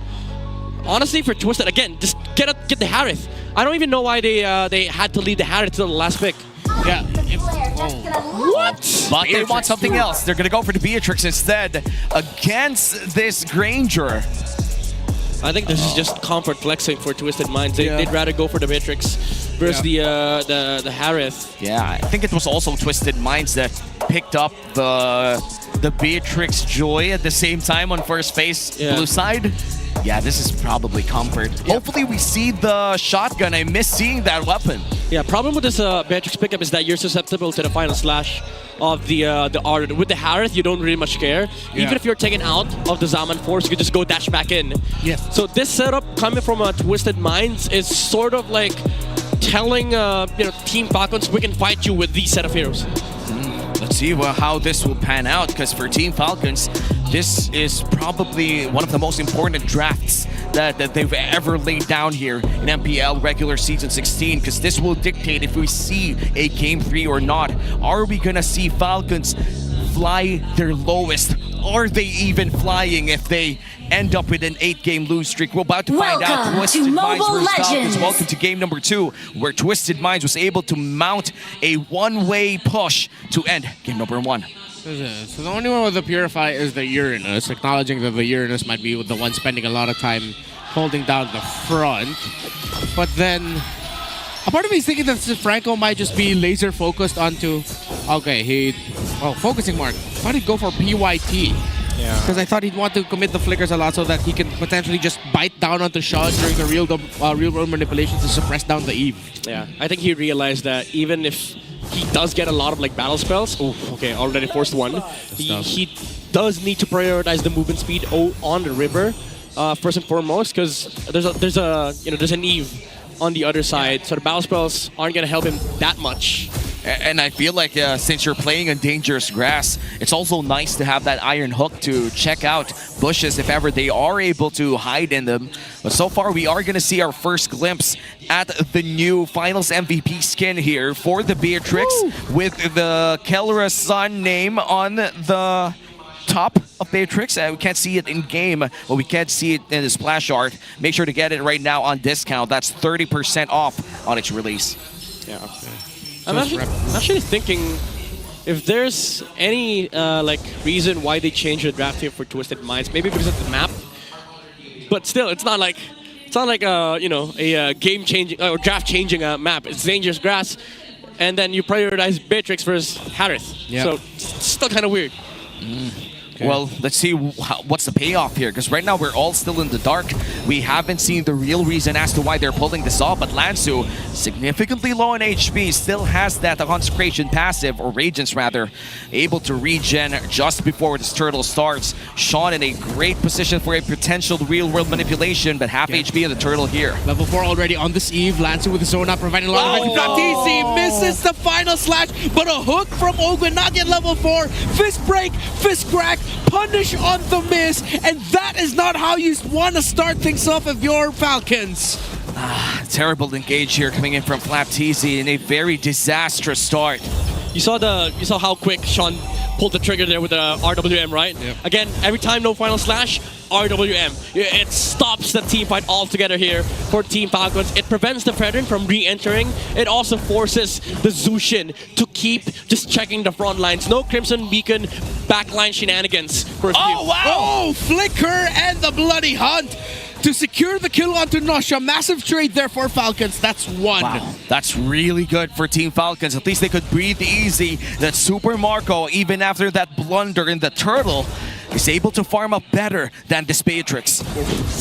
Honestly, for Twisted, again, just get the Harith. I don't even know why they had to leave the Harith till the last pick. Yeah. What? But they want something else. They're gonna go for the Beatrix instead against this Granger. I think this is just comfort flexing for Twisted Minds. They'd rather go for the Matrix versus the Harith. Yeah, I think it was also Twisted Minds that picked up the Beatrix Joy at the same time on first face blue side. Yeah, this is probably comfort. Hopefully we see the shotgun. I miss seeing that weapon. Yeah, problem with this Beatrix pickup is that you're susceptible to the final slash of the Ardent. With the Harith, you don't really much care. Even if you're taken out of the Zaman Force, you can just go dash back in. Yes. So this setup coming from Twisted Minds is sort of like telling Team Falcons, we can fight you with these set of heroes. Let's see how this will pan out, because for Team Falcons, this is probably one of the most important drafts that they've ever laid down here in MPL regular season 16, because this will dictate if we see a Game 3 or not. Are we gonna see Falcons fly their lowest? Are they even flying if they end up with an 8-game lose streak? We're about to find out. Twisted Minds versus Falcons. Welcome to game number 2, where Twisted Minds was able to mount a one-way push to end game number 1. So the only one with the Purify is the Uranus, acknowledging that the Uranus might be the one spending a lot of time holding down the front. But then, a part of me is thinking that Franco might just be laser focused onto... Okay, focusing mark. I thought he'd go for PYT. Yeah. Because I thought he'd want to commit the flickers a lot so that he can potentially just bite down onto Sean during the real world manipulations to suppress down the Eve. Yeah, I think he realized that even if he does get a lot of like battle spells, okay, already forced one, he does need to prioritize the movement speed on the river first and foremost, because there's an Eve on the other side, so the battle spells aren't gonna help him that much. And I feel like since you're playing in dangerous grass, it's also nice to have that iron hook to check out bushes if ever they are able to hide in them. But so far, we are going to see our first glimpse at the new Finals MVP skin here for the Beatrix with the Kelra Sun name on the top of Beatrix. We can't see it in game, but we can see it in the splash art. Make sure to get it right now on discount. That's 30% off on its release. Yeah. I'm actually thinking if there's any like reason why they changed the draft here for Twisted Minds. Maybe because of the map, but still, it's not like you know, a game-changing or draft-changing map. It's dangerous grass, and then you prioritize Beatrix versus Harith. Yeah. So it's still kind of weird. Well, let's see what's the payoff here, because right now we're all still in the dark. We haven't seen the real reason as to why they're pulling this off, but Lansu, significantly low in HP, still has that Consecration passive, or Radiance rather, able to regen just before this turtle starts. Sean in a great position for a potential real-world manipulation, but half HP in the turtle here. Level 4 already on this eve. Lansu with the zone up, providing a lot of effect. FLCN misses the final slash, but a hook from Ogwen, not yet level 4. Fist break, fist crack, punish on the miss, and that is not how you want to start things off of your Falcons. Terrible engage here coming in from FLCN in a very disastrous start. You saw how quick Sean pulled the trigger there with the RWM, right? Yep. Again, every time no final slash, RWM. It stops the team fight altogether here for Team Falcons. It prevents the Predator from re-entering. It also forces the Zushin to keep just checking the front lines. No Crimson Beacon backline shenanigans for a few. Oh, wow! Oh, Flicker and the Bloody Hunt to secure the kill onto Nosha. Massive trade there for Falcons. That's one. Wow, that's really good for Team Falcons. At least they could breathe easy. That Super Marco, even after that blunder in the turtle, is able to farm up better than this Beatrix.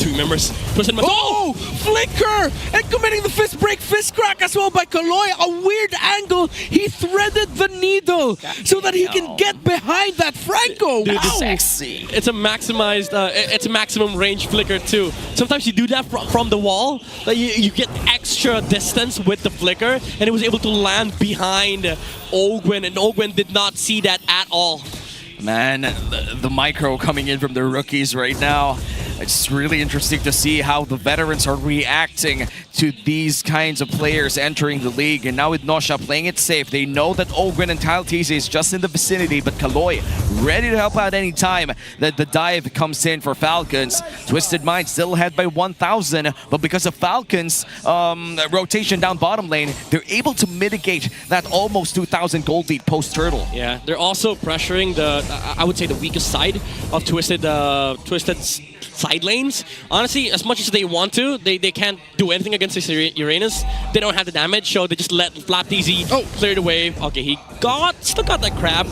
Two members. Oh! Flicker! And committing the fist break, fist crack as well by Kaloy. A weird angle. He threaded the needle so that he can get behind that Franco. Dude, wow! Sexy. It's a maximized, it's a maximum range flicker too. Sometimes you do that from the wall, that you get extra distance with the flicker, and it was able to land behind Ogwen, and Ogwen did not see that at all. Man, the micro coming in from the rookies right now. It's really interesting to see how the veterans are reacting to these kinds of players entering the league. And now with Nosha playing it safe, they know that Ogwen and TLPH is just in the vicinity, but Kaloy ready to help out any time that the dive comes in for Falcons. Twisted Mind still ahead by 1,000, but because of Falcons' rotation down bottom lane, they're able to mitigate that almost 2,000 gold lead post-turtle. Yeah, they're also pressuring the, I would say, the weakest side of Twisted's side lanes. Honestly, as much as they want to, they can't do anything against this Uranus. They don't have the damage, so they just let FLCN clear the way. Okay, he still got that crab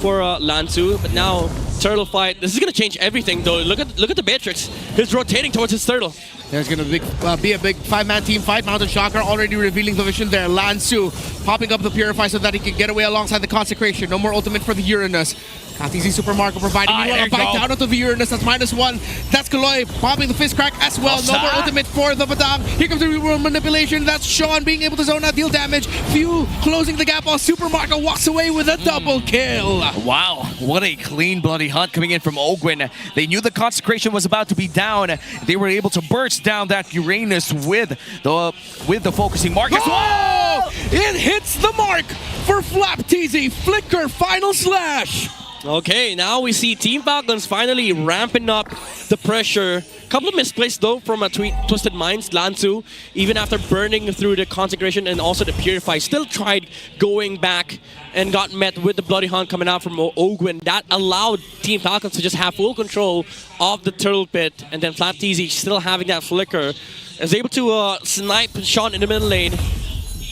for Lansu, but now turtle fight. This is gonna change everything, though. Look at the Beatrix. He's rotating towards his turtle. There's going to be a big 5-man team fight. Mountain Shocker already revealing the vision there. Lansu popping up the Purify so that he can get away alongside the Consecration. No more ultimate for the Uranus. TZ Super Marco providing a bite down onto the Uranus. That's -1. That's Kaloy popping the fist crack as well. No more ultimate for the Badang. Here comes the real-world manipulation. That's Sean being able to zone out, deal damage. Few closing the gap while Super Marco walks away with a double kill. Wow, what a clean bloody hunt coming in from Ogwen. They knew the Consecration was about to be down. They were able to burst down that Uranus with the focusing mark. Oh! It hits the mark for FLCN. Flicker, final slash. Okay, now we see Team Falcons finally ramping up the pressure. Couple of misplays though from Twisted Minds. Lansu, even after burning through the Consecration and also the Purify, still tried going back and got met with the Bloody Hunt coming out from Ogwen. That allowed Team Falcons to just have full control of the Turtle Pit, and then FLCN still having that flicker is able to snipe Sean in the middle lane.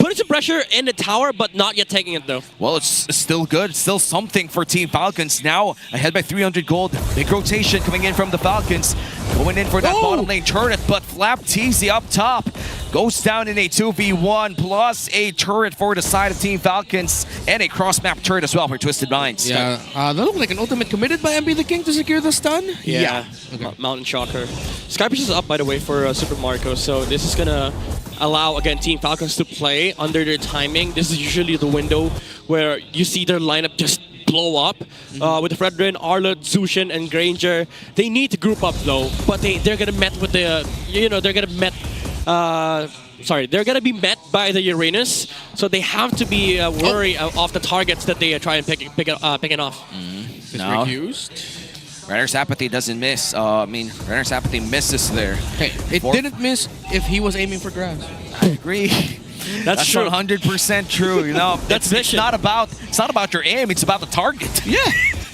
Putting some pressure in the tower, but not yet taking it though. Well, it's still good. Still something for Team Falcons. Now ahead by 300 gold. Big rotation coming in from the Falcons. Going in for that bottom lane turret, but FLCN up top goes down in a 2v1 plus a turret for the side of Team Falcons and a cross-map turret as well for Twisted Minds. Yeah, that looked like an ultimate committed by MB the King to secure the stun. Yeah. Okay. Mountain Shocker. Skypish is up, by the way, for Super Marco, so this is gonna allow, again, Team Falcons to play under their timing. This is usually the window where you see their lineup just blow up. With Fredrin, Arlott, Zushin, and Granger, they need to group up though, but they're gonna met with the, they're gonna met. They're gonna be met by the Uranus, so they have to be wary of the targets that they try and picking off. No. Used. Renner's Apathy doesn't miss. Renner's Apathy misses there. Hey, it didn't miss if he was aiming for grass. I agree. That's true. 100% true. It's not about your aim. It's about the target. Yeah.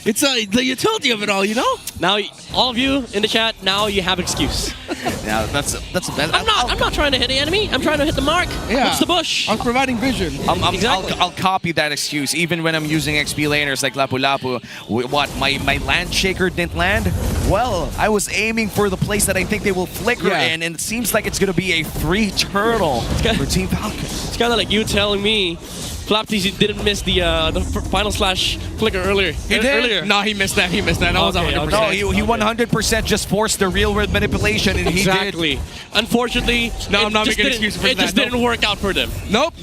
It's the utility of it all, Now, all of you in the chat, now you have excuse. Yeah, that's I'm not trying to hit the enemy. I'm trying to hit the mark. Yeah. What's the bush? I'm providing vision. Exactly. I'll copy that excuse even when I'm using XP laners like Lapu Lapu. What, my land shaker didn't land? Well, I was aiming for the place that I think they will flicker in, and it seems like it's going to be a free turtle for Team Falcons. It's kind of like you telling me FlapTZ didn't miss the final slash flicker earlier. He did? No, he missed that. That was 100%. No, he 100% just forced the real world manipulation, and exactly. Unfortunately, I'm not making an excuse for that. It just didn't work out for them. Nope.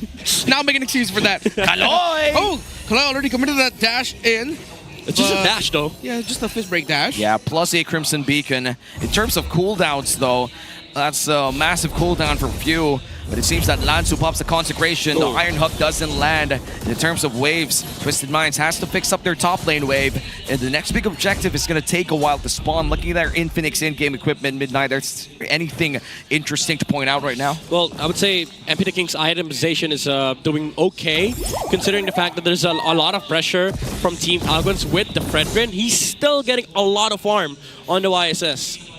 Now I'm making an excuse for that. Kaloy! Oh, Kaloy already committed that dash in. It's just a dash, though. Yeah, just a fist break dash. Yeah, plus a Crimson Beacon. In terms of cooldowns, though, that's a massive cooldown for few. But it seems that Lanzu pops the Consecration. The Iron Hook doesn't land. In terms of waves, Twisted Minds has to fix up their top lane wave. And the next big objective is going to take a while to spawn. Looking at their Infinix in-game equipment, Midnight, there's anything interesting to point out right now? Well, I would say MP the King's itemization is doing okay, considering the fact that there's a lot of pressure from Team Falcons with the Fredrin. He's still getting a lot of farm on the YSS.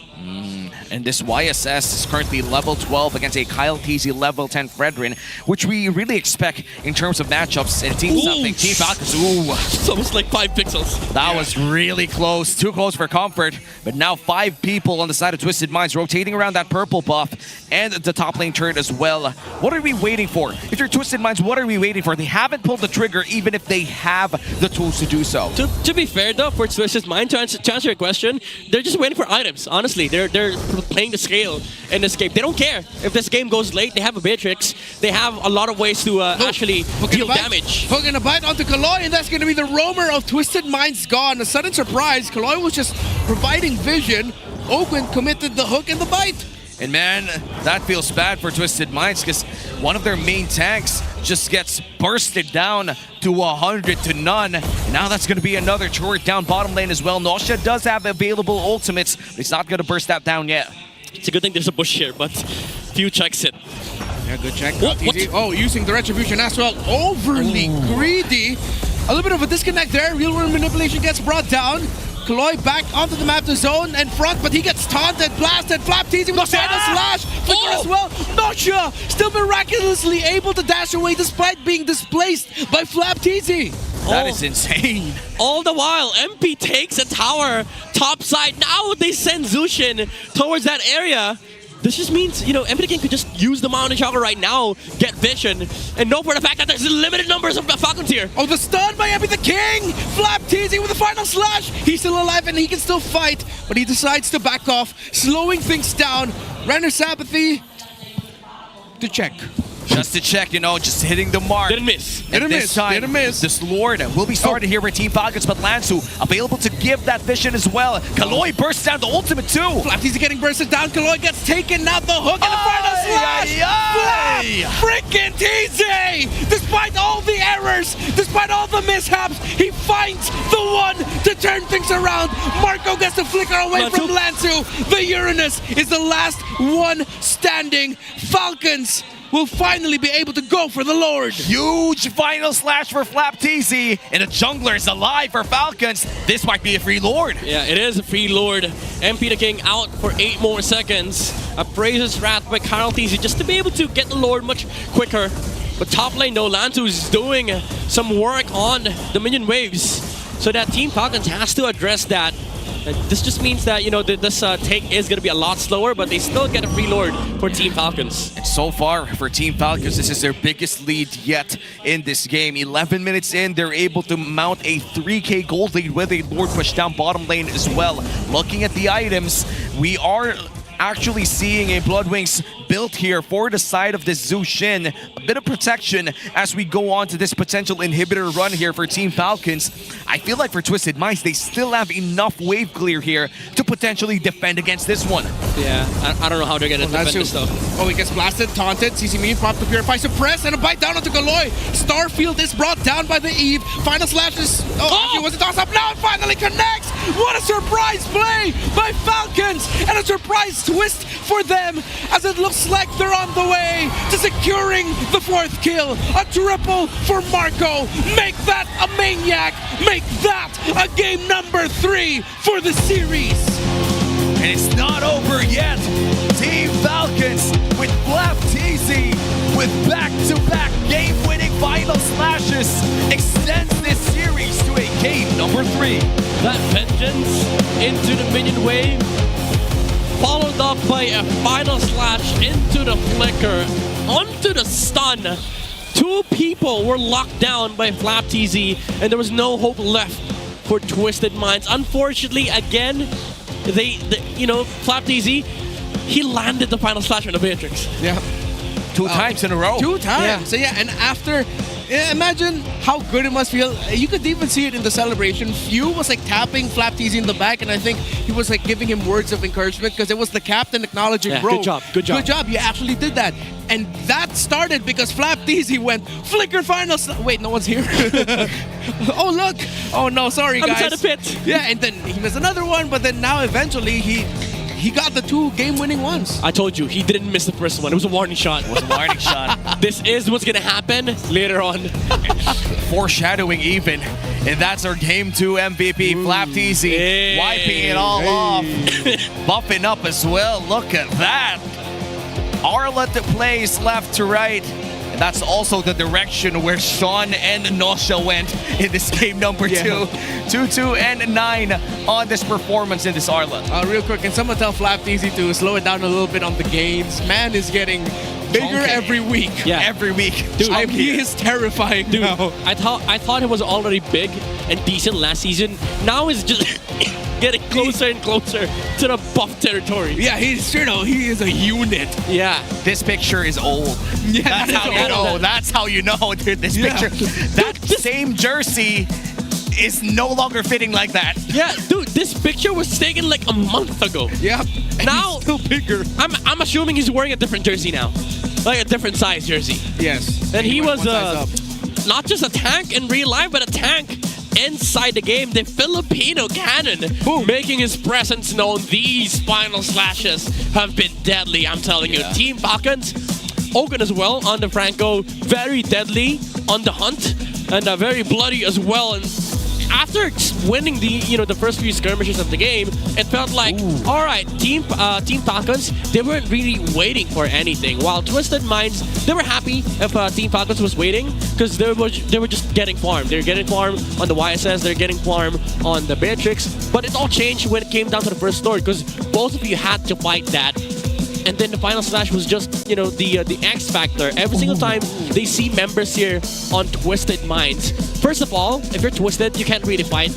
And this YSS is currently level 12 against a Kyle TZ level 10 Fredrin, which we really expect in terms of matchups. And Team Falcons, It's almost like 5 pixels. That was really close. Too close for comfort. But now 5 people on the side of Twisted Minds rotating around that purple buff and the top lane turret as well. What are we waiting for? If you're Twisted Minds, what are we waiting for? They haven't pulled the trigger even if they have the tools to do so. To be fair though, for Twisted Minds, to answer your question, they're just waiting for items, honestly. They're playing the scale in this game. They don't care if this game goes late. They have a Beatrix. They have a lot of ways to actually deal damage. Hooking a bite onto Kaloy, and that's going to be the roamer of Twisted Minds gone. A sudden surprise. Kaloy was just providing vision. Oakland committed the hook and the bite. And man, that feels bad for Twisted Minds because one of their main tanks just gets bursted down to 100 to none. And now that's going to be another turret down bottom lane as well. Nausea does have available ultimates, but it's not going to burst that down yet. It's a good thing there's a bush here, but few checks it. Yeah, good check. Oh, using the retribution as well. Overly greedy. A little bit of a disconnect there. Real world manipulation gets brought down. Kaloy back onto the map to zone and front, but he gets taunted, blasted. FlapTZ with a final slash. Flicker as well. Nausea still miraculously able to dash away despite being displaced by FlapTZ. That is insane. All the while, MP takes a tower top side. Now they send Zushin towards that area. This just means, MP King could just use the Mountain Chakra right now, get vision, and know for the fact that there's limited numbers of Falcons here. Oh, the stun by MP the King! FlapTZ with the final slash! He's still alive and he can still fight, but he decides to back off, slowing things down. Renner's Apathy to check. Just to check, just hitting the mark. Didn't miss. Didn't miss. This Lord will be started here with Team Falcons, but Lanzu available to give that vision as well. Kaloy bursts down the ultimate too. FlapTZ getting bursted down. Kaloy gets taken, now the hook and the final slash. Freaking TZ! Despite all the errors, despite all the mishaps, he finds the one to turn things around. Marco gets the flicker away from Lanzu. The Uranus is the last one standing. Falcons will finally be able to go for the Lord. Huge final slash for FlapTZ, and the jungler is alive for Falcons. This might be a free Lord. Yeah, it is a free Lord. MP the King out for 8 more seconds. Appraises Wrath by Kyle TZ just to be able to get the Lord much quicker. But top lane though, Lanzu is doing some work on the minion waves. So that Team Falcons has to address that. And this just means that, this take is going to be a lot slower, but they still get a free Lord for Team Falcons. And so far for Team Falcons, this is their biggest lead yet in this game. 11 minutes in, they're able to mount a 3k gold lead with a Lord push down bottom lane as well. Looking at the items, we are actually seeing a Bloodwings built here for the side of the Zushin. A bit of protection as we go on to this potential inhibitor run here for Team Falcons. I feel like for Twisted Minds, they still have enough wave clear here to potentially defend against this one. Yeah, I don't know how they're gonna defend this though. Oh, he gets blasted, taunted. CC Mean popped to Purify, suppress, and a bite down onto Galoy. Starfield is brought down by the Eve. Final slash is... Oh, it was a toss-up. Now it finally connects! What a surprise play by Falcons! And a surprise twist for them as it looks like they're on the way to securing the 4th kill. A triple for Marco. Make that a maniac. Make that a game number 3 for the series. And it's not over yet. Team Falcons with FLCN with back-to-back game-winning final slashes extends this series to a game number 3. That vengeance into the minion wave, followed up by a final slash into the flicker, onto the stun. 2 people were locked down by FLCN, and there was no hope left for Twisted Minds. Unfortunately, again, FLCN, he landed the final slash on the Beatrix. Yeah. 2 times in a row. 2 times. Yeah. So yeah, and after, imagine how good it must feel. You could even see it in the celebration. Few was like tapping FLCN in the back, and I think he was like giving him words of encouragement because it was the captain acknowledging, bro. Good job. Good job. Good job. You actually did that. And that started because FLCN went flicker finals. Wait, no one's here. Oh, look. Oh, no. Sorry, guys. I'm inside the pit. Yeah, and then he missed another one, but then now eventually he got the 2 game-winning ones. I told you, he didn't miss the first one. It was a warning shot. It was a warning shot. This is what's gonna happen later on. Foreshadowing even. And that's our Game 2 MVP, FLCN, wiping it all off. Buffing up as well. Look at that. Arlet plays left to right. And that's also the direction where Sean and Nosha went in this game number 2. 2-2 and 9 on this performance in this Arlet. Real quick, can someone tell FLCN to slow it down a little bit on the gains? Man is getting bigger every week. Yeah. Every week. Dude, he is terrifying now. I thought he was already big and decent last season. Now he's just getting closer and closer to the buff territory. Yeah, he is a unit. Yeah. This picture is old. Yeah, that's how you know. That's how you know, dude. This picture, that same jersey is no longer fitting like that. Yeah, dude, this picture was taken like a month ago. Yeah. Now he's still bigger. I'm assuming he's wearing a different jersey now, like a different size jersey. Yes. And he was not just a tank in real life, but a tank inside the game. The Filipino cannon making his presence known. These final slashes have been deadly, I'm telling you. Team Falcons, Ogun as well on the Franco, very deadly on the hunt and very bloody as well. And after winning the first few skirmishes of the game, it felt like, all right, Team Falcons, they weren't really waiting for anything. While Twisted Minds, they were happy if Team Falcons was waiting because they were just getting farmed. They're getting farmed on the YSS, they're getting farmed on the Beatrix. But it all changed when it came down to the first story because both of you had to fight that. And then the final slash was just, the X factor. Every single time they see members here on Twisted Minds. First of all, if you're Twisted, you can't really fight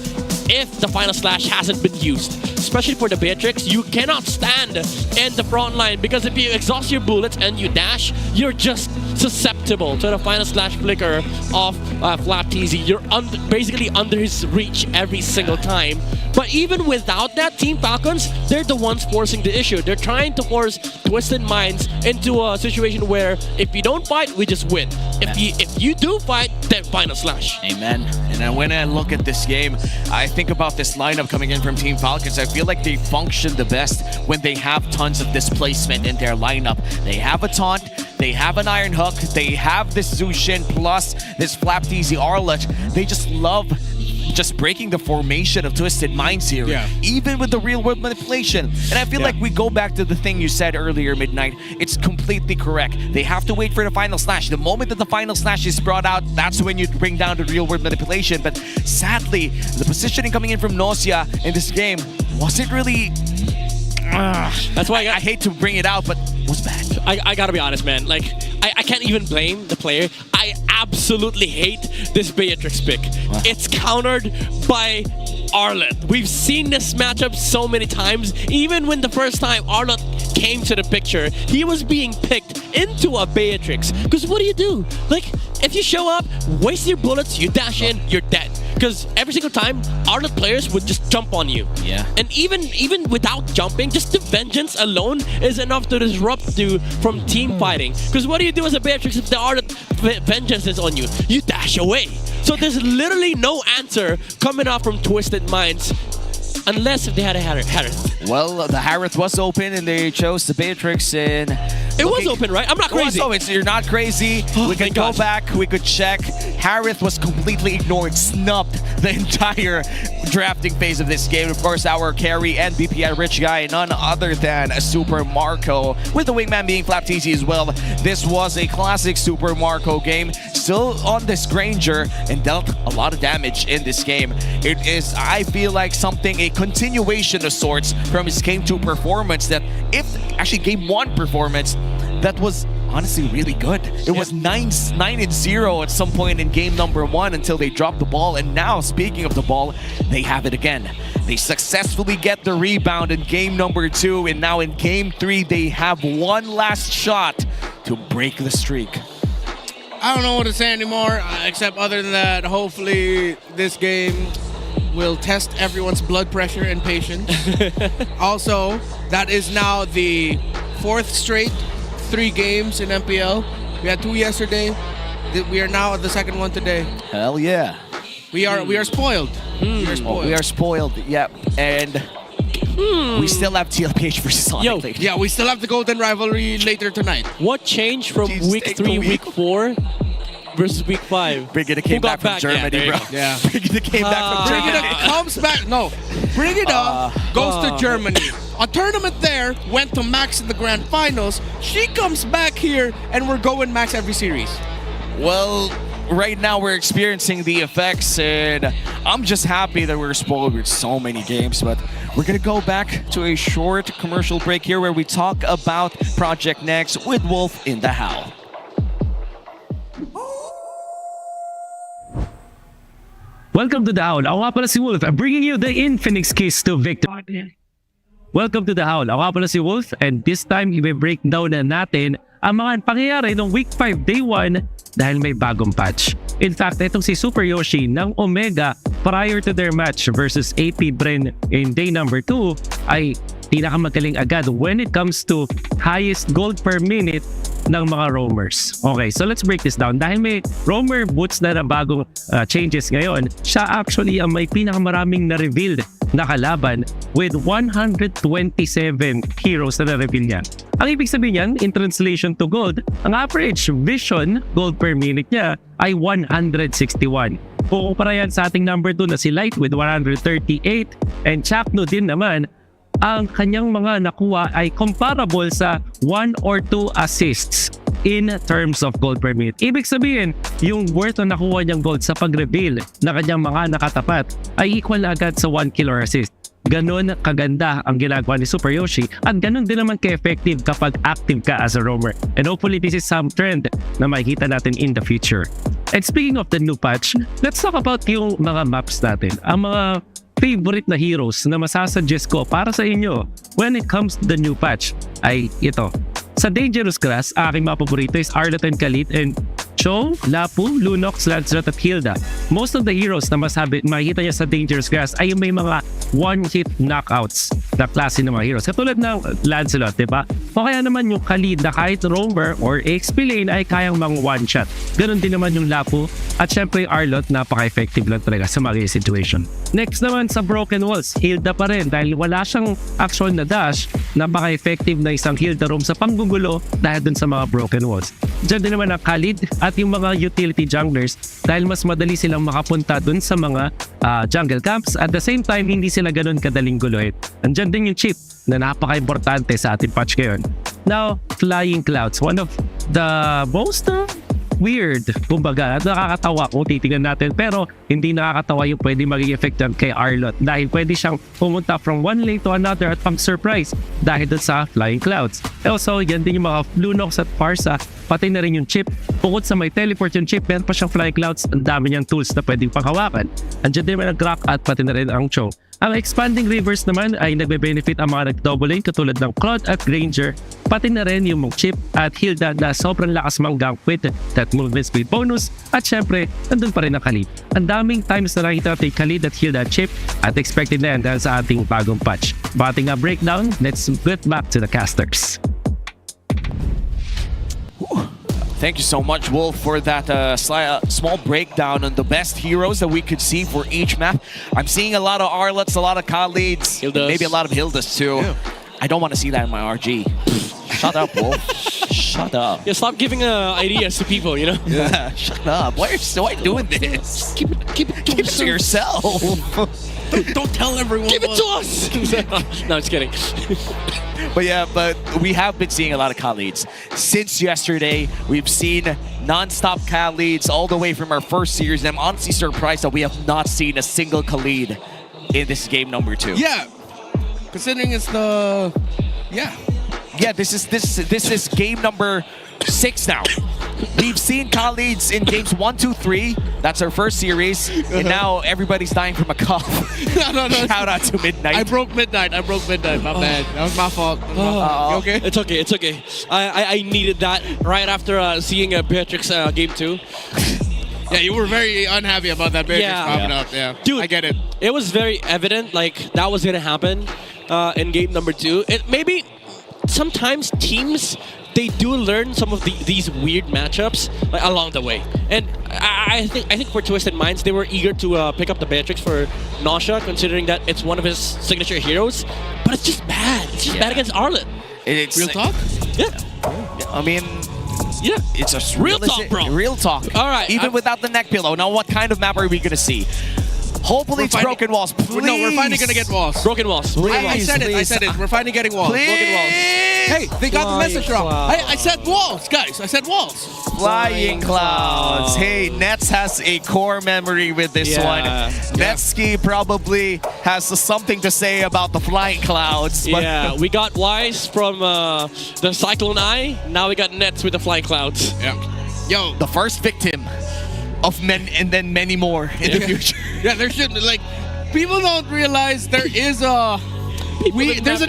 if the final slash hasn't been used. Especially for the Beatrix, you cannot stand in the front line because if you exhaust your bullets and you dash, you're just susceptible to the final slash flicker of FLCN. You're basically under his reach every single time. But even without that, Team Falcons, they're the ones forcing the issue. They're trying to force Twisted Minds into a situation where if you don't fight, we just win. If you do fight, then final slash. Amen. And then when I look at this game, I think about this lineup coming in from Team Falcons. I feel like they function the best when they have tons of displacement in their lineup. They have a taunt, they have an Iron Hook, they have this Zushin plus this FLCN Arlet. They just love just breaking the formation of Twisted Minds here, even with the real-world manipulation. And I feel like we go back to the thing you said earlier, Midnight. It's completely correct. They have to wait for the final slash. The moment that the final slash is brought out, that's when you bring down the real-world manipulation. But sadly, the positioning coming in from Nosya in this game wasn't really... That's why I hate to bring it out, but it was bad. I gotta be honest, man. Like, I can't even blame the player. I absolutely hate this Beatrix pick. It's countered by Arlet. We've seen this matchup so many times. Even when the first time Arlet came to the picture, he was being picked into a Beatrix. Because what do? Like, if you show up, waste your bullets, you dash in, you're dead. Because every single time, Arlet players would just jump on you. Yeah. And even without jumping, just the vengeance alone is enough to disrupt you from team fighting. Because what do you do as a Beatrix if the Arlet vengeance is on you? You dash away. So there's literally no answer coming out from Twisted Minds unless if they had a Harith. Well, the Harith was open and they chose the Beatrix and... It was open, right? I'm not crazy. So you're not crazy. We can go back, we could check. Harith was completely ignored, snubbed the entire drafting phase of this game. Of course, our carry and BPI rich guy, none other than Super Marco, with the wingman being FlapTZ as well. This was a classic Super Marco game, still on this Granger, and dealt a lot of damage in this game. It is, I feel like, a continuation of sorts from his Game 2 performance that, actually Game 1 performance, that was honestly really good. It was 9-0 at some point in game number 1 until they dropped the ball. And now, speaking of the ball, they have it again. They successfully get the rebound in game number 2. And now in game 3, they have one last shot to break the streak. I don't know what to say anymore, except other than that, hopefully this game will test everyone's blood pressure and patience. Also, that is now the 4th straight 3 games in MPL. We had 2 yesterday. We are now at the 2nd one today. Hell yeah. We are spoiled. We are spoiled. We are spoiled, yep. And we still have TLPH versus ONIC. Yeah, we still have the Golden Rivalry later tonight. What changed from week 3, week 4 versus week 5? Brigida came back from Germany, bro. Yeah. Brigida came back from Germany. Brigida comes back. No. Brigida goes to Germany. A tournament there, went to Max in the Grand Finals. She comes back here, and we're going Max every series. Well, right now we're experiencing the effects, and I'm just happy that we're spoiled with so many games. But we're gonna go back to a short commercial break here where we talk about Project Next with Wolf in the Howl. Welcome to the Howl. Ako nga pala si Wolf, bringing you the Infinix keys to victory. Welcome to the Howl. Ako nga pala si Wolf, and this time i-break down na natin ang mga pangyayari ng Week 5 Day 1 dahil may bagong patch. In fact, itong si Super Yoshi ng Omega prior to their match versus APBR in day number 2 ay pinakamagaling agad when it comes to highest gold per minute ng mga roamers. Okay, so let's break this down. Dahil may roamer boots na bagong changes ngayon, siya actually ang may pinakamaraming na-revealed na kalaban with 127 heroes na na-reveal niya. Ang ibig sabihin niyan, in translation to gold, ang average vision gold per minute niya ay 161. Kukumpara yan sa ating number 2 na si Light with 138 and Chapno din naman, ang kanyang mga nakuha ay comparable sa 1 or 2 assists in terms of gold per minute. Ibig sabihin, yung worth na nakuha niyang gold sa pag-reveal na kanyang mga nakatapat ay equal na agad sa 1 kill or assist. Ganon kaganda ang ginagawa ni Super Yoshi at ganon din naman ka-effective kapag active ka as a roamer. And hopefully this is some trend na makikita natin in the future. And speaking of the new patch, let's talk about yung mga maps natin. Ang mga favorite na heroes na masasuggest ko para sa inyo when it comes to the new patch ay ito. Sa Dangerous Grass, aking mga paborito is Arlet and Khalid and Cho, Lapu, Lunox, Lancelot at Hilda. Most of the heroes na makikita niya sa Dangerous Grass ay may mga one-hit knockouts na klase ng mga heroes. Katulad ng Lancelot, di ba? O kaya naman yung Khalid na kahit roamer or XP lane ay kayang mga one-shot. Ganon din naman yung Lapu. At syempre yung Arlot, napaka-effective lang talaga sa mga situation. Next naman sa Broken Walls, Hilda pa rin dahil wala siyang action na dash, napaka-effective na isang Hilda roam sa panggugulo dahil dun sa mga Broken Walls. Diyan din naman ang Khalid at yung mga utility junglers dahil mas madali silang makapunta dun sa mga jungle camps. At the same time, hindi sila ganun kadaling guluhin. Andyan din yung chip na napaka-importante sa ating patch ngayon. Now, Flying Clouds, one of the most weird, kumbaga, at nakakatawa kung titingnan natin, pero hindi nakakatawa yung pwede maging effective kay Arlot dahil pwede siyang pumunta from one lane to another at pang-surprise dahil dun sa Flying Clouds. Also, yan din yung mga Lunox at Parsa, pati na rin yung chip. Bukod sa may teleport yung chip, meron pa siyang Flying Clouds, ang dami niyang tools na pwedeng panghawakan. Andiyan din may nag-crack at pati na rin ang Chong. Ang expanding rivers naman ay nagbe-benefit ang mga nag-double lane katulad ng Claude at Granger, pati na rin yung Chip at Hilda na sobrang lakas manggang with that movement speed bonus, at syempre, nandun pa rin ang Khalid. Ang daming times na nakita natin Khalid at Hilda at Chip at expected na yan dahil sa ating bagong patch. Bating a breakdown, let's get back to the casters. Thank you so much, Wolf, for that small breakdown on the best heroes that we could see for each map. I'm seeing a lot of Arlots, a lot of Khalids, maybe a lot of Hildas too. Yeah. I don't want to see that in my RG. Shut up, Wolf. Shut up. Yeah, stop giving ideas to people, you know? Yeah, shut up. Why are you doing this? Keep it to yourself. Don't tell everyone. Give it to us. No, just kidding. But we have been seeing a lot of Khalids. Since yesterday, we've seen non-stop Khalids all the way from our first series. And I'm honestly surprised that we have not seen a single Khalid in this game number 2. Yeah. Considering it's the... Yeah, this is game number 6 now. We've seen Khalids in games 1, 2, 3. That's our first series. And now everybody's dying from a cough. No. Shout out to Midnight. I broke Midnight. My bad. That was my fault. You okay? It's okay. I needed that right after seeing Beatrix game 2. Yeah, you were very unhappy about that Beatrix popping up. Yeah, dude, I get it. It was very evident, like that was gonna happen in game number 2. Maybe sometimes teams, they do learn some of these weird matchups like, along the way, and I think for Twisted Minds, they were eager to pick up the Beatrix for Nausea, considering that it's one of his signature heroes. But it's just bad. It's just bad against Arlot. It's real talk. Yeah. I mean, yeah, it's a real talk, bro. Real talk. All right. Even without the neck pillow. Now, what kind of map are we gonna see? Hopefully it's broken walls. Please. No, we're finally gonna get walls. Broken walls. I said it. We're finally getting walls. Please. Broken walls. Hey, they got the message wrong. I said walls, guys. I said walls. Flying Clouds. Hey, Nets has a core memory with this one. Netsky probably has something to say about the Flying Clouds. But Yeah, we got Wise from the Cyclone Eye. Now we got Nets with the Flying Clouds. Yeah. Yo, the first victim of men and then many more in the future. Yeah, there should like people don't realize there is a there's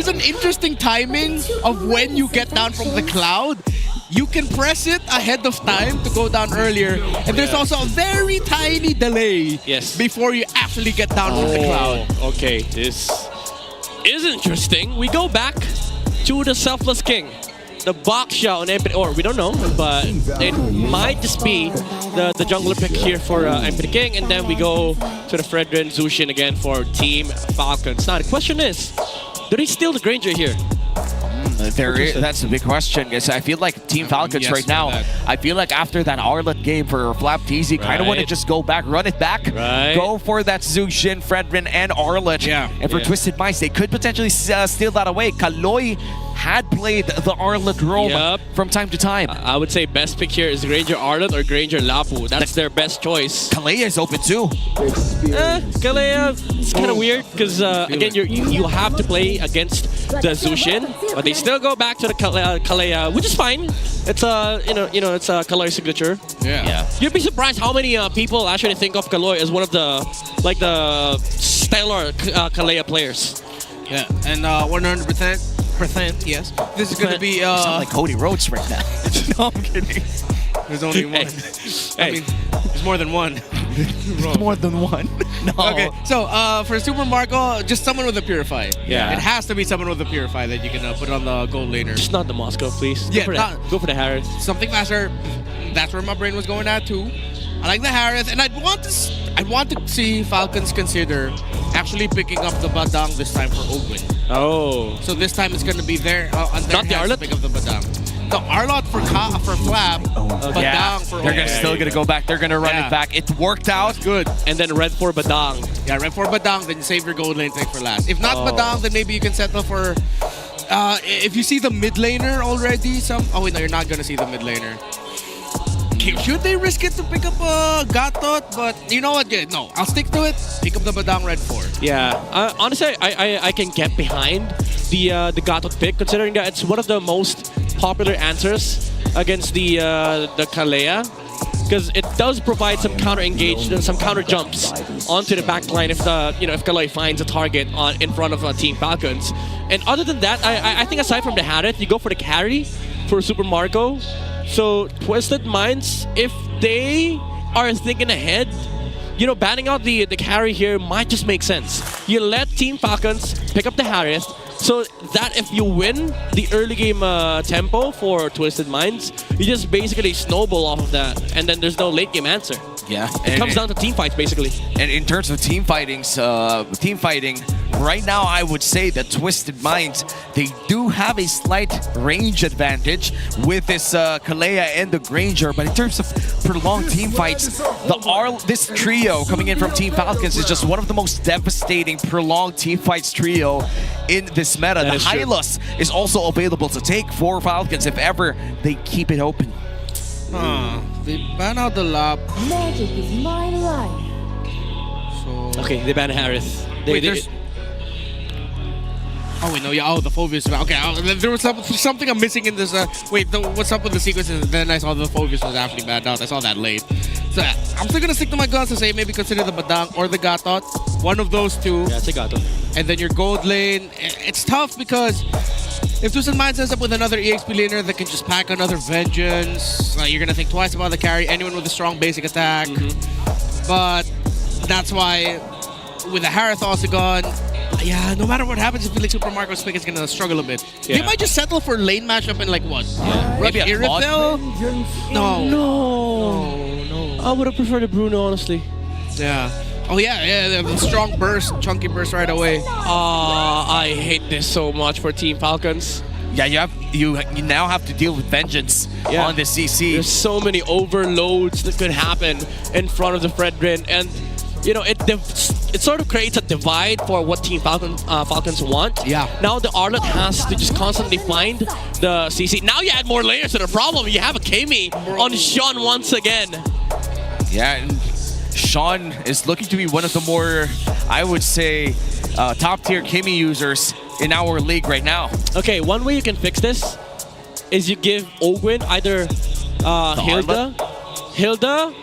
an interesting timing of when you get down from the cloud. You can press it ahead of time to go down earlier, and there's also a very tiny delay before you actually get down from the cloud. Okay, this is interesting. We go back to the Selfless King. The box shot on MPL, or we don't know, but it might just be the jungler pick here for MPL King, and then we go to the Fredrin Zushin again for Team Falcons. Now the question is, do they steal the Granger here? That's a big question, guys. I feel like Team Falcons right now, I feel like after that Arlot game for FlapTZ, kind of want to just go back, run it back, go for that Zushin, Fredrin, and Arlot. And for Twisted Minds, they could potentially steal that away. Kaloy had played the Arlot role from time to time. I would say best pick here is Granger Arlot or Granger Lapu. That's their best choice. Kalea is open too. Kalea, it's kind of weird because again, you have to play against the Zushin, but they still go back to the Kalea, which is fine. It's it's a Kaloy signature. Yeah. You'd be surprised how many people actually think of Kaloy as one of the stellar Kalea players. Yeah, and 100%, yes. This is gonna be. You sound like Cody Rhodes right now. No, I'm kidding. There's only one. I mean, there's more than one. More than one. No. Okay, so for Super Marco, just someone with a Purify. Yeah. It has to be someone with a Purify that you can put on the gold laner. Just not the Moscow, please. Yeah, go for the Harris. Something faster. That's where my brain was going at too. I like the Harris, and I want to see Falcons consider actually picking up the Badang this time for Ogwin. Oh. So this time it's going to be there. Not the Arlot? Pick up the Badang. The Arlot for Flap, Badang for Ogwin. They're still going to go back. They're going to run it back. It worked out. Good. And then red for Badang. Yeah, red for Badang, then save your gold lane take for last. If not Badang, then maybe you can settle for... if you see the mid laner already, oh wait, no, you're not going to see the mid laner. should they risk it to pick up Gatot? But you know what? Yeah, no, I'll stick to it. Pick up the Badang Red 4. Yeah, honestly, I can get behind the Gatot pick, considering that it's one of the most popular answers against the Kalea, because it does provide some counter engage and some counter jumps onto the back line if if Kalea finds a target in front of Team Falcons. And other than that, I think aside from the Harith, you go for the carry for Super Marco. So Twisted Minds, if they are thinking ahead, banning out the carry here might just make sense. You let Team Falcons pick up the Harith, so that if you win the early game tempo for Twisted Minds, you just basically snowball off of that, and then there's no late game answer. Yeah, it comes down to team fights basically. And in terms of team fighting, right now I would say that Twisted Minds, they do have a slight range advantage with this Kalea and the Granger, but in terms of prolonged team fights, this trio coming in from Team Falcons is just one of the most devastating prolonged team fights trio in this meta. The Hylos is also available to take for Falcons if ever they keep it open. They ban out the lap. Magic is my life. So okay, they ban Harith. Oh wait, no, yeah. Oh, the Phobius. Okay, there was something I'm missing in this. What's up with the sequences? Then I saw the Phobius was actually banned out. I saw that late. So I'm still gonna stick to my guns to say maybe consider the Badang or the Gatot. One of those two. Yeah, it's a Gatot. And then your gold lane. It's tough because if Twisted Minds ends up with another EXP laner that can just pack another Vengeance, you're gonna think twice about the carry. Anyone with a strong basic attack. But that's why with the Harith also gone, yeah, no matter what happens, I feel like Super Marco's pick is gonna struggle a bit. Yeah. They might just settle for lane matchup in like what? Maybe a Irithel? No. I would have preferred a Bruno, honestly. Yeah. Oh yeah, the strong burst, chunky burst right away. I hate this so much for Team Falcons. Yeah, you now have to deal with Vengeance on the CC. There's so many overloads that could happen in front of the Fredrin, and it sort of creates a divide for what Team Falcons want. Yeah. Now the Arlet has to just constantly find the CC. Now you add more layers to the problem. You have a Kami on Sean once again. Yeah, and Sean is looking to be one of the more, I would say, top-tier Kimi users in our league right now. Okay, one way you can fix this is you give Ogwyn either Hilda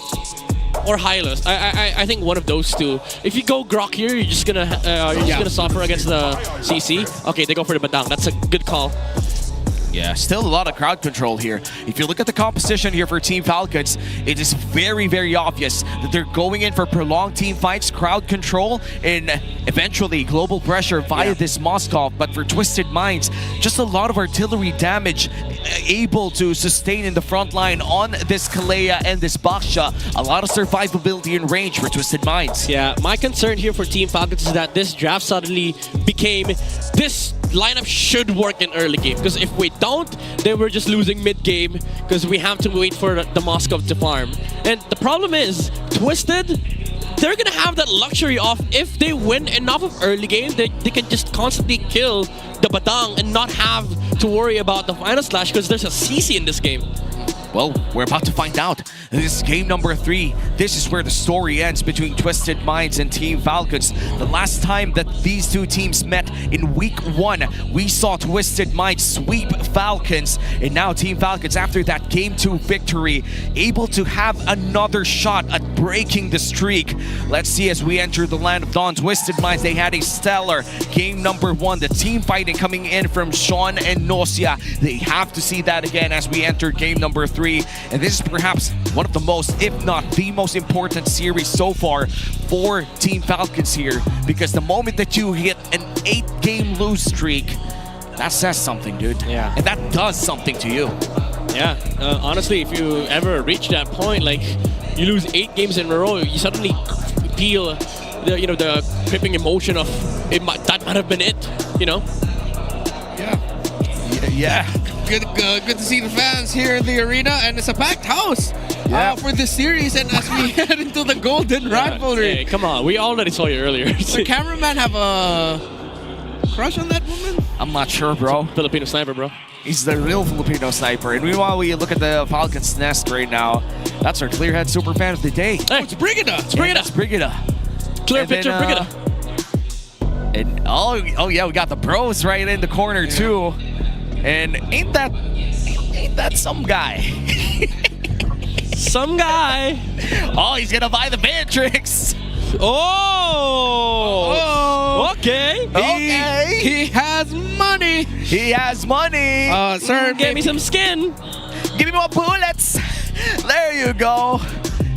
or Hylos. I think one of those two. If you go Grok here, you're just gonna suffer against the CC. Okay, they go for the Badang. That's a good call. Yeah, still a lot of crowd control here. If you look at the composition here for Team Falcons, it is very, very obvious that they're going in for prolonged team fights, crowd control, and eventually global pressure via this Moskov. But for Twisted Minds, just a lot of artillery damage able to sustain in the front line on this Kalea and this Baksha. A lot of survivability and range for Twisted Minds. Yeah, my concern here for Team Falcons is that this draft suddenly became this lineup should work in early game, because if we don't, then we're just losing mid game because we have to wait for the Moskov to farm. And the problem is, Twisted, they're gonna have that luxury of, if they win enough of early game, they can just constantly kill the Badang and not have to worry about the final slash because there's a CC in this game. Well, we're about to find out. This is game number 3. This is where the story ends between Twisted Minds and Team Falcons. The last time that these two teams met in week 1, we saw Twisted Minds sweep Falcons. And now Team Falcons, after that game 2 victory, able to have another shot at breaking the streak. Let's see as we enter the land of Dawn. Twisted Minds, they had a stellar game number 1. The team fighting coming in from Sean and Nosia. They have to see that again as we enter game number 3. And this is perhaps one of the most, if not the most important series so far for Team Falcons here, because the moment that you hit an 8-game lose streak, that says something, dude. Yeah. And that does something to you. Yeah, honestly, if you ever reach that point, like you lose 8 games in a row, you suddenly feel the gripping emotion of that might have been it, Yeah. Good to see the fans here in the arena, and it's a packed house for this series. And as we head into the golden rivalry, hey, come on, we already saw you earlier. The cameraman have a crush on that woman? I'm not sure, bro. Filipino sniper, bro. He's the real Filipino sniper. And meanwhile, we look at the Falcons nest right now. That's our clear-head super fan of the day. Hey, it's Brigida. It's Brigida. It's Brigida. Clear picture, Brigida. And oh yeah, we got the bros right in the corner too. And ain't that some guy? Some guy. Oh, he's gonna buy the Matrix. Oh. Okay. He has money. He has money. Sir, give me some skin. Give me more bullets. There you go.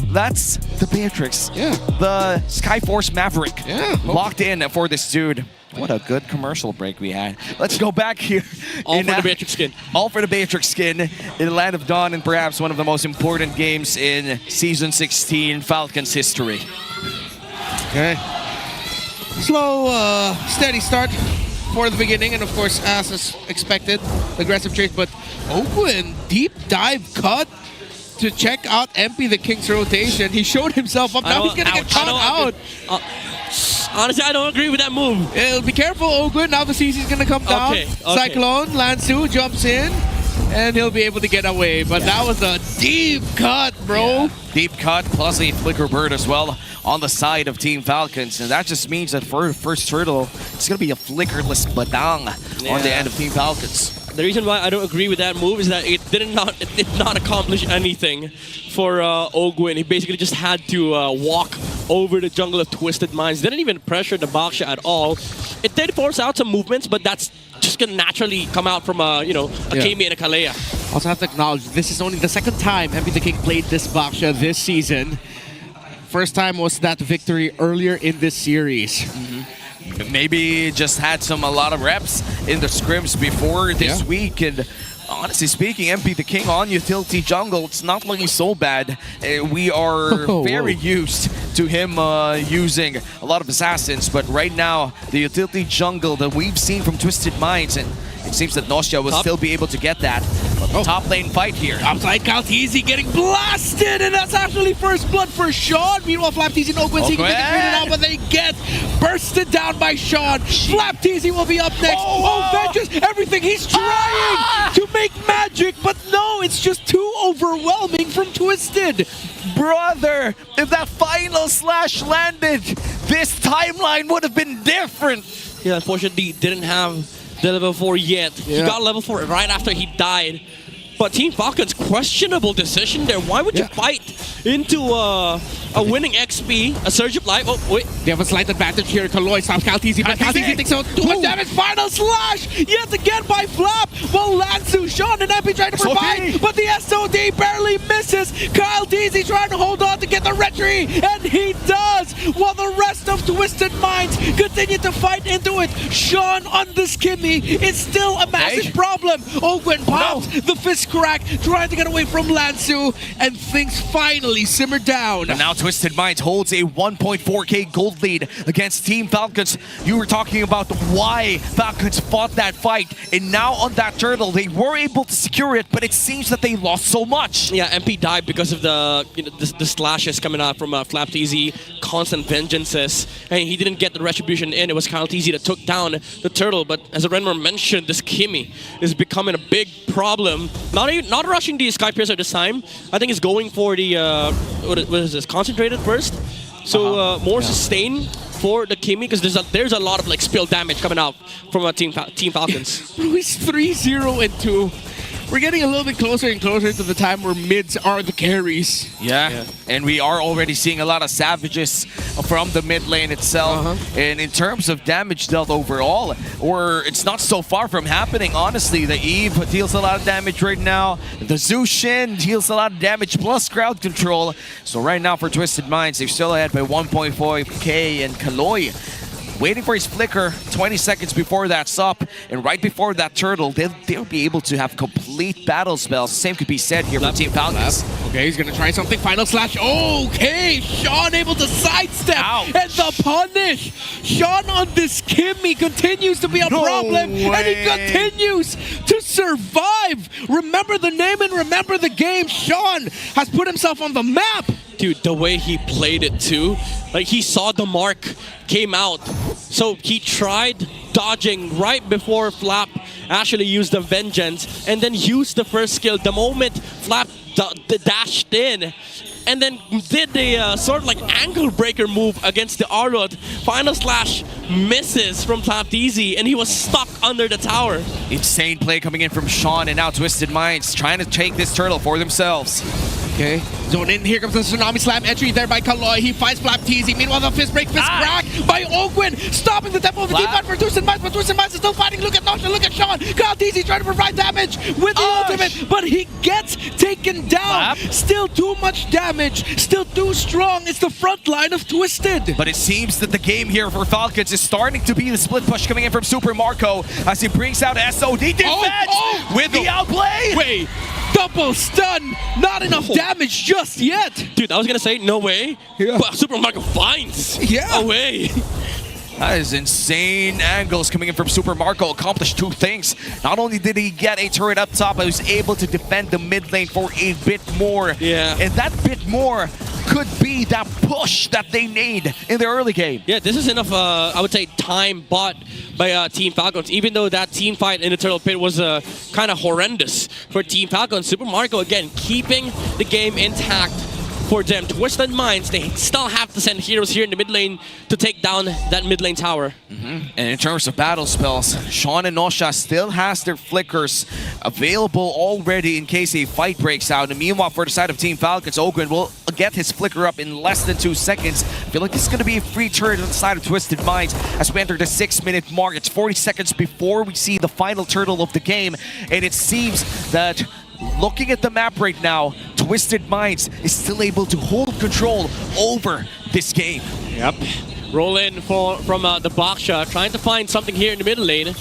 That's the Matrix. Yeah. The Skyforce Maverick. Yeah. Locked in for this dude. What a good commercial break we had. Let's go back here. All for the Matrix skin. All for the Matrix skin in the Land of Dawn, and perhaps one of the most important games in Season 16 Falcons history. Okay. Slow, steady start for the beginning, and of course, as expected, aggressive chase, but Oakland deep dive cut to check out MP the King's rotation. He showed himself up. Now he's gonna get caught out. Honestly, I don't agree with that move. Be careful, Oakland. Now the CC's gonna come down. Okay. Cyclone, Lansu jumps in, and he'll be able to get away. But that was a deep cut, bro. Yeah. Deep cut plus a flicker bird as well on the side of Team Falcons. And that just means that for first turtle, it's gonna be a flickerless badang on the end of Team Falcons. The reason why I don't agree with that move is that it did not accomplish anything for Ogwin. He basically just had to walk over the jungle of Twisted Minds. Didn't even pressure the Baksha at all. It did force out some movements, but that's just gonna naturally come out from a Kami and a Kalea. Also have to acknowledge, this is only the second time MP the King played this Baksha this season. First time was that victory earlier in this series. Maybe just had a lot of reps in the scrims before this week, and honestly speaking, MP the King on utility jungle, it's not looking so bad. We are very used to him using a lot of assassins, but right now, the utility jungle that we've seen from Twisted Minds, and it seems that Nostia will still be able to get that. But the top lane fight here. Outside Kaltizi getting blasted, and that's actually first blood for Sean. Meanwhile, Flapteezy and Oakland seeking to get rid out, but they get bursted down by Sean. Flapteezy will be up next. Oh, Vengeance, everything. He's trying to make magic, but no, it's just too overwhelming from Twisted. Brother, if that final slash landed, this timeline would have been different. Yeah, unfortunately, didn't have the level 4 yet. He got level 4 right after he died. But Team Falcons, questionable decision there. Why would you fight into a winning XP, a Surge of Life? Oh, wait. They have a slight advantage here. Kaloy stops Kaltizi, but Kaltizi takes out too much damage. Final slash! Yet again by Flap! While Lansu, Sean, and MP trying to provide, but the SOD barely misses. Kaltizi trying to hold on to get the retry, and he does! While the rest of Twisted Minds continue to fight into it. Sean on this Kimmy is still a massive problem. Ogwen pops the fist crack, trying to get away from Lansu, and things finally simmer down. And now Twisted Minds holds a 1.4k gold lead against Team Falcons. You were talking about why Falcons fought that fight, and now on that turtle, they were able to secure it, but it seems that they lost so much. Yeah, MP died because of the the slashes coming out from Flapteezy, constant vengeances, and he didn't get the retribution in. It was Kaltizi that took down the turtle, but as Renmer mentioned, this Kimmy is becoming a big problem. Not rushing the Sky Piercer this time. I think he's going for the what is this? Concentrated first. So more sustain for the Kimmy, because there's a lot of spill damage coming out from Team Falcons. He's 3-0-2. We're getting a little bit closer and closer to the time where mids are the carries. Yeah, and we are already seeing a lot of savages from the mid lane itself. And in terms of damage dealt overall, it's not so far from happening, honestly. The Eve deals a lot of damage right now. The Zushin deals a lot of damage plus crowd control. So right now for Twisted Minds, they're still ahead by 1.4k, and Kaloy waiting for his flicker 20 seconds before that's up, and right before that turtle, they'll be able to have complete battle spells. Same could be said here for Team Falcons. Okay, he's gonna try something. Final slash. Okay, Sean able to sidestep and the punish. Sean on this Kimmy continues to be a problem, and he continues to survive. Remember the name and remember the game. Sean has put himself on the map. Dude, the way he played it too, he saw the mark came out, so he tried dodging right before Flap actually used the Vengeance and then used the first skill the moment Flap dashed in. And then did the sort of like ankle breaker move against the Arlot. Final slash misses from TLPH, and he was stuck under the tower. Insane play coming in from Sean, and now Twisted Minds trying to take this turtle for themselves. Okay, zone in. Here comes the Tsunami Slam entry there by Kaloy. He fights FLCN. Meanwhile, the fist break, fist crack by Ogwin, stopping the tempo of the D-Fight for Twisted Minds, but Twisted Minds is still fighting. Look at Nosha, look at Sean. TLPH trying to provide damage with the ultimate, but he gets taken down. Still too much damage, still too strong. It's the front line of Twisted. But it seems that the game here for Falcons is starting to be the split push coming in from Super Marco as he brings out SOD defense with the outplay. Wait. Double stun, not enough damage just yet. Dude, I was gonna say no way, but Super Marco finds a way. That is insane angles coming in from Super Marco. Accomplished two things. Not only did he get a turret up top, but he was able to defend the mid lane for a bit more. Yeah. And that bit more could be that push that they need in the early game. Yeah, this is enough, I would say, time bought by Team Falcons. Even though that team fight in the Turtle Pit was kind of horrendous for Team Falcons, Super Marco, again, keeping the game intact for them. Twisted Minds, they still have to send heroes here in the mid lane to take down that mid lane tower. And in terms of battle spells, Sean and Nosha still has their flickers available already in case a fight breaks out. And meanwhile, for the side of Team Falcons, Ogren will get his flicker up in less than 2 seconds. I feel like this is going to be a free turret on the side of Twisted Minds as we enter the 6-minute mark. It's 40 seconds before we see the final turtle of the game. And it seems that looking at the map right now, Twisted Minds is still able to hold control over this game. Yep. Roll in from the Baksha, trying to find something here in the middle lane.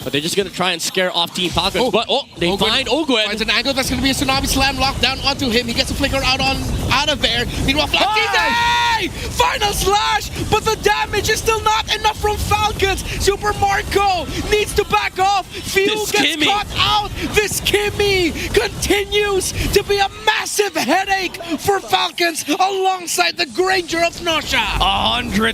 But they're just going to try and scare off Team Falcons. But they find Ogwen. Finds an angle that's going to be a Tsunami Slam locked down onto him. He gets a flicker out of there. Meanwhile, FLCN! Final slash! But the damage is still not enough from Falcons. Super Marco needs to back off. Fuel gets caught out. This Kimmy continues to be a massive headache for Falcons alongside the Granger of Nosha. 100%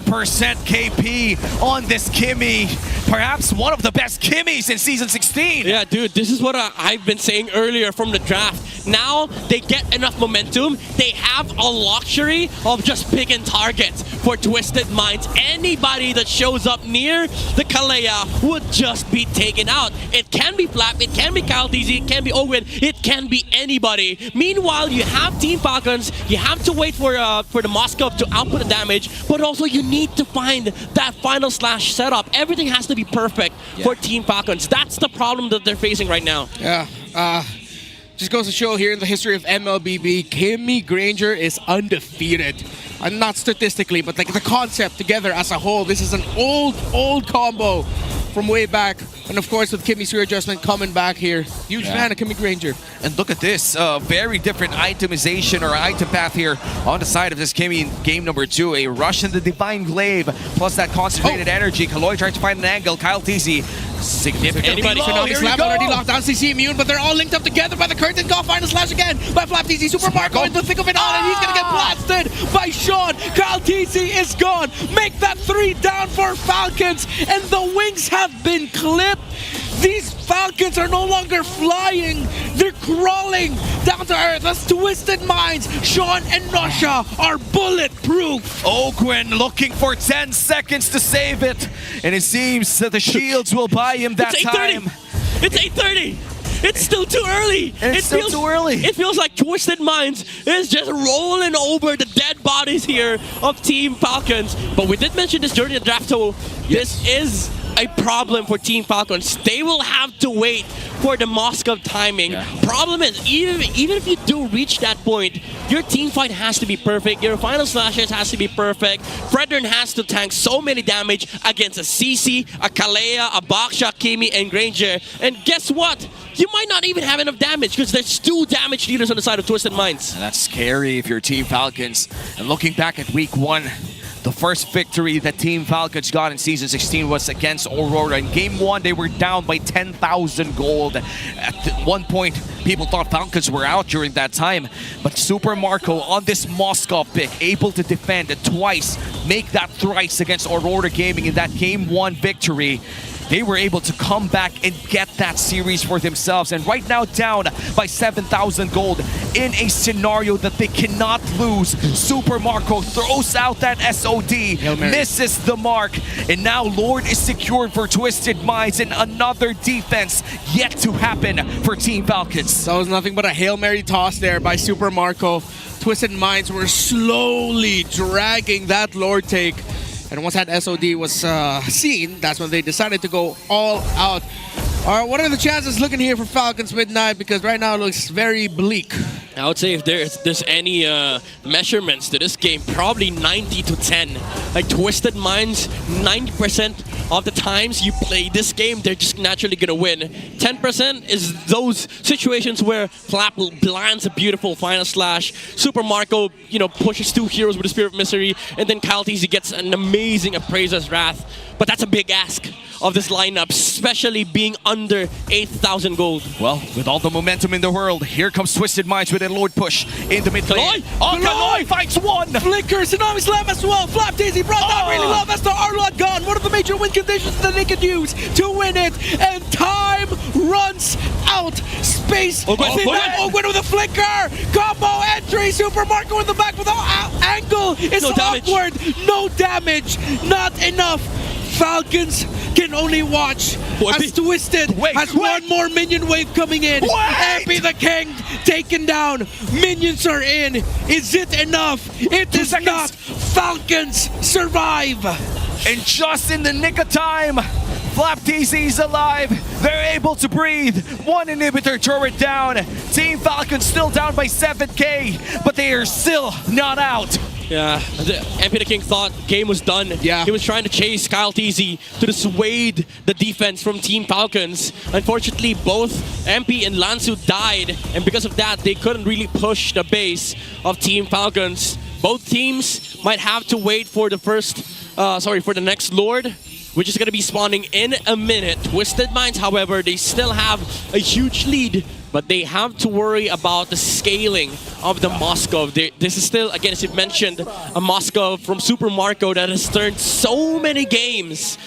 KP on this Kimmy. Perhaps one of the best Kimmys in Season 16. Yeah, dude, this is what I've been saying earlier from the draft. Now they get enough momentum. They have a luxury of just picking targets for Twisted Minds. Anybody that shows up near the Kalea would just be taken out. It can be Flap, it can be TLPH, it can be Owen, it can be anybody. Meanwhile, you have Team Falcons. You have to wait for the Moscow to output the damage, but also you need to find that final slash setup. Everything has to be perfect for Team Falcons. That's the problem that they're facing right now. Yeah. Just goes to show here in the history of MLBB, Kimmy Granger is undefeated. Not statistically, but like the concept together as a whole. This is an old combo from way back. And of course, with Kimmy's readjustment coming back here. Huge fan of Kimmy Granger. And look at this, very different itemization or item path here on the side of this Kimmy in game number 2. A rush in the Divine Glaive, plus that concentrated energy. Kaloy trying to find an angle. TLPH significantly low. Tsunami Slam already locked down. CC immune, but they're all linked up together by the curtain call. Final slash again by FLCN. Super Marco in the thick of it all, and he's gonna get blasted by Sean. TLPH is gone. Make that 3 down for Falcons, and the wings have been clipped. These Falcons are no longer flying. They're crawling down to earth as Twisted Minds, Sean and Nosha are bulletproof. Ogwen looking for 10 seconds to save it. And it seems that the shields will buy him that time. It's 8:30. It's still too early. It's still too early. It feels like Twisted Minds is just rolling over the dead bodies here of Team Falcons. But we did mention this during the draft, so this is a problem for Team Falcons. They will have to wait for the Moscow timing. Problem is, even if you do reach that point, your team fight has to be perfect. Your final slashes has to be perfect. Fredern has to tank so many damage against a CC, a Kalea, a Baksha, Kimmy, and Granger. And guess what? You might not even have enough damage because there's 2 damage dealers on the side of Twisted Minds. And that's scary if you're Team Falcons. And looking back at week 1, the first victory that Team Falcons got in Season 16 was against Aurora. In Game 1, they were down by 10,000 gold. At one point, people thought Falcons were out during that time. But Super Marco on this Moscow pick, able to defend twice, make that thrice against Aurora Gaming in that Game 1 victory. they were able to come back and get that series for themselves. And right now down by 7,000 gold in a scenario that they cannot lose. Super Marco throws out that SOD, misses the mark, and now Lord is secured for Twisted Minds, and another defense yet to happen for Team Falcons. That was nothing but a Hail Mary toss there by Super Marco. Twisted Minds were slowly dragging that Lord take. And once that SOD was seen, that's when they decided to go all out. All right, what are the chances looking here for Falcons Midnight? Because right now it looks very bleak. I would say if there's any measurements to this game, probably 90-10. Like Twisted Minds, 90% of the times you play this game, they're just naturally gonna win. 10% is those situations where Flap lands a beautiful final slash. Super Marco, pushes two heroes with a Spirit of Misery, and then Kyle TZ gets an amazing Appraiser's Wrath. But that's a big ask of this lineup, especially being under 8,000 gold. Well, with all the momentum in the world, here comes Twisted Minds with a Lord push in the mid lane. Kaloy finds one! Flicker, Tsunami Slam as well. Flap Daisy brought down really low. That's the Arlot gone. One of the major win conditions that they could use to win it. And time runs out. Space. Ogwen with a flicker. Combo entry. Super Marco in the back with angle. It's awkward. No damage. Not enough. Falcons can only watch as Twisted has one more minion wave coming in. MP the King taken down. Minions are in. Is it enough? It is not. Falcons survive. And just in the nick of time, Flap TZ's alive. They're able to breathe. One inhibitor turret down. Team Falcons still down by 7k, but they are still not out. Yeah, MP the King thought game was done. Yeah. He was trying to chase Kyle TZ to dissuade the defense from Team Falcons. Unfortunately, both MP and Lansu died, and because of that, they couldn't really push the base of Team Falcons. Both teams might have to wait for the for the next Lord, which is going to be spawning in a minute. Twisted Minds, however, they still have a huge lead, but they have to worry about the scaling of the Moskov. This is still, again, as you've mentioned, a Moskov from Super Marco that has turned so many games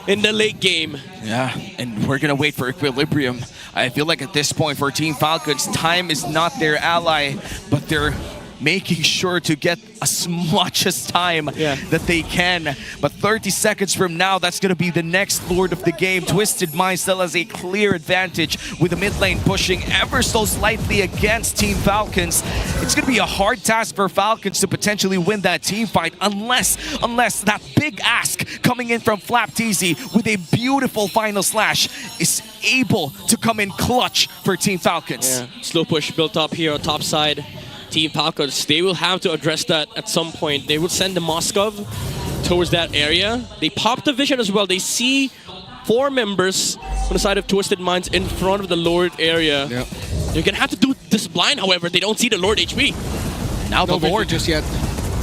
in the late game. Yeah, and we're gonna wait for Equilibrium. I feel like at this point for Team Falcons, time is not their ally, but they're making sure to get as much as time that they can. But 30 seconds from now, that's going to be the next Lord of the game. Twisted Minds still has a clear advantage with the mid lane pushing ever so slightly against Team Falcons. It's going to be a hard task for Falcons to potentially win that team fight unless that big ask coming in from Flap TZ with a beautiful final slash is able to come in clutch for Team Falcons. Yeah. Slow push built up here on top side. Team Falcons, they will have to address that at some point. They will send the Moskov towards that area. They pop the vision as well. They see 4 members on the side of Twisted Minds in front of the Lord area. Yep. They're gonna have to do this blind, however. They don't see the Lord HP. Now the Lord just yet.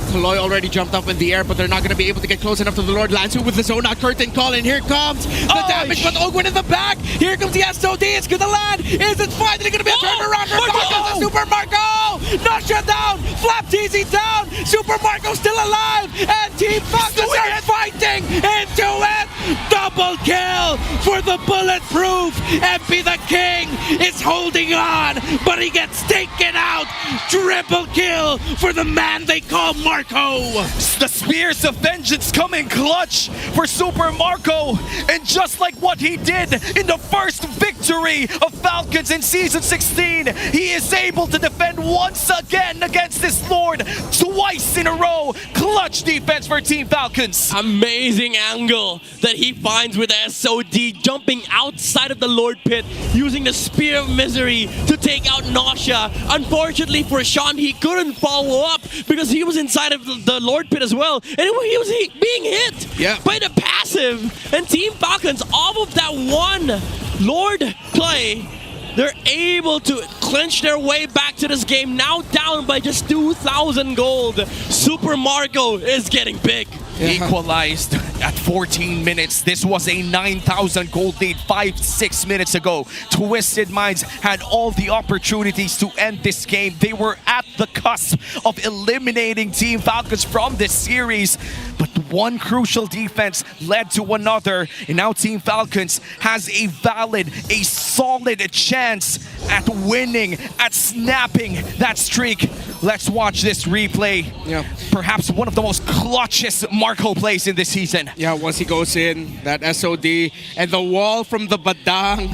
Kaloy already jumped up in the air, but they're not going to be able to get close enough to the Lord. Lansu with the Zona curtain call, and here comes the damage, but Ogwen in the back. Here comes the SOD. It's going to land. Is it finally going to be a turnaround for Falcons? Super Marco! Not shut down. Flap TZ down. Super Marco still alive. And Team Falcons are fighting into it. Double kill for the bulletproof. MP the King is holding on, but he gets taken out. Triple kill for the man they call Marco. The Spears of Vengeance come in clutch for Super Marco, and just like what he did in the first victory of Falcons in Season 16, he is able to defend once again against this Lord twice in a row. Clutch defense for Team Falcons. Amazing angle that he finds with the SOD, jumping outside of the Lord pit, using the Spear of Misery to take out Nausea. Unfortunately for Sean, he couldn't follow up because he was inside of the Lord pit as well, and he was being hit by the passive. And Team Falcons, off of that one Lord play, they're able to clinch their way back to this game, now down by just 2,000 gold. Super Marco is getting big. equalized at 14 minutes. This was a 9,000 gold lead 5-6 minutes ago. Twisted Minds had all the opportunities to end this game. They were at the cusp of eliminating Team Falcons from this series, but one crucial defense led to another, and now Team Falcons has a solid chance at winning, at snapping that streak. Let's watch this replay. Yeah. Perhaps one of the most clutchest Marco plays in this season. Yeah, once he goes in, that SOD, and the wall from the Badang,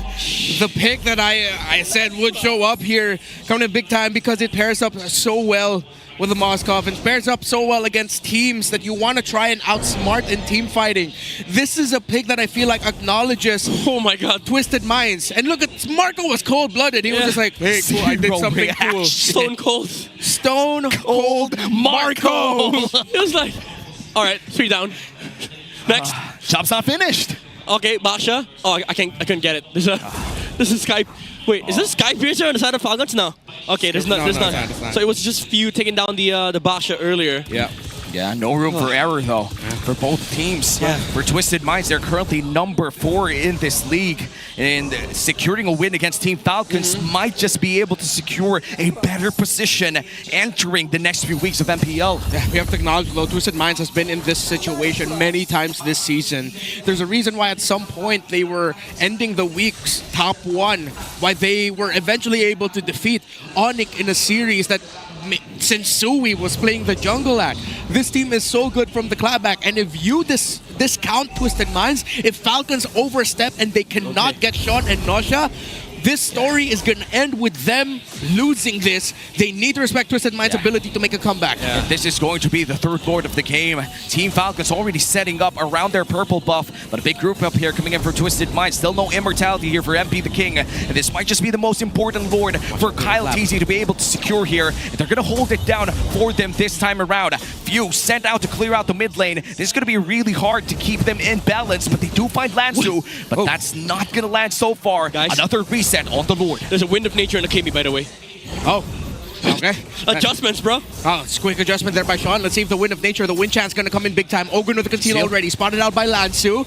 the pick that I said would show up here, coming in big time because it pairs up so well with the Moskov and pairs up so well against teams that you want to try and outsmart in team fighting. This is a pick that I feel like acknowledges, oh my god, Twisted Minds. And look, Marco was cold-blooded. He was just like, hey, cool, I did something cool. Stone cold. Stone cold Marco. It was like, all right, 3 down. Next. Job's not finished. Okay, Basha. Oh, I couldn't get it. This is Skype. Wait, is this Skype piercer on the side of Falcons? No. Okay, there's none. There's none. So it was just few taking down the Basha earlier. Yeah, no room for error though for both teams. For Twisted Minds, they're currently number 4 in this league, and securing a win against Team Falcons might just be able to secure a better position entering the next few weeks of MPL. Yeah, we have to acknowledge though, Twisted Minds has been in this situation many times this season. There's a reason why at some point they were ending the week's top 1, why they were eventually able to defeat ONIC in a series that since Sui was playing the jungle act. This team is so good from the clapback, and if you discount Twisted Minds, if Falcons overstep and they cannot get Sean and Nosha, this story is going to end with them losing this. They need to respect Twisted Minds' ability to make a comeback. This is going to be the third lord of the game. Team Falcons already setting up around their purple buff, but a big group up here coming in for Twisted Minds. Still no immortality here for MP the King, and this might just be the most important lord for Kyle TZ to be able to secure here. They're going to hold it down for them this time around. Few sent out to clear out the mid lane. This is going to be really hard to keep them in balance, but they do find Lansu, but that's not going to land so far. Guys, another reset on the Lord. There's a Wind of Nature in Akemi, by the way. Oh, okay. Adjustments, bro. Oh, it's a quick adjustment there by Sean. Let's see if the Wind of Nature, the wind chance, going to come in big time. Ogren with the conceal already. Spotted out by Lansu.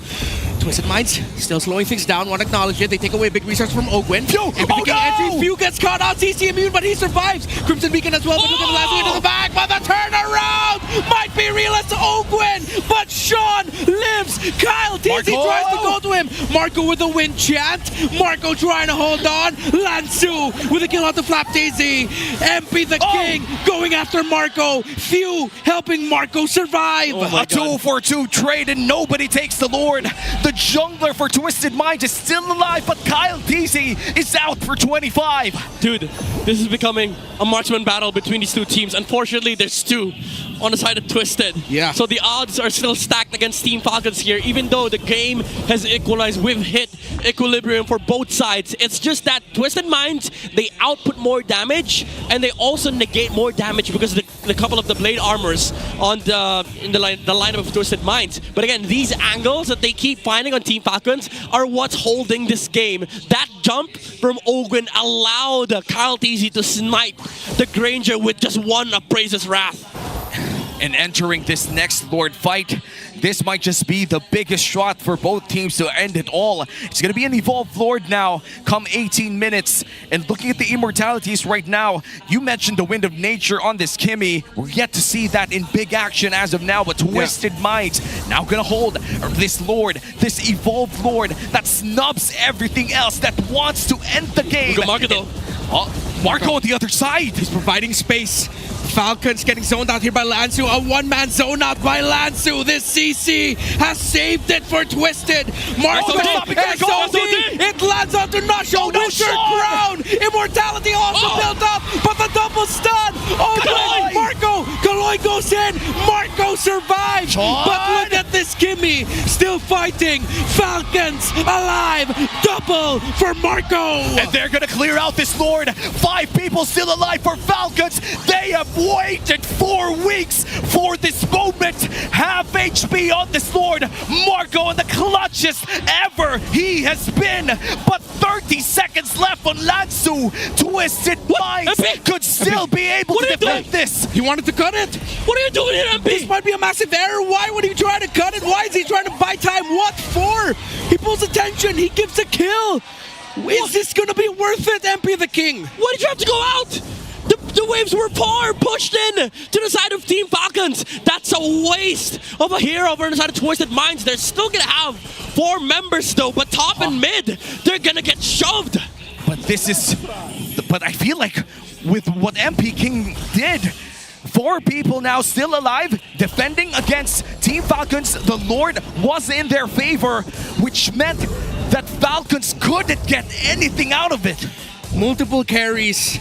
Twisted Minds still slowing things down. Want to acknowledge it. They take away big resource from Ogwen. Entry, Few gets caught out. CC immune, but he survives. Crimson Beacon as well. But look at the last way to the back. But the turnaround might be real as Ogwen. But Sean lives. Kyle TZ tries to go to him. Marco with the win chant. Marco trying to hold on. Lansu with a kill out to Flap TZ. MP the King going after Marco. Few helping Marco survive. A 2-for-2 trade, and nobody takes the Lord. The jungler for Twisted Minds is still alive, but Kyle TZ is out for 25. Dude, this is becoming a marksman battle between these two teams. Unfortunately, there's 2 on the side of Twisted. Yeah. So the odds are still stacked against Team Falcons here, even though the game has equalized. We've hit equilibrium for both sides. It's just that Twisted Minds, they output more damage, and they also negate more damage because of the couple of the blade armors on the lineup of Twisted Minds. But again, these angles that they keep finding on Team Falcons are what's holding this game. That jump from Ogwen allowed Kyle TZ to snipe the Granger with just one Appraiser's Wrath. And entering this next Lord fight, this might just be the biggest shot for both teams to end it all. It's going to be an Evolved Lord now, come 18 minutes. And looking at the immortalities right now, you mentioned the Wind of Nature on this Kimmy. We're yet to see that in big action as of now, but Twisted Minds now going to hold this Lord, this Evolved Lord that snubs everything else, that wants to end the game. Look at Marco though. Marco on the other side. He's providing space. Falcons getting zoned out here by Lansu. A one-man zone out by Lansu. This CC has saved it for Twisted. Marco, SOD. It lands onto Nosha. Wizard Crown. Immortality also built up, but the double stun. Oh, Marco. Kaloy goes in. Marco survives. But look at this Kimmy. Still fighting. Falcons alive. Double for Marco. And they're going to clear out this Lord. 5 people still alive for Falcons. They have waited 4 weeks for this moment. Half HP on this Lord. Marco in the clutchest ever he has been. But 30 seconds left on Lansu. Twisted Minds could still be able to defend this. He wanted to cut it. What are you doing here, MP? This might be a massive error. Why would he try to cut it? Why is he trying to buy time? What for? He pulls attention. He gives a kill. Is this going to be worth it, MP the King? Why did you have to go out? The waves were far pushed in to the side of Team Falcons. That's a waste of a hero over on the side of Twisted Minds. They're still going to have 4 members though, but top and mid, they're going to get shoved. But this is... But I feel like with what MP King did, 4 people now still alive, defending against Team Falcons. The Lord was in their favor, which meant that Falcons couldn't get anything out of it. Multiple carries.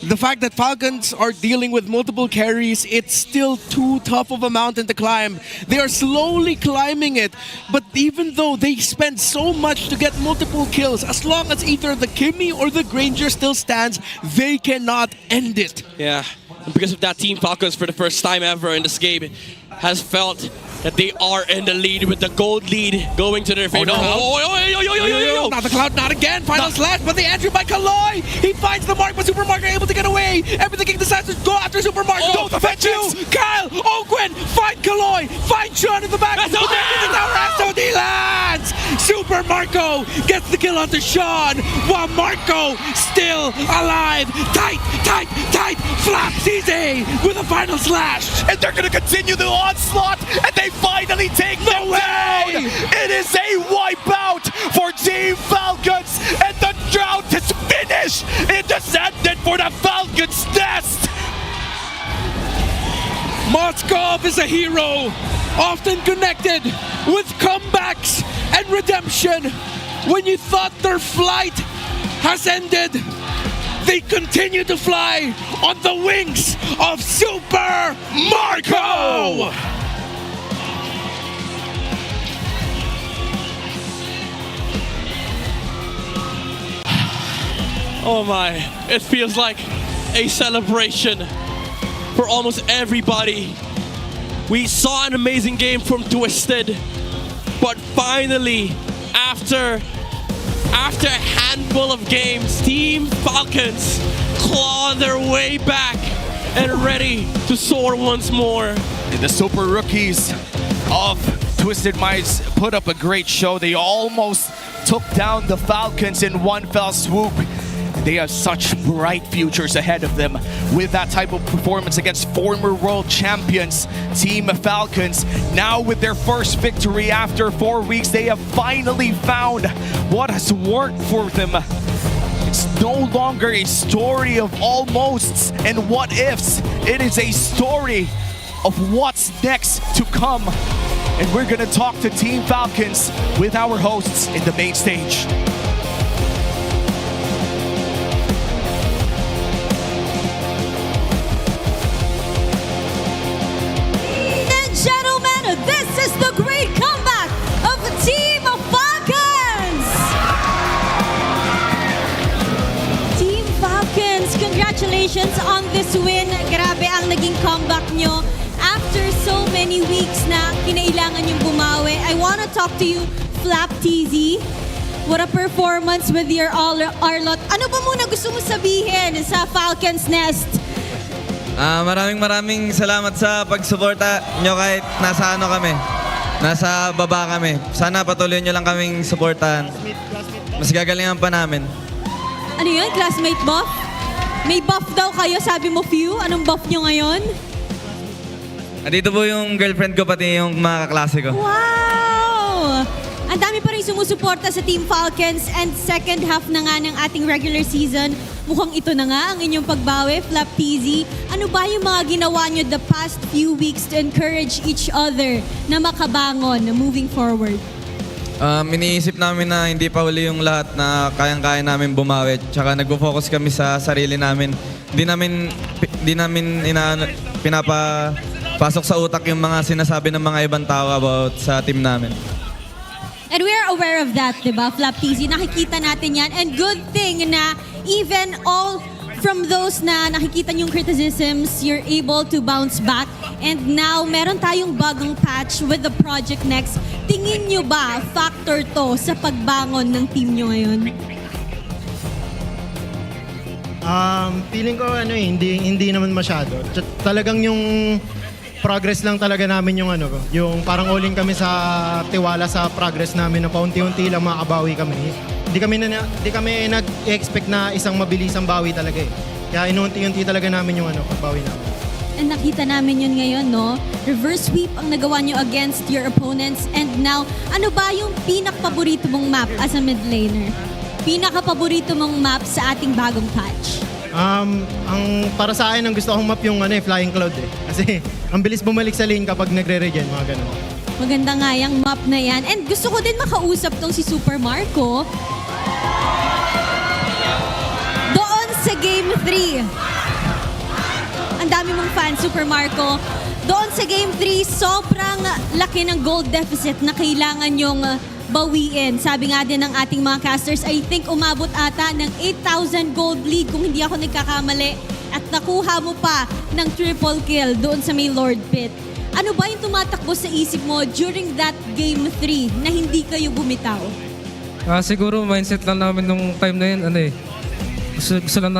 The fact that Falcons are dealing with multiple carries, it's still too tough of a mountain to climb. They are slowly climbing it, but even though they spend so much to get multiple kills, as long as either the Kimmy or the Granger still stands, they cannot end it. Yeah, and because of that, Team Falcons for the first time ever in this game has felt that they are in the lead with the gold lead going to their favor. Not the Cloud, not again. Final slash, but the entry by Kaloy. He finds the mark, but Super Marco able to get away. Everything decides to go after Super Marco. Go the vengeance! Kyle, Ogwen, find Kaloy, find Sean in the back. SOD! The tower, SOD lands. Super Marco gets the kill onto Sean, while Marco still alive. Tight. Flap CZ with a final slash. And they're gonna continue the onslaught, and they finally take them down. It is a wipeout for Team Falcons, and the drought is finished. It descended for the Falcons' nest. Moskov is a hero, often connected with comebacks and redemption. When you thought their flight has ended, they continue to fly on the wings of Super Marco! Oh my, it feels like a celebration for almost everybody. We saw an amazing game from Twisted, but finally, after a handful of games, Team Falcons claw their way back and ready to soar once more. The Super Rookies of Twisted Minds put up a great show. They almost took down the Falcons in one fell swoop. They have such bright futures ahead of them with that type of performance against former world champions Team Falcons. Now with their first victory after 4 weeks, they have finally found what has worked for them. It's no longer a story of almosts and what ifs. It is a story of what's next to come. And we're gonna talk to Team Falcons with our hosts in the main stage. Gentlemen, this is the great comeback of Team Falcons! Team Falcons, congratulations on this win. Grabe ang naging comeback nyo. After so many weeks na kinailangan yung bumawi, I wanna talk to you, Flap TZ. What a performance with your Arlot. Ano ba muna gusto mo sabihin sa Falcons Nest? Maraming salamat sa pagsuporta nyo kahit nasa ano kami. Nasa baba kami. Sana patuloy nyo lang kaming suportahan. Mas gagalingan pa namin. Ano yun? Classmate buff? May buff daw kayo, sabi mo few. Anong buff nyo ngayon? Dito po yung girlfriend ko pati yung mga kaklase ko. Wow! Ang dami pa rin sumusuporta sa Team Falcons and second half na nga ng ating regular season. Mukhang ito na nga ang inyong pagbawi, Flap TZ. Ano ba yung mga ginawa nyo the past few weeks to encourage each other na makabangon, na moving forward? Iniisip namin na hindi pa huli yung lahat na kayang-kaya namin bumawi. Tsaka nagpo-focus kami sa sarili namin. Hindi namin pinapasok sa utak yung mga sinasabi ng mga ibang tao about sa team namin. And we're aware of that, diba, Flap TZ? Nakikita natin yan. And good thing na even all from those na nakikita niyong criticisms, you're able to bounce back. And now, meron tayong bagong patch with the Project Next. Tingin niyo ba factor to sa pagbangon ng team niyo ngayon? Feeling ko hindi naman masyado. Talagang yung progress lang talaga namin yung parang all-in kami sa tiwala sa progress namin na paunti-unti lang makabawi kami. Hindi kami nag-expect na isang mabilisang bawi talaga eh. Kaya inunti-unti talaga namin yung pagbawi namin. And nakita namin yun ngayon, no? Reverse sweep ang nagawa nyo against your opponents. And now, ano ba yung pinaka-paborito mong map as a mid laner? Pinaka-paborito mong map sa ating bagong patch? Ang para sa akin, ang gusto kong map yung Flying Cloud eh. Kasi ang bilis bumalik sa lane kapag nagre-regen, mga ganun. Maganda nga yung map na yan. And gusto ko din makausap tong si Super Marco. Doon sa Game 3. Ang dami mong fan, Super Marco. Doon sa Game 3, sobrang laki ng gold deficit na kailangan yung bawiin. Sabi nga din ng ating mga casters, I think umabot ata ng 8,000 gold lead kung hindi ako nagkakamali. At nakuha mo pa ng triple kill doon sa may Lord Pit. Ano ba yung tumatakbo sa isip mo during that Game 3 na hindi kayo bumitaw? Siguro mindset lang namin nung time na yun, gusto lang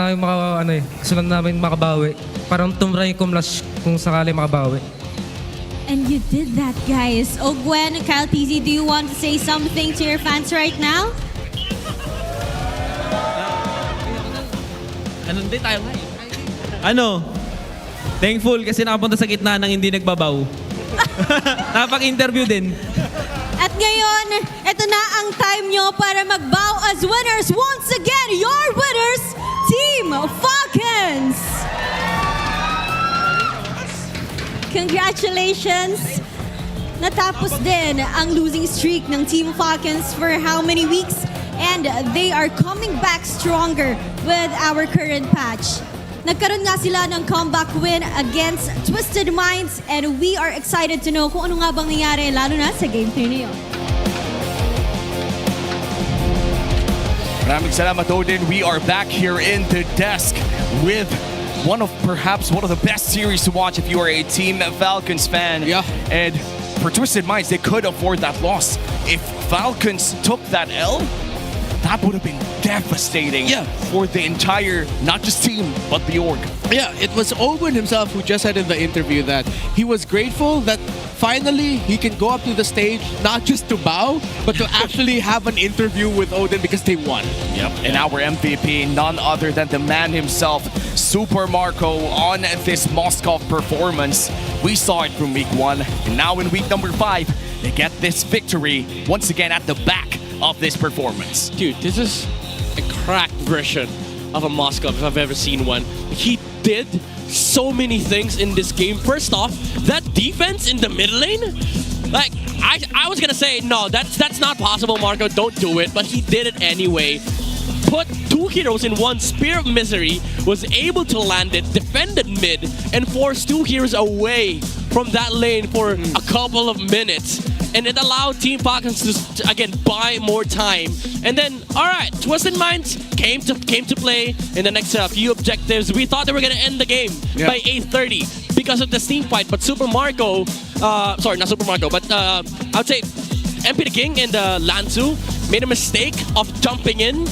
namin makabawi. Parang tumray kumlash kung sakali makabawi. And you did that, guys. Gwen and Kyle TZ, do you want to say something to your fans right now? Hindi tayo nga thankful kasi nakapunta sa gitna ng hindi nagbabaw. Napag-interview din. At ngayon, ito na ang time nyo para magbow as winners. Once again, your winners, Team Falcons! Congratulations! Natapos din ang losing streak ng Team Falcons for how many weeks? And they are coming back stronger with our current patch. Nagkaroon nga sila ng comeback win against Twisted Minds and we are excited to know kung ano nga bang nangyari lalo na sa Game 3 na yun. Maraming salamat, Odin. We are back here in the desk with perhaps one of the best series to watch if you are a Team Falcons fan. Yeah. And for Twisted Minds, they could afford that loss. If Falcons took that L, that would have been devastating for the entire, not just team, but the org. Yeah, it was Owen himself who just said in the interview that he was grateful that finally he can go up to the stage, not just to bow, but to actually have an interview with Odin because they won. Yep, and our MVP, none other than the man himself, Super Marco, on this Moscow performance. We saw it from week 1, and now in week number 5, they get this victory once again at the back of this performance. Dude, this is a cracked version of a Moscow if I've ever seen one. He did so many things in this game. First off, that defense in the mid lane, like I was gonna say no, that's not possible, Marco, don't do it, but he did it anyway. Put 2 heroes in one, Spear of Misery, was able to land it, defended mid, and forced 2 heroes away from that lane for a couple of minutes. And it allowed Team Falcons to again buy more time. And then, all right, Twisted Minds came to play in the next few objectives. We thought they were gonna end the game by 8:30 because of the team fight. But Super Marco, sorry, not Super Marco, but I would say MP the King and Lanzu made a mistake of jumping in,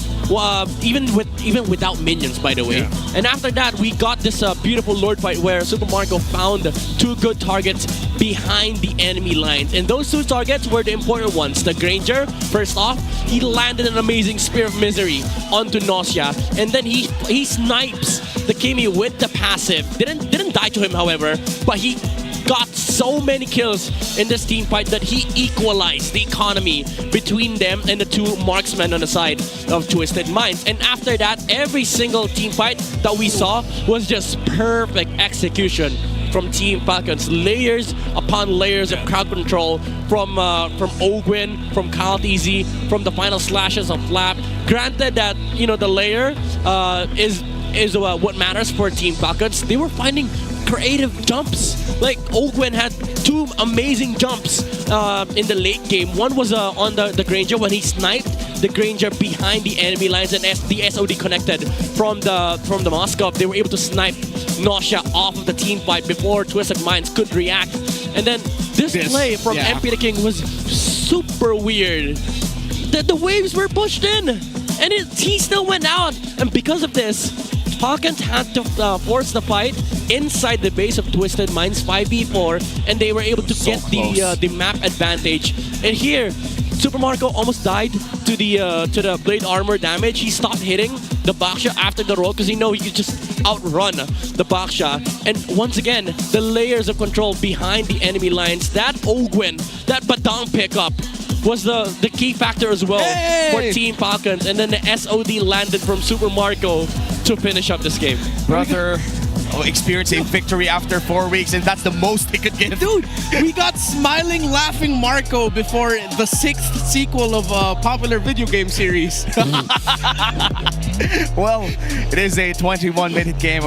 even without minions, by the way. And after that, we got this beautiful Lord fight where Super Marco found 2 good targets behind the enemy lines. And those 2 targets were the important ones. The Granger, first off, he landed an amazing Spear of Misery onto Nausea. And then he snipes the Kimi with the passive. Didn't die to him, however, but he got so many kills in this team fight that he equalized the economy between them and the 2 marksmen on the side of Twisted Minds. And after that, every single team fight that we saw was just perfect execution from Team Falcons. Layers upon layers of crowd control from Ogwin, from Kyle TZ, from the final slashes of Flap. Granted that, the layer is what matters for Team Falcons. They were finding creative jumps. Like Ogwen had 2 amazing jumps in the late game. One was on the Granger when he sniped the Granger behind the enemy lines, and the SOD connected from the Moscow. They were able to snipe Nausea off of the team fight before Twisted Minds could react. And then this play from MP the King was super weird. The waves were pushed in, and he still went out. And because of this, Falcons had to force the fight inside the base of Twisted Minds 5v4, and they were able to get the map advantage. And here, Super Marco almost died to the blade armor damage. He stopped hitting the Baksha after the roll because he knew he could just outrun the Baksha. And once again, the layers of control behind the enemy lines. That Ogwin, that Badang pickup was the key factor as well for Team Falcons. And then the SOD landed from Super Marco to finish up this game. Brother experiencing victory after 4 weeks, and that's the most he could get. Dude, we got smiling, laughing Marco before the 6th sequel of a popular video game series. Well, it is a 21-minute game.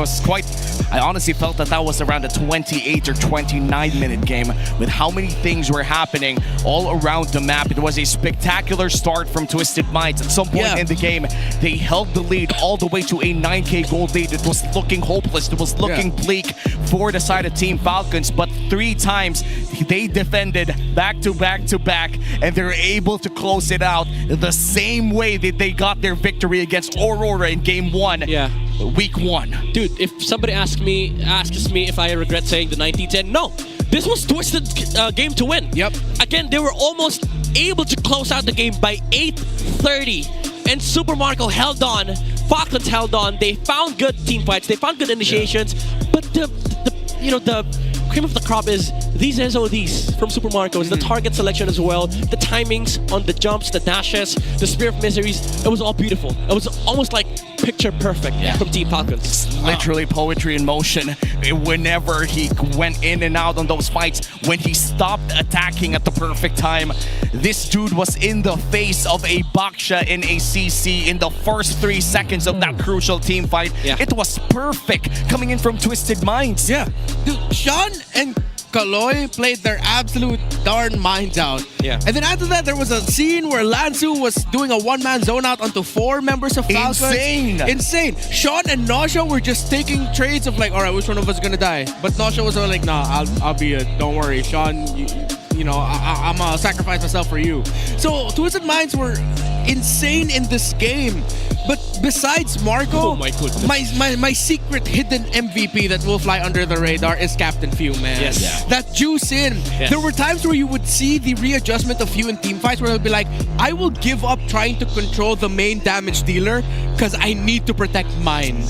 I honestly felt that was around a 28 or 29-minute game with how many things were happening all around the map. It was a spectacular start from Twisted Minds. At some point in the game, they held the lead all the way to a 9K gold lead. It was looking hopeless. It was looking bleak for the side of Team Falcons, but 3 times they defended back to back to back, and they're able to close it out the same way that they got their victory against Aurora in Game 1. Week 1. Dude, if somebody asks me if I regret saying the 19-10, no. This was Twisted game to win. Again, they were almost able to close out the game by 8:30. And Super Marco held on. Falcons held on. They found good team fights. They found good initiations. But the cream of the crop is these SODs from Super Marcos, the target selection as well, the timings on the jumps, the dashes, the Spear of Miseries. It was all beautiful. It was almost like picture perfect from Team Falcons. It's literally poetry in motion. Whenever he went in and out on those fights, when he stopped attacking at the perfect time, this dude was in the face of a Baksha in a CC in the first 3 seconds of that crucial team fight. It was perfect coming in from Twisted Minds. Dude, Sean and Kaloy played their absolute darn minds out. And then after that, there was a scene where Lansu was doing a one-man zone out onto 4 members of Falcons. Insane. Sean and Nausea were just taking trades of like, all right, which one of us is gonna die? But Nausea was like, nah, I'll be it. Don't worry, Sean. You know, I'm gonna sacrifice myself for you. So Twisted Minds were insane in this game. But besides Marco, my secret hidden MVP that will fly under the radar is Captain Few, man. That juice in. There were times where you would see the readjustment of Few in team fights where he'll be like, I will give up trying to control the main damage dealer because I need to protect mine.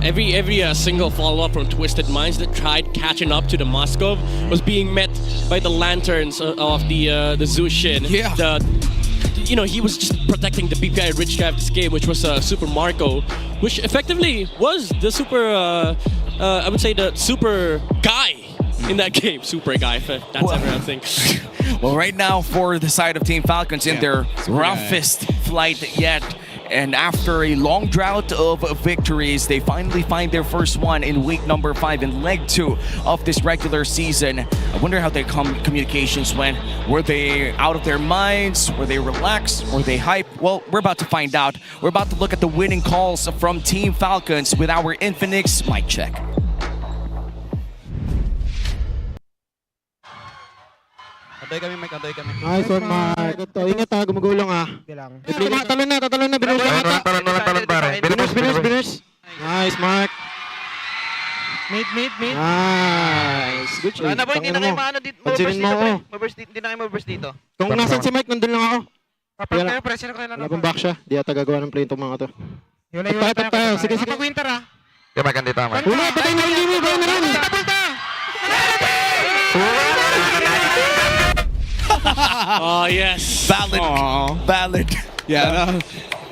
Every single follow-up from Twisted Minds that tried catching up to the Moskov was being met by the lanterns of the Zushin. He was just protecting the BPI rich guy of this game, which was Super Marco, which effectively was the super, I would say the super guy in that game. Super guy, if that's ever a thing. Well, right now for the side of Team Falcons in their roughest flight yet, and after a long drought of victories, they finally find their first one in week number 5 in leg 2 of this regular season. I wonder how their communications went. Were they out of their minds? Were they relaxed? Were they hype? Well, we're about to find out. We're about to look at the winning calls from Team Falcons with our Infinix mic check. Antay kami, Mike. Antay kami. Nice one, Mike. Ito, ingat ha. Gumagulong ha. Talon na. Talon. Pare. Bilis. Nice, Mark. Mate. Nice. Good shot. Boy, hindi na kayo maano dito. Pansinin mo ako. Hindi na kayo maburst dito. Kung nasan si Mike, nandun lang ako. Pressure ko na lang. Labang back siya. Di ata gagawa ng play itong mga to. Yula tayo. Sige. Pag-winter ha. Yung Mike, andito Mike. Hula, patay na yung game. Oh yes, valid.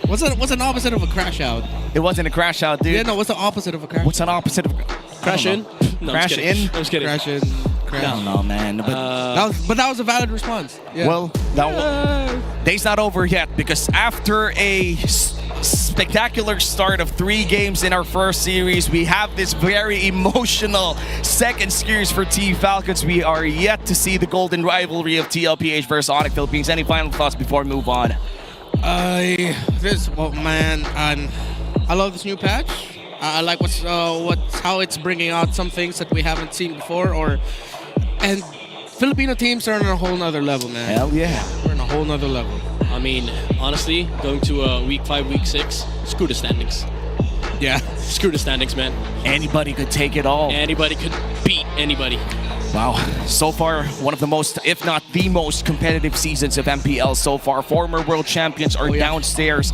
What's an opposite of a crash out? It wasn't a crash out, dude. What's the opposite of a crash? What's an opposite of crash in? No, crash in? I'm just kidding. Crash in. I don't know, man. But that was a valid response. Well, day's not over yet, because after a spectacular start of 3 games in our first series, we have this very emotional second series for Team Falcons. We are yet to see the golden rivalry of TLPH versus ONIC Philippines. Any final thoughts before we move on? I love this new patch. I like how it's bringing out some things that we haven't seen before, and Filipino teams are on a whole nother level, man. Hell yeah. We're on a whole nother level. I mean, honestly, going to week 5, week 6, screw the standings. Yeah, screw the standings, man. Anybody could take it all. Anybody could beat anybody. Wow, so far one of the most, if not the most competitive seasons of MPL so far. Former world champions are downstairs.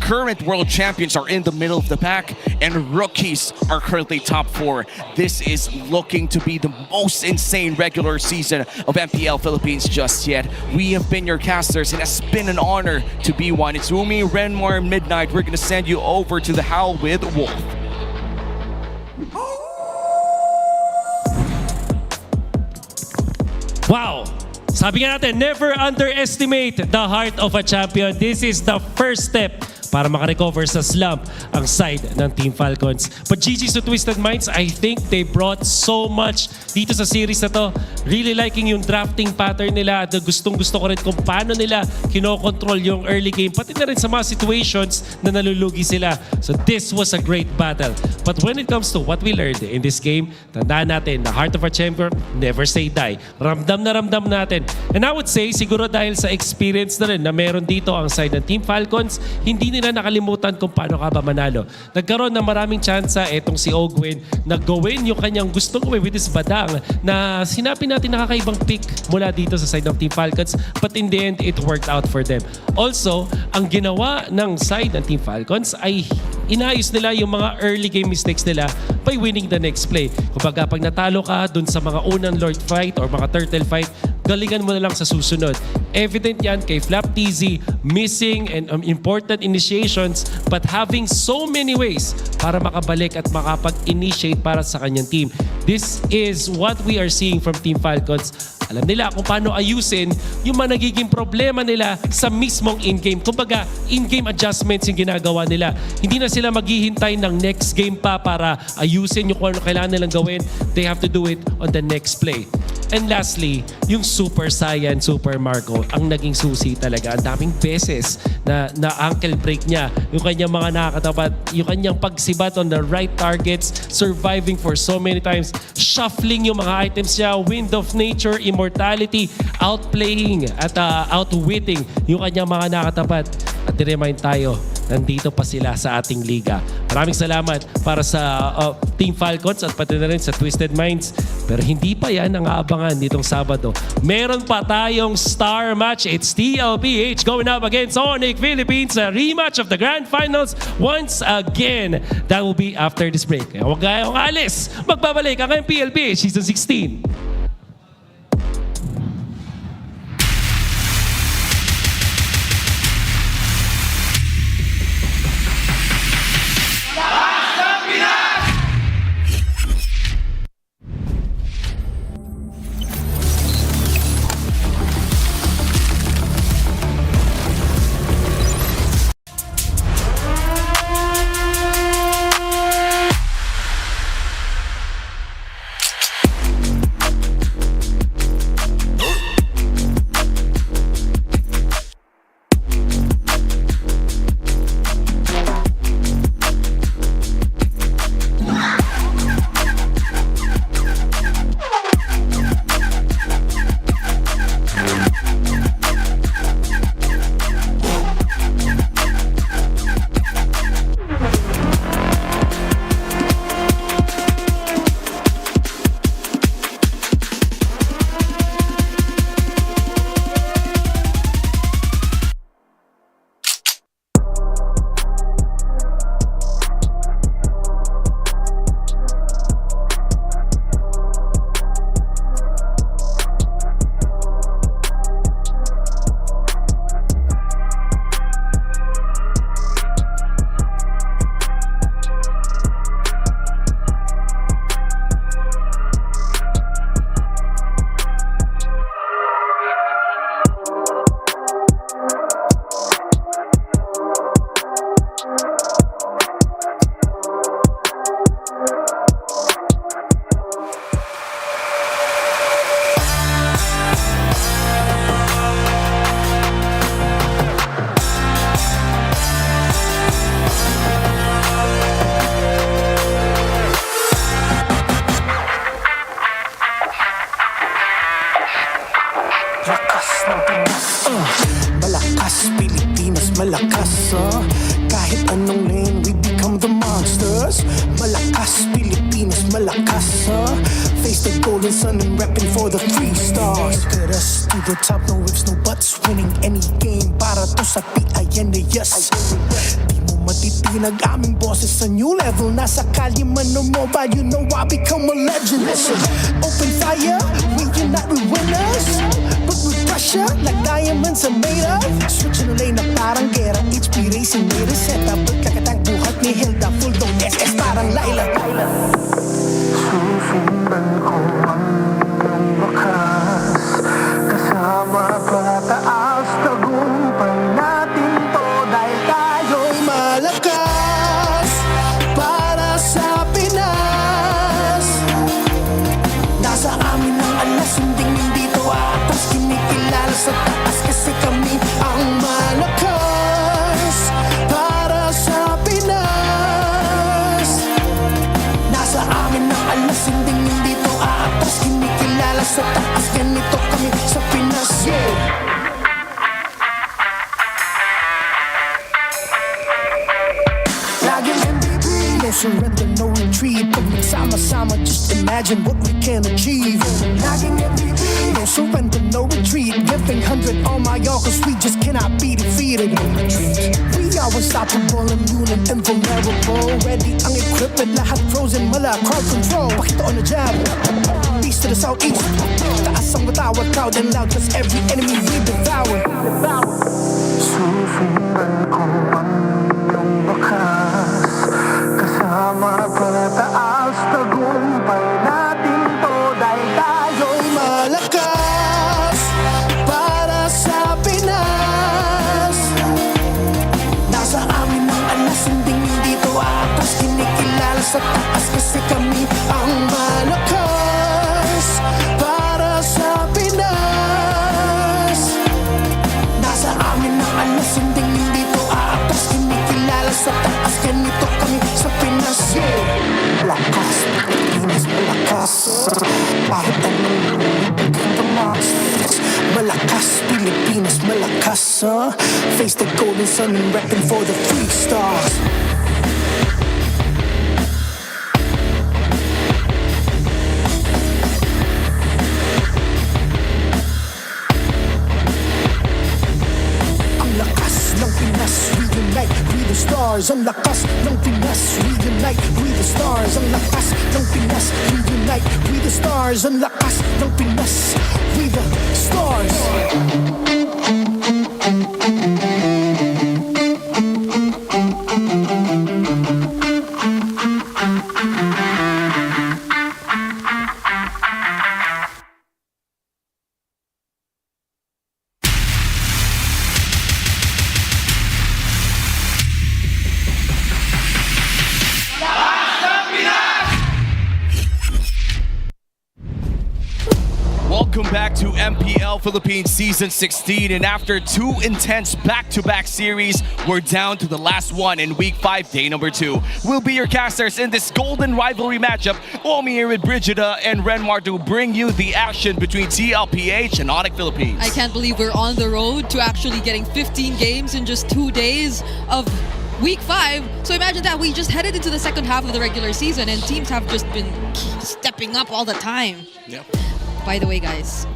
Current world champions are in the middle of the pack, and rookies are currently top 4. This is looking to be the most insane regular season of MPL Philippines just yet. We have been your casters, and it's been an honor to be one. It's Umi, Renmar, Midnight. We're gonna send you over to the Howl with Wolf. Wow! Sabi nga natin, never underestimate the heart of a champion. This is the first step para makarecover sa slump ang side ng Team Falcons. But GG's to Twisted Minds, I think they brought so much dito sa series na to. Really liking yung drafting pattern nila at gustong-gusto ko rin kung paano nila kinokontrol yung early game, pati na rin sa mga situations na nalulugi sila. So this was a great battle. But when it comes to what we learned in this game, tandaan natin, the heart of a champion, never say die. Ramdam na ramdam natin. And I would say, siguro dahil sa experience na rin na meron dito ang side ng Team Falcons, hindi nila nakalimutan kung paano ka ba manalo. Nagkaroon ng maraming tsansa etong si Ogwin na gawin yung kanyang gustong gawin with this badang na sinabi natin nakakaibang pick mula dito sa side ng Team Falcons, but in the end, it worked out for them. Also, ang ginawa ng side ng Team Falcons ay inayos nila yung mga early game mistakes nila by winning the next play. Kapag natalo ka dun sa mga unang Lord fight or mga turtle fight, galingan mo na lang sa susunod. Evident yan kay Flap TZ, missing and important initiations but having so many ways para makabalik at makapag-initiate para sa kanyang team. This is what we are seeing from Team Falcons. Alam nila kung paano ayusin yung mga nagiging problema nila sa mismong in-game. Kumbaga, in-game adjustments yung ginagawa nila. Hindi na sila maghihintay ng next game pa para ayusin yung kung ano kailangan nilang gawin. They have to do it on the next play. And lastly, yung Super Saiyan, Super Marco, ang naging susi talaga. Ang daming beses na ankle break niya. Yung kanyang mga nakakatapat, yung kanyang pagsibat on the right targets, surviving for so many times, shuffling yung mga items niya, Wind of Nature, Immortality, outplaying at outwitting yung kanyang mga nakatapat. At i-remind tayo, nandito pa sila sa ating liga. Maraming salamat para sa Team Falcons at pati na rin sa Twisted Minds. Pero hindi pa yan ang aabangan nitong Sabado. Meron pa tayong star match. It's TLPH going up against ONIC Philippines. A rematch of the Grand Finals once again. That will be after this break. Kaya huwag kayong alis. Magbabalik ang MPLPH Season 16. Malakas, Pilipinas malakas, Kahit anong lane, we become the monsters. Malakas, Pilipinas, malakas, Face the golden sun and repping for the 3 stars. Look at us, to the top, no ifs, no buts. Winning any game, para to sa PINAS. Di mo matitinag aming bosses sa new level. Nasa kalye man o mobile, you know I become a legend. Listen, open fire, we unite, we winners. But with pressure, like diamonds are made of. Switching the lane na parang gera, HP racing may reseta. Ba't kakatang buhat ni Hilda, full dong SS parang Laila. Susundan ko ang wakas, kasama pataas, tagumpay natin to dahil tayo'y malakas. Para sa Pinas, nasa amin ang alas, hindi to atas. Kinikilala sa taas kasi kami ang malakas. Para sa Pinas, nasa amin ang alas, hindi to atas. Kinikilala sa taas, ganito kami sa Pinas. Laging MVP, no surrender, no retreat. Pag nagsama-sama, just imagine what we can achieve. Laging MVP, no surrender, no retreat. Giving 100 on my all, cause we just cannot be defeated. We are unstoppable, immune and invulnerable. Ready ang equipment, lahat frozen, mala, crowd control. Pakita on the jab, east to the southeast. Taas ang matawad, proud and loud, cause every enemy we devour. Susundan ko ang iyong wakas, kasama pataas, tagumpay natin to dahil tayo'y malakas. Para sa Pinas, nasa amin ang alas, hindi to atas. Kinikilala sa taas kasi kami ang malakas. Para sa Pinas, nasa amin ang alas, hindi to atas. Kinikilala sa taas, ganito kami sa Pinas. Malakas, Pilipinas, malakas. Kahit anong become the monsters. Malakas, Pilipinas, malakas, Face the golden sun and repping for the 3 stars. Ang lakas ng Pinas, reunite, we the stars. Ang lakas ng Pinas, reunite, we the stars. Ang lakas ng Pinas, reunite, we the stars. Ang lakas ng Pinas, we the stars. Welcome back to MPL Philippines Season 16, and after 2 intense back-to-back series, we're down to the last one in Week 5, Day number 2. We'll be your casters in this golden rivalry matchup. Omi here with Brigida and Renmar to bring you the action between TLPH and ONIC Philippines. I can't believe we're on the road to actually getting 15 games in just 2 days of Week 5. So imagine that, we just headed into the second half of the regular season and teams have just been stepping up all the time. Yep. By the way, guys,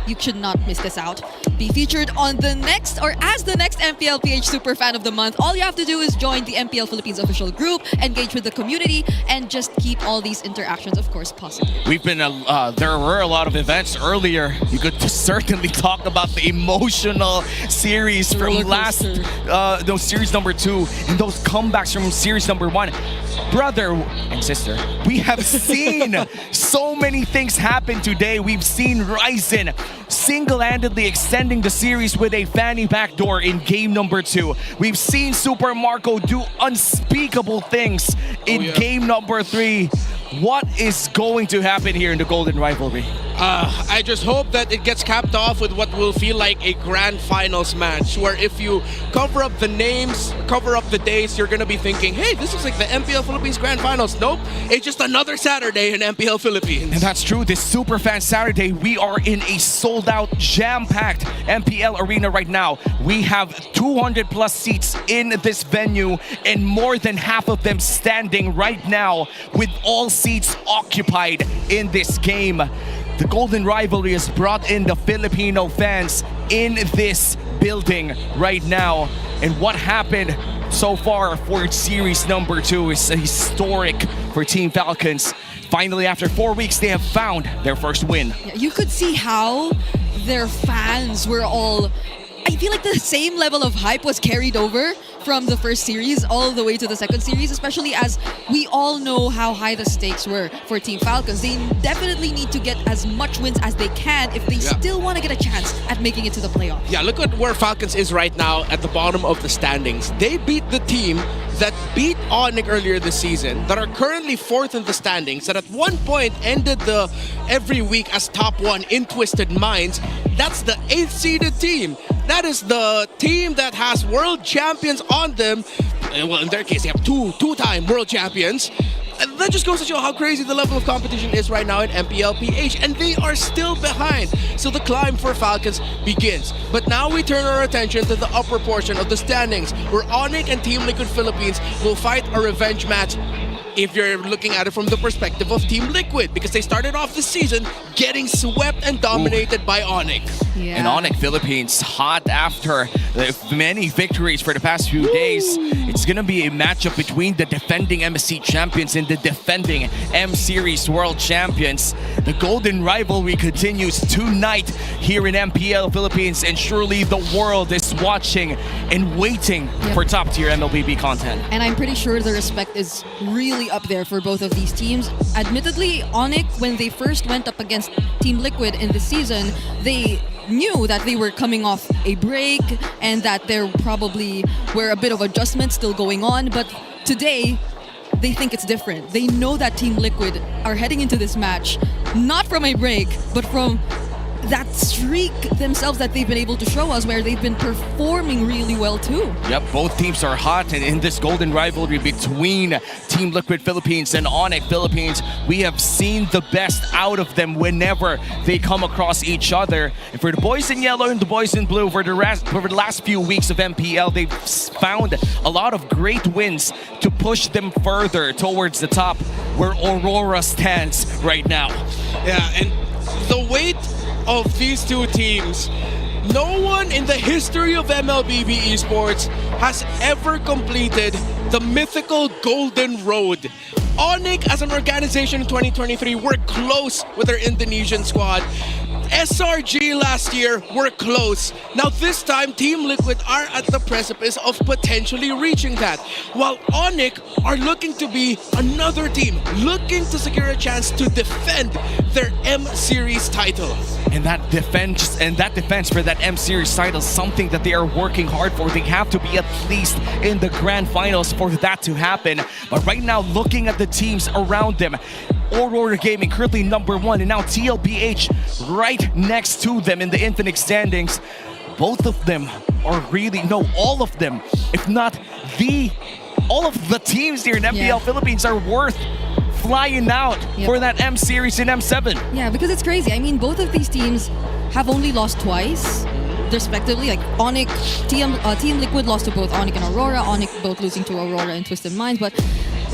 you should not miss this out. Be featured on the next, or as the next MPLPH Super Fan of the Month. All you have to do is join the MPL Philippines official group, engage with the community, and just keep all these interactions, of course, possible. We've been, there were a lot of events earlier. You could certainly talk about the emotional series from series number 2, and those comebacks from series number 1. Brother and sister, we have seen so many things happen today. We've seen Ryzen single-handedly extending the series with a fanny backdoor in game number 2. We've seen Super Marco do unspeakable things in game number 3. What is going to happen here in the Golden Rivalry? I just hope that it gets capped off with what will feel like a grand finals match, where if you cover up the names, cover up the dates, you're gonna be thinking, hey, this looks like the MPL Philippines Grand Finals. Nope, it's just another Saturday in MPL Philippines. And that's true. This Superfans Saturday, we are in a sold-out, jam-packed MPL Arena right now. We have 200 plus seats in this venue, and more than half of them standing right now, with all seats occupied in this game. The Golden Rivalry has brought in the Filipino fans in this building right now. And what happened so far for series number 2 is historic for Team Falcons. Finally, after 4 weeks, they have found their first win. Yeah, you could see how their fans were all... I feel like the same level of hype was carried over from the first series all the way to the second series, especially as we all know how high the stakes were for Team Falcons. They definitely need to get as much wins as they can if they still want to get a chance at making it to the playoffs. Yeah, look at where Falcons is right now at the bottom of the standings. They beat the team that beat ONIC earlier this season, that are currently 4th in the standings, that at one point ended the every week as top 1 in Twisted Minds. That's the 8th seeded team. That is the team that has world champions on them. Well, in their case, they have two-time world champions. And that just goes to show how crazy the level of competition is right now in MPLPH, and they are still behind. So the climb for Falcons begins. But now we turn our attention to the upper portion of the standings, where ONIC and Team Liquid Philippines will fight a revenge match, if you're looking at it from the perspective of Team Liquid, because they started off the season getting swept and dominated by ONIC. Yeah. And ONIC Philippines, hot after many victories for the past few days. It's going to be a matchup between the defending MSC champions and the defending M-Series world champions. The Golden Rivalry continues tonight here in MPL Philippines, and surely the world is watching and waiting for top-tier MLBB content. And I'm pretty sure the respect is really up there for both of these teams. Admittedly, ONIC, when they first went up against Team Liquid in the season, they knew that they were coming off a break and that there probably were a bit of adjustments still going on. But today, they think it's different. They know that Team Liquid are heading into this match not from a break, but from that streak themselves that they've been able to show us, where they've been performing really well too. Yep, both teams are hot, and in this Golden Rivalry between Team Liquid Philippines and ONIC Philippines, we have seen the best out of them whenever they come across each other. And for the boys in yellow and the boys in blue, for the last few weeks of MPL, they've found a lot of great wins to push them further towards the top, where Aurora stands right now. Yeah, and the weight of these two teams, no one in the history of MLBB esports has ever completed the mythical Golden Road. ONIC as an organization in 2023 were close with their Indonesian squad. SRG last year were close. Now this time, Team Liquid are at the precipice of potentially reaching that, while ONIC are looking to be another team, looking to secure a chance to defend their M-Series title. And that defense for that M-Series title is something that they are working hard for. They have to be at least in the grand finals for that to happen. But right now, looking at the teams around them, Aurora Gaming currently number 1, and now TLPH right next to them in the Infinite standings. Both of them are really, no, all of them, if not all of the teams here in MPL Philippines are worth flying out for that M-Series in M7. Yeah, because it's crazy. I mean, both of these teams have only lost twice, respectively. Like ONIC, Team Liquid lost to both ONIC and Aurora, ONIC both losing to Aurora and Twisted Minds, but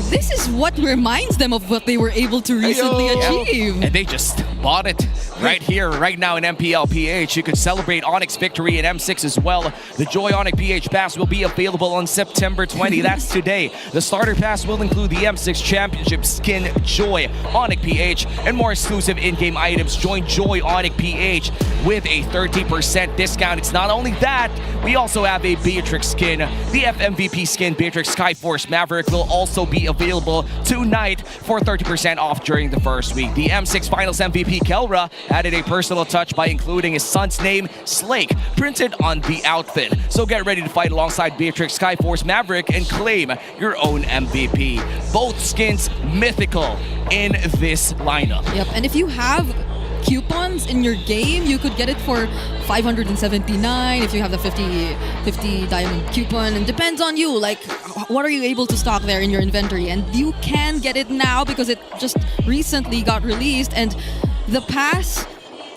this is what reminds them of what they were able to recently achieve. And they just bought it right here, right now in MPL PH. You can celebrate ONIC's victory in M6 as well. The Joy ONIC PH Pass will be available on September 20. That's today. The starter pass will include the M6 Championship skin, Joy ONIC PH, and more exclusive in-game items. Join Joy ONIC PH with a 30% discount. It's not only that, we also have a Beatrix skin. The FMVP skin, Beatrix Skyforce Maverick, will also be available tonight for 30% off during the first week. The M6 Finals MVP Kelra added a personal touch by including his son's name, Slake, printed on the outfit. So get ready to fight alongside Beatrix Skyforce Maverick and claim your own MVP. Both skins mythical in this lineup. Yep, and if you have coupons in your game. You could get it for 579 if you have the 50 diamond coupon, and depends on you, like what are you able to stock there in your inventory. And you can get it now because it just recently got released, and the pass,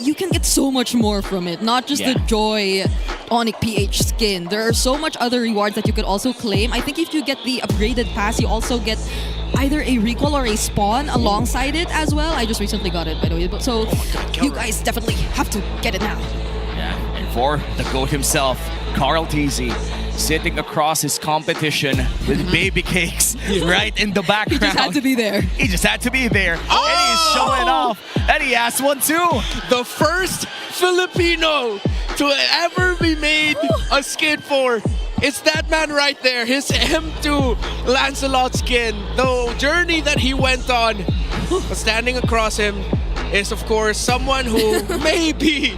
you can get so much more from it, not just the Joy ONIC PH skin. There are so much other rewards that you could also claim. I think if you get the upgraded pass, you also get either a recall or a spawn alongside it as well. I just recently got it, by the way. So you guys definitely have to get it now. Yeah, and for the GOAT himself, Carl TZ, sitting across his competition with baby cakes right in the background. He just had to be there. He just had to be there. Oh! And he's showing off. And he has one too. The first Filipino to ever be made a skin for. It's that man right there, his M2 Lancelot skin. The journey that he went on, standing across him, is of course someone who may be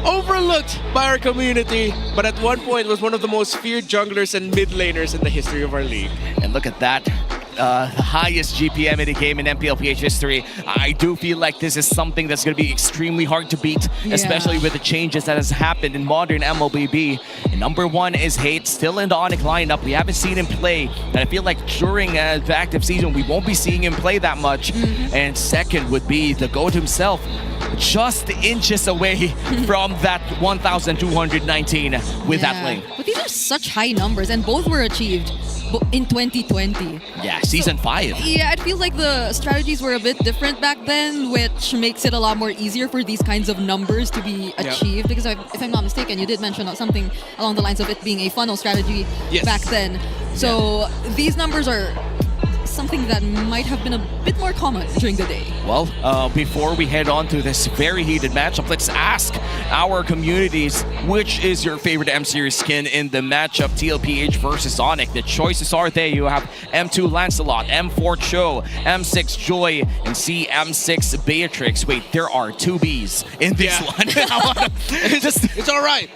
overlooked by our community, but at one point was one of the most feared junglers and mid laners in the history of our league. And look at that. The highest GPM in the game in MPLPH history. I do feel like this is something that's going to be extremely hard to beat, especially with the changes that has happened in modern MLBB. And number one is Hate, still in the ONIC lineup. We haven't seen him play, and I feel like during the active season, we won't be seeing him play that much. And second would be the GOAT himself, just inches away from that 1,219 with that lane. But these are such high numbers, and both were achieved in 2020. Yeah, season 5. Yeah, it feels like the strategies were a bit different back then, which makes it a lot more easier for these kinds of numbers to be achieved. Because if I'm not mistaken, you did mention something along the lines of it being a funnel strategy back then. So these numbers are something that might have been a bit more common during the day. Well, before we head on to this very heated matchup, let's ask our communities, which is your favorite M-Series skin in the matchup TLPH versus ONIC? The choices are there. You have M2 Lancelot, M4 Cho, M6 Joy, and M6 Beatrix. Wait, there are 2 Bs in this one. It's all right.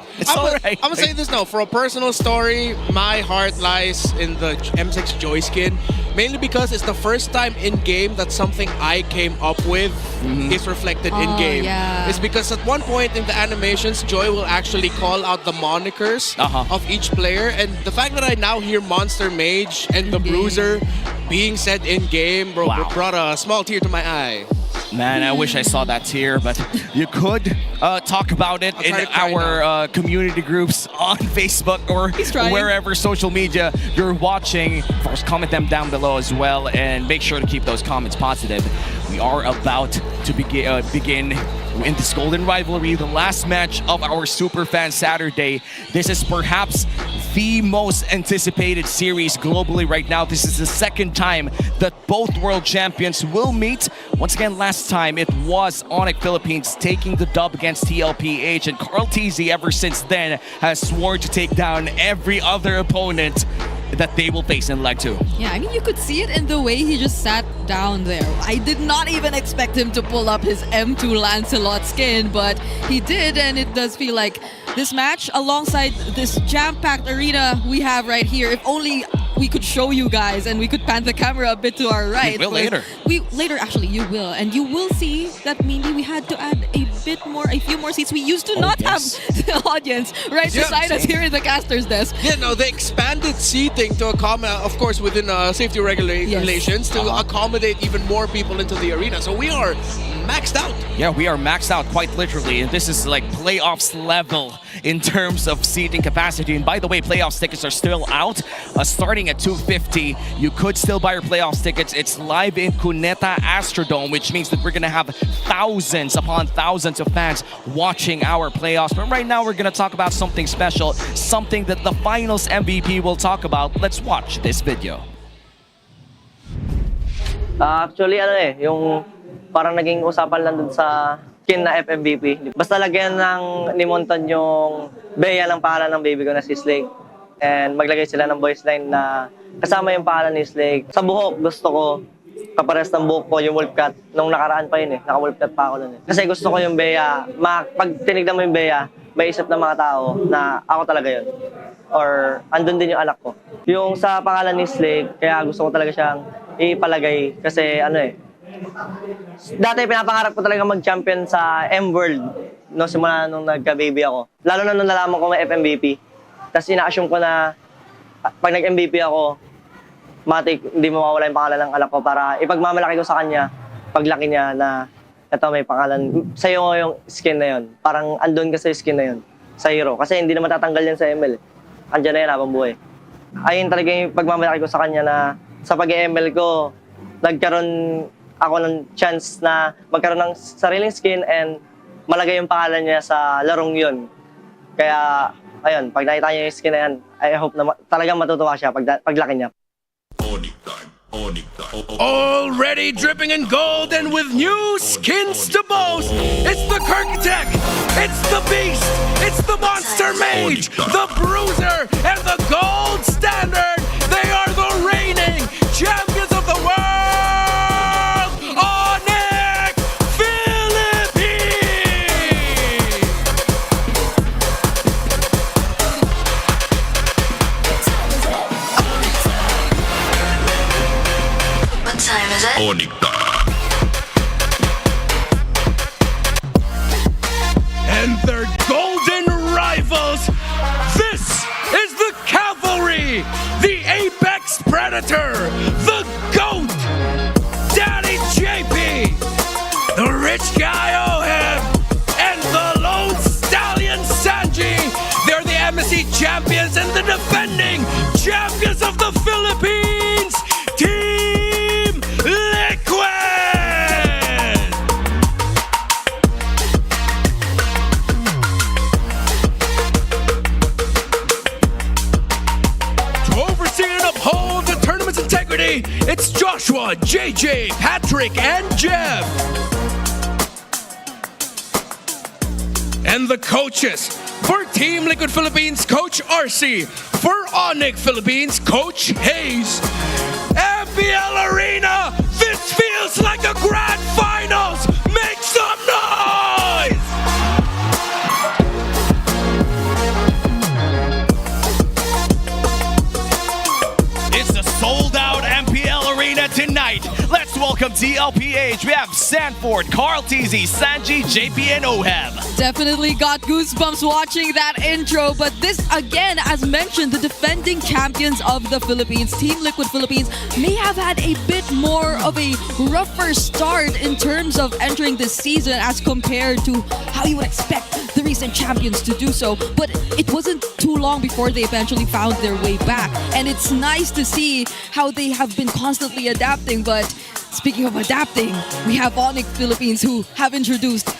I'm gonna say this now. For a personal story, my heart lies in the M6 Joy skin, mainly because it's the first time in game that something I came up with is reflected in game. It's because at one point in the animations, Joy will actually call out the monikers of each player, and the fact that I now hear Monster Mage and the Bruiser being said in game, brought a small tear to my eye. Man, I wish I saw that tear, but you could talk about it in our community groups on Facebook or wherever social media you're watching. Of course, comment them down below as well, and make sure to keep those comments positive. We are about to begin in this golden rivalry, the last match of our Superfans Saturday. This is perhaps the most anticipated series globally right now. This is the second time that both world champions will meet. Once again, last time it was ONIC Philippines taking the dub against TLPH, and Carl TZ ever since then has sworn to take down every other opponent that they will face in leg 2. Yeah, I mean, you could see it in the way he just sat down there. I did not even expect him to pull up his M2 Lancelot skin, but he did, and it does feel like this match, alongside this jam-packed arena we have right here, if only we could show you guys and we could pan the camera a bit to our right. We will later. Later, actually, you will. And you will see that maybe we had to add a few more seats. We used to not have the audience right beside us here in the caster's desk. Yeah, no, they expanded seating to accommodate, of course, within safety regulations, to accommodate even more people into the arena. So we are maxed out. Yeah, we are maxed out quite literally, and this is like playoffs level in terms of seating capacity. And by the way, playoffs tickets are still out, starting at $250. You could still buy your playoffs tickets. It's live in Cuneta Astrodome, which means that we're gonna have thousands upon thousands of fans watching our playoffs. But right now, we're gonna talk about something special, something that the finals MVP will talk about. Let's watch this video. Actually, yung parang naging usapan lang dun sa skin na FMVP. Basta lagyan ni Monton yung beya ng pangalan ng baby ko na si Slake. And maglagay sila ng voice line na kasama yung pangalan ni Slake. Sa buhok, gusto ko kapares ng buhok ko yung wolf cut. Nung nakaraan pa yun naka-wolf cut pa ako nun Kasi gusto ko yung beya, pag tinignan mo yung beya, may isip ng mga tao na ako talaga yun. Or andun din yung anak ko. Yung sa pangalan ni Slake, kaya gusto ko talaga siyang ipalagay kasi Dati pinapangarap ko talaga mag-champion sa M-World no, simula nung nagka-baby ako. Lalo na nung nalaman ko may FMVP. Tapos ina-assume ko na pag nag-MVP ako, matik, hindi mawawala yung pangalan ng anak ko para ipagmamalaki ko sa kanya, paglaki niya na ito may pangalan, sa'yo yung skin na yun. Parang andun ka sa skin na yun, sa hero. Kasi hindi naman tatanggal yan sa ML. Andiyan na yan habang buhay. Ayun talaga yung pagmamalaki ko sa kanya na sa pag-ML ko, nagkaroon ako ng chance na magkaroon ng sariling skin and malagay yung pangalan niya sa larong yun. Kaya, ayun, pag nakita niya yung skin na yan, I hope na talagang matutuwa siya paglaki niya. Already dripping in gold and with new skins to boast. It's the Kirk-Tech, it's the Beast, it's the Monster Mage, the Bruiser, and the Gold Standard. They are the reigning champions of the world, ONIC Philippines! What time is it? ONIC. And their golden rivals. This is the Cavalry, the Apex Predator, the GOAT, Daddy JP, the Rich Guy Oheb, and the Lone Stallion Sanji. They're the MSC champions and the defending champions of the Philippines, Team Liquid! To oversee and uphold the tournament's integrity, it's Joshua, JJ, Patrick, and Jeff. And the coaches. For Team Liquid Philippines, Coach RC. For ONIC Philippines, Coach Hayes. MPL Arena, this feels like a grand finals. Make some noise! It's a sold-out MPL Arena tonight. Let's welcome TLPH. We have Sanford, Carl TZ, Sanji, JP, and Oheb. Definitely got goosebumps watching that intro, but this again, as mentioned, the defending champions of the Philippines, Team Liquid Philippines, may have had a bit more of a rougher start in terms of entering this season as compared to how you would expect the recent champions to do so. But it wasn't too long before they eventually found their way back, and it's nice to see how they have been constantly adapting. But speaking of adapting, we have ONIC Philippines who have introduced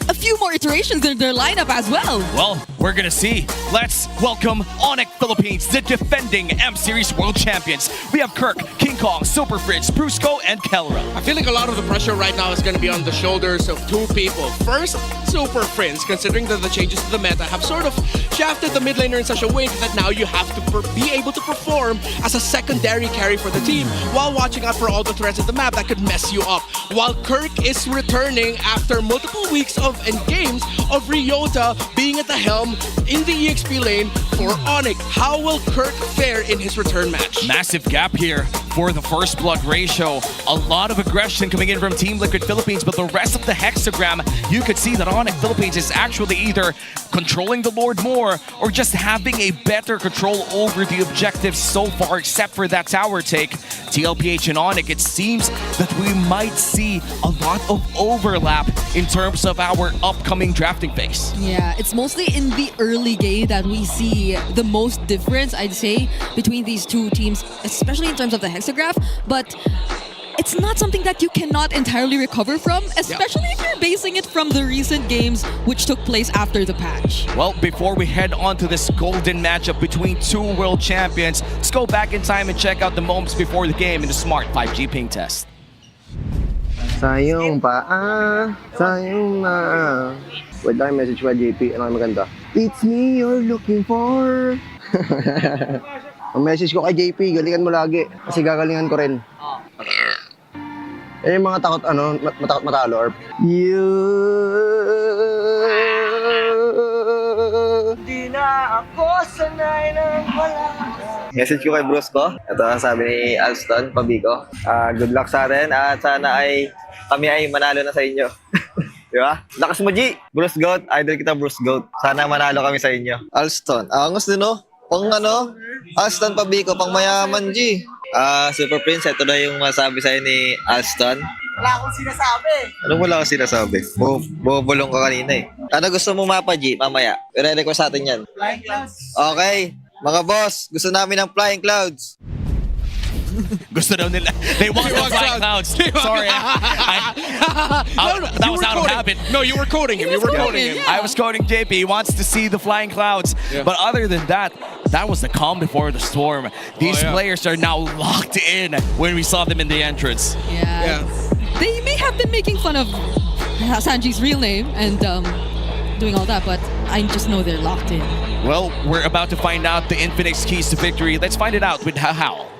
a few more iterations in their lineup as well. Well, we're gonna see. Let's welcome ONIC Philippines, the defending M-Series World Champions. We have Kirk, King Kong, Super Fridge, Brusco, and Kelra. I feel like a lot of the pressure right now is going to be on the shoulders of two people. First, Super Friends, considering that the changes to the meta have sort of shafted the mid laner in such a way that now you have to be able to perform as a secondary carry for the team while watching out for all the threats of the map that could mess you up. While Kirk is returning after multiple weeks and games of Ryota being at the helm in the EXP lane for ONIC. How will Kirk fare in his return match? Massive gap here for the first blood ratio. A lot of aggression coming in from Team Liquid Philippines, but the rest of the hexagram, you could see that ONIC Philippines is actually either controlling the Lord more or just having a better control over the objectives so far, except for that tower take. TLPH and ONIC, it seems that we might see a lot of overlap in terms of our upcoming drafting phase. Yeah, it's mostly in the early game that we see the most difference, I'd say, between these two teams, especially in terms of the hexagraph, but it's not something that you cannot entirely recover from, especially if you're basing it from the recent games which took place after the patch. Well, before we head on to this golden matchup between two world champions, let's go back in time and check out the moments before the game in the Smart 5G ping test. Sayong paa, sayong na. Wait lang, message ko JP. Ano maganda? It's me you're looking for. Ang message ko kay JP, galingan mo lagi. Kasi gagalingan ko rin. Eh, yung mga takot, matakot matalo. Or, Di na ako sanay ng wala. Message ko kay Bruce ko. Ito ang sabi ni Alston Pabico. Good luck sa atin at sana ay kami ay manalo na sa inyo. Di ba? Lakas mo, G! Bruce Goat. Idol kita, Bruce Goat. Sana manalo kami sa inyo. Alston. Angas din, no? Pang ano? Alston Pabico, pang mayaman, G. Super Prince, ito na yung masabi sa'yo ni Alston. Wala akong sinasabi. Anong wala akong sinasabi? Bubulong ka kanina eh. Ano gusto mo mapa, G? Mamaya. I-request natin yan. Flying clouds. Okay. Mga boss, gusto namin ng Flying Clouds. Gusto daw nila. They want the flying clouds. Sorry. That was out of habit. No, you were quoting him. You were quoting him. I was quoting JP. He wants to see the flying clouds. Yeah. But other than that, that was the calm before the storm. These players are now locked in when we saw them in the entrance. Yeah. They may have been making fun of Sanji's real name and doing all that, but I just know they're locked in. Well, we're about to find out the Infinix keys to victory. Let's find it out with How.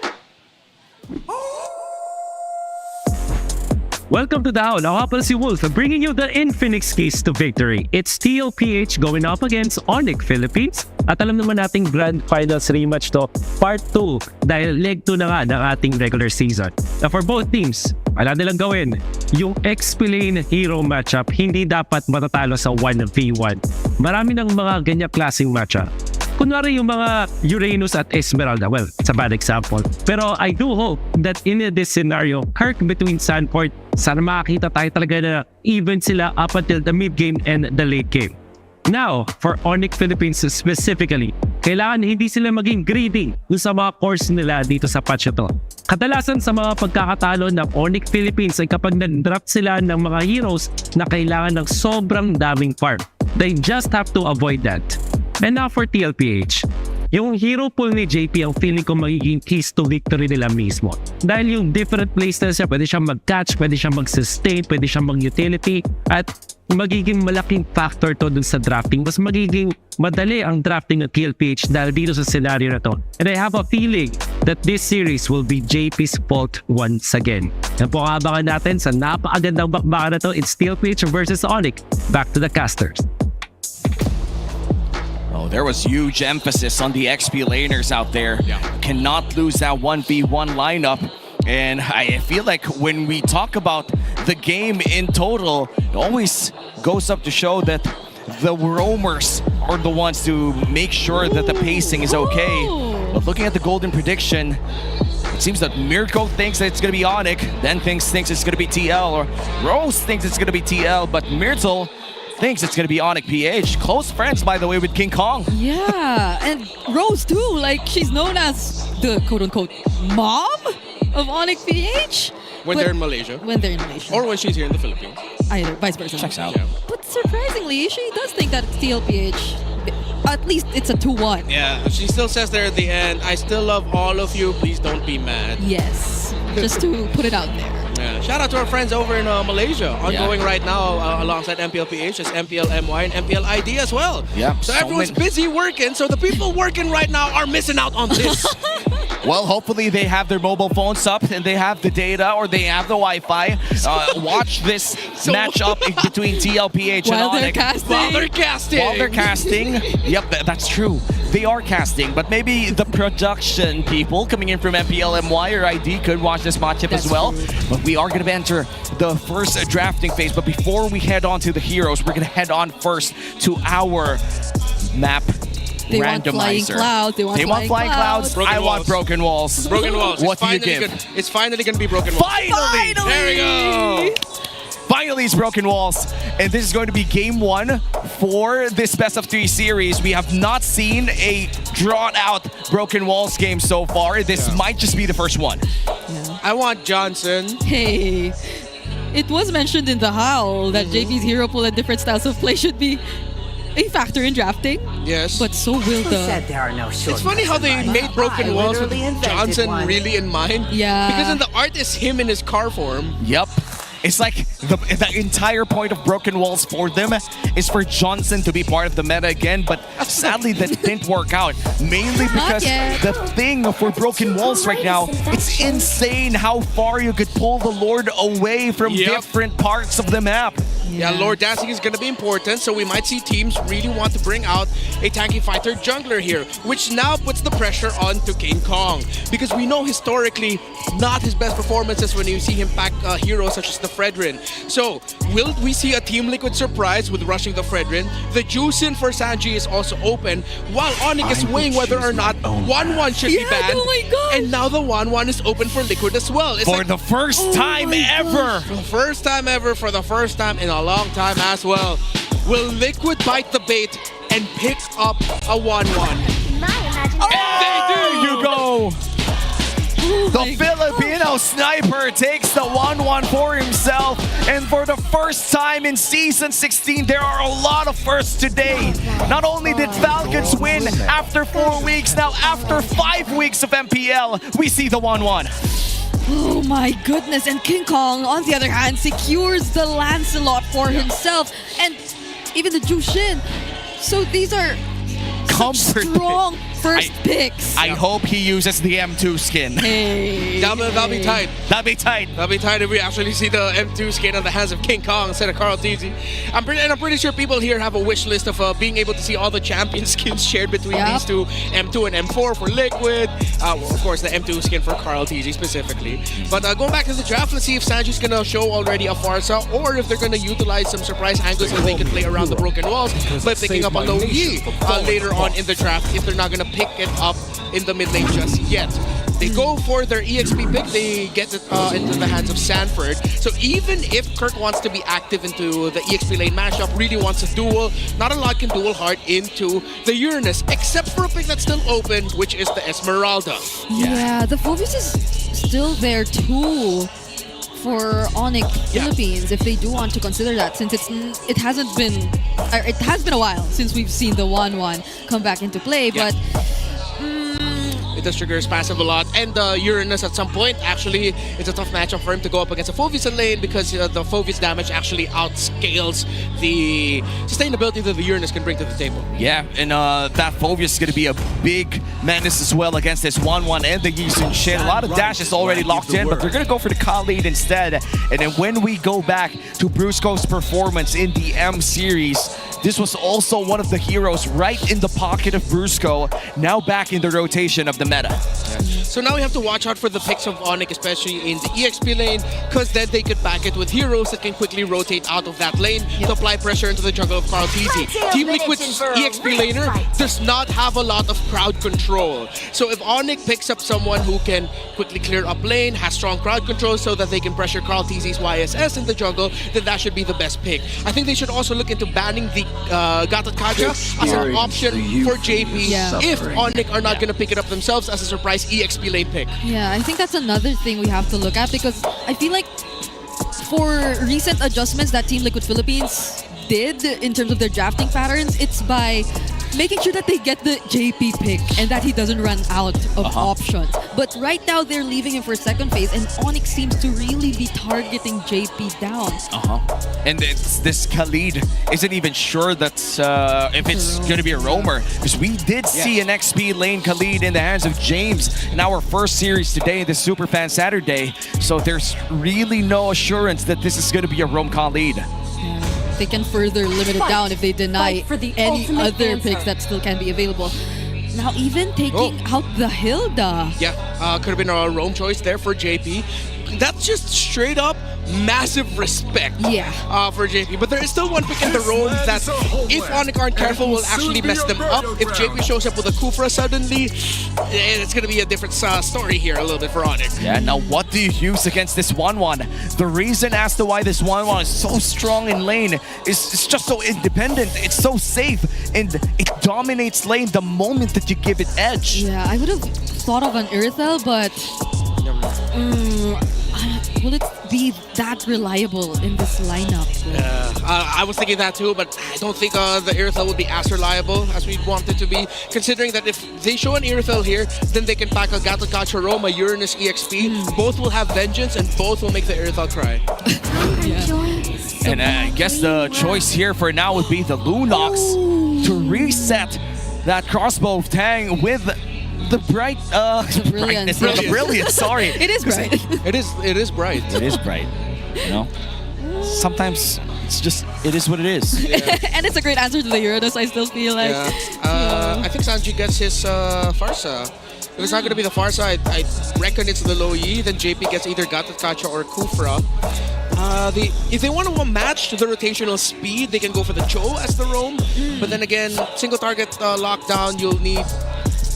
Welcome to the Owl. Ako pala si Wolf, bringing you the Infinix keys to victory. It's TLPH going up against ONIC Philippines. At alam naman nating Grand Finals rematch to, Part 2, dahil leg 2 na nga ng ating regular season. Now for both teams, wala nilang gawin. Yung XP-Lane hero matchup, hindi dapat matatalo sa 1v1. Marami ng mga ganyang klaseng matchup. Kunwari yung mga Uranus at Esmeralda, well, it's a bad example. Pero I do hope that in this scenario, Kirk between Sanford, sana makakita tayo talaga na even sila up until the mid-game and the late game. Now, for ONIC Philippines specifically, kailangan hindi sila maging greedy sa mga course nila dito sa patch ito. Kadalasan sa mga pagkakatalo ng ONIC Philippines ay kapag nag-draft sila ng mga heroes na kailangan ng sobrang daming farm. They just have to avoid that. And now for TLPH, yung hero pool ni JP ang feeling ko magiging keys to victory nila mismo. Dahil yung different playstyles siya, pwede siyang mag-catch, pwede siyang mag-sustain, pwede siyang mag-utility, at magiging malaking factor to dun sa drafting. Mas magiging madali ang drafting ng TLPH dahil dito sa scenario na to. And I have a feeling that this series will be JP's fault once again. Yan po ang abangan natin sa napakagandang bakbakan na to. It's TLPH versus ONIC. Back to the casters. Oh, there was huge emphasis on the XP laners out there. Cannot lose that 1v1 lineup. And I feel like when we talk about the game in total, it always goes up to show that the roamers are the ones to make sure that the pacing is okay. But looking at the golden prediction, it seems that Mirko thinks that it's going to be ONIC, then thinks it's going to be TL, or Rose thinks it's going to be TL, but Myrtle thinks it's going to be ONIC PH. Close friends, by the way, with King Kong. Yeah, and Rose too. Like, she's known as the quote-unquote mom of ONIC PH. When they're in Malaysia. When they're in Malaysia. Or when she's here in the Philippines. Either, vice versa. Checks out. Yeah. But surprisingly, she does think that it's TLPH. At least it's a 2-1. Yeah, she still says there at the end, I still love all of you, please don't be mad. Yes, just to put it out there. Yeah. Shout out to our friends over in Malaysia, ongoing right now alongside MPLPH, as MPL MY and MPL ID as well. Yeah, so everyone's busy working, so the people working right now are missing out on this. Well, hopefully they have their mobile phones up and they have the data or they have the Wi-Fi. Watch this matchup between TLPH and ONIC. While they're casting. While they're casting. Yep, that's true. They are casting, but maybe the production people coming in from MPL MY or ID could watch this matchup as well. True. But we are going to enter the first drafting phase. But before we head on to the heroes, we're going to head on first to our map. They want flying clouds. They want flying clouds. Broken I walls. want broken walls. Broken walls. What do you give? It's finally going to be broken walls. Finally! There we go! Finally, it's broken walls. And this is going to be game 1 for this best of 3 series. We have not seen a drawn out broken walls game so far. This might just be the first one. Yeah. I want Johnson. Hey, it was mentioned in the Howl that JP's hero pool and different styles of play should be a factor in drafting. Yes. But so will the... said there are no shortcuts. It's funny how they made broken walls with Johnson really in mind. Yeah. Because in the art is him in his car form. Yep. It's like the entire point of Broken Walls for them is for Johnson to be part of the meta again, but sadly that didn't work out. Mainly because the thing for Broken Walls right now, it's insane how far you could pull the Lord away from different parts of the map. Yeah, Lord dancing is going to be important, so we might see teams really want to bring out a tanky fighter jungler here, which now puts the pressure on to King Kong. Because we know historically, not his best performances when you see him pack heroes such as the Fredrin. So, will we see a Team Liquid surprise with rushing the Fredrin? The Juicin for Sanji is also open, while ONIC is weighing whether or not 1-1 should be banned. Oh my God. And now the 1-1 is open for Liquid as well. It's For the first time ever! For the first time ever, for the first time in a long time as well. Will Liquid bite the bait and pick up a 1-1? There you go! The Filipino sniper takes the 1-1 for himself, and for the first time in Season 16, there are a lot of firsts today. Not only did Falcons win after 4 weeks, now after 5 weeks of MPL, we see the 1-1. Oh my goodness, and King Kong, on the other hand, secures the Lancelot for himself, and even the Jushin. So these are strong first picks. I hope he uses the M2 skin. Hey. That'll be tight. That'll be tight. That'll be tight if we actually see the M2 skin on the hands of King Kong instead of Carl TZ. I'm pretty sure people here have a wish list of being able to see all the champion skins shared between these two, M2 and M4 for Liquid. Well, of course, the M2 skin for Carl TZ specifically. But going back to the draft, let's see if Sanji's gonna show already a Farsa, or if they're gonna utilize some surprise angles so they can play around the Broken Walls by picking up a low Yi later on in the draft if they're not gonna pick it up in the mid lane just yet. They go for their EXP pick, they get it into the hands of Sanford. So even if Kirk wants to be active into the EXP lane mashup, really wants a duel, not a lot can duel hard into the Uranus, except for a pick that's still open, which is the Esmeralda. Yeah, the Phoebus is still there too for ONIC Philippines, if they do want to consider that, since it has been a while since we've seen the 1-1 come back into play, but It does trigger his passive a lot, and Uranus at some point, actually, it's a tough matchup for him to go up against a Phoebus in lane because the Phoebus damage actually outscales the sustainability that the Uranus can bring to the table. Yeah, and that Phoebus is going to be a big menace as well against this 1-1 and the Yisun Shin. A lot of dash is already locked in, but they're going to go for the Khalid instead. And then when we go back to Brusco's performance in the M series, this was also one of the heroes right in the pocket of Brusco, now back in the rotation of the meta. So now we have to watch out for the picks of ONIC, especially in the EXP lane, because then they could back it with heroes that can quickly rotate out of that lane to apply pressure into the jungle of Carl TZ. Team Liquid's EXP laner does not have a lot of crowd control. So if ONIC picks up someone who can quickly clear up lane, has strong crowd control so that they can pressure Carl TZ's YSS in the jungle, then that should be the best pick. I think they should also look into banning the Gatot Kaja as an option for JP if ONIC are not going to pick it up themselves as a surprise EXP lane pick. yeah, I think that's another thing we have to look at, because I feel like for recent adjustments that Team Liquid Philippines did in terms of their drafting patterns, it's by making sure that they get the JP pick and that he doesn't run out of options. But right now, they're leaving him for second phase, and ONIC seems to really be targeting JP down. And this Khalid isn't even sure that if it's going to be a roamer, because we did see an XP lane Khalid in the hands of James in our first series today in the Superfans Saturday. So there's really no assurance that this is going to be a roam Khalid. They can further limit it down if they deny any other picks that still can be available. Now, even taking out the Hilda. Yeah, could have been a roam choice there for JP. That's just straight up massive respect for JP. But there is still one pick in the roam that, if ONIC aren't careful, will actually mess them up. If JP shows up with a Kufra suddenly, it's going to be a different story here a little bit for ONIC. Yeah, now what do you use against this 1-1? The reason as to why this 1-1 is so strong in lane is it's just so independent. It's so safe, and it dominates lane the moment that you give it edge. Yeah, I would have thought of an Irithel, but will it be that reliable in this lineup? I was thinking that too, but I don't think the Irithel will be as reliable as we want it to be, considering that if they show an Irithel here, then they can pack a Gatotkacha Roma, Uranus EXP. Both will have vengeance and both will make the Irithel cry. And I guess the choice here for now would be the Lunox to reset that crossbow of Tang with the brightness, the brilliance. Sorry, it is bright. It is bright. It is bright. You know, sometimes it's just it is what it is. Yeah. And it's a great answer to the Uranus. I still feel like. I think Sanji gets his Farsa. If it's not going to be the Farsa, I reckon it's the Low Yi. Then JP gets either Gatotkacha or Kufra. If they want to match the rotational speed, they can go for the Cho as the roam. But then again, single target lockdown, you'll need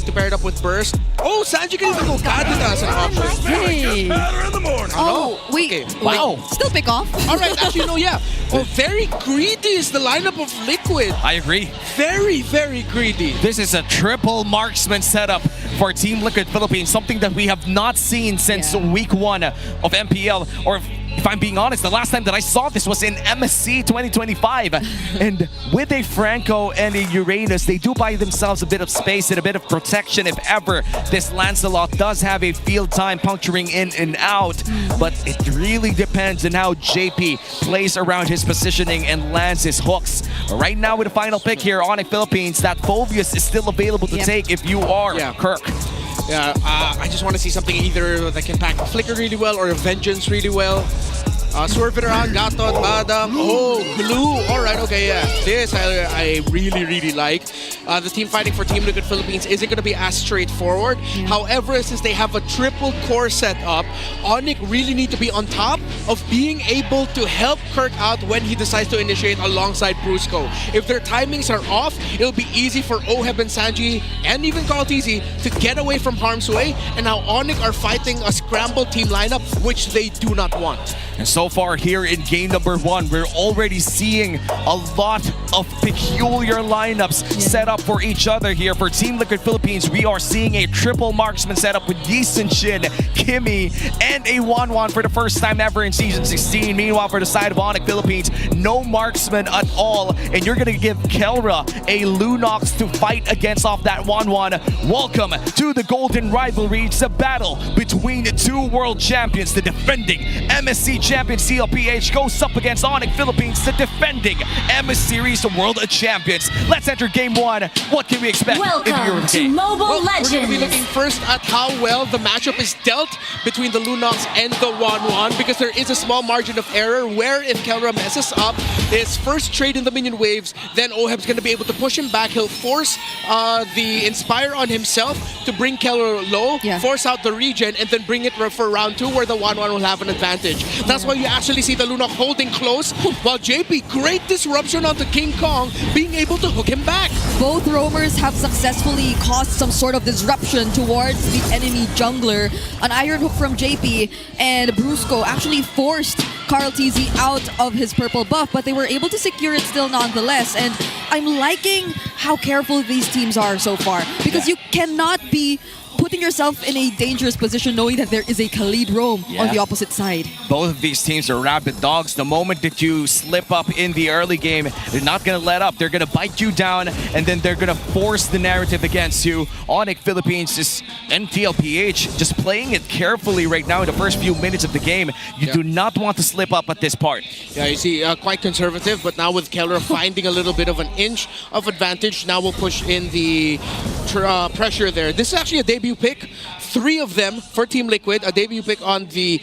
to pair it up with Burst. Oh, Sanji can even go Kadita as an option. Hey. Oh, wait. Okay. Wow. Still pick off. All right, actually, no, yeah. Oh, very greedy is the lineup of Liquid. I agree. Very, very greedy. This is a triple marksman setup for Team Liquid Philippines, something that we have not seen since week 1 of MPL, or if I'm being honest, the last time that I saw this was in MSC 2025. And with a Franco and a Uranus, they do buy themselves a bit of space and a bit of protection if ever this Lancelot does have a field time puncturing in and out. But it really depends on how JP plays around his positioning and lands his hooks. Right now with the final pick here, ONIC Philippines, that Phobius is still available to take if you are Kirk. Yeah, I just want to see something either that can pack Flicker really well or Vengeance really well. Swerve it around, Gatot, Adam, oh, Glue, alright, okay, yeah. This I really, really like. The team fighting for Team Liquid Philippines isn't going to be as straightforward. However, since they have a triple core set up, ONIC really need to be on top of being able to help Kirk out when he decides to initiate alongside Brusco. If their timings are off, it'll be easy for Oheb and Sanji and even Carl TZ to get away from harm's way, and now ONIC are fighting a scrambled team lineup, which they do not want. And so far here in game number 1, we're already seeing a lot of peculiar lineups set up for each other here. For Team Liquid Philippines, we are seeing a triple marksman setup with Yisun Shin, Kimmy, and a Wanwan for the first time ever in Season 16. Meanwhile, for the side of ONIC Philippines, no marksman at all. And you're going to give Kelra a Lunox to fight against off that Wanwan. Welcome to the Golden Rivalry. It's a battle between the two world champions, the defending MSC champion TLPH goes up against ONIC Philippines, the defending MS Series World Champions. Let's enter game 1. What can we expect in your game? We're going to be looking first at how well the matchup is dealt between the Lunox and the Wanwan, because there is a small margin of error where if Kelra messes up his first trade in the minion waves, then Oheb's going to be able to push him back. He'll force the Inspire on himself to bring Kelra low, force out the regen, and then bring it for round 2 where the Wanwan will have an advantage. That's why you actually see the Lunox holding close, while JP, great disruption onto King Kong, being able to hook him back. Both roamers have successfully caused some sort of disruption towards the enemy jungler. An iron hook from JP and Brusco actually forced Carl TZ out of his purple buff, but they were able to secure it still nonetheless. And I'm liking how careful these teams are so far, because you cannot be putting yourself in a dangerous position knowing that there is a Khalid roam on the opposite side. Both of these teams are rabid dogs. The moment that you slip up in the early game, they're not going to let up. They're going to bite you down, and then they're going to force the narrative against you. ONIC Philippines and TLPH just playing it carefully right now in the first few minutes of the game. You do not want to slip up at this part. Yeah, you see, quite conservative, but now with Kelra finding a little bit of an inch of advantage, now we'll push in the pressure there. This is actually a debut pick, 3 of them for Team Liquid, a debut pick on the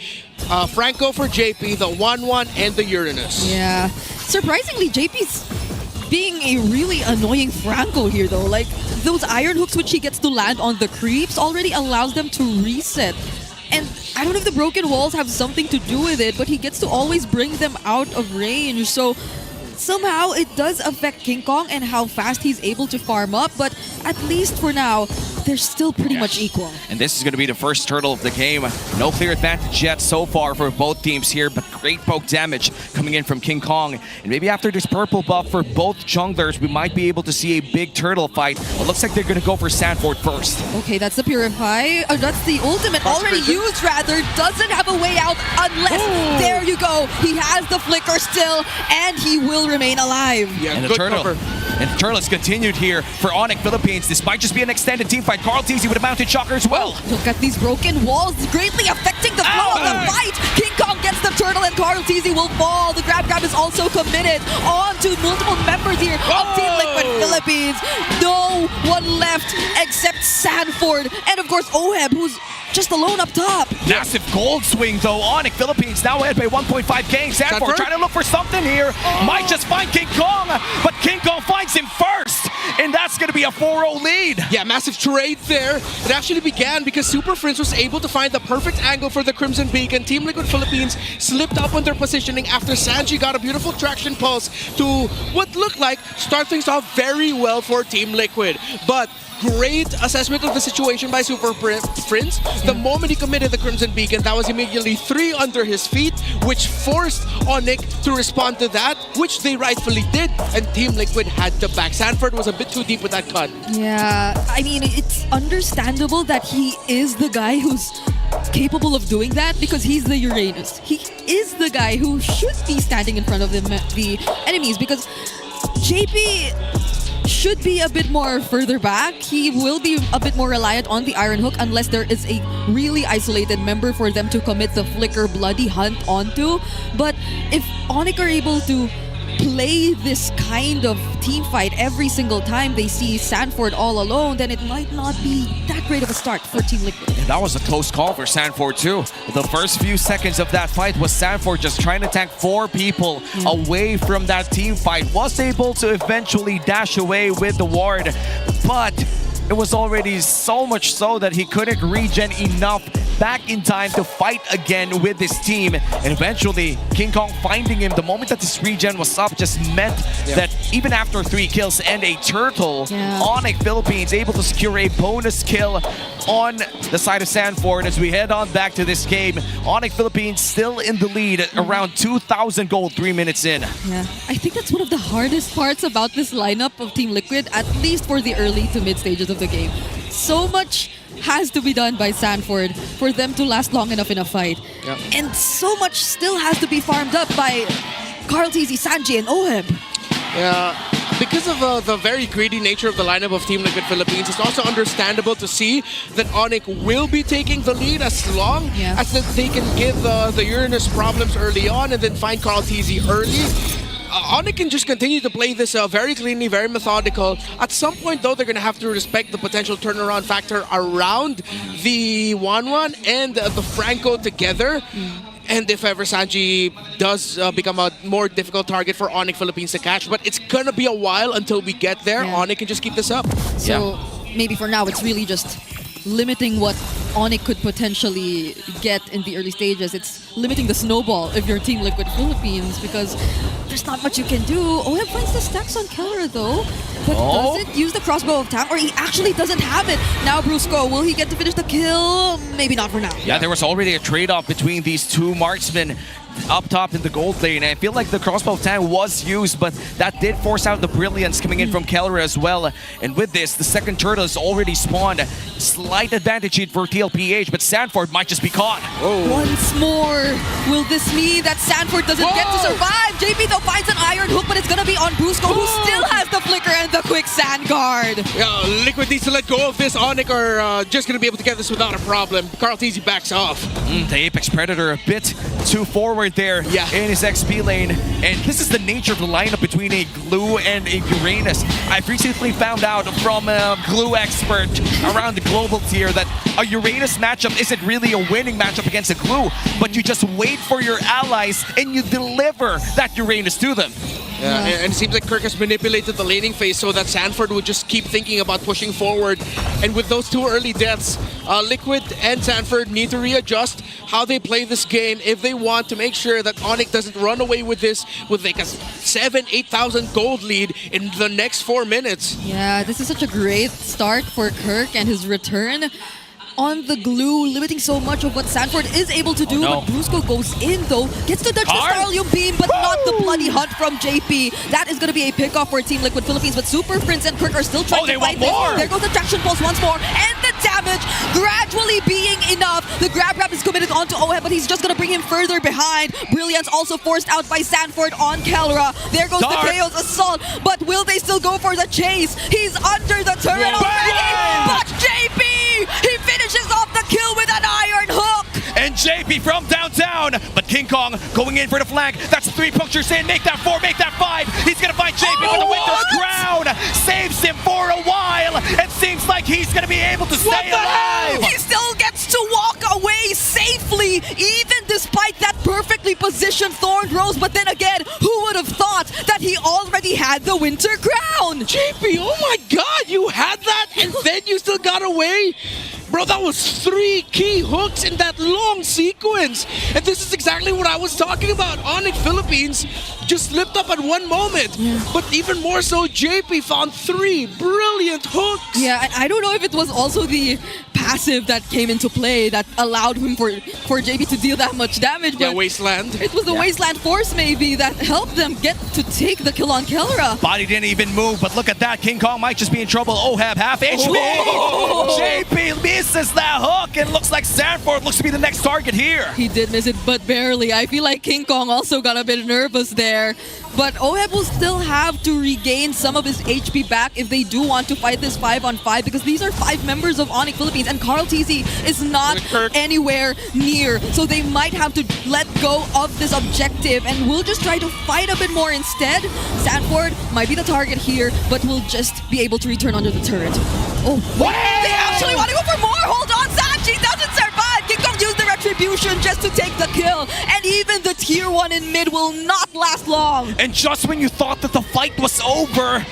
Franco for JP, the Wanwan, and the Uranus. Yeah, surprisingly, JP's being a really annoying Franco here though. Like, those iron hooks which he gets to land on the creeps already allows them to reset. And I don't know if the broken walls have something to do with it, but he gets to always bring them out of range. So somehow it does affect King Kong and how fast he's able to farm up, but at least for now, they're still pretty much equal. And this is going to be the first turtle of the game. No clear advantage yet so far for both teams here, but great poke damage coming in from King Kong. And maybe after this purple buff for both junglers, we might be able to see a big turtle fight. It looks like they're going to go for Sanford first. Okay, that's the Purify. That's the ultimate already used, rather. Doesn't have a way out unless, there you go. He has the flicker still, and he will remain alive. Yeah, and the turtle. And the turtle is continued here for ONIC Philippines. This might just be an extended team fight. Carl TZ with a mounted shocker as well. Look at these broken walls, greatly affecting the flow of the fight. King Kong gets the turtle and Carl TZ will fall. The grab is also committed on to multiple members here of Team Liquid Philippines. No one left except Sanford and of course Oheb, who's just alone up top. Massive gold swing though. ONIC Philippines now ahead by 1.5k. Sanford trying to look for something here. Might just find King Kong, but King Kong finds him first. And that's going to be a 4-0 lead. Yeah, massive trade there. It actually began because Superfans was able to find the perfect angle for the Crimson Beacon. Team Liquid Philippines slipped up on their positioning after Sanji got a beautiful traction pulse to what looked like start things off very well for Team Liquid. But great assessment of the situation by Superfans. The moment he committed the Crimson Beacon, that was immediately 3 under his feet, which forced ONIC to respond to that, which they rightfully did, and Team Liquid had to back. Sanford was a bit too deep with that cut. Yeah, I mean, it's understandable that he is the guy who's capable of doing that because he's the Uranus. He is the guy who should be standing in front of the enemies because JP should be a bit more further back. He will be a bit more reliant on the Iron Hook unless there is a really isolated member for them to commit the Flicker Bloody Hunt onto. But if ONIC are able to play this kind of team fight every single time they see Sanford all alone, then it might not be that great of a start for Team Liquid. And that was a close call for Sanford too. The first few seconds of that fight was Sanford just trying to tank 4 people away from that team fight. Was able to eventually dash away with the ward, but it was already so much so that he couldn't regen enough back in time to fight again with this team. And eventually, King Kong finding him the moment that this regen was up just meant that even after 3 kills and a turtle, ONIC Philippines able to secure a bonus kill on the side of Sanford. As we head on back to this game, ONIC Philippines still in the lead at around 2,000 gold 3 minutes in. Yeah, I think that's one of the hardest parts about this lineup of Team Liquid, at least for the early to mid stages of the game. So much has to be done by Sanford for them to last long enough in a fight. And so much still has to be farmed up by Carl TZ, Sanji, and Oheb. Yeah, because of the very greedy nature of the lineup of Team Liquid Philippines, it's also understandable to see that ONIC will be taking the lead as long as that they can give the Uranus problems early on and then find Carl TZ early. ONIC can just continue to play this very cleanly, very methodical. At some point, though, they're going to have to respect the potential turnaround factor around the 1-1 and the Franco together. And if ever Sanji does become a more difficult target for ONIC Philippines to catch, but it's going to be a while until we get there. ONIC can just keep this up. So maybe for now, it's really just limiting what ONIC could potentially get in the early stages. It's limiting the snowball if you're Team Liquid Philippines because there's not much you can do. Oheb finds the stacks on Keller though, but doesn't use the crossbow of time, or he actually doesn't have it. Now Brusco, will he get to finish the kill? Maybe not for now. Yeah, there was already a trade-off between these 2 marksmen up top in the gold lane. And I feel like the crossbow of time was used, but that did force out the brilliance coming in from Keller as well. And with this, the second turtle is already spawned. Slight advantage here for TLPH, but Sanford might just be caught. Once more, will this mean that Sanford doesn't get to survive? JP though finds an Iron Hook, but it's gonna be on Brusco, who still has the flicker and the quick sand guard. Yeah, Liquid needs to let go of this. ONIC are just gonna be able to get this without a problem. Carl TZ backs off. The Apex Predator a bit too forward there in his XP lane. And this is the nature of the lineup between a Glue and a Uranus. I've recently found out from a Glue expert around the global tier that a Uranus matchup isn't really a winning matchup against a Glue, but you just wait for your allies and you deliver that Uranus to them. Yeah, and it seems like Kirk has manipulated the laning phase so that Sanford would just keep thinking about pushing forward. And with those 2 early deaths, Liquid and Sanford need to readjust how they play this game if they want to make sure that ONIC doesn't run away with this with like a 7,000-8,000 gold lead in the next 4 minutes. Yeah, this is such a great start for Kirk and his return on the glue, limiting so much of what Sanford is able to do. But Brusco goes in though, gets to dodge the Starlium Beam, but not the bloody hunt from JP. That is going to be a pickoff for Team Liquid Philippines, but Super Prince and Kirk are still trying to fight this. There goes the traction pulse once more, and the damage gradually being enough. The grab is committed onto Oheb, but he's just going to bring him further behind. Brilliance also forced out by Sanford on Kelra. There goes the Chaos Assault, but will they still go for the chase? He's under the turret already, but JP, he finishes off the kill with an iron hook. And JP from downtown, but King Kong going in for the flank. That's 3 punctures in, make that 4, make that 5. He's gonna find JP with the Winter's Crown. Saves him for a while. It seems like he's gonna be able to stay alive. He still gets to walk away safely, even despite that perfectly positioned Thorn Rose. But then again, who would have thought that he already had the Winter Crown? JP, oh my god, you had that and then you still got away? Bro, that was 3 key hooks in that long sequence. And this is exactly what I was talking about. ONIC Philippines just slipped up at one moment. But even more so, JP found 3 brilliant hooks. Yeah, and I don't know if it was also the passive that came into play that allowed him for JP to deal that much damage. But yeah, Wasteland. It was the Wasteland Force maybe that helped them get to take the kill on Kelra. Body didn't even move, but look at that. King Kong might just be in trouble. Oheb, half HP. JP misses that hook, and looks like Sanford looks to be the next target here. He did miss it, but barely. I feel like King Kong also got a bit nervous there. But Oheb will still have to regain some of his HP back if they do want to fight this 5-on-5, because these are 5 members of ONIC Philippines and Carl TZ is not anywhere near. So they might have to let go of this objective and we'll just try to fight a bit more instead. Sanford might be the target here, but will just be able to return under the turret. Oh, wait, they actually want to go for more! Hold on, Sanji doesn't survive! King Kong used the Retribution just to take the kill, and even the tier 1 in mid will not last long. And just when you thought that the fight was over,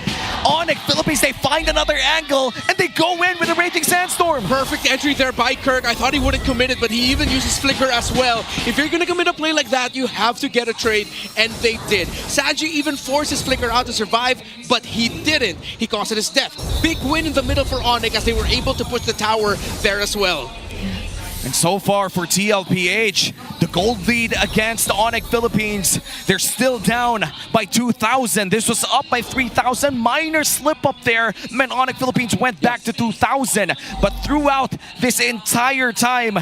ONIC Philippines, they find another angle and they go in with a Raging Sandstorm. Perfect entry there by Kirk. I thought he wouldn't commit it, but he even uses Flicker as well. If you're gonna commit a play like that, you have to get a trade, and they did. Sanji even forces Flicker out to survive, but he didn't. He caused his death. Big win in the middle for ONIC as they were able to push the tower there as well. And so far for TLPH, the gold lead against ONIC Philippines, they're still down by 2,000. This was up by 3,000. Minor slip up there meant ONIC Philippines went back to 2,000. But throughout this entire time,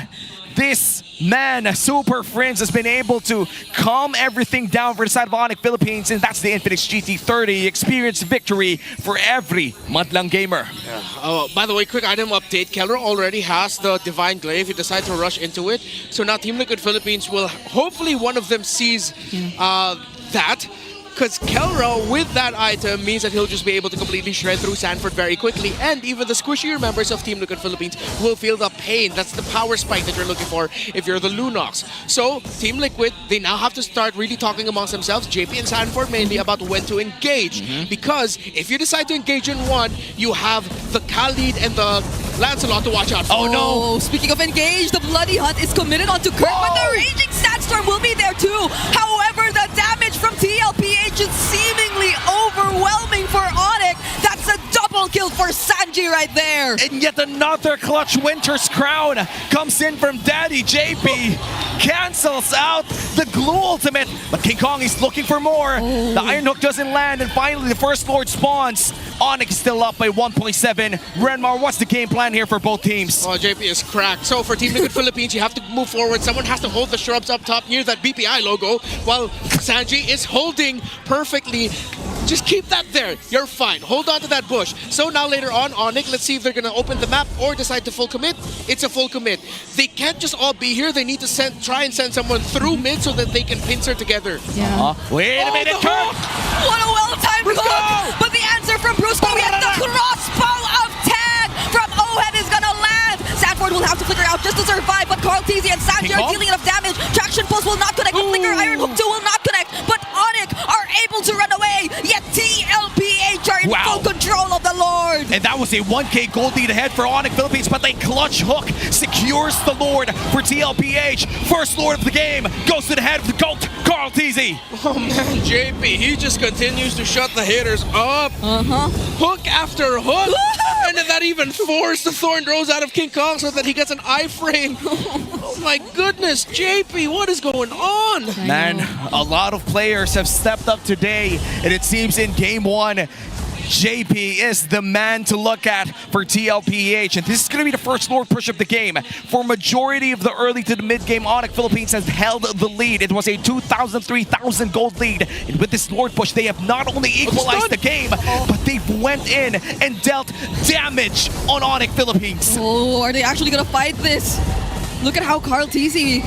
this man, Superfans, has been able to calm everything down for the side of ONIC Philippines, and that's the Infinix GT30 experience victory for every Madlang gamer. By the way, quick item update. Kelra already has the Divine Glaive. He decided to rush into it. So now Team Liquid Philippines will, hopefully one of them sees that. Because Kelra, with that item, means that he'll just be able to completely shred through Sanford very quickly. And even the squishier members of Team Liquid Philippines will feel the pain. That's the power spike that you're looking for if you're the Lunox. So, Team Liquid, they now have to start really talking amongst themselves, JP and Sanford mainly, about when to engage. Because if you decide to engage in one, you have the Khalid and the Lancelot to watch out for. Oh no! Speaking of engage, the Bloody Hunt is committed onto Kirk, but the Raging Sandstorm will be there too. However, the damage from TLPH is seemingly overwhelming for ONIC. That's a double kill for Sanji right there. And yet another clutch Winter's Crown comes in from Daddy JP. Cancels out the glue ultimate, but King Kong is looking for more. The Iron Hook doesn't land, and finally the First Lord spawns. ONIC is still up by 1.7. Renmar, what's the game plan here for both teams? Oh, JP is cracked. So for Team Liquid Philippines, you have to move forward. Someone has to hold the shrubs up top near that BPI logo, while Sanji is holding perfectly. Just keep that there. You're fine. Hold on to that bush. So now later on, ONIC, let's see if they're going to open the map or decide to full commit. It's a full commit. They can't just all be here. They need to try and send someone through mid so that they can pincer together. Yeah. Wait a minute, Kirk! What a well-timed hook! But the answer from Brusco, we have the crossbow of tag from Oheb is going to land. Sanford will have to flicker out just to survive, but Carl TZ and Sanji are dealing enough damage. Traction Pulse will not connect. The Flicker Iron Hook 2 will not connect, but ONIC are able to run away. And that was a 1K gold lead ahead for ONIC Philippines, but they clutch hook secures the Lord for TLPH. First Lord of the game goes to the head of the GOAT, Carl TZ. Oh man, JP, he just continues to shut the hitters up. Hook after hook. And then that even forced the Thorn Rose out of King Kong so that he gets an iframe. Oh my goodness, JP, what is going on? Man, a lot of players have stepped up today, and it seems in game one, JP is the man to look at for TLPH, and this is going to be the first Lord push of the game. For majority of the early to the mid-game, ONIC Philippines has held the lead. It was a 2,000, 3,000 gold lead, and with this Lord push, they have not only equalized the game, but they've went in and dealt damage on ONIC Philippines. Oh, are they actually going to fight this? Look at how Carl TZ,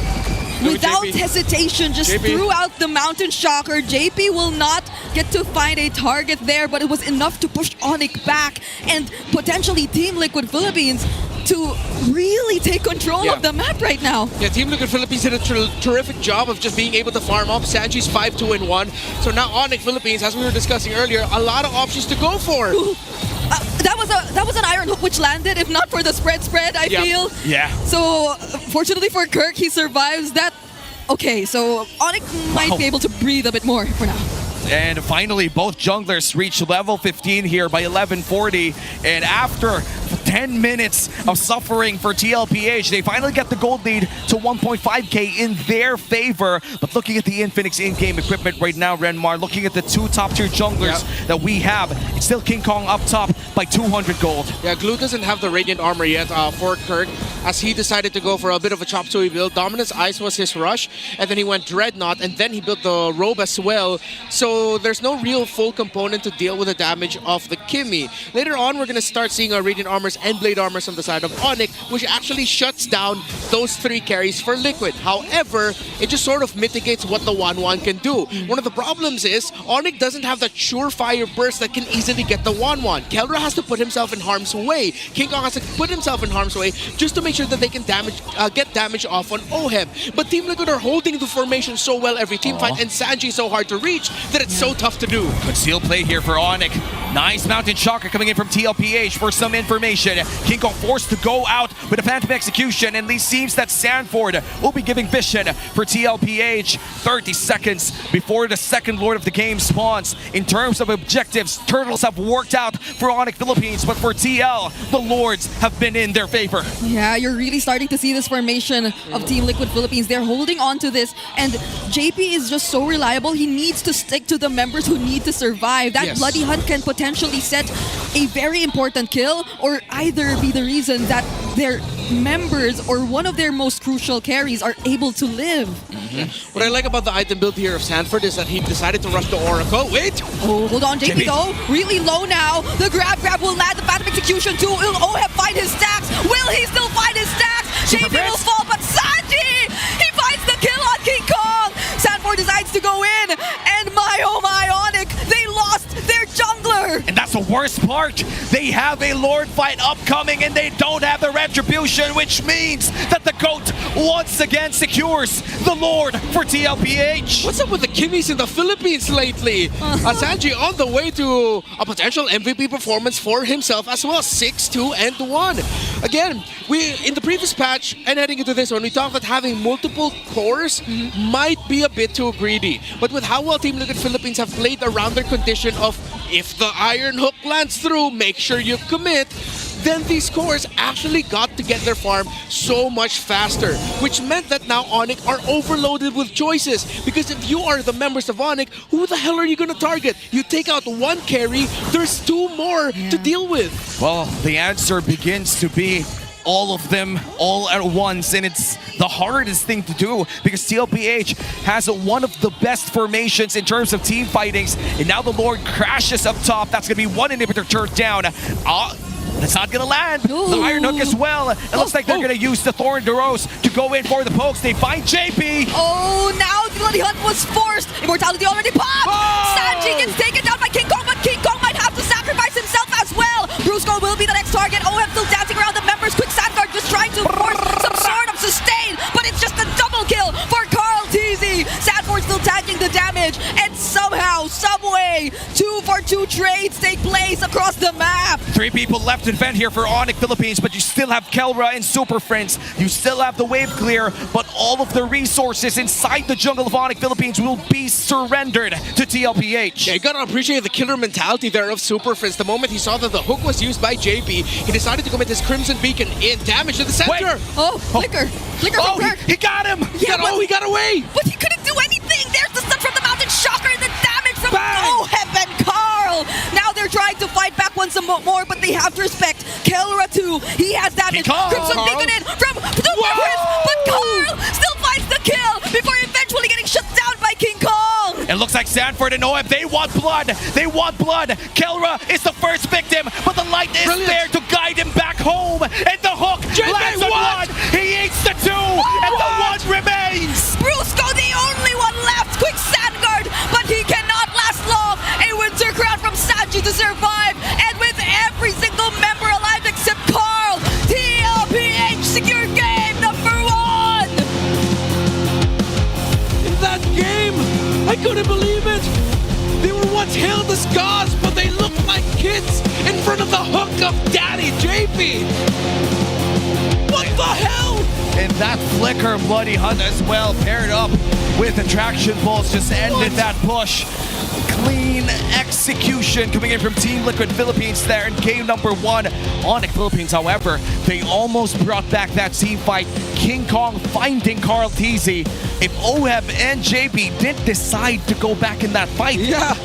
without hesitation, just threw out the Mountain Shocker. JP will not get to find a target there, but it was enough to push ONIC back and potentially Team Liquid Philippines to really take control of the map right now. Yeah, Team Liquid Philippines did a terrific job of just being able to farm up. Sanji's 5-2-1. So now ONIC Philippines, as we were discussing earlier, a lot of options to go for. That was an iron hook which landed, if not for the spread, I feel. Yeah. So, fortunately for Kirk, he survives that. Okay, so ONIC might be able to breathe a bit more for now. And finally, both junglers reach level 15 here by 11:40. And after 10 minutes of suffering for TLPH, they finally get the gold lead to 1.5k in their favor. But looking at the Infinix in-game equipment right now, Renmar, looking at the two top-tier junglers that we have, it's still King Kong up top by 200 gold. Yeah, Glue doesn't have the Radiant Armor yet for Kirk, as he decided to go for a bit of a chop suey build. Dominance Ice was his rush, and then he went Dreadnought, and then he built the Robe as well. So there's no real full component to deal with the damage of the Kimmy. Later on, we're going to start seeing our Radiant Armors and Blade Armors on the side of ONIC, which actually shuts down those 3 carries for Liquid. However, it just sort of mitigates what the 1-1 can do. One of the problems is ONIC doesn't have that surefire burst that can easily get the 1-1. Keldra has to put himself in harm's way. King Kong has to put himself in harm's way just to make sure that they can get damage off on OHEM. But Team Liquid are holding the formation so well every team fight, and Sanji is so hard to reach that it's so tough to do. Concealed play here for ONIC. Nice Mountain Shocker coming in from TLPH for some information. King Kong forced to go out with a Phantom Execution, and it seems that Sanford will be giving vision for TLPH 30 seconds before the second Lord of the game spawns. In terms of objectives, Turtles have worked out for ONIC Philippines, but for TL, the Lords have been in their favor. Yeah, you're really starting to see this formation of Team Liquid Philippines. They're holding on to this, and JP is just so reliable. He needs to stick to the members who need to survive. That Bloody Hunt can potentially set a very important kill, or either be the reason that their members or one of their most crucial carries are able to live. What I like about the item build here of Sanford is that he decided to rush the Oracle. Wait! Oh, hold on, JP though. Really low now. The grab will land the Phantom Execution too. Will OHEM find his stacks? Will he still find his stacks? JP will fall, but Sanji! He finds the kill on King Kong! Sanford decides to go in, and my oh my, ONIC, they lost their jungler! And that's the worst part. They have a Lord fight upcoming, and they don't have the Retribution, which means that the GOAT once again secures the Lord for TLPH. What's up with the Kimmies in the Philippines lately? Sanji on the way to a potential MVP performance for himself as well. 6-2-1. Again, we in the previous patch and heading into this one, we talked that having multiple cores might be a bit too greedy. But with how well Team Liquid Philippines have played around their condition of if the Iron Hook lands through, make sure you commit, then these cores actually got to get their farm so much faster, which meant that now ONIC are overloaded with choices. Because if you are the members of ONIC, who the hell are you going to target? You take out one carry, there's 2 more to deal with. Well, the answer begins to be all of them all at once, and it's the hardest thing to do because TLPH has one of the best formations in terms of team fightings, and now the Lord crashes up top. That's going to be one inhibitor turned down. That's not gonna land. The Iron Hook as well. It looks like they're gonna use the Thorn Rose to go in for the pokes. They find JP. Oh, now the Bloody Hunt was forced. Immortality already popped. Sanji gets taken down by King Kong, but King Kong might have to sacrifice himself as well. Brusco will be the next target. OHEM still dancing around the members. Quick Sandguard just trying to force some sort of sustain, but it's just a double kill for Carl TZ. Sanford still tagging the damage, and somehow, some way. 2-for-2 trades take place across the map. 3 people left in vent here for ONIC Philippines, but you still have Kelra and Superfans. You still have the wave clear, but all of the resources inside the jungle of ONIC Philippines will be surrendered to TLPH. Yeah, you gotta appreciate the killer mentality there of Superfans. The moment he saw that the hook was used by JP, he decided to commit his Crimson Beacon in damage to the center. Wait. Oh, Flicker. Flicker from Kirk. He got him! Yeah, he got away! But he couldn't do anything. There's the stun from the Mountain Shocker and the damage from Oheb and Carl. Now they're trying to fight back once more, but they have to respect Kelra too. He has damage. Crimson Beacon in from Superfans, but Carl still finds the kill before eventually getting shut down by King Kong. It looks like Sanford and Oheb, they want blood. They want blood. Kelra is the first victim, but the light is there to guide him back home. And the hook lands on one. He eats the 2, and the 1 remains. Brusco, the only one left. Quick Sandguard, but he cannot last long. A Winter Crown from Sanji to survive. And with every single member alive except Carl, TLPH secure game number 1. In that game, I couldn't believe it. They were once hailed as gods, but they looked like kids in front of the hook of Daddy JP. What the hell? And that Flicker Bloody Hunt as well, paired up with Attraction Pulse, just ended that push. Clean execution coming in from Team Liquid Philippines there in game number 1. ONIC Philippines, however, they almost brought back that team fight. King Kong finding Carl TZ. If Oheb and JP didn't decide to go back in that fight,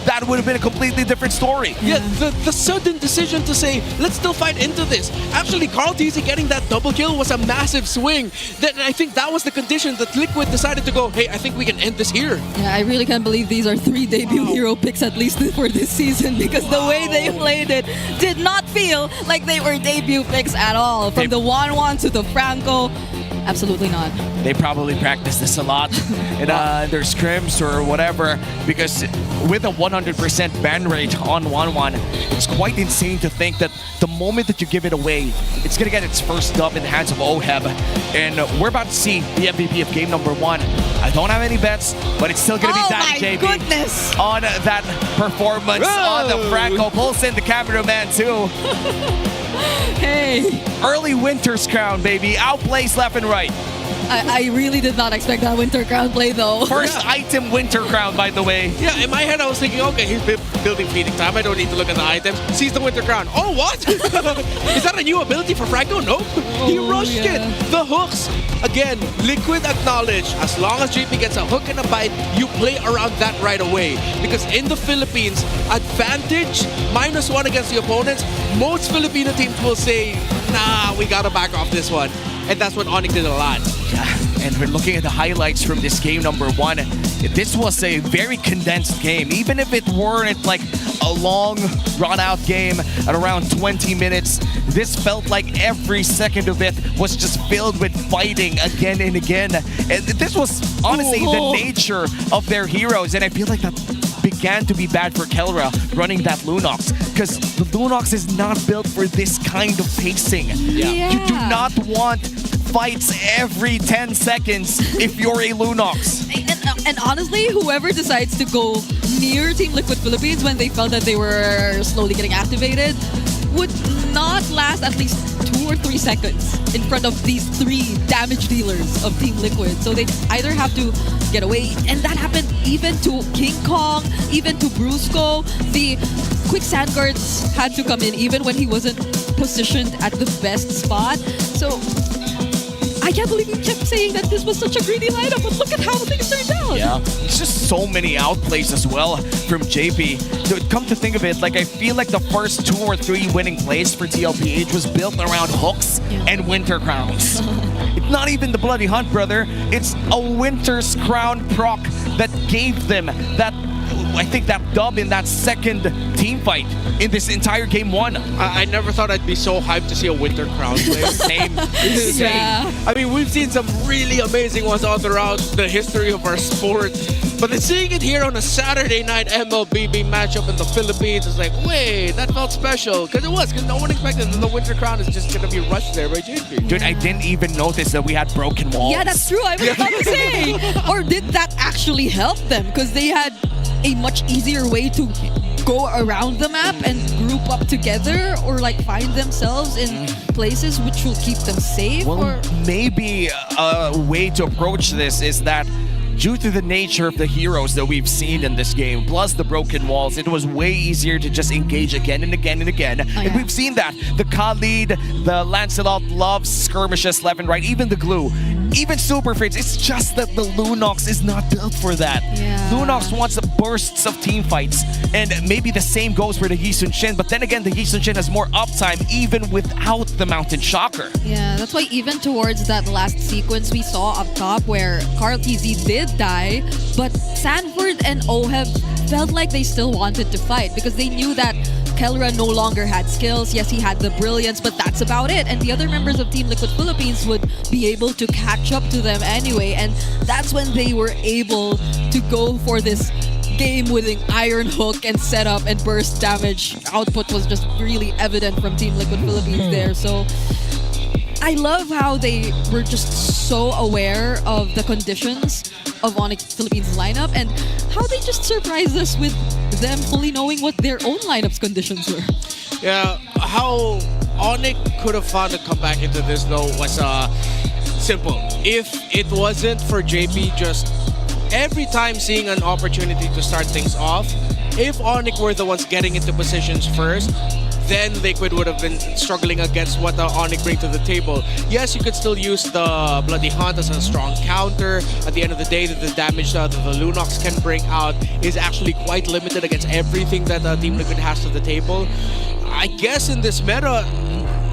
that would have been a completely different story. Yeah, the sudden decision to say, let's still fight into this. Actually, Carl TZ getting that double kill was a massive swing. I think that was the condition that Liquid decided to go, hey, I think we can end this here. Yeah, I really can't believe these are 3 debut hero picks at least for this season, because the way they played it did not feel like they were debut picks at all. From the 1-1 to the Franco, absolutely not. They probably practice this a lot in their scrims or whatever, because with a 100% ban rate on 1-1, it's quite insane to think that the moment that you give it away, it's going to get its first dub in the hands of Oheb. And we're about to see the MVP of game number 1. I don't have any bets, but it's still going to be Daddy JP on that performance on the Franco. Pulse in the cameraman too. Hey. Early Winter's Crown, baby. Outplays left and right. I really did not expect that Winter Crown play though. First item Winter Crown, by the way. Yeah, in my head I was thinking, okay, he's building Fleeting Time. I don't need to look at the items. Sees the Winter Crown. Oh, what? Is that a new ability for Franco? Nope. He rushed it. The hooks. Again, Liquid acknowledge, as long as JP gets a hook and a bite, you play around that right away. Because in the Philippines, advantage -1 against the opponents, most Filipino teams will say, nah, we gotta back off this one. And that's what ONIC did a lot. Yeah, and we're looking at the highlights from this game number 1. This was a very condensed game. Even if it weren't like a long run-out game at around 20 minutes, this felt like every second of it was just filled with fighting again and again. And this was honestly the nature of their heroes, and I feel like that began to be bad for Kelra running that Lunox, because the Lunox is not built for this kind of pacing. You do not want fights every 10 seconds if you're a Lunox. And honestly, whoever decides to go near Team Liquid Philippines when they felt that they were slowly getting activated would not last at least 2 or 3 seconds in front of these 3 damage dealers of Team Liquid. So they either have to get away, and that happened even to King Kong, even to Brusco. The quick Sandguards had to come in even when he wasn't positioned at the best spot. So I can't believe we kept saying that this was such a greedy lineup, but look at how things turned out. Yeah, it's just so many outplays as well from JP. So come to think of it, like I feel like the first 2 or 3 winning plays for TLPH was built around hooks and Winter Crowns. It's not even the Bloody Hunt, brother. It's a Winter's Crown proc that gave them that, I think, that dub in that second team fight in this entire game 1. I never thought I'd be so hyped to see a Winter Crown play. Same. I mean, we've seen some really amazing ones all throughout the history of our sport. But then seeing it here on a Saturday night MLBB matchup in the Philippines is like, wait, that felt special. Because it was, because no one expected that the Winter Crown is just going to be rushed there by JP. Dude, I didn't even notice that we had broken walls. Yeah, that's true. I was about to say. Or did that actually help them? Because they had a much easier way to go around the map and group up together, or like find themselves in places which will keep them safe? Well, or maybe a way to approach this is that due to the nature of the heroes that we've seen in this game, plus the broken walls, it was way easier to just engage again and again and again. And we've seen that. The Khalid, the Lancelot loves skirmishes left and right, even the Glue, even Superfans. It's just that the Lunox is not built for that. Lunox wants bursts of team fights, and maybe the same goes for the Yisun Shin, but then again, the Yisun Shin has more uptime even without the Mountain Shocker. yeah, that's why even towards that last sequence we saw up top where Carl TZ did die, but Sanford and Oheb felt like they still wanted to fight because they knew that Kelra no longer had skills. Yes, he had the brilliance, but that's about it. And the other members of Team Liquid Philippines would be able to catch up to them anyway. And that's when they were able to go for this game-winning Iron Hook and setup and burst damage. Output was just really evident from Team Liquid Philippines there. So I love how they were just so aware of the conditions of ONIC Philippines lineup and how they just surprised us with them fully knowing what their own lineup's conditions were. Yeah, how ONIC could have found a comeback into this though was simple. If it wasn't for JP just every time seeing an opportunity to start things off, if ONIC were the ones getting into positions first, then Liquid would have been struggling against what the ONIC bring to the table. Yes, you could still use the Bloody Hunt as a strong counter. At the end of the day, the damage that the Lunox can bring out is actually quite limited against everything that Team Liquid has to the table. I guess in this meta,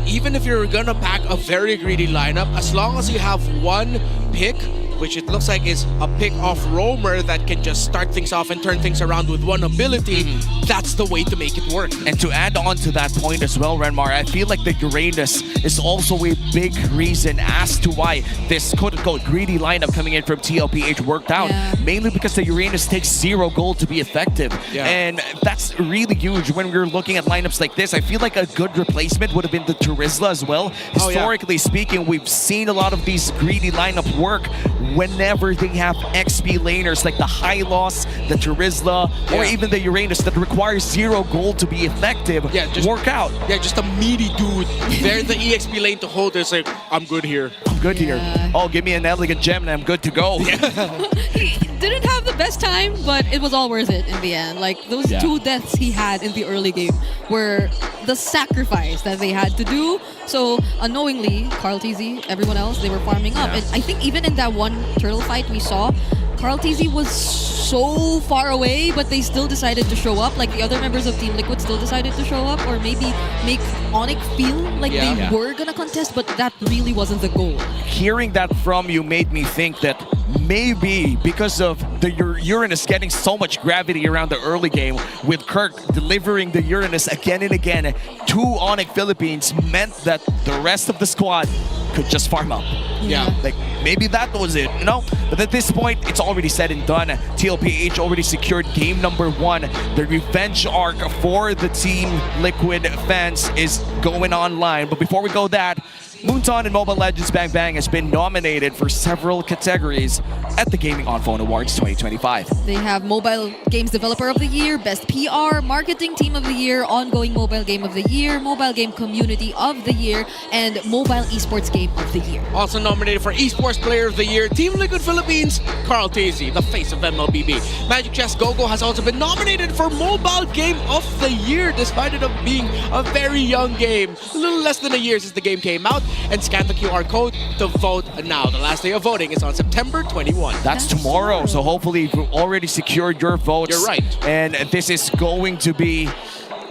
even if you're gonna pack a very greedy lineup, as long as you have one pick, which it looks like is a pick-off roamer that can just start things off and turn things around with one ability, that's the way to make it work. And to add on to that point as well, Renmar, I feel like the Uranus is also a big reason as to why this quote-unquote greedy lineup coming in from TLPH worked out. Mainly because the Uranus takes 0 gold to be effective. And that's really huge when we're looking at lineups like this. I feel like a good replacement would have been the Turisla as well. Historically speaking, we've seen a lot of these greedy lineup work whenever they have XP laners like the Hylos, the Turisla, or even the Uranus that requires 0 gold to be effective, work out. Yeah, just a meaty dude. They're the EXP lane to hold. It's like, I'm good here. I'm good here. Oh, give me an elegant gem and I'm good to go. He didn't have the best time, but it was all worth it in the end. Like, those 2 deaths he had in the early game were the sacrifice that they had to do. So, unknowingly, Carl TZ, everyone else, they were farming up. And I think even in that one turtle fight we saw, Carl TZ was so far away, but they still decided to show up. Like, the other members of Team Liquid still decided to show up, or maybe make ONIC feel like they were gonna contest, but that really wasn't the goal. Hearing that from you made me think that maybe because of the Uranus getting so much gravity around the early game, with Kirk delivering the Uranus again and again to ONIC Philippines, meant that the rest of the squad could just farm up. Like, maybe that was it, you know? But at this point, it's already said and done. TLPH already secured game number 1. The revenge arc for the Team Liquid fans is going online. But before we go that, Moonton and Mobile Legends Bang Bang has been nominated for several categories at the Gaming On Phone Awards 2025. They have Mobile Games Developer of the Year, Best PR, Marketing Team of the Year, Ongoing Mobile Game of the Year, Mobile Game Community of the Year, and Mobile Esports Game of the Year. Also nominated for Esports Player of the Year, Team Liquid Philippines, Carl TZ, the face of MLBB. Magic Chess Gogo has also been nominated for Mobile Game of the Year, despite it being a very young game. A little less than a year since the game came out. And scan the QR code to vote now. The last day of voting is on September 21. That's tomorrow, so hopefully you've already secured your votes. You're right. And this is going to be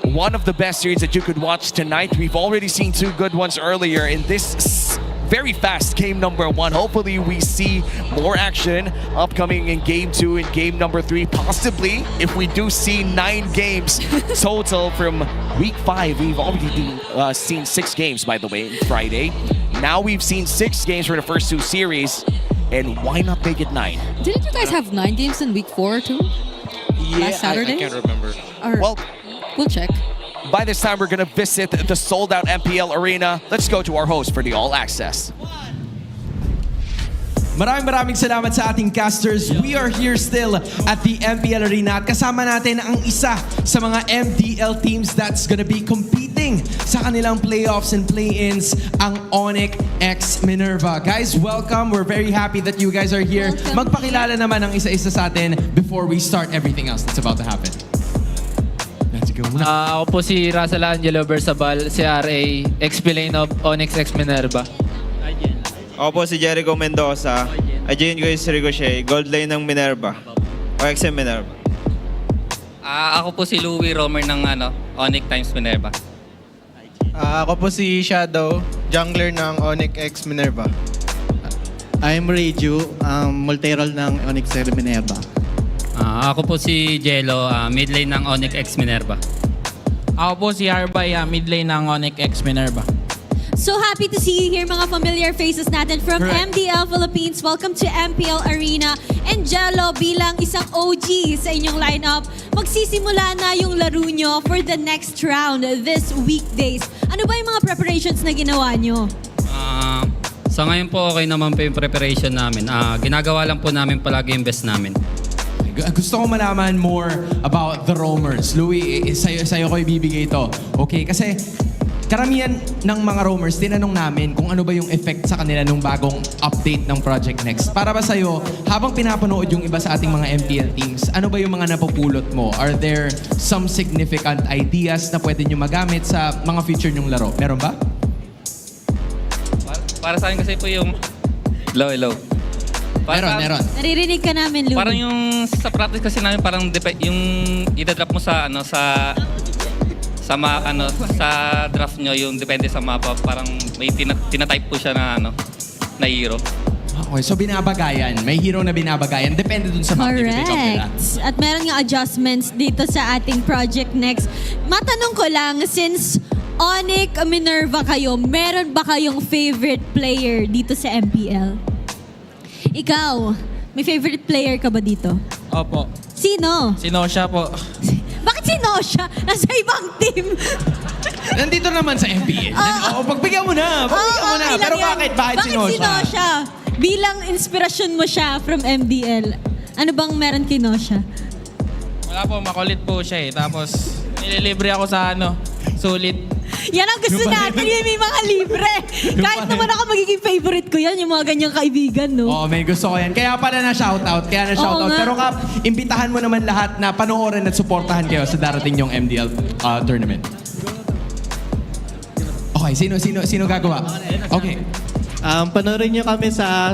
one of the best series that you could watch tonight. We've already seen 2 good ones earlier in this very fast game number 1. Hopefully we see more action upcoming in game 2 and game number 3. Possibly, if we do see 9 games total from week 5. We've already seen 6 games, by the way, Friday. Now we've seen 6 games for the first 2 series. And why not make it 9? Didn't you guys have 9 games in week 4 too? Last Saturday? I can't remember. Well, we'll check. By this time, we're going to visit the sold-out MPL Arena. Let's go to our host for the All Access. Maraming salamat sa ating casters. We are here still at the MPL Arena at kasama natin ang isa sa mga MDL teams that's gonna be competing sa kanilang playoffs and play-ins, ang ONIC x Minerva. Guys, welcome. We're very happy that you guys are here. Magpakilala naman ang isa-isa sa atin before we start everything else that's about to happen. Let's go. Ako po si Russell Angelo Bersabal, CRA, ex-Pilane of ONIC x Minerva. Ako po si Jericho Mendoza. Ajin ko is Ricochet, gold lane ng Minerva. O XM Minerva. Ako po si Louie Romer ng ONIC times Minerva. Ako po si Shadow, jungler ng ONIC x Minerva. I'm Reju, multi-role ng ONIC x Minerva. Ako po si Jello, mid lane ng ONIC x Minerva. Ako po si Arbay, mid lane ng ONIC x Minerva. So happy to see you here, mga familiar faces natin from MDL Philippines. Welcome to MPL Arena. And Jello, bilang isang OG sa inyong lineup, magsisimula na yung laro nyo for the next round this weekdays. Ano ba yung mga preparations na ginawa nyo? Sa ngayon po, okay naman po yung preparation namin. Ginagawa lang po namin palagi yung best namin. Gusto ko malaman more about the roamers. Louie, sa'yo ko ibibigay ito. Okay, kasi karamihan ng mga roamers, tinanong namin kung ano ba yung effect sa kanila nung bagong update ng Project Next. Para ba sa'yo, habang pinapanood yung iba sa ating mga MPL teams, ano ba yung mga napupulot mo? Are there some significant ideas na pwede nyo magamit sa mga feature nyong laro? Meron ba? Para sa akin kasi po yung low. Meron. Naririnig ka namin, Louie. Parang yung sa practice kasi namin, parang yung idadrop mo sa sa draft nyo, yung depende sa mapa, parang may tinatype po siya na hero. Okay, so binabagayan. May hero na binabagayan. Depende dun sa map na pick up nila. At meron nga adjustments dito sa ating Project Next. Matanong ko lang, since ONIC Minerva kayo, meron ba kayong favorite player dito sa MPL? Ikaw, may favorite player ka ba dito? Opo. Sino? Si Nosha po. Bakit si Nosha? Nasa ibang team. Nandito naman sa MPL. Pagbigyan mo na. Pero bakit si Nosha? Si Nosha? Bilang inspirasyon mo siya from MDL, ano bang meron kay Nosha? Wala po, makulit po siya eh. Tapos, nililibre ako sa sulit. Yan ang gusto natin, yung may mga libre. Kahit naman ako magiging favorite ko yan, yung mga ganyang kaibigan, no? Oo, may gusto ko yan. Kaya pala na-shoutout. Pero Kap, imbitahan mo naman lahat na panoorin at suportahan kayo sa darating yung MDL tournament. Okay, sino gagawa? Okay. Panoorin nyo kami sa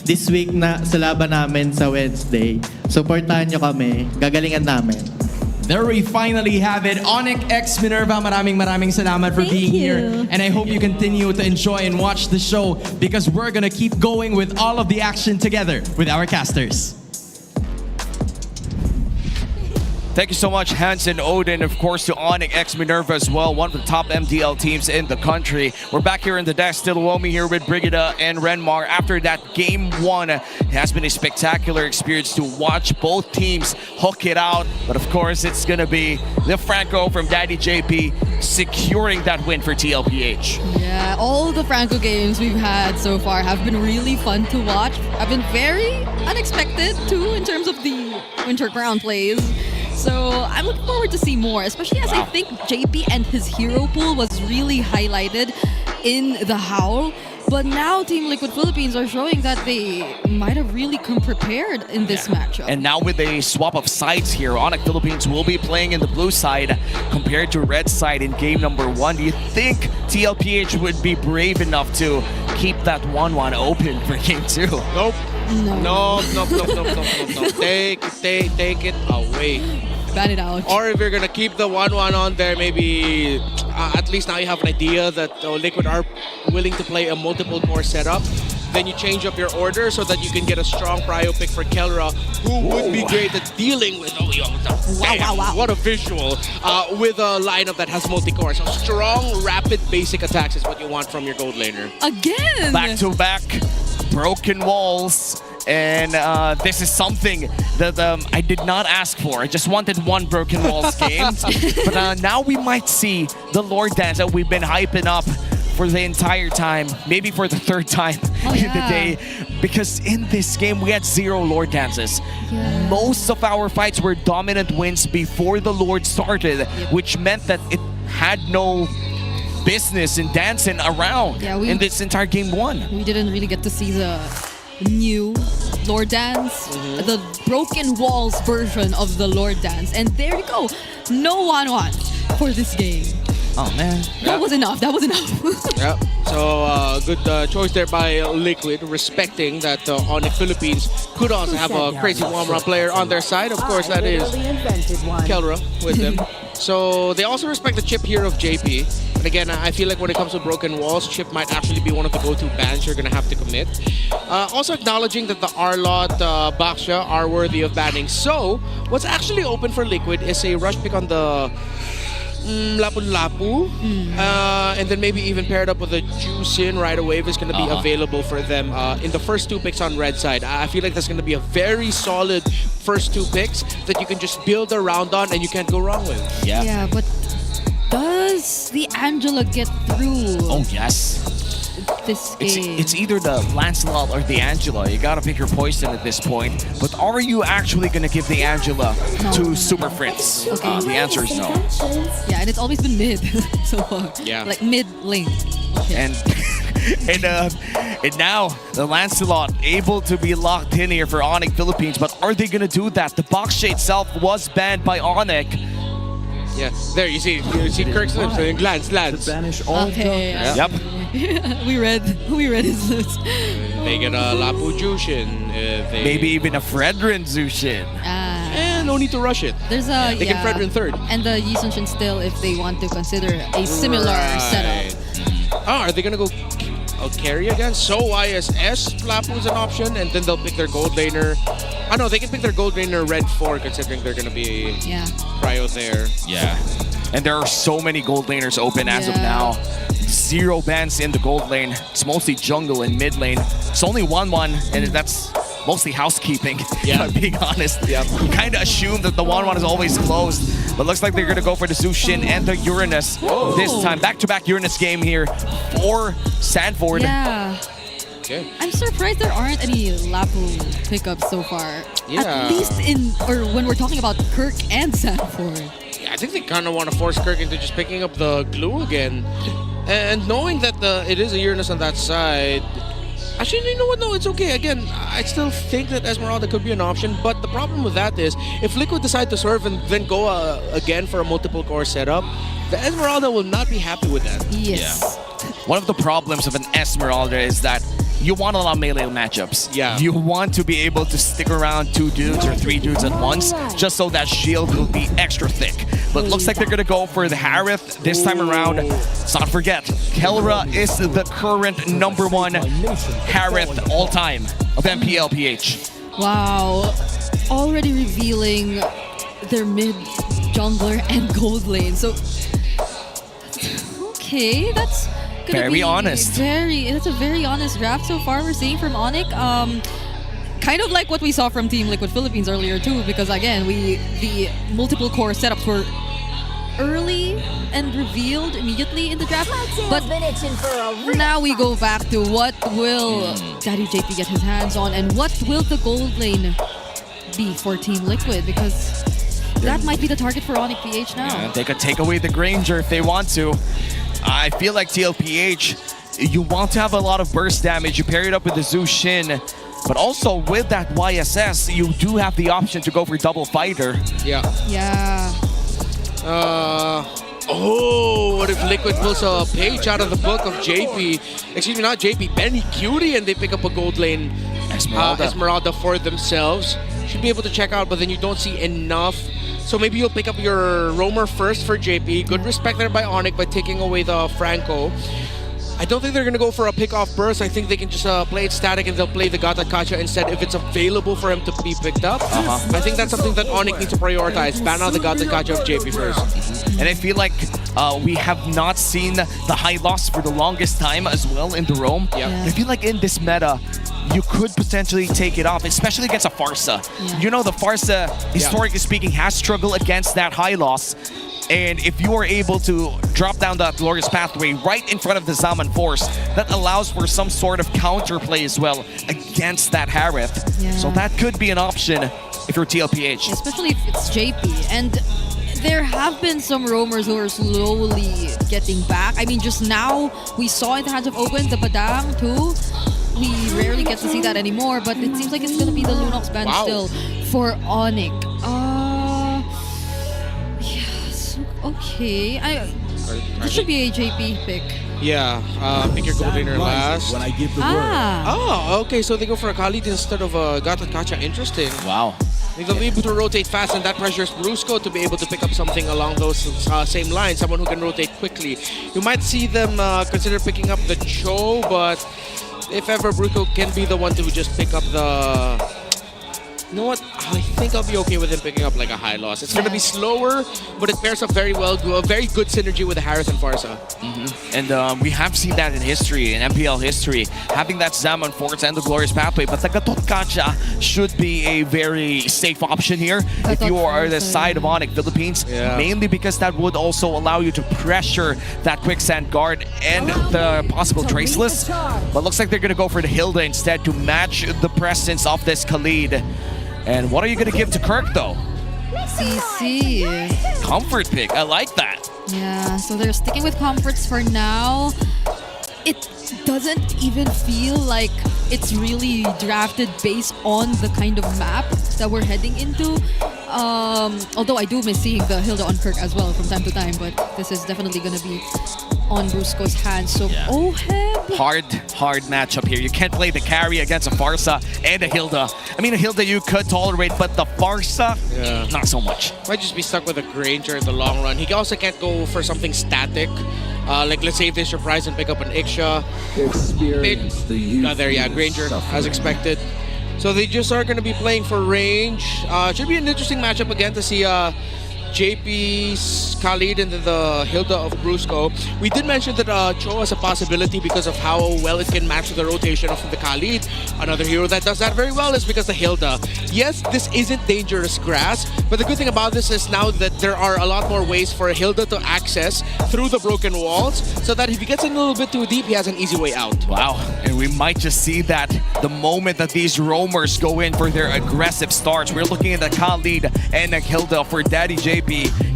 this week na sa laban namin sa Wednesday. Supportahan nyo kami. Gagalingan namin. There we finally have it. ONIC x Minerva, maraming salamat for being here. And I hope you continue to enjoy and watch the show because we're gonna keep going with all of the action together with our casters. Thank you so much, Hans and Odin. Of course, to ONIC x Minerva as well, one of the top MDL teams in the country. We're back here in the desk, still Womi here with Brigida and Renmar. After that game one, it has been a spectacular experience to watch both teams hook it out. But of course, it's going to be the Franco from Daddy JP securing that win for TLPH. Yeah, all the Franco games we've had so far have been really fun to watch. Have been very unexpected too in terms of the Winter Crown plays. So I'm looking forward to see more, especially as I think JP and his hero pool was really highlighted in the Howl. But now Team Liquid Philippines are showing that they might have really come prepared in this matchup. And now with a swap of sides here, ONIC Philippines will be playing in the blue side compared to red side in game number one. Do you think TLPH would be brave enough to keep that 1-1 open for game two? Nope. No. Take it away. Ban it out. Or if you're gonna keep the 1-1 on there, maybe at least now you have an idea that Liquid are willing to play a multiple core setup. Then you change up your order so that you can get a strong prio pick for Kelra, who would be great at dealing with wow. What a visual with a lineup that has multi-core. So strong, rapid, basic attacks is what you want from your gold laner. Again! Back to back, broken walls. And this is something that I did not ask for. I just wanted one Broken Walls game. But now we might see the Lord Dance that we've been hyping up for the entire time, maybe for the third time in the day, because in this game we had 0 Lord dances. Most of our fights were dominant wins before the Lord started, which meant that it had no business in dancing around in this entire game 1. We didn't really get to see the new Lord Dance, the Broken Walls version of the Lord Dance. And there you go. No 1-1 for this game. Oh man. That was enough. That was enough. Yeah. So good choice there by Liquid, respecting that ONIC Philippines could also have a crazy one-run player on their side. Of course, that is Kelra with them. So they also respect the chip here of JP. But again, I feel like when it comes to Broken Walls, Chip might actually be one of the go-to bans you're going to have to commit. Also acknowledging that the R-Lot, Baksha are worthy of banning. So what's actually open for Liquid is a rush pick on the Lapu-Lapu, and then maybe even paired up with a Juicin right away is going to be available for them in the first 2 picks on red side. I feel like that's going to be a very solid first 2 picks that you can just build around on and you can't go wrong with. Yeah, but does the Angela get through? Oh yes. This game. It's either the Lancelot or the Angela. You gotta pick your poison at this point. But are you actually gonna give the Angela to Super Friends? Okay. The answer is no. Yeah, and it's always been mid so far. Yeah. Like mid lane. Okay. And now the Lancelot able to be locked in here for ONIC Philippines. But are they gonna do that? The Baksha itself was banned by ONIC. Yeah, there you see Kirk's lips and glance. Okay. Yep. we read his lips. They get a Lapu Jushin. Maybe even a Fredrin Zushin. And no need to rush it. There's a they can Fredrin third. And the Yi Sun Shin still, if they want to consider a similar setup. Oh, are they gonna go carry again? So ISS Lapu is an option, and then they'll pick their gold laner. I know they can pick their gold laner red 4, considering they're gonna be prio there. Yeah. And there are so many gold laners open as of now. 0 bans in the gold lane. It's mostly jungle and mid lane. It's only 1-1, and that's mostly housekeeping, if I'm being honest. You kind of assume that the 1-1 is always closed, but looks like they're going to go for the Zushin and the Uranus this time. Back-to-back Uranus game here for Sanford. Yeah. Okay. I'm surprised there aren't any Lapu pickups so far. Yeah. At least when we're talking about Kirk and Sanford. Yeah, I think they kind of want to force Kirk into just picking up the glue again. And knowing that it is a Uranus on that side, actually, you know what? No, it's okay. Again, I still think that Esmeralda could be an option, but the problem with that is if Liquid decide to serve and then go again for a multiple core setup, the Esmeralda will not be happy with that. Yes. Yeah. One of the problems of an Esmeralda is that you want a lot of melee matchups. Yeah. You want to be able to stick around 2 dudes or 3 dudes at once, just so that shield will be extra thick. But looks like they're gonna go for the Harith this time around. Let's not forget, Kelra is the current #1 Harith all time of MPLPH. Wow. Already revealing their mid jungler and gold lane. So okay, that's very honest. That's a very honest draft so far we're seeing from ONIC. Kind of like what we saw from Team Liquid Philippines earlier too, because again, the multiple core setups were early and revealed immediately in the draft. But now we go back to what will Daddy JP get his hands on, and what will the gold lane be for Team Liquid, because that might be the target for ONIC PH now. Yeah, they could take away the Granger if they want to. I feel like TLPH, you want to have a lot of burst damage. You pair it up with the Zushin, but also with that YSS, you do have the option to go for double fighter. Yeah. Yeah. What if Liquid pulls a page out of the book of JP? Excuse me, not JP, Benny Cutie, and they pick up a gold lane Esmeralda for themselves. Should be able to check out, but then you don't see enough. So maybe you'll pick up your roamer first for JP. Good respect there by ONIC by taking away the Franco. I don't think they're going to go for a pick-off burst. I think they can just play it static and they'll play the Gata Kacha instead if it's available for him to be picked up. I think that's something that ONIC needs to prioritize. Ban out the Gata Kacha of JP first. And I feel like we have not seen the high loss for the longest time as well in the roam. I feel like in this meta, you could potentially take it off, especially against a Farsa. You know, the Farsa, historically speaking, has struggled against that high loss. And if you are able to drop down that glorious pathway right in front of the Zaman Force, that allows for some sort of counterplay as well against that Harith. Yeah. So that could be an option if you're TLPH. Especially if it's JP. And there have been some roamers who are slowly getting back. I mean, just now, we saw in the hands of Owen, the Badang too. We rarely get to see that anymore, but it seems like it's going to be the Lunox band still for ONIC. Yes, okay. This should be a JP pick. Yeah, pick your gold laner last. When I give the Oh, okay, so they go for a Khalid instead of a Gata Kacha. Interesting. Wow. They'll be able to rotate fast, and that pressures Brusco to be able to pick up something along those same lines, someone who can rotate quickly. You might see them consider picking up the Cho, but if ever Brusco can be the one to just pick up the... You know what? I think I'll be okay with him picking up like a high loss. It's going to be slower, but it pairs up very well. A very good synergy with the Harith and Farsa. And we have seen that in history, in MPL history, having that Zaman Force and the Glorious Pathway. But the Gatot Kacha should be a very safe option here if you are the side of ONIC Philippines, mainly because that would also allow you to pressure that Quicksand Guard and the possible Traceless. But looks like they're going to go for the Hilda instead to match the presence of this Khalid. And what are you going to give to Kirk, though? CC. Comfort pick. I like that. Yeah, so they're sticking with comforts for now. It doesn't even feel like it's really drafted based on the kind of map that we're heading into. Although I do miss seeing the Hilda on Kirk as well from time to time, but this is definitely going to be on Brusco's hands. So, Hard matchup here. You can't play the carry against a Farsa and a Hilda. I mean, a Hilda you could tolerate, but the Farsa, not so much. Might just be stuck with a Granger in the long run. He also can't go for something static. Like, let's say if they surprise and pick up an Iksha. Granger, as expected. So they just are going to be playing for range. Should be an interesting matchup again to see JP's Khalid and the Hilda of Brusco. We did mention that Cho has a possibility because of how well it can match the rotation of the Khalid. Another hero that does that very well is because the Hilda. Yes, this isn't dangerous grass, but the good thing about this is now that there are a lot more ways for a Hilda to access through the broken walls, so that if he gets in a little bit too deep, he has an easy way out. Wow, and we might just see that the moment that these roamers go in for their aggressive starts. We're looking at the Khalid and the Hilda for Daddy JP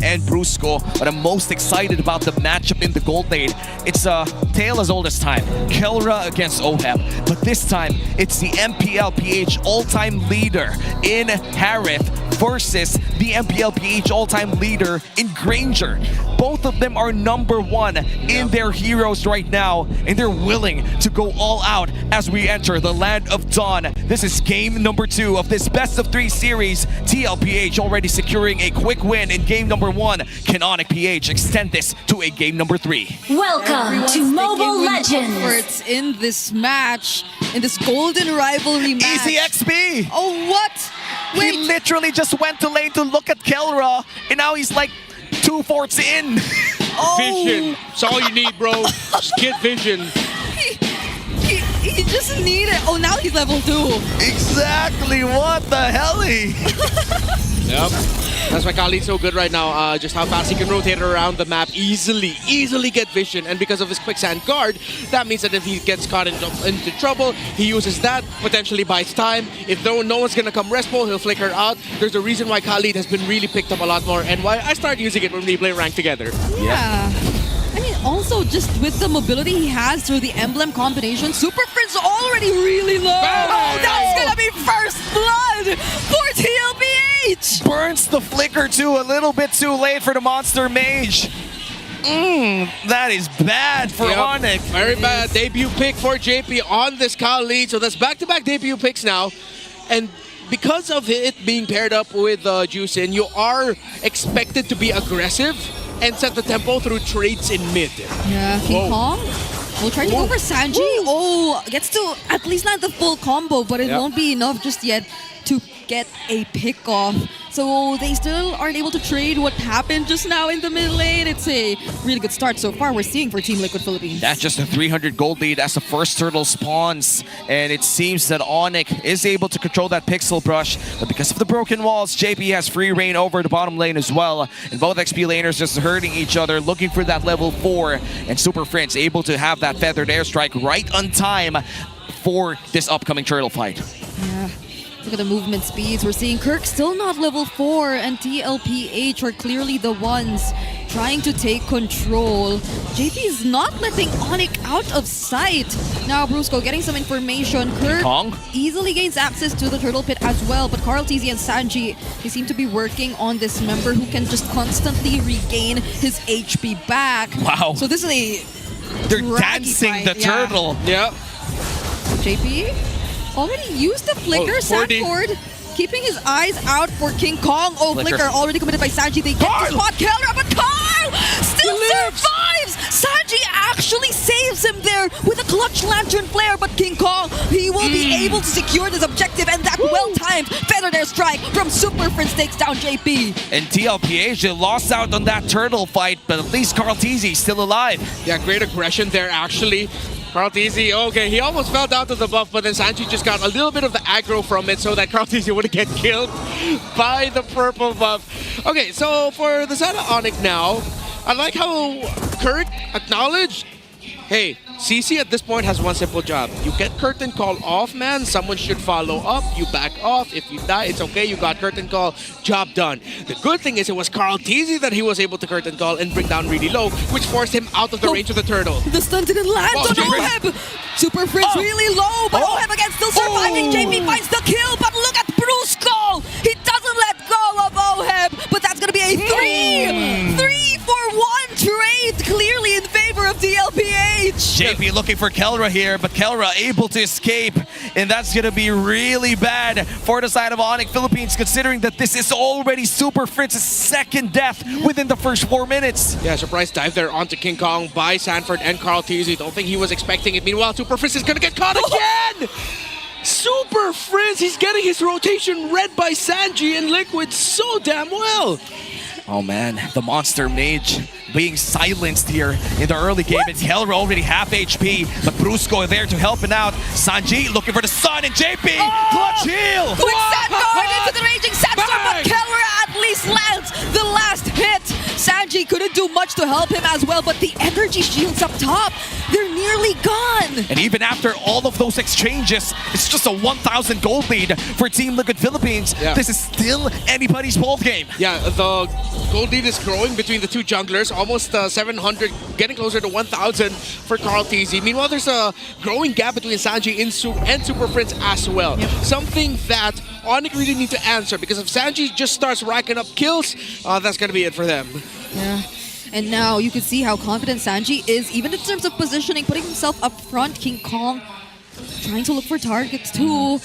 and Brusco, but I'm most excited about the matchup in the gold lane. It's a tale as old as time. Kelra against Oheb, but this time it's the MPLPH all-time leader in Harith versus the MPLPH all-time leader in Granger. Both of them are #1 in their heroes right now, and they're willing to go all out as we enter the Land of Dawn. This is game number 2 of this best-of-3 series. TLPH already securing a quick win in game number 1. Can ONIC PH extend this to a game number 3? Welcome to Mobile Legends. In this match, in this golden rivalry match. Easy XP! Oh, what? Wait. He literally just went to lane to look at Kelra, and now he's like 2 forts in. Vision. That's all you need, bro. Just get vision. He just needed. Oh, now he's level 2. Exactly. What the hell? Yep. That's why Khalid's so good right now. Just how fast he can rotate around the map easily get vision. And because of his Quicksand Guard, that means that if he gets caught into trouble, he uses that, potentially buys time. If no one's gonna come respo, he'll flicker out. There's a reason why Khalid has been really picked up a lot more, and why I started using it when we play ranked together. Yeah. I mean, also just with the mobility he has through the emblem combination, Superfans already really low. Oh, that's gonna be first blood for TLPH. Burns the flicker too, a little bit too late for the Monster Mage. That is bad for ONIC. Very bad. Debut pick for JP on this Khalid. So that's back-to-back debut picks now. And because of it being paired up with Juicin, you are expected to be aggressive and set the tempo through trades in mid. Yeah, King Kong will try to go for Sanji. Oh, gets to at least land the full combo, but it won't be enough just yet. to get a pick off. So they still aren't able to trade what happened just now in the mid lane. It's a really good start so far we're seeing for Team Liquid Philippines. That's just a 300 gold lead as the first turtle spawns. And it seems that ONIC is able to control that pixel brush. But because of the broken walls, JP has free reign over the bottom lane as well. And both XP laners just hurting each other, looking for that level 4. And Superfans able to have that feathered airstrike right on time for this upcoming turtle fight. Yeah. Look at the movement speeds. We're seeing Kirk still not level 4 and TLPH are clearly the ones trying to take control. JP is not letting ONIC out of sight. Now Brusco getting some information. Kirk easily gains access to the turtle pit as well, but Carl TZ and Sanji, they seem to be working on this member who can just constantly regain his HP back. Wow. So this is a They're dancing the turtle. Yeah. JP already used the flicker. Sanford keeping his eyes out for King Kong. Oh, flicker already committed by Sanji. They get to spot Kelra, but Carl still survives. Sanji actually saves him there with a clutch lantern flare, but King Kong, he will be able to secure this objective, and that well-timed feathered airstrike from Superfans takes down JP. And TLPH lost out on that turtle fight, but at least Carl TZ is still alive. Yeah, great aggression there actually. Carl TZ, okay, he almost fell down to the buff, but then Sanji just got a little bit of the aggro from it so that Carl TZ wouldn't get killed by the purple buff. Okay, so for the side of ONIC now, I like how Kirk acknowledged, hey, CC at this point has one simple job. You get curtain call off, man. Someone should follow up. You back off. If you die, it's okay. You got curtain call. Job done. The good thing is it was Carl TZ that he was able to curtain call and bring down really low, which forced him out of the range of the turtle. The stun didn't land on Oheb. Superfans really low, but Oheb again still surviving. JP finds the kill, but look at Brusco. He doesn't let go of Oheb, but that's going to be a 3-for-1 trade, clearly in favor of TLPH. JP looking for Kelra here, but Kelra able to escape, and that's going to be really bad for the side of ONIC Philippines, considering that this is already Superfans' second death within the first 4 minutes. Yeah, surprise dive there onto King Kong by Sanford and Carl TZ. Don't think he was expecting it. Meanwhile, Superfans is going to get caught again! Superfans, he's getting his rotation read by Sanji and Liquid so damn well. Oh man, the monster mage being silenced here in the early game. And Kelra already half HP, but Brusco there to help him out. Sanji looking for the sun, and JP clutch heal. Quick sand guard into the raging sandstorm, but Kelra at least lands the last hit. Sanji couldn't do much to help him as well, but the energy shields up top, they're nearly gone. And even after all of those exchanges, it's just a 1,000 gold lead for Team Liquid Philippines. Yeah. This is still anybody's ball game. Yeah, the gold lead is growing between the two junglers, almost 700, getting closer to 1,000 for Carl TZ. Meanwhile, there's a growing gap between Sanji and Superfans as well. Yep. Something that ONIC really need to answer, because if Sanji just starts racking up kills, that's going to be it for them. Yeah. And now you can see how confident Sanji is, even in terms of positioning, putting himself up front. King Kong trying to look for targets too,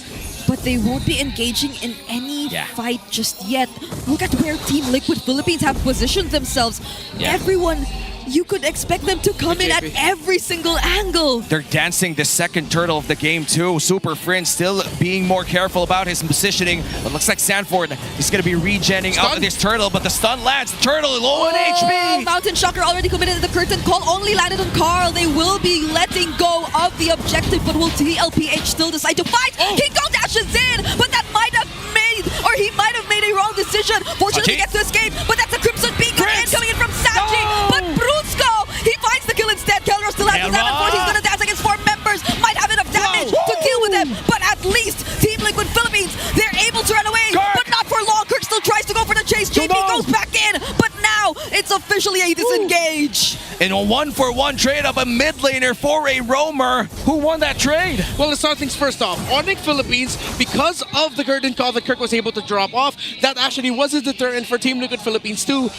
but they won't be engaging in any fight just yet. Look at where Team Liquid Philippines have positioned themselves. Everyone, you could expect them to come in at every single angle. They're dancing the second turtle of the game too. Superfans still being more careful about his positioning. It looks like Sanford is going to be regenning out of this turtle, but the stun lands. The turtle low on HP. Mountain Shocker already committed the curtain call, only landed on Carl. They will be letting go of the objective, but will TLPH still decide to fight? King Kong dashes in, but that might have made, or he might have made a wrong decision. Fortunately, he gets to escape, but that's a Crimson Beacon coming in from Sanji. But Brusco, he finds the kill instead. Kelra still has the 7-4. He's gonna dance against 4 members. Might have enough damage to deal with him, but at least Team Liquid Philippines, they're able to run away, but not for long. Kirk still tries to go for the chase. JP goes back in, but now it's officially a disengage. In a 1-for-1 trade of a mid laner for a roamer. Who won that trade? Well, let's start things first off. ONIC Philippines, because of the curtain call that Kirk was able to drop off, that actually was a deterrent for Team Liquid Philippines to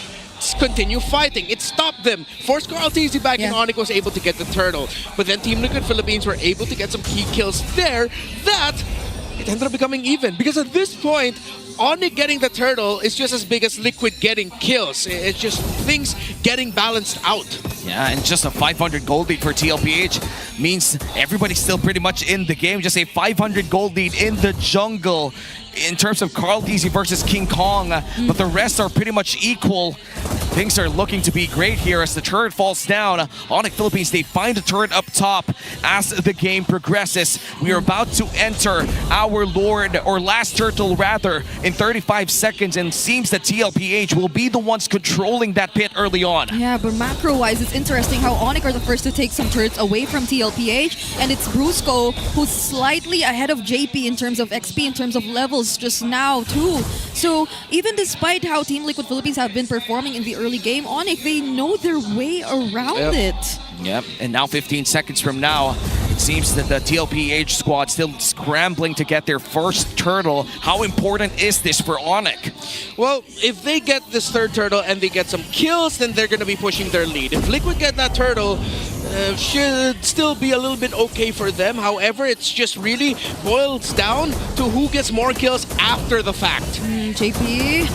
continue fighting. It stopped them. Forced Carl TZ back, and ONIC was able to get the turtle. But then Team Liquid Philippines were able to get some key kills there that it ended up becoming even. Because at this point, ONIC getting the turtle is just as big as Liquid getting kills. It's just things getting balanced out. Yeah, and just a 500 gold lead for TLPH. means everybody's still pretty much in the game. Just a 500 gold lead in the jungle in terms of Carl TZ versus King Kong, but the rest are pretty much equal. Things are looking to be great here as the turret falls down. ONIC Philippines, they find the turret up top as the game progresses. We are about to enter our Lord, or last turtle rather, in 35 seconds, and seems that TLPH will be the ones controlling that pit early on. Yeah, but macro-wise, it's interesting how ONIC are the first to take some turrets away from TLPH, and it's Brusco who's slightly ahead of JP in terms of XP, in terms of levels just now too. So even despite how Team Liquid Philippines have been performing in the early game, ONIC, they know their way around it. Yep, and now 15 seconds from now, it seems that the TLPH squad still scrambling to get their first turtle. How important is this for ONIC? Well, if they get this third turtle and they get some kills, then they're going to be pushing their lead. If Liquid get that turtle, should still be a little bit okay for them. However, it's just really boils down to who gets more kills after the fact. JP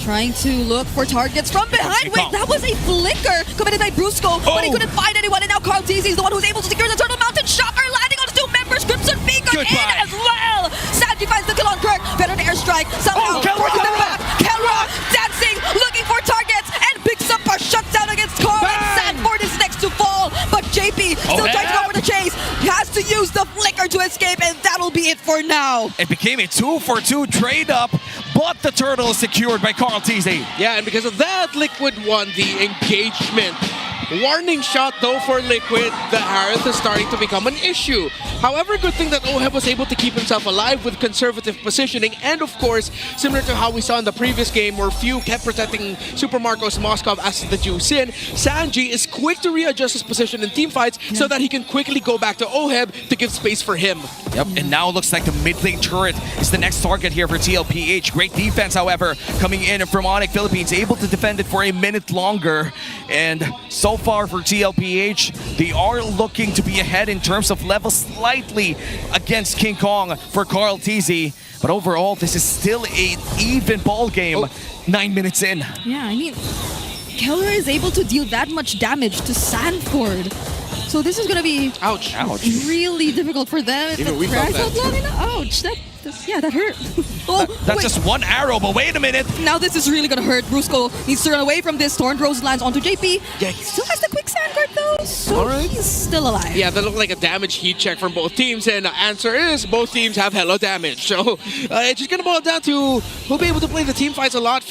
trying to look for targets from behind. Wait, that was a flicker committed by Brusco, but he couldn't find anyone, and now Carl TZ is the one who's able to secure the Turtle Mountain Shocker, landing on his two members. Crimson Beacon in as well. Sanji finds the kill on Kirk. Better the airstrike. Somehow working them back. Kelra dancing, looking for targets, and picks up a shutdown against Carl. And Sanford is next to fall, but JP still trying to go for the chase. He has to use the flicker to escape, and that'll be it for now. It became a 2-for-2 trade up, but the turtle is secured by Carl TZ. Yeah, and because of that, Liquid won the engagement. Warning shot though for Liquid, the Harith is starting to become an issue. However, good thing that OHEB was able to keep himself alive with conservative positioning, and of course, similar to how we saw in the previous game where Few kept protecting Super Marcos Moskov as the juice in, Sanji is quick to readjust his position in team fights so that he can quickly go back to OHEB to give space for him. Yep, and now it looks like the mid lane turret is the next target here for TLPH. Great defense, however, coming in from ONIC Philippines, able to defend it for a minute longer. And so far for TLPH, they are looking to be ahead in terms of level slightly against King Kong for Carl TZ. But overall, this is still an even ball game 9 minutes in. Yeah, I mean, Keller is able to deal that much damage to Sanford. So this is going to be really difficult for them. If it cries out loud enough. Ouch, that hurt. That's just one arrow, but wait a minute. Now this is really going to hurt. Brusco needs to run away from this. Thorn Rose lands onto JP. Yeah, he still has the quick sand guard though, so he's still alive. Yeah, that looked like a damage heat check from both teams, and the answer is both teams have hella damage. So it's just going to boil down to who'll be able to play the team fights a lot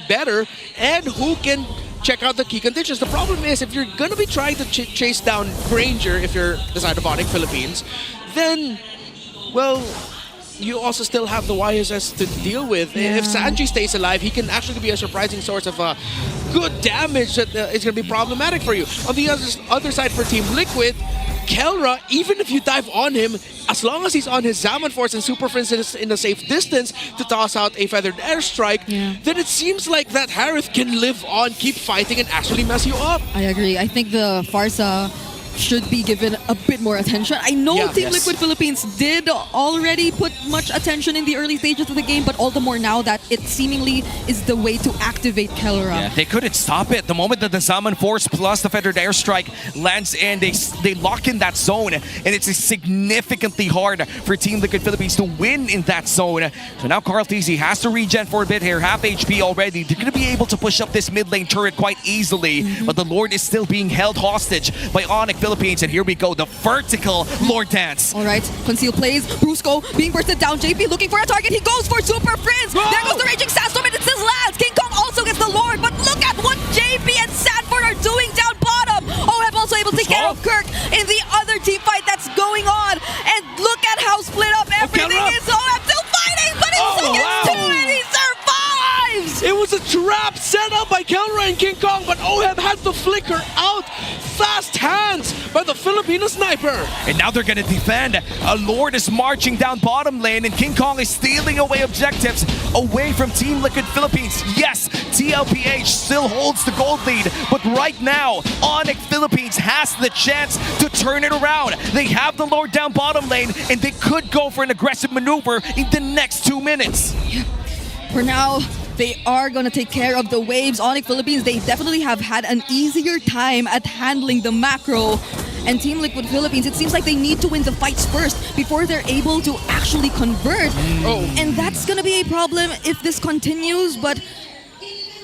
better, and who can check out the key conditions. The problem is, if you're going to be trying to chase down Granger, if you're the side of ONIC Philippines, then, well, you also still have the YSS to deal with. Yeah. If Sanji stays alive, he can actually be a surprising source of good damage that is going to be problematic for you. On the other side for Team Liquid, Kelra, even if you dive on him, as long as he's on his Zaman Force and Superfans is in a safe distance to toss out a feathered airstrike, then it seems like that Harith can live on, keep fighting, and actually mess you up. I agree. I think the Farsa should be given a bit more attention. I know Team Liquid Philippines did already put much attention in the early stages of the game, but all the more now that it seemingly is the way to activate Kelra. Yeah, they couldn't stop it. The moment that the Zaman Force plus the Feathered Airstrike lands in, they lock in that zone, and it's significantly hard for Team Liquid Philippines to win in that zone. So now Carl TZ has to regen for a bit here, half HP already. They're going to be able to push up this mid lane turret quite easily, but the Lord is still being held hostage by ONIC Philippines, and here we go, the vertical Lord Dance. All right, Conceal plays, Brusco being bursted down, JP looking for a target, he goes for Super Prince. There goes the Raging Sandstorm, and it still lands. King Kong also gets the Lord, but look at what JP and Sanford are doing down bottom. OHEB also able to take care of Kirk in the other team fight that's going on, and look at how split up everything is. OHEB still fighting, but he's against two, and he survives. It was a trap set up by Kelra and King Kong, but OHEB had the flicker out. Fast hands by the Filipino sniper. And now they're going to defend. A Lord is marching down bottom lane, and King Kong is stealing away objectives away from Team Liquid Philippines. Yes, TLPH still holds the gold lead, but right now, ONIC Philippines has the chance to turn it around. They have the Lord down bottom lane, and they could go for an aggressive maneuver in the next 2 minutes. For now, they are going to take care of the waves. ONIC Philippines, they definitely have had an easier time at handling the macro. And Team Liquid Philippines, it seems like they need to win the fights first before they're able to actually convert. And that's gonna be a problem if this continues, but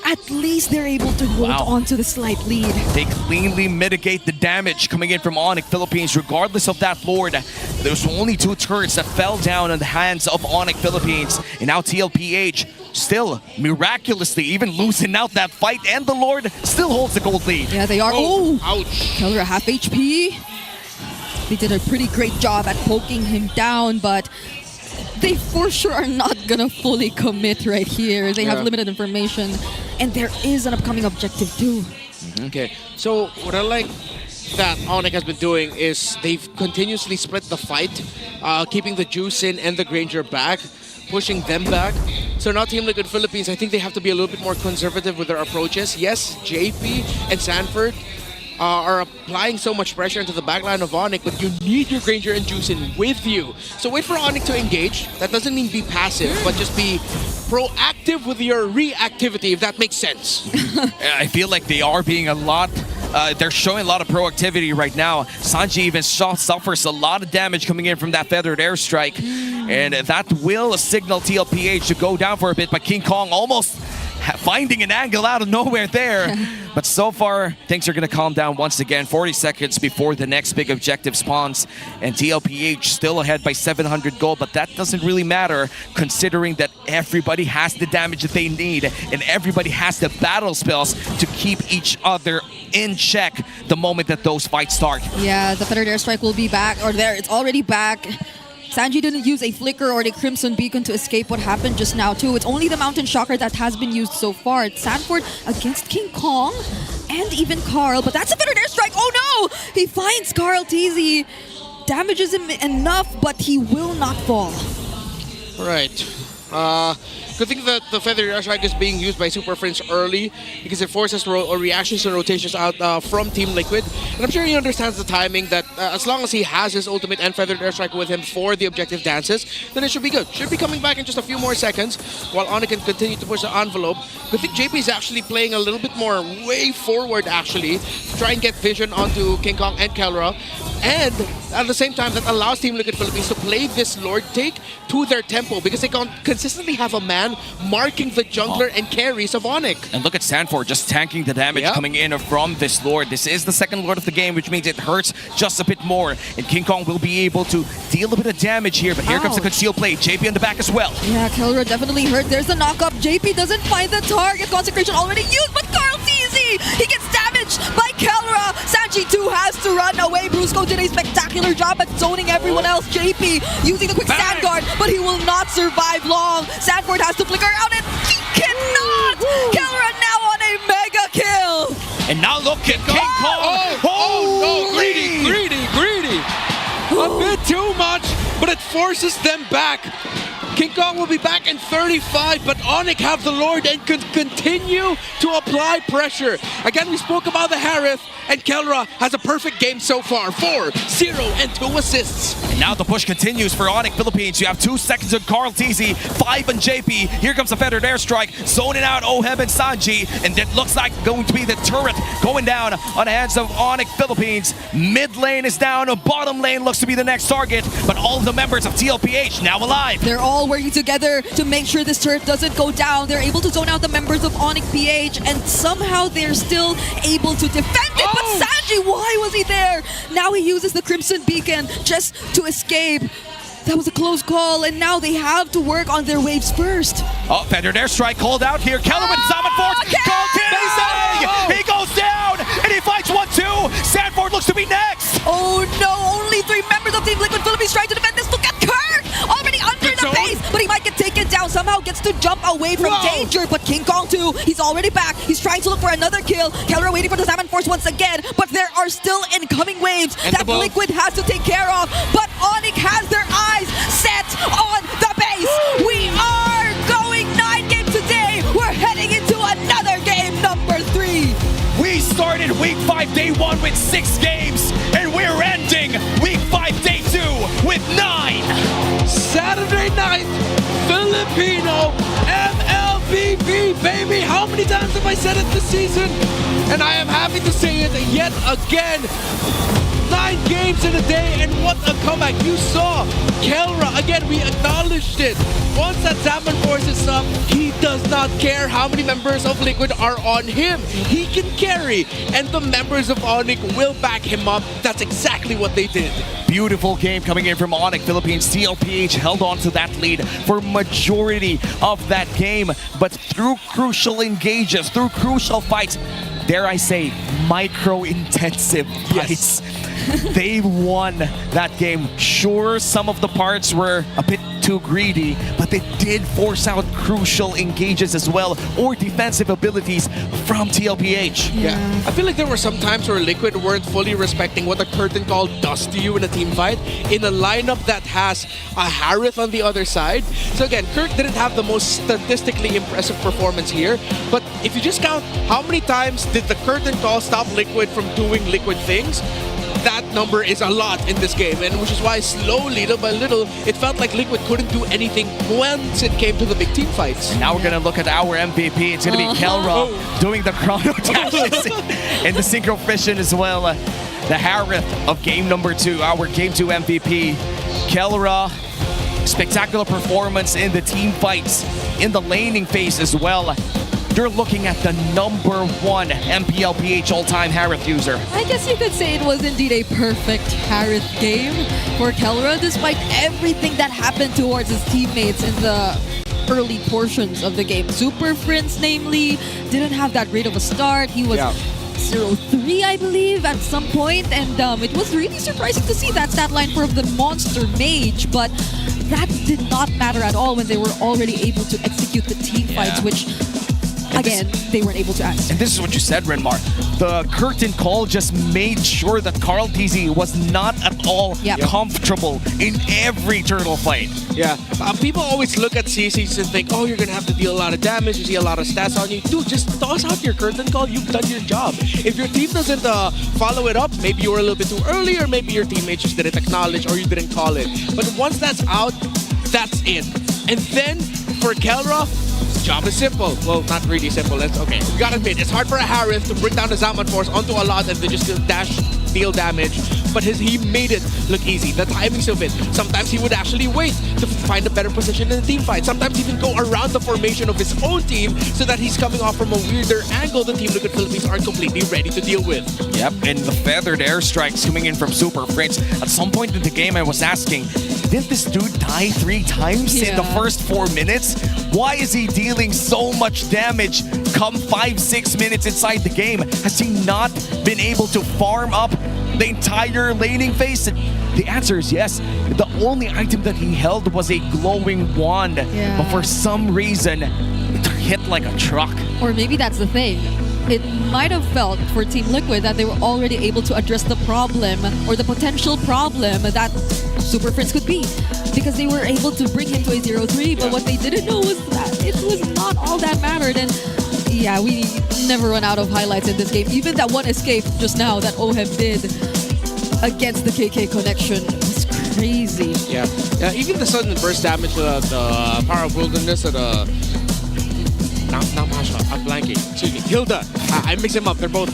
at least they're able to hold on to the slight lead. They cleanly mitigate the damage coming in from ONIC Philippines. Regardless of that Lord, there's only 2 turrets that fell down in the hands of ONIC Philippines. And now TLPH still miraculously even losing out that fight, and the Lord still holds the gold lead. Yeah, they are. Oh, ouch. Keller half HP. They did a pretty great job at poking him down, but they for sure are not gonna fully commit right here. They have limited information, and there is an upcoming objective too. Okay, so what I like that ONIC has been doing is they've continuously split the fight, keeping the Juice in and the Granger back, pushing them back. So now Team Liquid Philippines, I think they have to be a little bit more conservative with their approaches. Yes, JP and Sanford are applying so much pressure into the backline of ONIC, but you need your Granger and Juice in with you. So wait for ONIC to engage. That doesn't mean be passive, but just be proactive with your reactivity, if that makes sense. I feel like they are being they're showing a lot of proactivity right now. Sanji even suffers a lot of damage coming in from that feathered airstrike. And that will signal TLPH to go down for a bit, but King Kong almost finding an angle out of nowhere there. But so far, things are going to calm down once again. 40 seconds before the next big objective spawns. And TLPH still ahead by 700 gold, but that doesn't really matter considering that everybody has the damage that they need and everybody has the battle spells to keep each other in check the moment that those fights start. Yeah, the feathered airstrike will be back, or there, it's already back. Sanji didn't use a flicker or a crimson beacon to escape what happened just now too. It's only the mountain shocker that has been used so far. It's Sanford against King Kong and even Carl, but that's a feathered airstrike. Oh no! He finds Carl TZ, damages him enough, but he will not fall. Right. Good thing that the feathered airstrike is being used by Superfans early because it forces reactions and rotations out from Team Liquid. And I'm sure he understands the timing that as long as he has his ultimate and feathered airstrike with him for the objective dances, then it should be good. Should be coming back in just a few more seconds while ONIC can continue to push the envelope. I think JP is actually playing a little bit more way forward actually to try and get vision onto King Kong and Kelra. And at the same time, that allows Team Liquid Philippines to play this Lord take to their tempo because they can consistently have a man marking the jungler and carries of ONIC. And look at Sanford just tanking the damage coming in from this Lord. This is the second Lord of the game, which means it hurts just a bit more. And King Kong will be able to deal a bit of damage here, but here comes the concealed play. JP on the back as well. Yeah, Kelra definitely hurt. There's the knockup. JP doesn't find the target. Consecration already used, but Carl TZ, he gets damaged by Kelra. Sanji too has to run away. Brusco did a spectacular job at zoning everyone else. JP using the quick stand guard, but he will not survive long. Sanford has to flicker out and he cannot! Kelra now on a mega kill! And now look at King Kong! Oh no, greedy! A bit too much, but it forces them back. King Kong will be back in 35, but ONIC have the Lord and can continue to apply pressure. Again, we spoke about the Harith, and Kelra has a perfect game so far. 4, 0, and 2 assists. And now the push continues for ONIC Philippines. You have 2 seconds on Carl TZ, 5 on JP. Here comes the feathered airstrike, zoning out Ohem and Sanji, and it looks like going to be the turret going down on the hands of ONIC Philippines. Mid lane is down, bottom lane looks to be the next target, but all of the members of TLPH now alive. They're all working together to make sure this turret doesn't go down. They're able to zone out the members of ONIC PH, and somehow they're still able to defend it. But Sanji, why was he there? Now he uses the Crimson Beacon just to escape. That was a close call, and now they have to work on their waves first. Oh, feathered airstrike called out here. Keller with Summon Force. He goes down, and he fights 1-2. Sanford looks to be next. Oh no, only 3 members of Team Liquid Philippines trying to defend this. Look at Kirk! Already under the base, but he might get taken down. Somehow gets to jump away from danger, but King Kong too, he's already back. He's trying to look for another kill. Keller waiting for the Salmon Force once again, but there are still incoming waves that Liquid has to take care of. But ONIC has their eyes set on the base. We are going 9 games today. We're heading into another game, number 3. We started week 5, day 1 with 6 games, and we're ending week 5, day 2 with 9. Saturday night, Filipino MLBB, baby. How many many times have I said it this season? And I am happy to say it yet again. 9 games in a day, and what a comeback. You saw Kelra, again, we acknowledged it. Once that Zaman Force is up, he does not care how many members of Liquid are on him. He can carry, and the members of ONIC will back him up. That's exactly what they did. Beautiful game coming in from ONIC Philippines. TLPH held on to that lead for majority of that game, but through crucial engages, through crucial fights, dare I say, micro-intensive fights, they won that game. Sure, some of the parts were a bit too greedy, but they did force out crucial engages as well, or defensive abilities from TLPH. Yeah. I feel like there were some times where Liquid weren't fully respecting what a curtain call does to you in a team fight in a lineup that has a Harith on the other side. So again, Kirk didn't have the most statistically impressive performance here, but if you just count how many times did the curtain call stop Liquid from doing Liquid things, that number is a lot in this game, and which is why slowly, little by little, it felt like Liquid couldn't do anything once it came to the big team fights. And now we're gonna look at our MVP. It's gonna be Kelra doing the chrono dashes and the synchro fission as well. The Harith of game number 2, our game 2 MVP. Kelra, spectacular performance in the team fights, in the laning phase as well. You're looking at the number 1 MPLPH all-time Harith user. I guess you could say it was indeed a perfect Harith game for Kelra, despite everything that happened towards his teammates in the early portions of the game. Superfans, namely, didn't have that great of a start. He was 0-3, I believe, at some point, and it was really surprising to see that stat line for the Monster Mage, but that did not matter at all when they were already able to execute the team fights, which again, they weren't able to answer. And this is what you said, Renmar. The curtain call just made sure that Carl TZ was not at all comfortable in every turtle fight. Yeah, people always look at CCs and think, oh, you're going to have to deal a lot of damage, you see a lot of stats on you. Dude, just toss out your curtain call, you've done your job. If your team doesn't follow it up, maybe you were a little bit too early, or maybe your teammates just didn't acknowledge, or you didn't call it. But once that's out, that's it. And then, for Kelra, job is simple. Well, not really simple. That's okay. We gotta admit, it's hard for a Harith to bring down the Zaman Force onto a lot and then just dash deal damage. But he made it look easy. The timings of it. Sometimes he would actually wait to find a better position in the team fight. Sometimes even go around the formation of his own team so that he's coming off from a weirder angle the Team Liquid Philippines aren't completely ready to deal with. Yep, and the feathered airstrikes coming in from Superfans. At some point in the game, I was asking, didn't this dude die 3 times in the first 4 minutes? Why is he dealing so much damage come 5-6 minutes inside the game? Has he not been able to farm up the entire laning phase? The answer is yes. The only item that he held was a glowing wand, but for some reason, it hit like a truck. Or maybe that's the thing. It might have felt for Team Liquid that they were already able to address the problem or the potential problem that Superfans could be, because they were able to bring him to a 0-3, but what they didn't know was that it was not all that mattered. And yeah, we never run out of highlights in this game. Even that one escape just now that Ohem did against the KK connection was crazy. Yeah, even the sudden burst damage to the Power of Wilderness at not Masha, I'm blanking. Excuse me, Hilda. I mix them up. They're both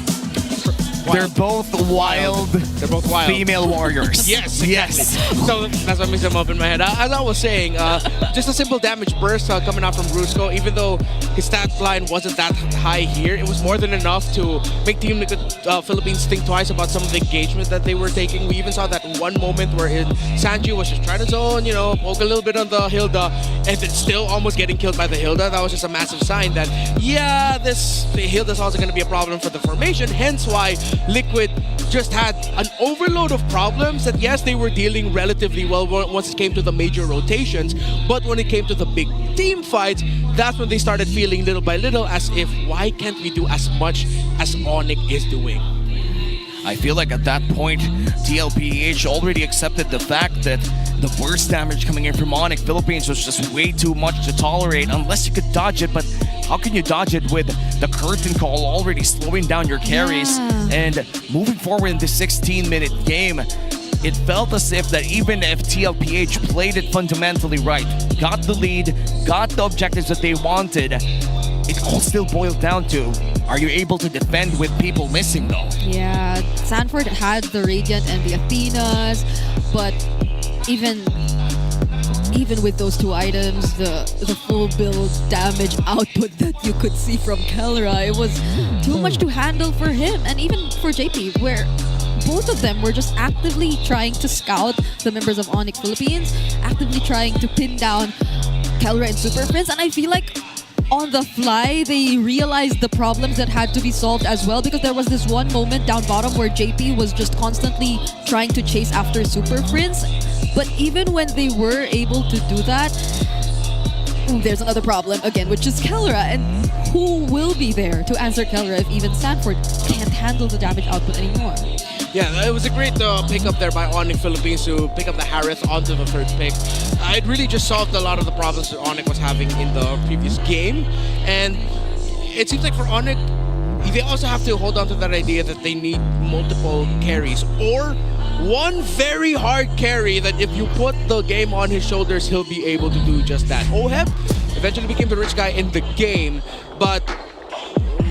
wild. They're both wild female warriors. Yes, exactly. So that's what makes them up in my head. As I was saying, just a simple damage burst coming out from Brusco. Even though his stat line wasn't that high here, it was more than enough to make Team Liquid Philippines think twice about some of the engagement that they were taking. We even saw that one moment where Sanji was just trying to zone, poke a little bit on the Hilda, and then still almost getting killed by the Hilda. That was just a massive sign that, the Hilda's also going to be a problem for the formation. Hence why Liquid just had an overload of problems that, yes, they were dealing relatively well once it came to the major rotations, but when it came to the big team fights, that's when they started feeling little by little as if, why can't we do as much as ONIC is doing? I feel like at that point, TLPH already accepted the fact that the burst damage coming in from ONIC Philippines was just way too much to tolerate unless you could dodge it. But how can you dodge it with the curtain call already slowing down your carries? And moving forward in this 16-minute game, it felt as if that even if TLPH played it fundamentally right, got the lead, got the objectives that they wanted, it all still boils down to, are you able to defend with people missing though? Yeah, Sanford had the Radiant and the Athenas, but even with those two items, the full build damage output that you could see from Kelra, it was too much to handle for him, and even for JP, where both of them were just actively trying to scout the members of ONIC Philippines, actively trying to pin down Kelra and Superfans, and I feel like on the fly, they realized the problems that had to be solved as well, because there was this one moment down bottom where JP was just constantly trying to chase after Superfans. But even when they were able to do that, there's another problem again, which is Kelra. And who will be there to answer Kelra if even Sanford can't handle the damage output anymore? Yeah, it was a great pick up there by ONIC Philippines to pick up the Harith onto the third pick. It really just solved a lot of the problems that ONIC was having in the previous game. And it seems like for ONIC, they also have to hold on to that idea that they need multiple carries, or one very hard carry that if you put the game on his shoulders, he'll be able to do just that. Oheb eventually became the rich guy in the game, but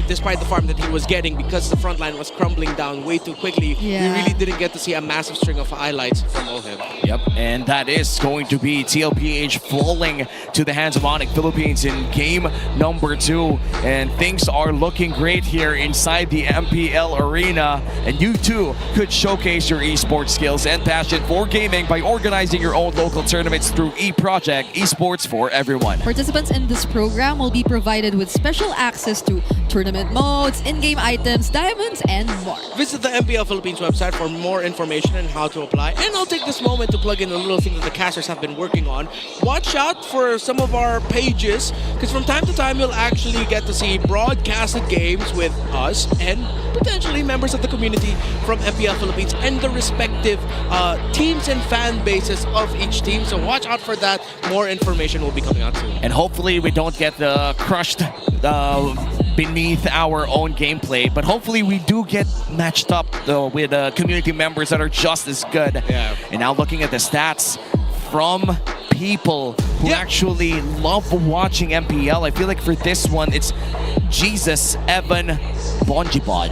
despite the farm that he was getting, because the front line was crumbling down way too quickly, we really didn't get to see a massive string of highlights from Oheb. Yep, and that is going to be TLPH falling to the hands of ONIC Philippines in game number 2. And things are looking great here inside the MPL Arena. And you too could showcase your esports skills and passion for gaming by organizing your own local tournaments through eProject Esports for Everyone. Participants in this program will be provided with special access to tournament modes, in-game items, diamonds, and more. Visit the MPL Philippines website for more information on how to apply. And I'll take this moment to plug in a little thing that the casters have been working on. Watch out for some of our pages, because from time to time you'll actually get to see broadcasted games with us and potentially members of the community from MPL Philippines and the respective teams and fan bases of each team. So watch out for that. More information will be coming out soon. And hopefully we don't get crushed beneath our own gameplay, but hopefully we do get matched up with community members that are just as good. Yeah. And now looking at the stats from people who actually love watching MPL, I feel like for this one it's Jesus, Evan, Bonjibod.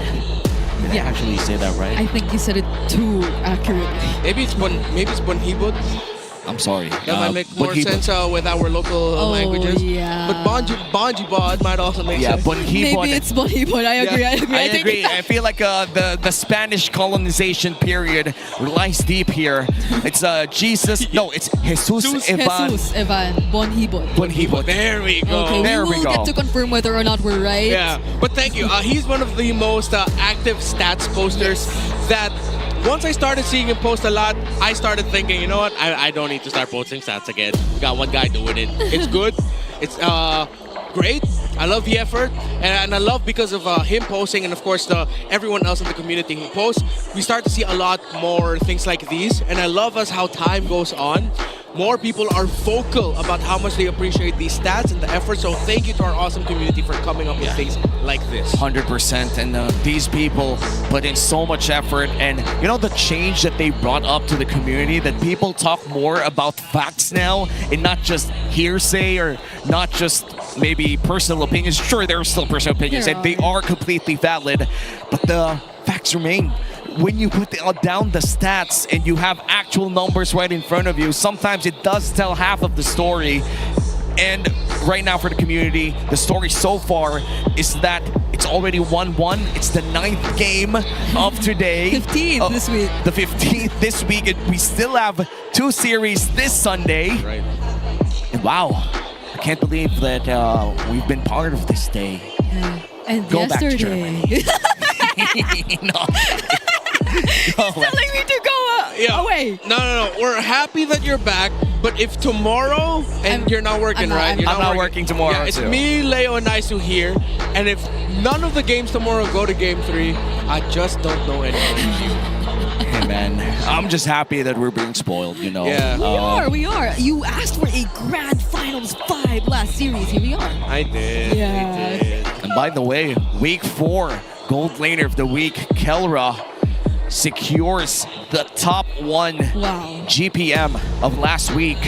Did I actually say that right? I think you said it too accurately. Maybe it's Bonhibod. I'm sorry. That might make more sense with our local languages. Yeah. But Bonjibod might also make sense. Maybe it's Bonhibod. I agree. I agree. I feel like the Spanish colonization period lies deep here. It's Jesus. No, it's Jesus Evan. Jesus Evan Bonhibod. Bonhibod. There we go. Okay, there we will get to confirm whether or not we're right. Yeah, but thank you. He's one of the most active stats posters that once I started seeing him post a lot, I started thinking, you know what, I don't need to start posting stats again. We got one guy doing it. It's good. It's great. I love the effort, and I love because of him posting, and of course everyone else in the community who posts, we start to see a lot more things like these. And I love as how time goes on, more people are vocal about how much they appreciate these stats and the effort. So thank you to our awesome community for coming up with things like this. 100%. And these people put in so much effort, and you know the change that they brought up to the community, that people talk more about facts now and not just hearsay or not just maybe personal opinions. Sure, there are still personal opinions and they are completely valid, but the facts remain. When you put down the stats and you have actual numbers right in front of you, sometimes it does tell half of the story. And right now for the community, the story so far is that it's already 1-1. It's the 9th game of today. 15th this week. The 15th this week. And we still have 2 series this Sunday. Right. And wow, I can't believe that we've been part of this day. Yeah. And Go back to yesterday. Germany. No. Telling me to go away. No. We're happy that you're back, but if tomorrow, and you're not working, right? You're I'm not working tomorrow. Yeah, it's me, Leo, and Naisu here. And if none of the games tomorrow go to game 3, I just don't know anyone. Hey man, I'm just happy that we're being spoiled, you know. Yeah. We are. You asked for a Grand Finals 5 last series. Here we are. I did. Yeah. I did. And by the way, week 4, Gold Laner of the Week, Kelra, secures the top 1 GPM of last week.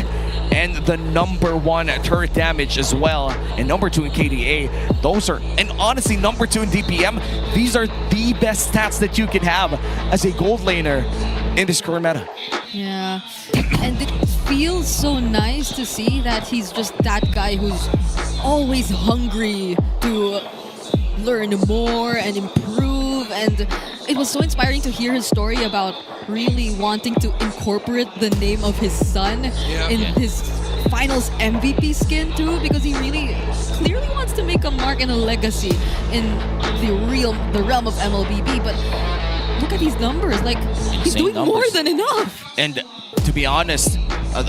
and the #1 turret damage as well, and #2 in KDA. Those are, and honestly, #2 in DPM. These are the best stats that you can have as a gold laner in this current meta. Yeah, and it feels so nice to see that he's just that guy who's always hungry to learn more and improve. And it was so inspiring to hear his story about really wanting to incorporate the name of his son in his finals MVP skin too, because he really clearly wants to make a mark and a legacy in the realm of MLBB. But look at these numbers, like he's doing more than enough. And to be honest,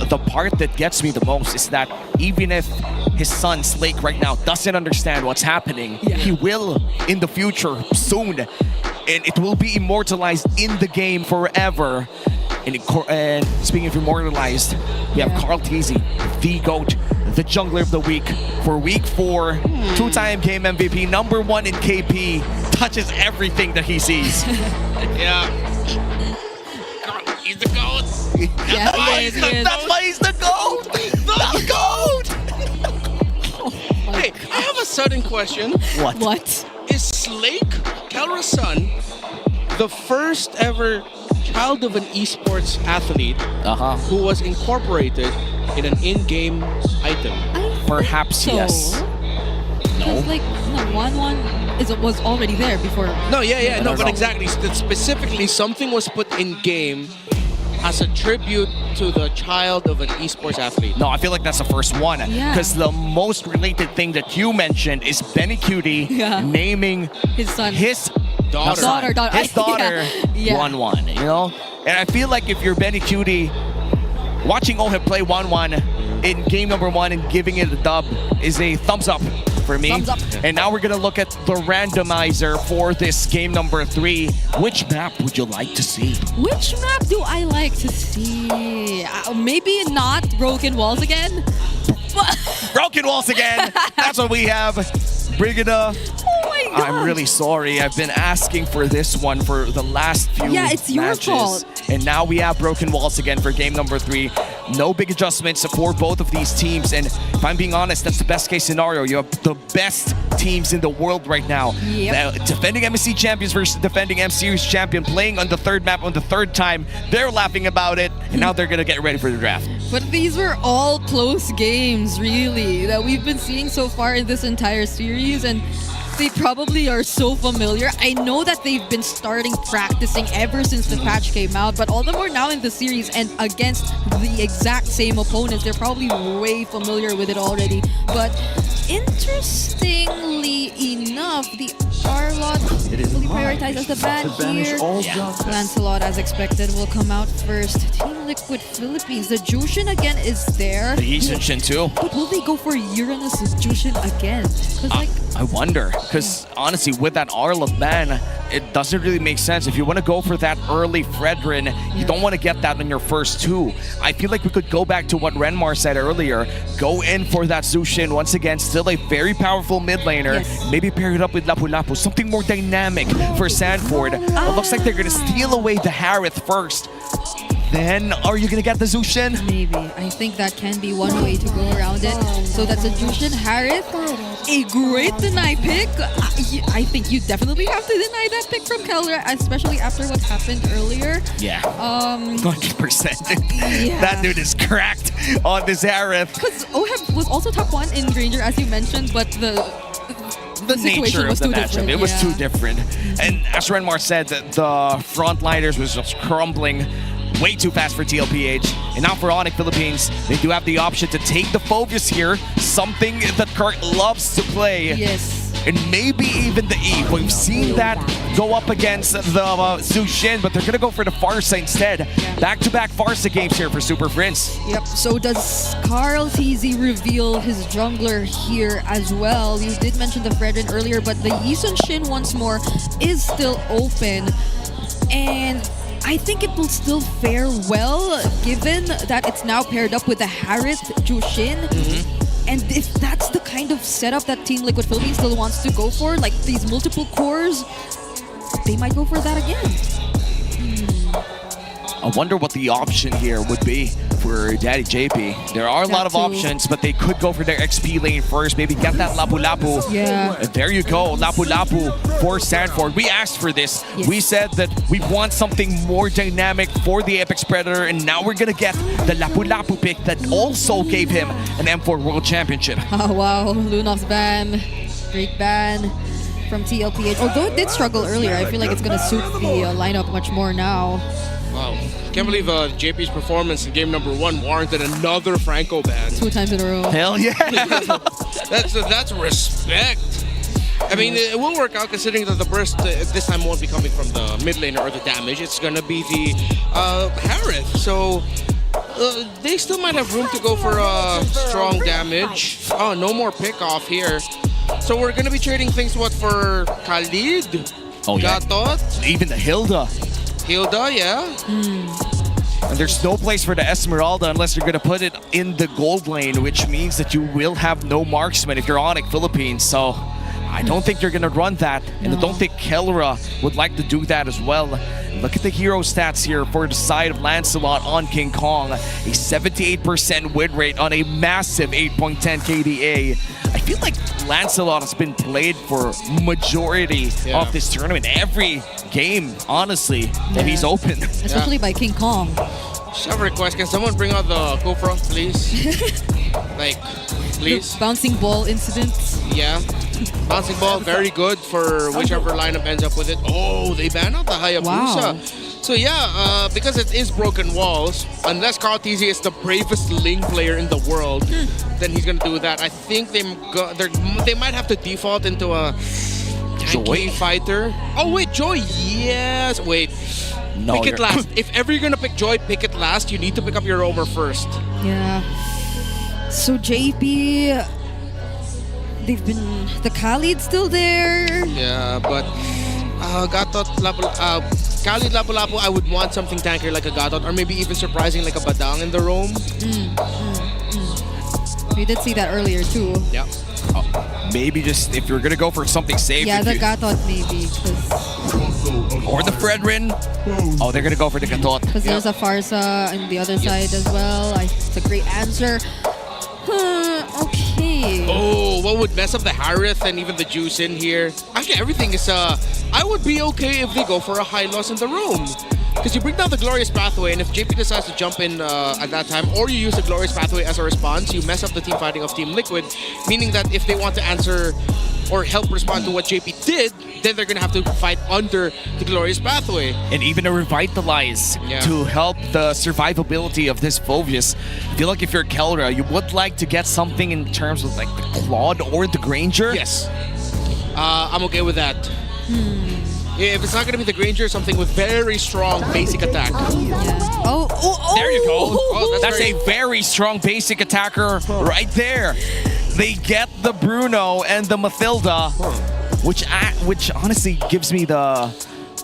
the part that gets me the most is that even if his son Slake right now doesn't understand what's happening, he will in the future soon, and it will be immortalized in the game forever. And speaking of immortalized, we have Carl TZ, the GOAT, the jungler of the week for week 4, 2-time game MVP, #1 in KP, touches everything that he sees. Yeah. He's the GOAT. Yeah, That's why he's the GOAT. The GOAT. Hey, I have a sudden question. What? Is Slake, Kelra's son, the first ever child of an esports athlete who was incorporated in an in-game item? Perhaps yes. No. Like, no, 1-1 was already there before. No, no, but exactly. Specifically, something was put in game as a tribute to the child of an esports athlete. No, I feel like that's the first one. Because the most related thing that you mentioned is Benny Cutie naming his son. His daughter. His daughter 1-1, you know? And I feel like if you're Benny Cutie, watching Oheb play 1-1 in game #1 and giving it a dub is a thumbs up for me. Thumbs up. And now we're gonna look at the randomizer for this game #3. Which map would you like to see? Which map do I like to see? Maybe not Broken Walls again. Broken Walls again. That's what we have. Bring it up. Oh my god. I'm really sorry. I've been asking for this one for the last few it's your matches. fault. And now we have Broken Walls again for game #3. No big adjustments for both of these teams. And if I'm being honest, that's the best case scenario. You have the best teams in the world right now. Defending MSC champions versus defending M Series champion, playing on the third map on the third time. They're laughing about it, and now they're gonna get ready for the draft. But these were all close games, really, that we've been seeing so far in this entire series, and they probably are so familiar. I know that they've been starting practicing ever since the patch came out, but all the more now in the series and against the exact same opponents, they're probably way familiar with it already. But interestingly enough, the Arlot fully prioritized as the ban here. Lancelot, as expected, will come out first. Team Liquid Philippines, the Jushin again is there. The Jushin too. But will they go for Uranus Jushin again? I wonder, because honestly, with that Arlot ban, it doesn't really make sense. If you want to go for that early Fredrin, you don't want to get that in your first 2. I feel like we could go back to what Renmar said earlier. Go in for that Zushin once again. Still a very powerful mid laner. Maybe pair it up with Lapu-Lapu. Something more dynamic for Sanford. It looks like they're going to steal away the Harith first. Then, are you going to get the Zushin? Maybe. I think that can be one way to go around it. So that's a Jushin Harith. A great deny pick. I think you definitely have to deny that pick from Keller, especially after what happened earlier. 100%. That dude is cracked on this Harith. Because Oheb was also top 1 in Ranger, as you mentioned, but the nature of the matchup. It was too different. And as Renmar said, the frontliners was just crumbling way too fast for TLPH. And now for ONIC Philippines, they do have the option to take the Phobius here, something that Kurt loves to play. And maybe even the Eve. We've seen that go up against the Zushin, but they're going to go for the Farsa instead. Back-to-back Farsa games here for Superfans. Yep, so does Carl TZ reveal his jungler here as well? You did mention the Fredrin earlier, but the Yisun Shin once more is still open. And I think it will still fare well, given that it's now paired up with the Harith Jushin. And if that's the kind of setup that Team Liquid Philippines still wants to go for, like these multiple cores, they might go for that again. I wonder what the option here would be for Daddy JP. There are a lot of options, but they could go for their XP lane first. Maybe get that Lapu-Lapu. Yeah. And there you go, Lapu-Lapu for Sanford. We asked for this. Yes. We said that we want something more dynamic for the Apex Predator, and now we're gonna get the Lapu-Lapu pick that also gave him an M4 World Championship. Oh wow, Lunox's ban, great ban from TLPH. Although it did struggle earlier, I feel like it's gonna suit the lineup much more now. Wow. Can't believe JP's performance in game number 1 warranted another Franco ban. 2 times in a row. Hell yeah. That's respect. I mean, it will work out considering that the burst this time won't be coming from the mid laner or the damage. It's gonna be the Harith. So they still might have room to go for strong damage. Oh, no more pick off here. So we're gonna be trading things for Khalid? Oh yeah. Gatot? Even the Hilda. Hilda, yeah. And there's no place for the Esmeralda unless you're going to put it in the gold lane, which means that you will have no marksman if you're ONIC Philippines. So I don't think you're going to run that. And I don't think Kelra would like to do that as well. Look at the hero stats here for the side of Lancelot on King Kong. A 78% win rate on a massive 8.10 KDA. I feel like Lancelot has been played for majority of this tournament. Every game, honestly, that he's open. Especially by King Kong. Just have a request. Can someone bring out the GoPro, please? Like, please? The bouncing ball incident. Yeah. Bouncing ball, very good for whichever lineup ends up with it. Oh, they ban out the Hayabusa. Wow. So yeah, because it is broken walls, unless Carl TZ is the bravest Ling player in the world, then he's gonna do that. I think they might have to default into a tanky fighter. Oh wait, Joy, yes. Wait, no, pick it last. If ever you're gonna pick Joy, pick it last. You need to pick up your roamer first. Yeah. So JP, they've been the Khalid still there. Yeah, but Gatot, Khalid Lapu-Lapu, I would want something tankier like a Gatot, or maybe even surprising like a Badang in the roam. We did see that earlier too. Yeah. Maybe just if you're gonna go for something safe. Yeah, the Gatot maybe. Or the Fredrin. Oh, they're gonna go for the Gatot. Because there's a Farsa on the other side as well. It's a great answer. Okay. Oh, what would mess up the Harith and even the Juice in here? Actually, everything is, I would be okay if they go for a high loss in the room. Because you bring down the Glorious Pathway, and if JP decides to jump in at that time, or you use the Glorious Pathway as a response, you mess up the team fighting of Team Liquid, meaning that if they want to answer or help respond to what JP did, then they're going to have to fight under the Glorious Pathway. And even a Revitalize to help the survivability of this Phobius. I feel like if you're Kelra, you would like to get something in terms of like the Claude or the Granger. Yes. I'm okay with that. If it's not going to be the Granger, something with very strong basic attack. Oh. There you go. Oh, that's a very strong basic attacker right there. They get the Bruno and the Mathilda, which honestly gives me the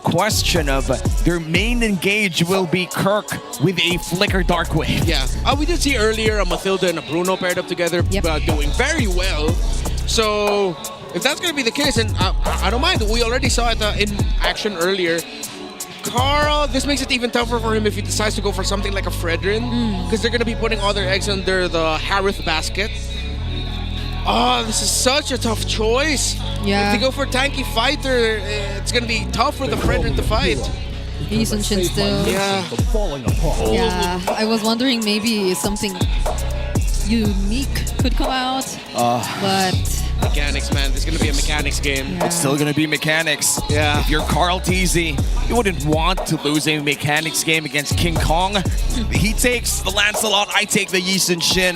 question of their main engage will be Kirk with a Flicker Dark Wave. Yeah, we did see earlier a Mathilda and a Bruno paired up together, doing very well. So if that's going to be the case, and I don't mind. We already saw it in action earlier. Carl, this makes it even tougher for him if he decides to go for something like a Fredrin, because they're going to be putting all their eggs under the Harith basket. Oh, this is such a tough choice. Yeah. If they go for a tanky fighter, it's going to be tough for the Fredrin to fight. Eason Shin still. Yeah. Yeah, I was wondering maybe something unique could come out, but... Mechanics, man. There's gonna be a mechanics game. It's still gonna be mechanics. Yeah. If you're Carl TZ, you wouldn't want to lose a mechanics game against King Kong. He takes the Lancelot, I take the Yisun Shin.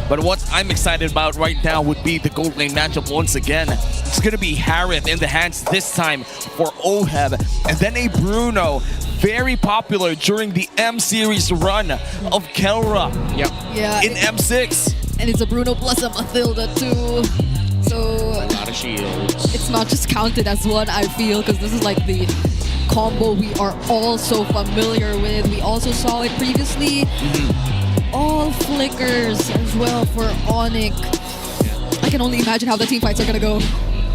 But what I'm excited about right now would be the gold lane matchup once again. It's gonna be Harith in the hands this time for Oheb, and then a Bruno. Very popular during the M series run of Kelra. Yeah. In M6. And it's a Bruno plus a Mathilda too. So a lot of shields. It's not just counted as one, I feel, because this is like the combo we are all so familiar with. We also saw it previously. All flickers as well for ONIC. I can only imagine how the team fights are gonna go.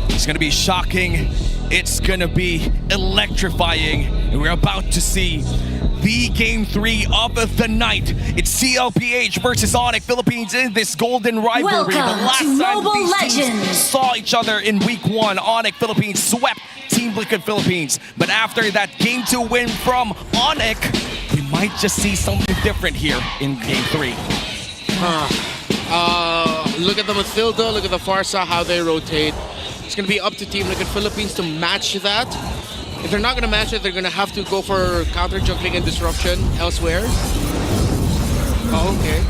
It's gonna be shocking. It's gonna be electrifying. And we're about to see the Game 3 of the night. It's TLPH versus ONIC Philippines in this golden rivalry. Welcome the last to time Mobile these teams Legends. saw each other in Week 1, ONIC Philippines swept Team Liquid Philippines. But after that Game 2 win from ONIC, we might just see something different here in Game 3. Look at the Mathilda, look at the Farsa, how they rotate. It's going to be up to Team Liquid Philippines to match that. If they're not going to match it, they're going to have to go for counter juggling and disruption elsewhere. Oh, okay.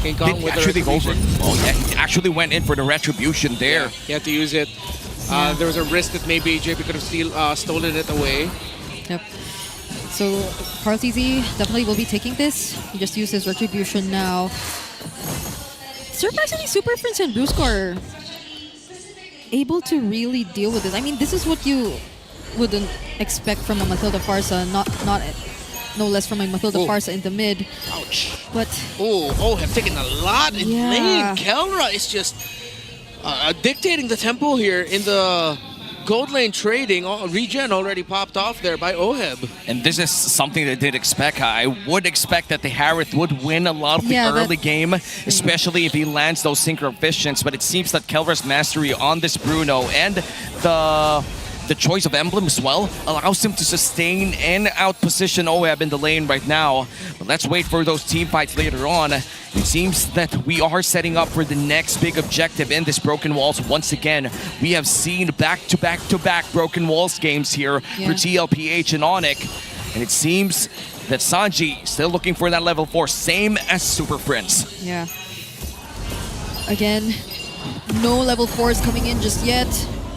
King Kong with the retribution. He actually went in for the retribution there. Yeah, he had to use it. There was a risk that maybe JP could have stolen it away. Yep. So Carl TZ definitely will be taking this. He just used his retribution now. Surprisingly, Superfans and Brusco are able to really deal with this. I mean, this is what you wouldn't expect from a Mathilda Farsa, no less from a Mathilda Farsa in the mid. Ouch. But have taken a lot in lane. Kelra is just dictating the tempo here in the gold lane trading. Regen already popped off there by Oheb. And this is something they did expect. I would expect that the Harith would win a lot of the early game, especially if he lands those synchro visions. But it seems that Kelra's mastery on this Bruno and the choice of emblem as well allows him to sustain and outposition Oheb in the lane right now. But let's wait for those team fights later on. It seems that we are setting up for the next big objective in this Broken Walls. Once again, we have seen back-to-back Broken Walls games here for TLPH and ONIC. And it seems that Sanji still looking for that level 4, same as Super Friends. Yeah. Again, no level 4s coming in just yet.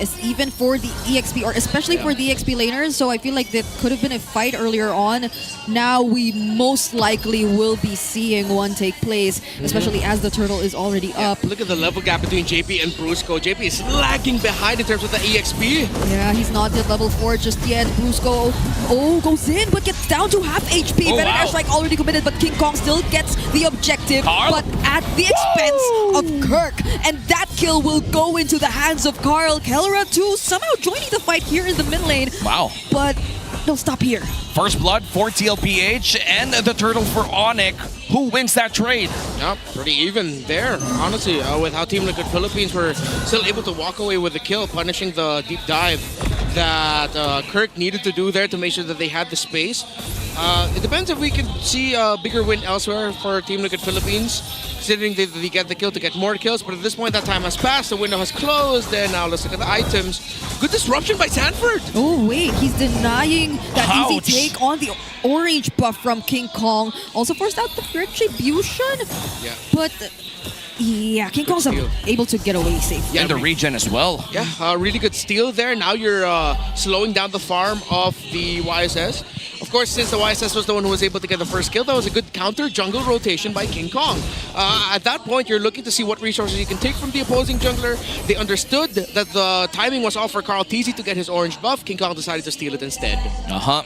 It's even for the EXP, or especially for the EXP laners. So I feel like that could have been a fight earlier on. Now we most likely will be seeing one take place, especially as the turtle is already up. Look at the level gap between JP and Brusco. JP is lagging behind in terms of the EXP. Yeah, he's not at level 4 just yet. Brusco, goes in, but gets down to half HP. Venom Airstrike already committed, but King Kong still gets the objective, but at the expense of Kirk. And that kill will go into the hands of Carl. Kelra too, somehow joining the fight here in the mid lane. Wow. But they'll stop here. First blood for TLPH and the turtle for ONIC. Who wins that trade? Yep, pretty even there, honestly, with how Team Liquid Philippines were still able to walk away with the kill, punishing the deep dive that Kirk needed to do there to make sure that they had the space. It depends if we can see a bigger win elsewhere for Team Liquid Philippines, considering they get the kill to get more kills, but at this point that time has passed, the window has closed, and now let's look at the items. Good disruption by Sanford! Oh wait, he's denying that easy take on the orange buff from King Kong. Also forced out the retribution. Yeah. But yeah, King Kong's able to get away safe. Yeah, and the regen as well. Yeah, really good steal there. Now you're slowing down the farm of the YSS. Of course, since the YSS was the one who was able to get the first kill, that was a good counter jungle rotation by King Kong. At that point, you're looking to see what resources you can take from the opposing jungler. They understood that the timing was off for Carl TZ to get his orange buff. King Kong decided to steal it instead.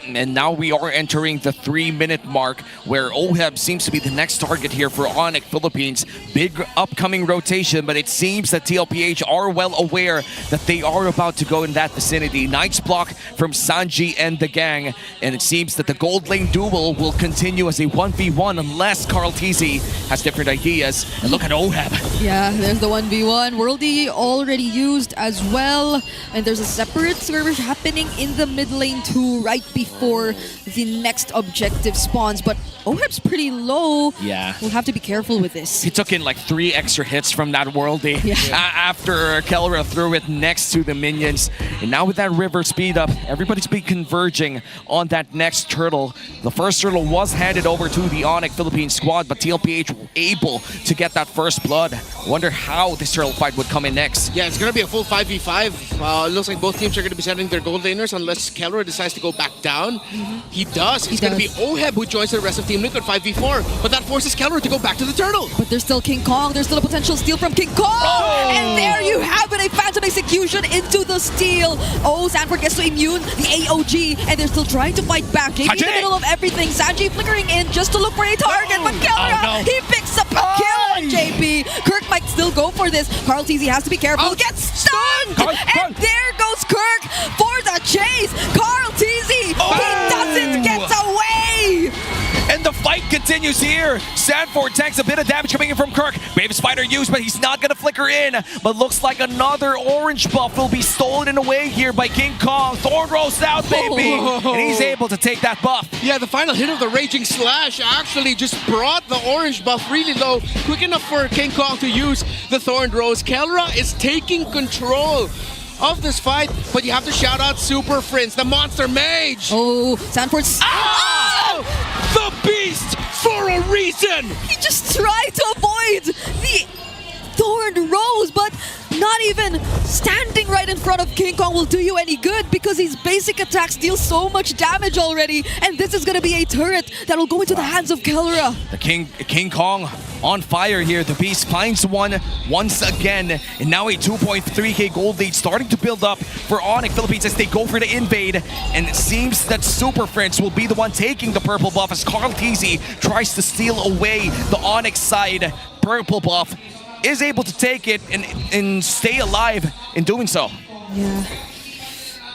And now we are entering the 3-minute mark where Oheb seems to be the next target here for ONIC Philippines. Big upcoming rotation, but it seems that TLPH are well aware that they are about to go in that vicinity. Nice block from Sanji and the gang, and it seems that the gold lane duel will continue as a 1v1 unless Carl TZ has different ideas. And look at Oheb. Yeah, there's the 1v1. Worldy already used as well. And there's a separate skirmish happening in the mid lane too, right before the next objective spawns. But Oheb's pretty low. Yeah. We'll have to be careful with this. He took in like 3 extra hits from that Worldy after Kelra threw it next to the minions. And now with that river speed up, everybody's been converging on that next turtle. The first turtle was handed over to the ONIC Philippines squad, but TLPH were able to get that first blood. Wonder how this turtle fight would come in next. Yeah, it's going to be a full 5v5. Looks like both teams are going to be sending their gold laners unless Kelra decides to go back down. He does. It's going to be Oheb who joins the rest of Team Liquid 5v4, but that forces Kelra to go back to the turtle. But there's still King Kong. There's still a potential steal from King Kong. And there you have it, a Phantom execution into the steal. Oh, Sanford gets to immune the AOG, and they're still trying to fight back. JP in the middle of everything. Sanji flickering in just to look for a target, but Kelra, he picks up a kill on JP. Kirk might still go for this. Carl TZ has to be careful. Gets stunned! And there goes Kirk for the chase. Carl TZ, he doesn't get away! And the fight continues here. Sanford tanks a bit of damage coming in from Kirk. Brave Spider used, but he's not going to flicker in. But looks like another orange buff will be stolen away here by King Kong. Thorn rolls out, baby. And he's able to take that buff. Yeah, the final hit of the Raging Slash actually just brought the orange buff really low. Quick enough for King Kong to use the Thorn Rose. Kelra is taking control of this fight, but you have to shout out Super Friends, the Monster Mage. Oh, Sanford's... The Beast for a reason! He just tried to avoid the Thorn Rose, but not even standing right in front of King Kong will do you any good because his basic attacks deal so much damage already, and this is going to be a turret that will go into the hands of Kelra. The King Kong on fire here. The Beast finds one once again, and now a 2.3k gold lead starting to build up for ONIC Philippines as they go for the invade, and it seems that Super Friends will be the one taking the purple buff as Carl TZ tries to steal away the ONIC side purple buff. Is able to take it and stay alive in doing so. Yeah.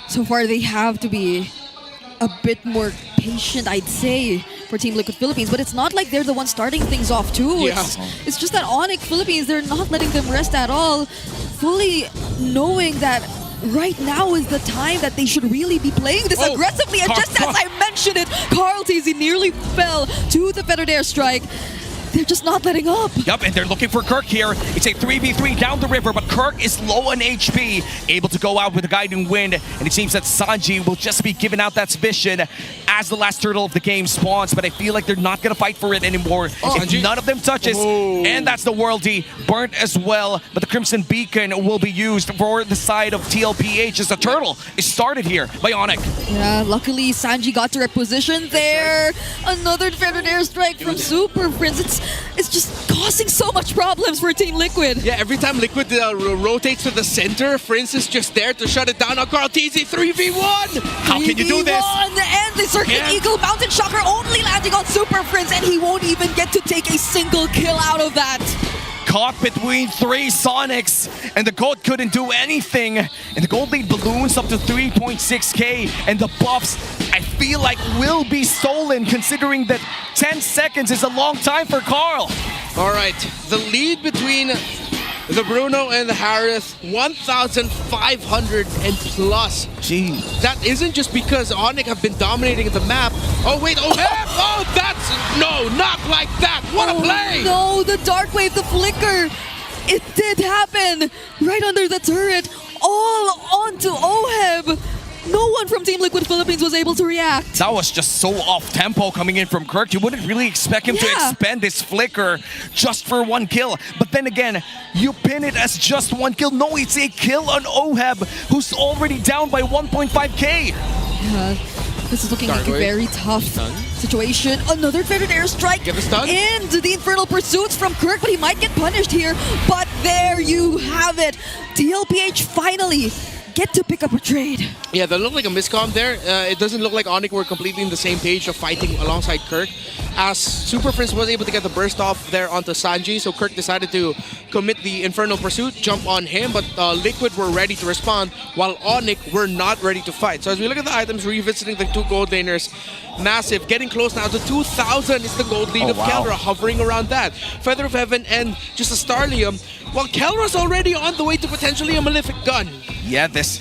So far, they have to be a bit more patient, I'd say, for Team Liquid Philippines. But it's not like they're the ones starting things off, too. Yeah. It's just that ONIC Philippines, they're not letting them rest at all, fully knowing that right now is the time that they should really be playing this aggressively. And just as I mentioned it, Carl TZ nearly fell to the feathered airstrike. They're just not letting up. Yep, and they're looking for Kirk here. It's a 3v3 down the river, but Kirk is low on HP, able to go out with a guiding wind, and it seems that Sanji will just be giving out that vision as the last turtle of the game spawns, but I feel like they're not going to fight for it anymore. If none of them touches, and that's the Worldy, burnt as well, but the Crimson Beacon will be used for the side of TLPH as the turtle is started here by ONIC. Yeah, luckily Sanji got to reposition there. Another feathered airstrike from Super Friends. It's just causing so much problems for Team Liquid. Yeah, every time Liquid rotates to the center, Friends is just there to shut it down. On Carl TZ, 3v1! How can you do this? And the Circuit Eagle Mountain Shocker only landing on Super Friends, and he won't even get to take a single kill out of that. Caught between three Sonics, and the gold couldn't do anything. And the gold lead balloons up to 3.6k, and the buffs, I feel like, will be stolen, considering that 10 seconds is a long time for Carl. All right, the lead between the Bruno and the Harris, 1,500 and plus. Jeez. That isn't just because ONIC have been dominating the map. Oh, wait, oh, that's, no, not like that. What a play. No, the Dark Wave, the flicker. It did happen right under the turret, all onto OHEB. No one from Team Liquid Philippines was able to react. That was just so off-tempo coming in from Kirk. You wouldn't really expect him to expend his flicker just for one kill. But then again, you pin it as just one kill. No, it's a kill on OHEB, who's already down by 1.5k. Yeah, this is looking like a very tough situation. Another feathered airstrike into the Infernal Pursuits from Kirk, but he might get punished here. But there you have it. TLPH finally get to pick up a trade. Yeah, that looked like a miscom there. It doesn't look like ONIC were completely in the same page of fighting alongside Kirk, as Super Friends was able to get the burst off there onto Sanji, so Kirk decided to commit the Infernal Pursuit, jump on him, but Liquid were ready to respond, while ONIC were not ready to fight. So as we look at the items, revisiting the two gold laners, massive, getting close now to 2,000 is the gold lead of Kelra, hovering around that. Feather of Heaven and just a Starlium, while Kelra's already on the way to potentially a Malefic Gun. Yeah, that's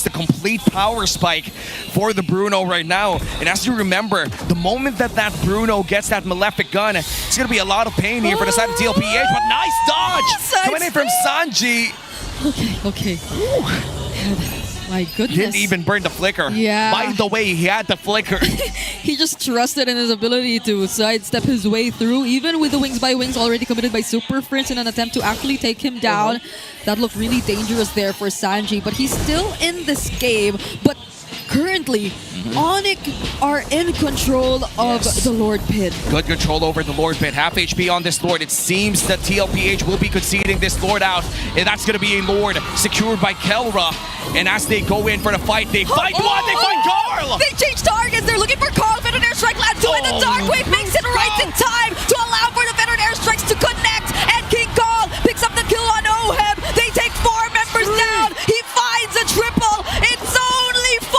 the complete power spike for the Bruno right now. And as you remember, the moment that Bruno gets that Malefic Gun, it's going to be a lot of pain here for the side of TLPH, but nice dodge! Coming in from Sanji. Okay. My goodness. Didn't even burn the flicker. Yeah. By the way, he had the flicker. He just trusted in his ability to sidestep his way through, even with the Wings by Wings already committed by Super Friends in an attempt to actually take him down. That looked really dangerous there for Sanji, but he's still in this game. But currently, ONIC are in control of the Lord Pit. Good control over the Lord Pit. Half HP on this Lord. It seems that TLPH will be conceding this Lord out. And that's going to be a Lord secured by Kelra. And as they go in for the fight, they fight one, they fight Carl! They change targets, they're looking for Carl. Veteran Airstrike lands two, and the Dark Wave makes it right in time to allow for the Veteran Airstrikes to connect. And King Kong picks up the kill on Oheb. They take 4 members down. He finds a triple. It's only 40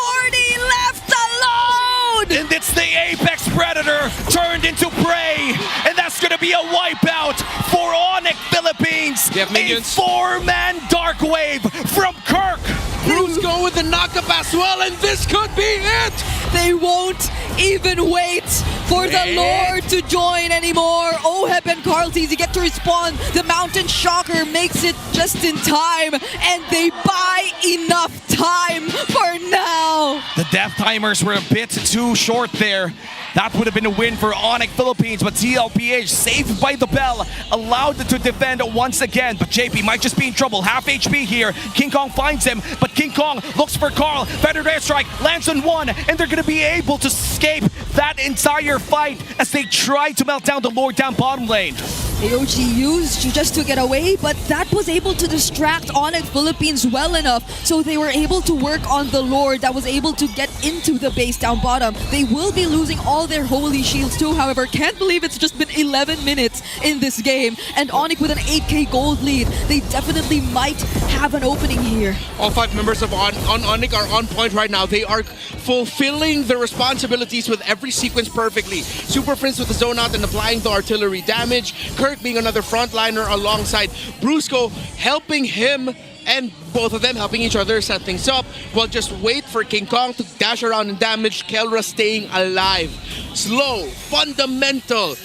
left alone! And it's the Apex Predator turned into prey. And that's going to be a wipeout for ONIC Philippines. They have minions. A 4-man Dark Wave from Kirk. Bruce go with the knockup as well, and this could be it! They won't even wait for the Lord to join anymore. Oheb and Carl TZ get to respawn. The Mountain Shocker makes it just in time, and they buy enough time for now. The death timers were a bit too short there. That would have been a win for ONIC Philippines, but TLPH, saved by the bell, allowed to defend once again. But JP might just be in trouble. Half HP here. King Kong finds him, but King Kong looks for Carl. Veteran Airstrike lands on one, and they're going to be able to escape that entire fight as they try to melt down the Lord down bottom lane. AOG used just to get away, but that was able to distract ONIC Philippines well enough, so they were able to work on the Lord that was able to get into the base down bottom. They will be losing all their holy shields too, however. Can't believe it's just been 11 minutes in this game, and ONIC with an 8k gold lead. They definitely might have an opening here. All 5 members of ONIC are on point right now. They are fulfilling their responsibilities with every sequence perfectly. Superfans with the zone out and applying the artillery damage. Kirk being another frontliner alongside Brusco, helping him, and both of them helping each other set things up. Well, just wait for King Kong to dash around and damage. Kelra staying alive. Slow, fundamental,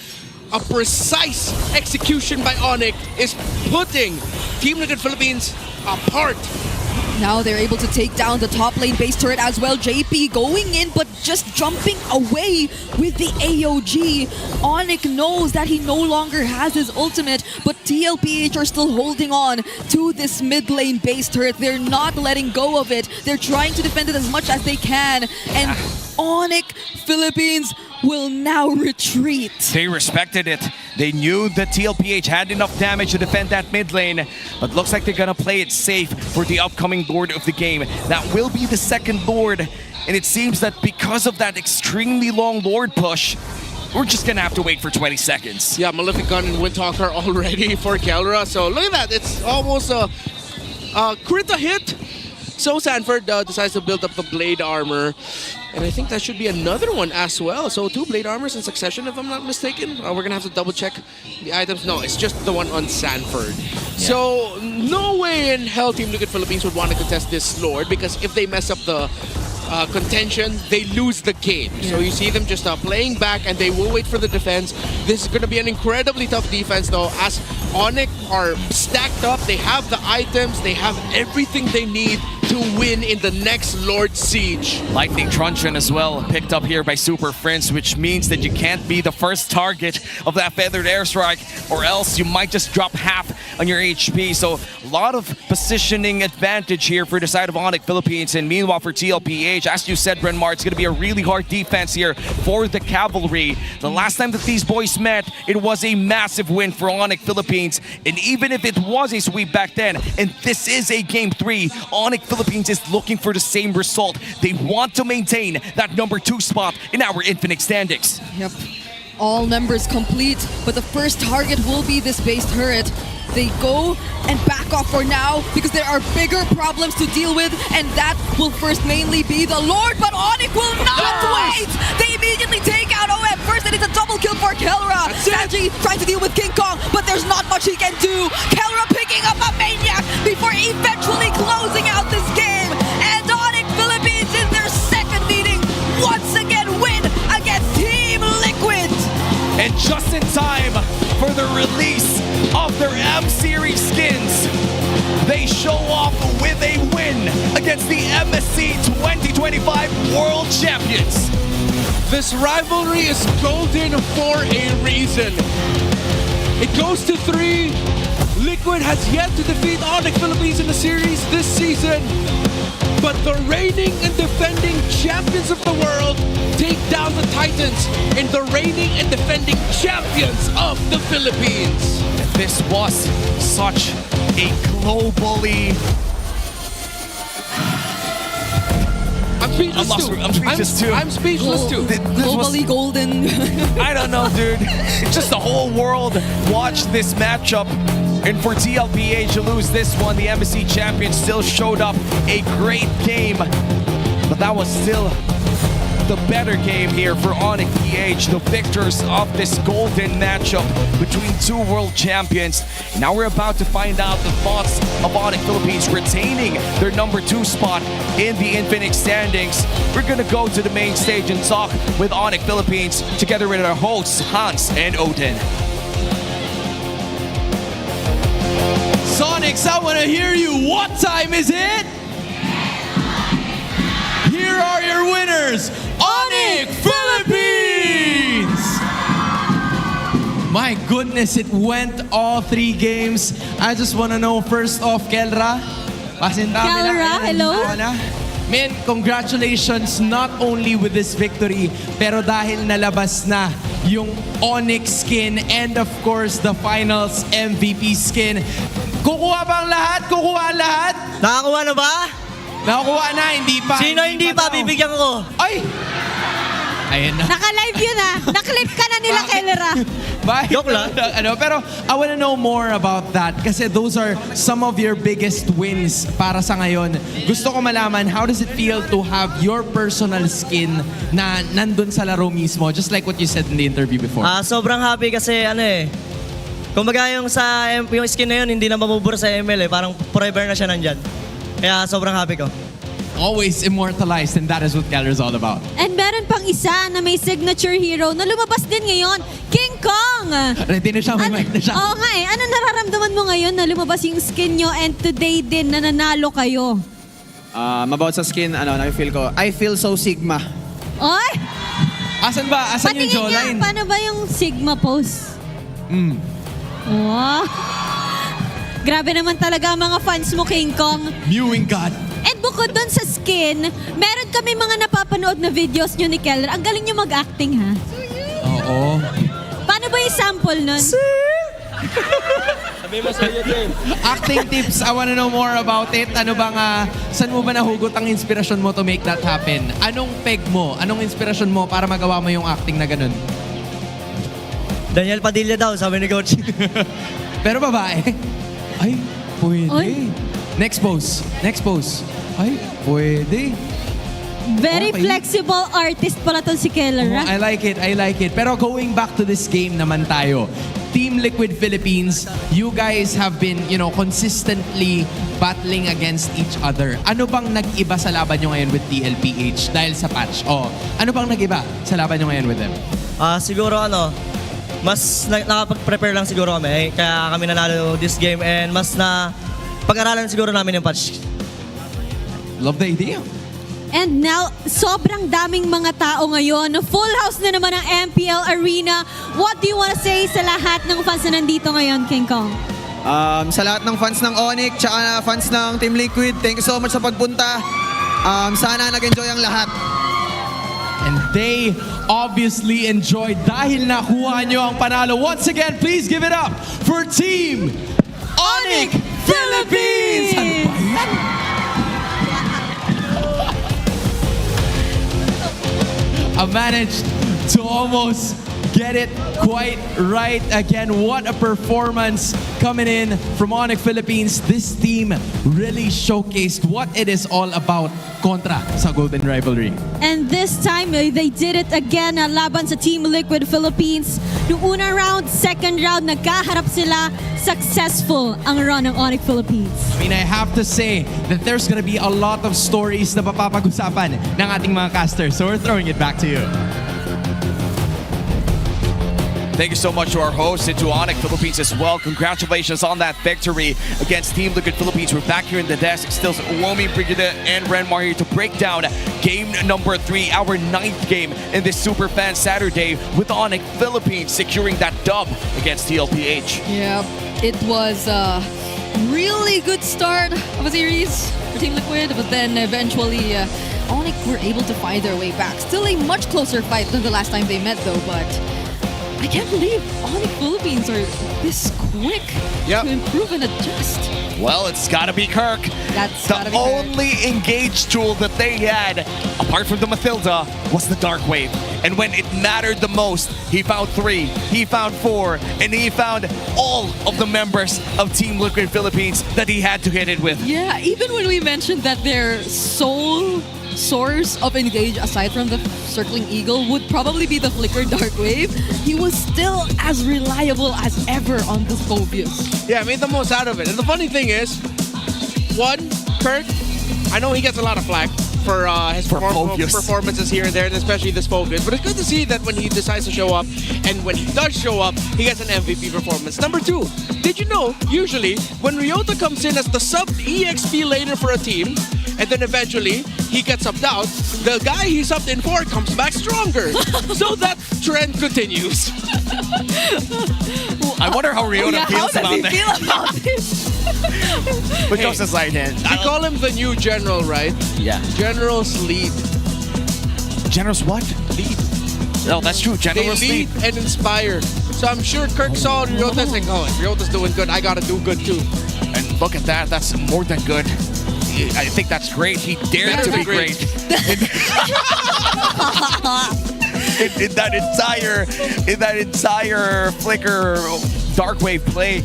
a precise execution by ONIC is putting Team Liquid Philippines apart. Now they're able to take down the top lane base turret as well. JP going in, but just jumping away with the AOG. ONIC knows that he no longer has his ultimate, but TLPH are still holding on to this mid lane base turret. They're not letting go of it. They're trying to defend it as much as they can. And ONIC Philippines will now retreat. They respected it. They knew that TLPH had enough damage to defend that mid lane, but looks like they're gonna play it safe for the upcoming Lord of the game. That will be the second Lord, and it seems that because of that extremely long Lord push, we're just gonna have to wait for 20 seconds. Yeah, Malefic Gun and Windtalker already for Kelra, so look at that. It's almost a crit hit. So Sanford decides to build up the blade armor, and I think that should be another one as well. So 2 blade armors in succession, if I'm not mistaken. We're gonna have to double check the items. No, it's just the one on Sanford. Yeah. So no way in hell Team Liquid Philippines would want to contest this Lord, because if they mess up the contention, they lose the game. Yeah. So you see them just playing back, and they will wait for the defense. This is going to be an incredibly tough defense though, as ONIC are stacked up. They have the items, they have everything they need to win in the next Lord Siege. Lightning Truncheon as well, picked up here by Superfans, which means that you can't be the first target of that Feathered Airstrike, or else you might just drop half on your HP. So a lot of positioning advantage here for the side of ONIC Philippines, and meanwhile for TLPH, as you said, Brenmar, it's going to be a really hard defense here for the Cavalry. The last time that these boys met, it was a massive win for ONIC Philippines, and even if it was a sweep back then, and this is a Game 3, ONIC Philippines is looking for the same result. They want to maintain that #2 spot in our Infinite standings. Yep. All members complete, but the first target will be this base turret. They go and back off for now because there are bigger problems to deal with, and that will first mainly be the Lord, but ONIC will not wait! They immediately take out OM first, and it's a double kill for Kelra. Sanji trying to deal with King Kong, but there's not much he can do. Kelra picking up a maniac before eventually closing out this game, and ONIC Philippines in their second meeting once again win against Team Liquid. And just in time for the release of their M-Series skins, they show off with a win against the MSC 2025 World Champions. This rivalry is golden for a reason. It goes to 3. Liquid has yet to defeat ONIC Philippines in the series this season, but the reigning and defending importance in the reigning and defending champions of the Philippines. This was such a globally... I'm speechless too. I'm speechless too. I'm speechless too. Globally golden. I don't know, dude. Just the whole world watched this matchup. And for TLPH to lose this one, the Embassy champions still showed up a great game. But that was still the better game here for ONIC PH, the victors of this golden matchup between two world champions. Now we're about to find out the thoughts of ONIC Philippines retaining their number 2 spot in the Infinix standings. We're gonna go to the main stage and talk with ONIC Philippines together with our hosts, Hans and Odin. Sonics, I want to hear you. What time is it? Here are your winners, ONIC Philippines! My goodness, it went all 3 games. I just want to know, first off, Kelra. Kelra, hello? Man, congratulations not only with this victory, pero dahil nalabas na yung ONIC skin and of course the finals MVP skin. Kukuha bang lahat? Kukuha lahat? Nakakuha na ba? Nakakuha na, hindi pa. Sino hindi pa? Bibigyan ko. Ay! Ayan na. Naka-live yun Naklip ka na nila, Kelra. Joke lang. Pero I want to know more about that kasi those are some of your biggest wins para sa ngayon. Gusto ko malaman, how does it feel to have your personal skin na nandun sa laro mismo? Just like what you said in the interview before. Sobrang happy kasi kumbaga yung skin na yun, hindi na mabubura sa ML Parang forever na siya nandyan. Kaya sobrang happy ko. Always immortalized and that is what Keller is all about. And meron pang isa na may signature hero na lumabas din ngayon, King Kong! Ready na siya, may mic na siya. Oo nga Ano nararamdaman mo ngayon na lumabas yung skin nyo and today din na nanalo kayo? About sa skin, na-feel ko, I feel so Sigma. Oy! Asan ba? Asan yung jawline? Paano ba yung Sigma pose? Wow! Grabe naman talaga ang mga fans mo, King Kong. Mewing God. And bukod doon sa skin, meron kami mga napapanood na videos nyo ni Keller. Ang galing nyo mag-acting, ha? Oo. Paano ba yung sample nun? Sabi mo sa'yo din. Acting tips, I wanna know more about it. Ano bang, saan mo ba nahugot ang inspirasyon mo to make that happen? Anong peg mo? Anong inspirasyon mo para magawa mo yung acting na ganun? Daniel Padilla daw, sabi ni Coach. Pero babae? Ay, pwede. Oy. Next pose. Next pose. Ay, pwede. Very Okay. flexible artist pala to si Keller, Oh, I like it, I like it. Pero going back to this game naman tayo. Team Liquid Philippines, you guys have been, consistently battling against each other. Ano bang nag-iba sa laban nyo ngayon with TLPH dahil sa patch? Ano bang nag-iba sa laban nyo ngayon with them? Siguro mas nakapag-prepare lang siguro kami. Kaya kami nanalo this game and mas na pag-aralan siguro namin yung patch. Love the idea. And now, sobrang daming mga tao ngayon. Full house na naman ang MPL Arena. What do you want to say sa lahat ng fans na nandito ngayon, King Kong? Sa lahat ng fans ng ONIC, tsaka fans ng Team Liquid, thank you so much sa pagpunta. Sana nag-enjoy ang lahat. And they obviously enjoyed dahil nakuha nyo ang panalo. Once again, please give it up for Team ONIC Philippines! Ano ba yan? I managed to almost get it quite right again. What a performance coming in from ONIC Philippines. This team really showcased what it is all about kontra sa Golden Rivalry. And this time, they did it again. Laban sa Team Liquid Philippines. Noong unang round, second round, nagkaharap sila. Successful ang run ng ONIC Philippines. I mean, I have to say that there's gonna be a lot of stories na mapapag-usapan ng ating mga casters. So we're throwing it back to you. Thank you so much to our hosts and to ONIC Philippines as well. Congratulations on that victory against Team Liquid Philippines. We're back here in the desk. Still Uomi, Brigida, and Renmar here to break down game number 3, our 9th game in this Superfans Saturday with ONIC Philippines securing that dub against TLPH. Yeah, it was a really good start of a series for Team Liquid, but then eventually ONIC were able to find their way back. Still a much closer fight than the last time they met though, but I can't believe ONIC Philippines are this quick to improve and adjust. Well, it's gotta be Kirk. That's the gotta be Kirk. only engaged tool that they had, apart from the Mathilda, was the Dark Wave. And when it mattered the most, he found 3, he found 4, and he found all of the members of Team Liquid Philippines that he had to hit it with. Yeah, even when we mentioned that their sole source of engage aside from the circling eagle would probably be the flicker dark wave, he was still as reliable as ever on the Phobius. Yeah, made the most out of it. And the funny thing is, one, Kirk, I know he gets a lot of flack for his performances here and there, and especially this Phobius. But it's good to see that when he decides to show up, and when he does show up, he gets an MVP performance. Number 2, did you know, usually, when Ryota comes in as the sub-EXP laner for a team, and then eventually he gets subbed out, the guy he subbed in for comes back stronger. So that trend continues. I wonder how Ryota feels about that. Feel about this? Because it's like that. We call him the new general, right? Yeah. General's lead. General's what? Lead. No, that's true. They General's lead lead. and inspire. So I'm sure Kirk saw Ryota and like, oh, if Ryota's doing good, I gotta do good too. And look at that. That's more than good. I think that's great. He dared to be great. in that entire flicker dark wave play.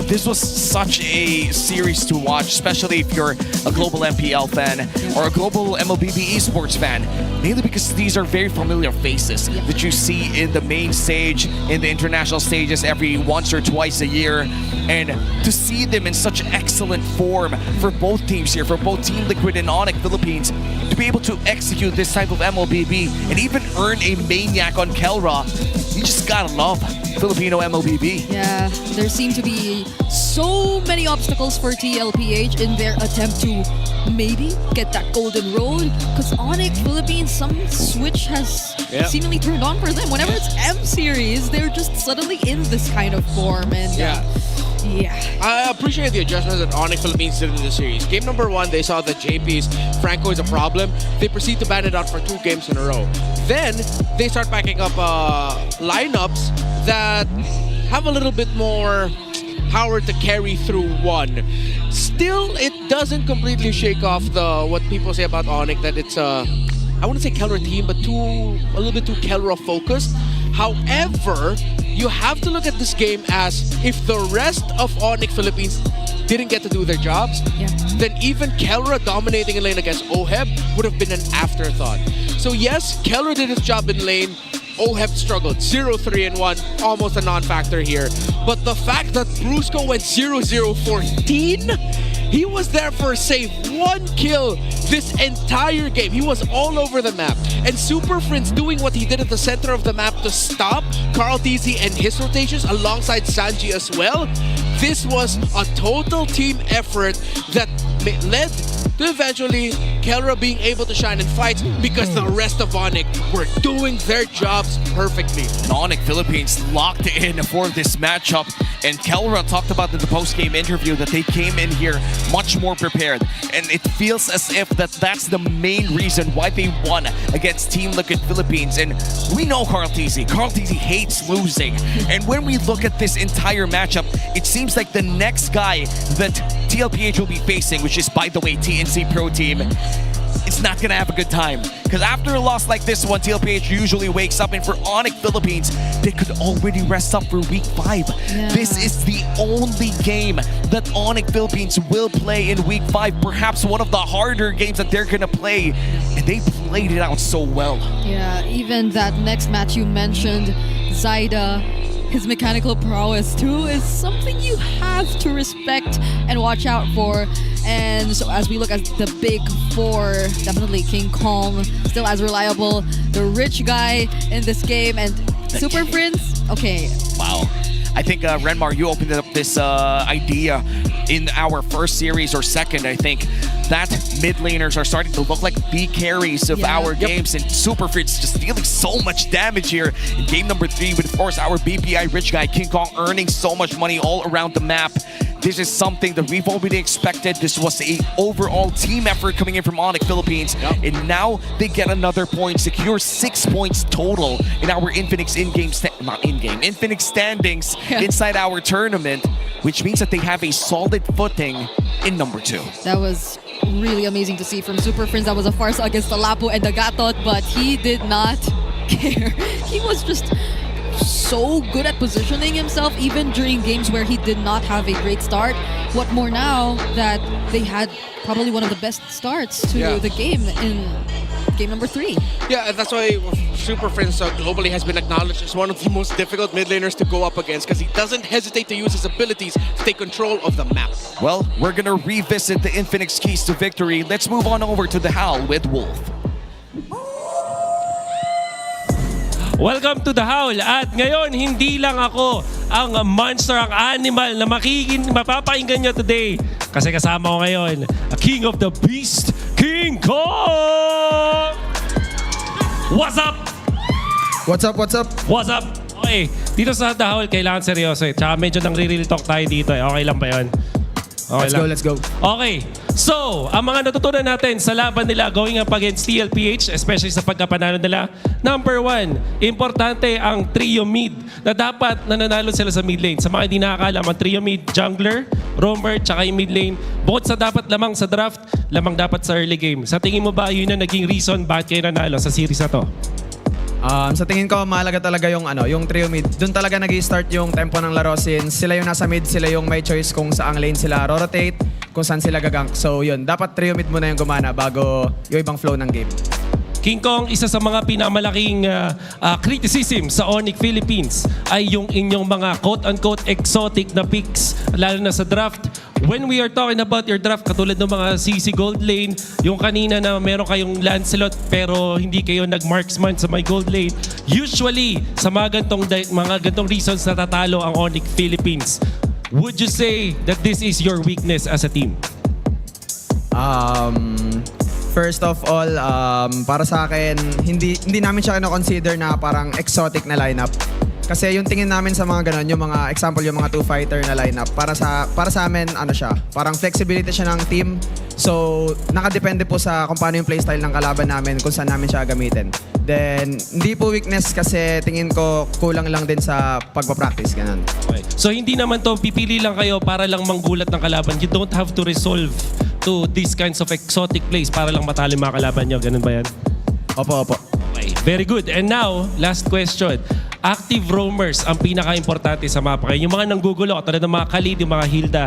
This was such a series to watch, especially if you're a global MPL fan or a global MLBB esports fan. Mainly because these are very familiar faces that you see in the main stage, in the international stages every once or twice a year. And to see them in such excellent form for both teams here, for both Team Liquid and ONIC Philippines, to be able to execute this type of MLBB and even earn a Maniac on Kelra, you just gotta love Filipino MLBB. Yeah, there seem to be so many obstacles for TLPH in their attempt to maybe get that golden road, because ONIC Philippines, some switch has seemingly turned on for them. Whenever it's M series, they're just suddenly in this kind of form. And I appreciate the adjustments that ONIC Philippines did in the series. Game number 1, they saw that JP's Franco is a problem. They proceed to ban it out for 2 games in a row. Then they start backing up lineups that have a little bit more power to carry through one. Still, it doesn't completely shake off the what people say about ONIC, that it's I wouldn't say Kelra team, but a little bit too Kelra focused. However, you have to look at this game as if the rest of ONIC Philippines didn't get to do their jobs, then even Kelra dominating a lane against OHEB would have been an afterthought. So yes, Kelra did his job in lane. OHEB struggled. 0-3-1, almost a non-factor here. But the fact that Brusco went 0-0-14, he was there for save 1 kill this entire game. He was all over the map. And Superfans doing what he did at the center of the map to stop Carl TZ and his rotations alongside Sanji as well. This was a total team effort that led to eventually Kelra being able to shine in fights because the rest of ONIC were doing their jobs perfectly. And ONIC Philippines locked in for this matchup, and Kelra talked about in the post-game interview that they came in here much more prepared, and it feels as if that's the main reason why they won against Team Liquid Philippines. And we know Carl TZ. Carl TZ hates losing, and when we look at this entire matchup, it seems like the next guy that TLPH will be facing, which is, by the way, TNC Pro Team, it's not gonna have a good time. Because after a loss like this one, TLPH usually wakes up, and for ONIC Philippines, they could already rest up for week 5. This is the only game that ONIC Philippines will play in week 5. Perhaps one of the harder games that they're gonna play. And they played it out so well. Yeah, even that next match you mentioned, Zaida, his mechanical prowess too is something you have to respect and watch out for. And so as we look at the big 4, definitely King Kong still as reliable, the rich guy in this game, and Superfans, okay. Wow. I think Renmar, you opened up this idea in our first series or second, I think, that mid laners are starting to look like the carries of our games, and Superfans just dealing so much damage here in game number 3 with, of course, our BPI rich guy King Kong earning so much money all around the map. this is something that we've already expected. This was a overall team effort coming in from ONIC Philippines. And now they get another point, secure 6 points total in our Infinix Infinix standings inside our tournament, which means that they have a solid footing in number 2. That was really amazing to see from Superfans. That was a farce against the Lapo and the Gatot, but he did not care. He was just so good at positioning himself even during games where he did not have a great start. What more now that they had probably one of the best starts to the game in game number 3. Yeah, that's why Superfans globally has been acknowledged as one of the most difficult mid laners to go up against, because he doesn't hesitate to use his abilities to take control of the map. Well, we're gonna revisit the Infinix keys to victory. Let's move on over to the Howl with Wolf. Welcome to the Howl. At ngayon, hindi lang ako ang monster, ang animal na mapapakinggan nyo today. Kasi kasama ko ngayon, a King of the Beast, King Kong! What's up? What's up, what's up? What's up? Okay, dito sa The Howl, kailangan seryoso eh. Tsaka medyo nang real talk tayo dito eh. Okay lang ba yun? Okay Let's go. Okay. So, ang mga natutunan natin sa laban nila going up against TLPH, especially sa pagkapanalo nila, number 1, importante ang trio mid na dapat nananalo sila sa mid lane. Sa mga hindi nakakaalam, ang trio mid, jungler, roamer, tsaka yung mid lane. Bukod sa dapat lamang sa draft, lamang dapat sa early game. Sa tingin mo ba yun na naging reason bakit kayo nanalo sa series na to? Sa tingin ko, mahalaga talaga yung trio mid. Doon talaga nag-i-start yung tempo ng laro since sila yung nasa mid, sila yung may choice kung saang lane sila rotate, kung saan sila gagank. So yun, dapat trio mid muna yung gumana bago yung ibang flow ng game. King Kong, isa sa mga pinamalaking criticism sa ONIC Philippines ay yung inyong mga quote-unquote exotic na picks, lalo na sa draft. When we are talking about your draft, katulad ng mga CC Gold Lane, yung kanina na meron kayong Lancelot pero hindi kayo nag-marksman sa my Gold Lane, usually sa mga gantong reasons natatalo ang ONIC Philippines. Would you say that this is your weakness as a team? First of all, para sa akin, hindi namin siya consider na parang exotic na lineup. Kasi yung tingin namin sa mga ganon, yung mga example, yung mga two-fighter na lineup, para sa amin, siya, parang flexibility siya ng team. So, nakadepende po sa kung paano yung playstyle ng kalaban namin, kung saan namin siya gamitin. Then, hindi po weakness kasi tingin ko kulang lang din sa pagpapractice, ganun. Okay. So, hindi naman to pipili lang kayo para lang manggulat ng kalaban. You don't have to resolve to these kinds of exotic plays para lang matalo yung mga kalaban nyo. Ganun ba yan? Opo. Okay, very good. And now, last question. Active roamers ang pinaka-importante sa mapa. Yung mga nanggugulo, katulad ng mga Khalid, yung mga Hilda.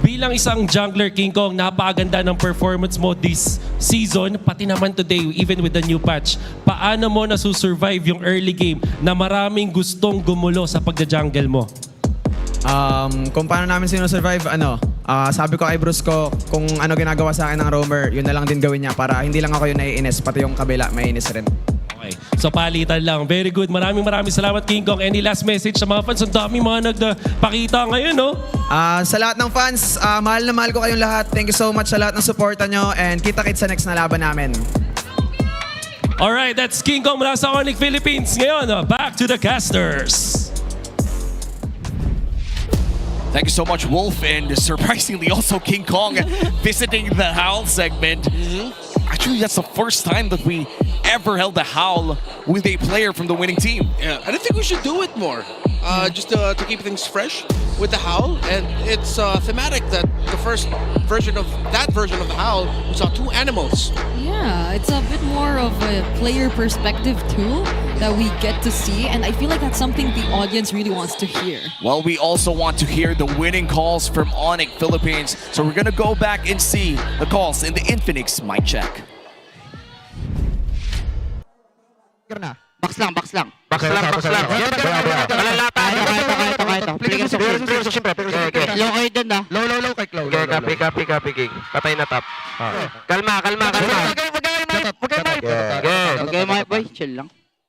Bilang isang jungler, King Kong, napakaganda ng performance mo this season, pati naman today, even with the new patch. Paano mo nasusurvive yung early game na maraming gustong gumulo sa pagja-jungle mo? Kung paano namin sinusurvive, sabi ko kay Bruce ko, kung ano ginagawa sa akin ng roamer, yun na lang din gawin niya para hindi lang ako yung naiinis, pati yung kabila maiinis rin. Okay. So palitan lang. Very good. Maraming salamat, King Kong. Any last message sa mga fans? Ang dami mga nagpakita ngayon, no? Sa lahat ng fans, mahal na mahal ko kayong lahat. Thank you so much sa lahat ng suporta nyo and kita-kits sa next na laban namin. Alright, that's King Kong mula sa ONIC Philippines. Ngayon, back to the casters. Thank you so much, Wolf, and surprisingly also King Kong visiting the Howl segment. Actually, that's the first time that we ever held a Howl with a player from the winning team. Yeah, and I think we should do it more. Just to keep things fresh with the Howl. And it's thematic that the first version of the Howl, we saw 2 animals. Yeah, it's a bit more of a player perspective too that we get to see, and I feel like that's something the audience really wants to hear. Well, we also want to hear the winning calls from ONIC Philippines, so we're gonna go back and see the calls in the Infinix mic check. Box lang. Malala tayo. Ito. Low kayo dun na. Low kay Clow. Copy, King. Patay na top. Kalma. Okay, mga boy. Chill lang.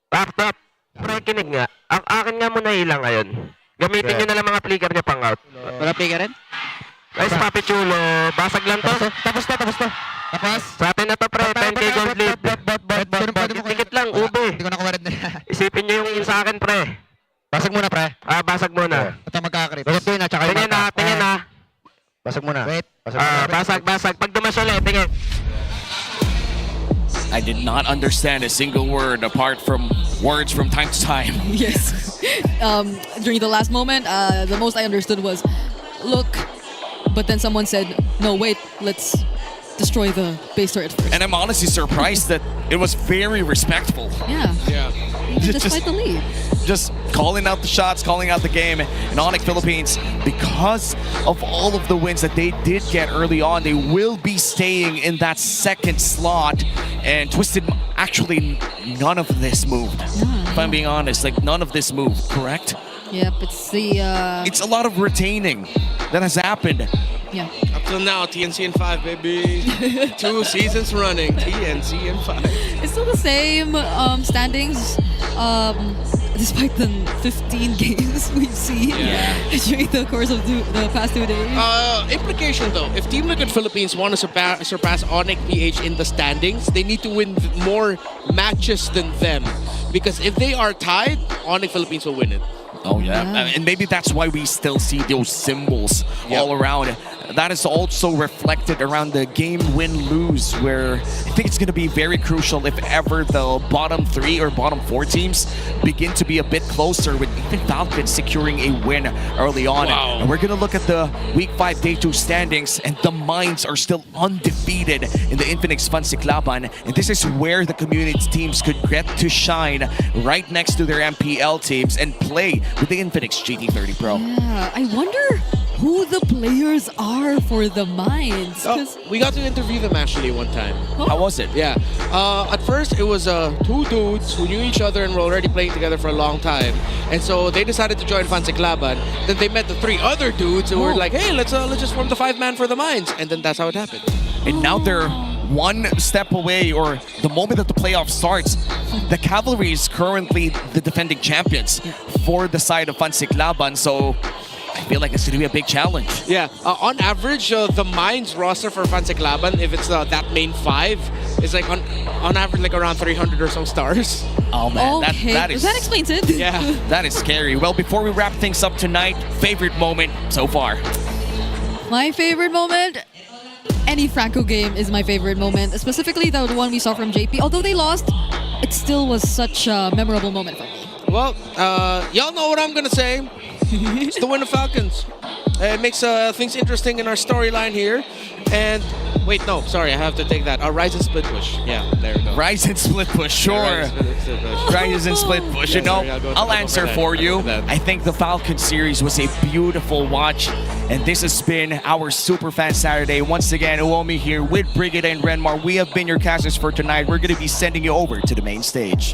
Top. Pero kinig nga. Ang akin nga muna ilang ngayon. Gamitin nyo na lang mga flicker nyo pang out. Wala flicker rin? Guys, Papi Chulo. Basag lang to. Tapos na. Tapos? Sa atin na to, pre. 10k gold lead. Tikit lang, ube. Hindi ko nakuwarid na. Isipin nyo yung sa akin, pre. Basag muna, pre. Basag muna. Ito magkakakrip. Tingin na. magdumas ulit. Tingin. I did not understand a single word apart from words from time to time. Yes. During the last moment, the most I understood was, look, but then someone said, no, wait, let's destroy the base turret first. And I'm honestly surprised that it was very respectful. Yeah. Despite the lead. Just calling out the shots, calling out the game. And ONIC Philippines, because of all of the wins that they did get early on, they will be staying in that second slot. And Twisted, actually, none of this moved. If I'm being honest, like none of this moved, correct? Yep, it's the... It's a lot of retaining that has happened. Yeah. Up till now, TNC in 5, baby. 2 seasons running, TNC in 5. It's still the same standings, despite the 15 games we've seen during the course of the past 2 days. Implication though, if Team Liquid Philippines want to surpass ONIC PH in the standings, they need to win more matches than them. Because if they are tied, ONIC Philippines will win it. Oh yeah, and maybe that's why we still see those symbols all around. That is also reflected around the game win-lose, where I think it's going to be very crucial if ever the bottom 3 or bottom 4 teams begin to be a bit closer, with even Falcons securing a win early on. And we're going to look at the Week 5 Day 2 standings, and the Mines are still undefeated in the Infinix Fansiklaban, and this is where the community teams could get to shine right next to their MPL teams and play with the Infinix GT30 Pro. Yeah, I wonder who the players are for the Mines. We got to interview them actually one time. How was it? Yeah. At first, it was 2 dudes who knew each other and were already playing together for a long time. And so they decided to join Fansiklaban. Then they met the 3 other dudes who were like, hey, let's just form the 5-man for the Mines. And then that's how it happened. And now they're one step away, or the moment that the playoff starts, the Cavalry is currently the defending champions for the side of Fansiklaban. So I feel like it's going to be a big challenge. Yeah, on average, the Mines roster for Fansiklaban, if it's that main 5, is like on average like around 300 or so stars. Oh man, Okay, that is... that explains it. Yeah. That is scary. Well, before we wrap things up tonight, favorite moment so far? My favorite moment? Any Franco game is my favorite moment. Specifically the one we saw from JP. Although they lost, it still was such a memorable moment for me. Well, y'all know what I'm going to say. It's the win of Falcons. It makes things interesting in our storyline here. And wait, no, sorry, I have to take that. Rise and Split Push. Yeah, there we go. Rise and Split Push, sure. Rise and Split Push. You know, I'll answer for you. I think the Falcon series was a beautiful watch. And this has been our Superfans Saturday. Once again, Uomi here with Brigida and Renmar. We have been your casters for tonight. We're going to be sending you over to the main stage.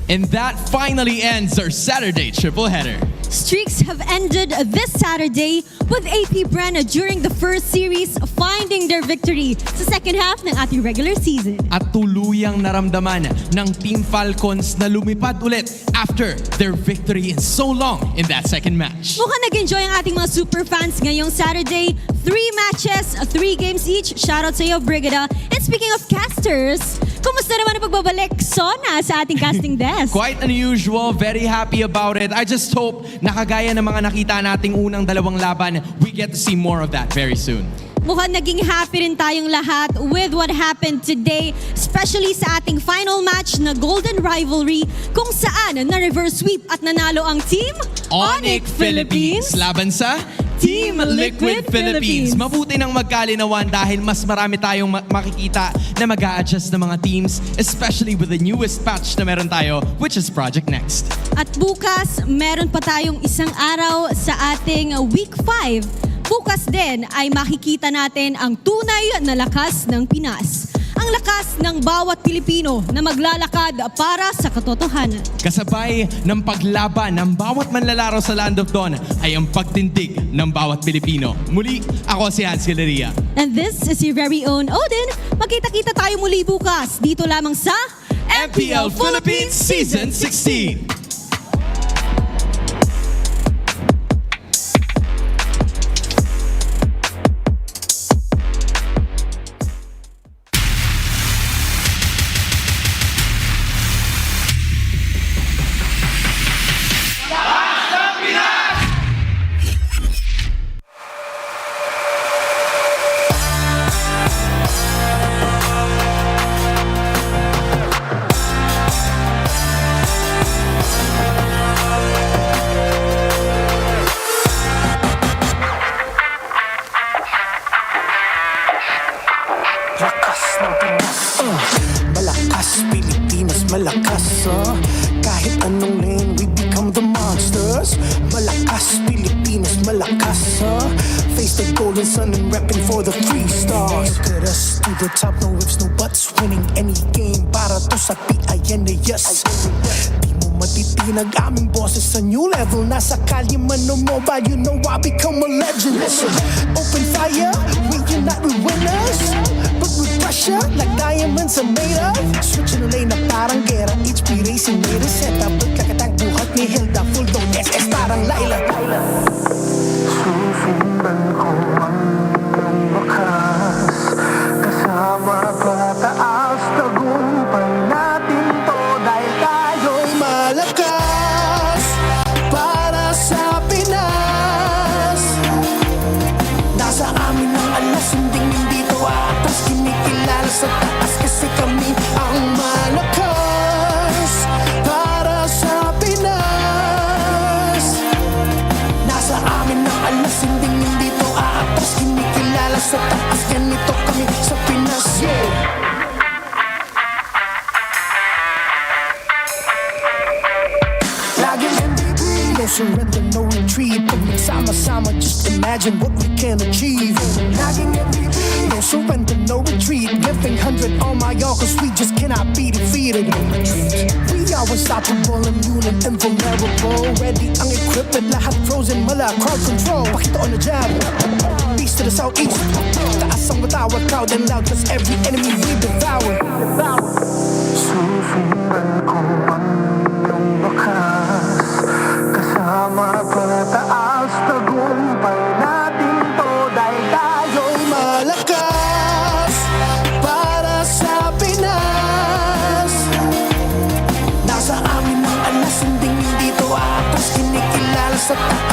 And that finally ends our Saturday triple header. Streaks have ended this Saturday with APBR during the first series finding their victory sa second half ng ating regular season. At tuluyang naramdaman ng Team Falcons na lumipad ulit after their victory in so long in that second match. Mukhang nag-enjoy ang ating mga super fans ngayong Saturday. 3 matches, 3 games each. Shoutout sa iyo, Brigida. And speaking of casters, kumusta naman ang pagbabalik Sona sa ating casting desk? Quite unusual, very happy about it. I just hope na kagaya ng mga nakita nating unang 2 laban, we get to see more of that very soon. Mukhang naging happy rin tayong lahat with what happened today, especially sa ating final match na Golden Rivalry, kung saan na-reverse sweep at nanalo ang Team ONIC Philippines laban sa Team Liquid Philippines. Mabuti nang magkalinawan dahil mas marami tayong makikita na mag-a-adjust ng mga teams, especially with the newest patch na meron tayo, which is Project Next. At bukas, meron pa tayong isang araw sa ating Week 5. Bukas din ay makikita natin ang tunay na lakas ng Pinas. Ang lakas ng bawat Pilipino na maglalakad para sa katotohanan. Kasabay ng paglaban ng bawat manlalaro sa Land of Dawn ay ang pagtindig ng bawat Pilipino. Muli, ako si Hans Galeria. And this is your very own Odin. Magkita-kita tayo muli bukas dito lamang sa MPL Philippines Season 16. Pilipinas malakas, kahit anong lane we become the monsters. Malakas, Pilipinas malakas, face the golden sun and repping for the 3 stars. Look at us to the top, no ifs, no buts, winning any game para to sa PINAS. Di mo matitinag aming boses sa new level. Nasa kalye man o mobile, you know I become a legend. Listen, open fire, we unite, we winners. But with pressure, like diamonds are made of. Switching the lane na parang gera, HP racing made a setup. Pagkakatang buhat ni Hilda, full dome SS parang Laila. Susundan ko ang wakas, kasama pataas, tagumpay natin to dahil tayo'y malakas. Para sa Pinas, nasa amin ang alas, hindi to atas, kinikilala sa taas kasi kami ang malakas. Para sa Pinas, nasa amin ang alas, hindi to atas, kinikilala sa taas, ganito kami sa Pinas. Laging MVP, no surrender, no retreat. Pag nagsama-sama, just imagine what we can achieve. Laging MVP, no surrender, no retreat. Giving 100 on my all, cause we just cannot be defeated. We are unstoppable, immune and invulnerable. Ready ang equipment, lahat frozen, mala, crowd control. Pakita on the jab, beast to the southeast. Taas ang matawag, proud and loud, cause every enemy we devour. Susundan ko ang iyong wakas, kasama pataas, tagumpay natin to dahil tayo'y malakas. Para sa Pinas, nasa amin ang alas, hindi to atas, kinikilala sa taas.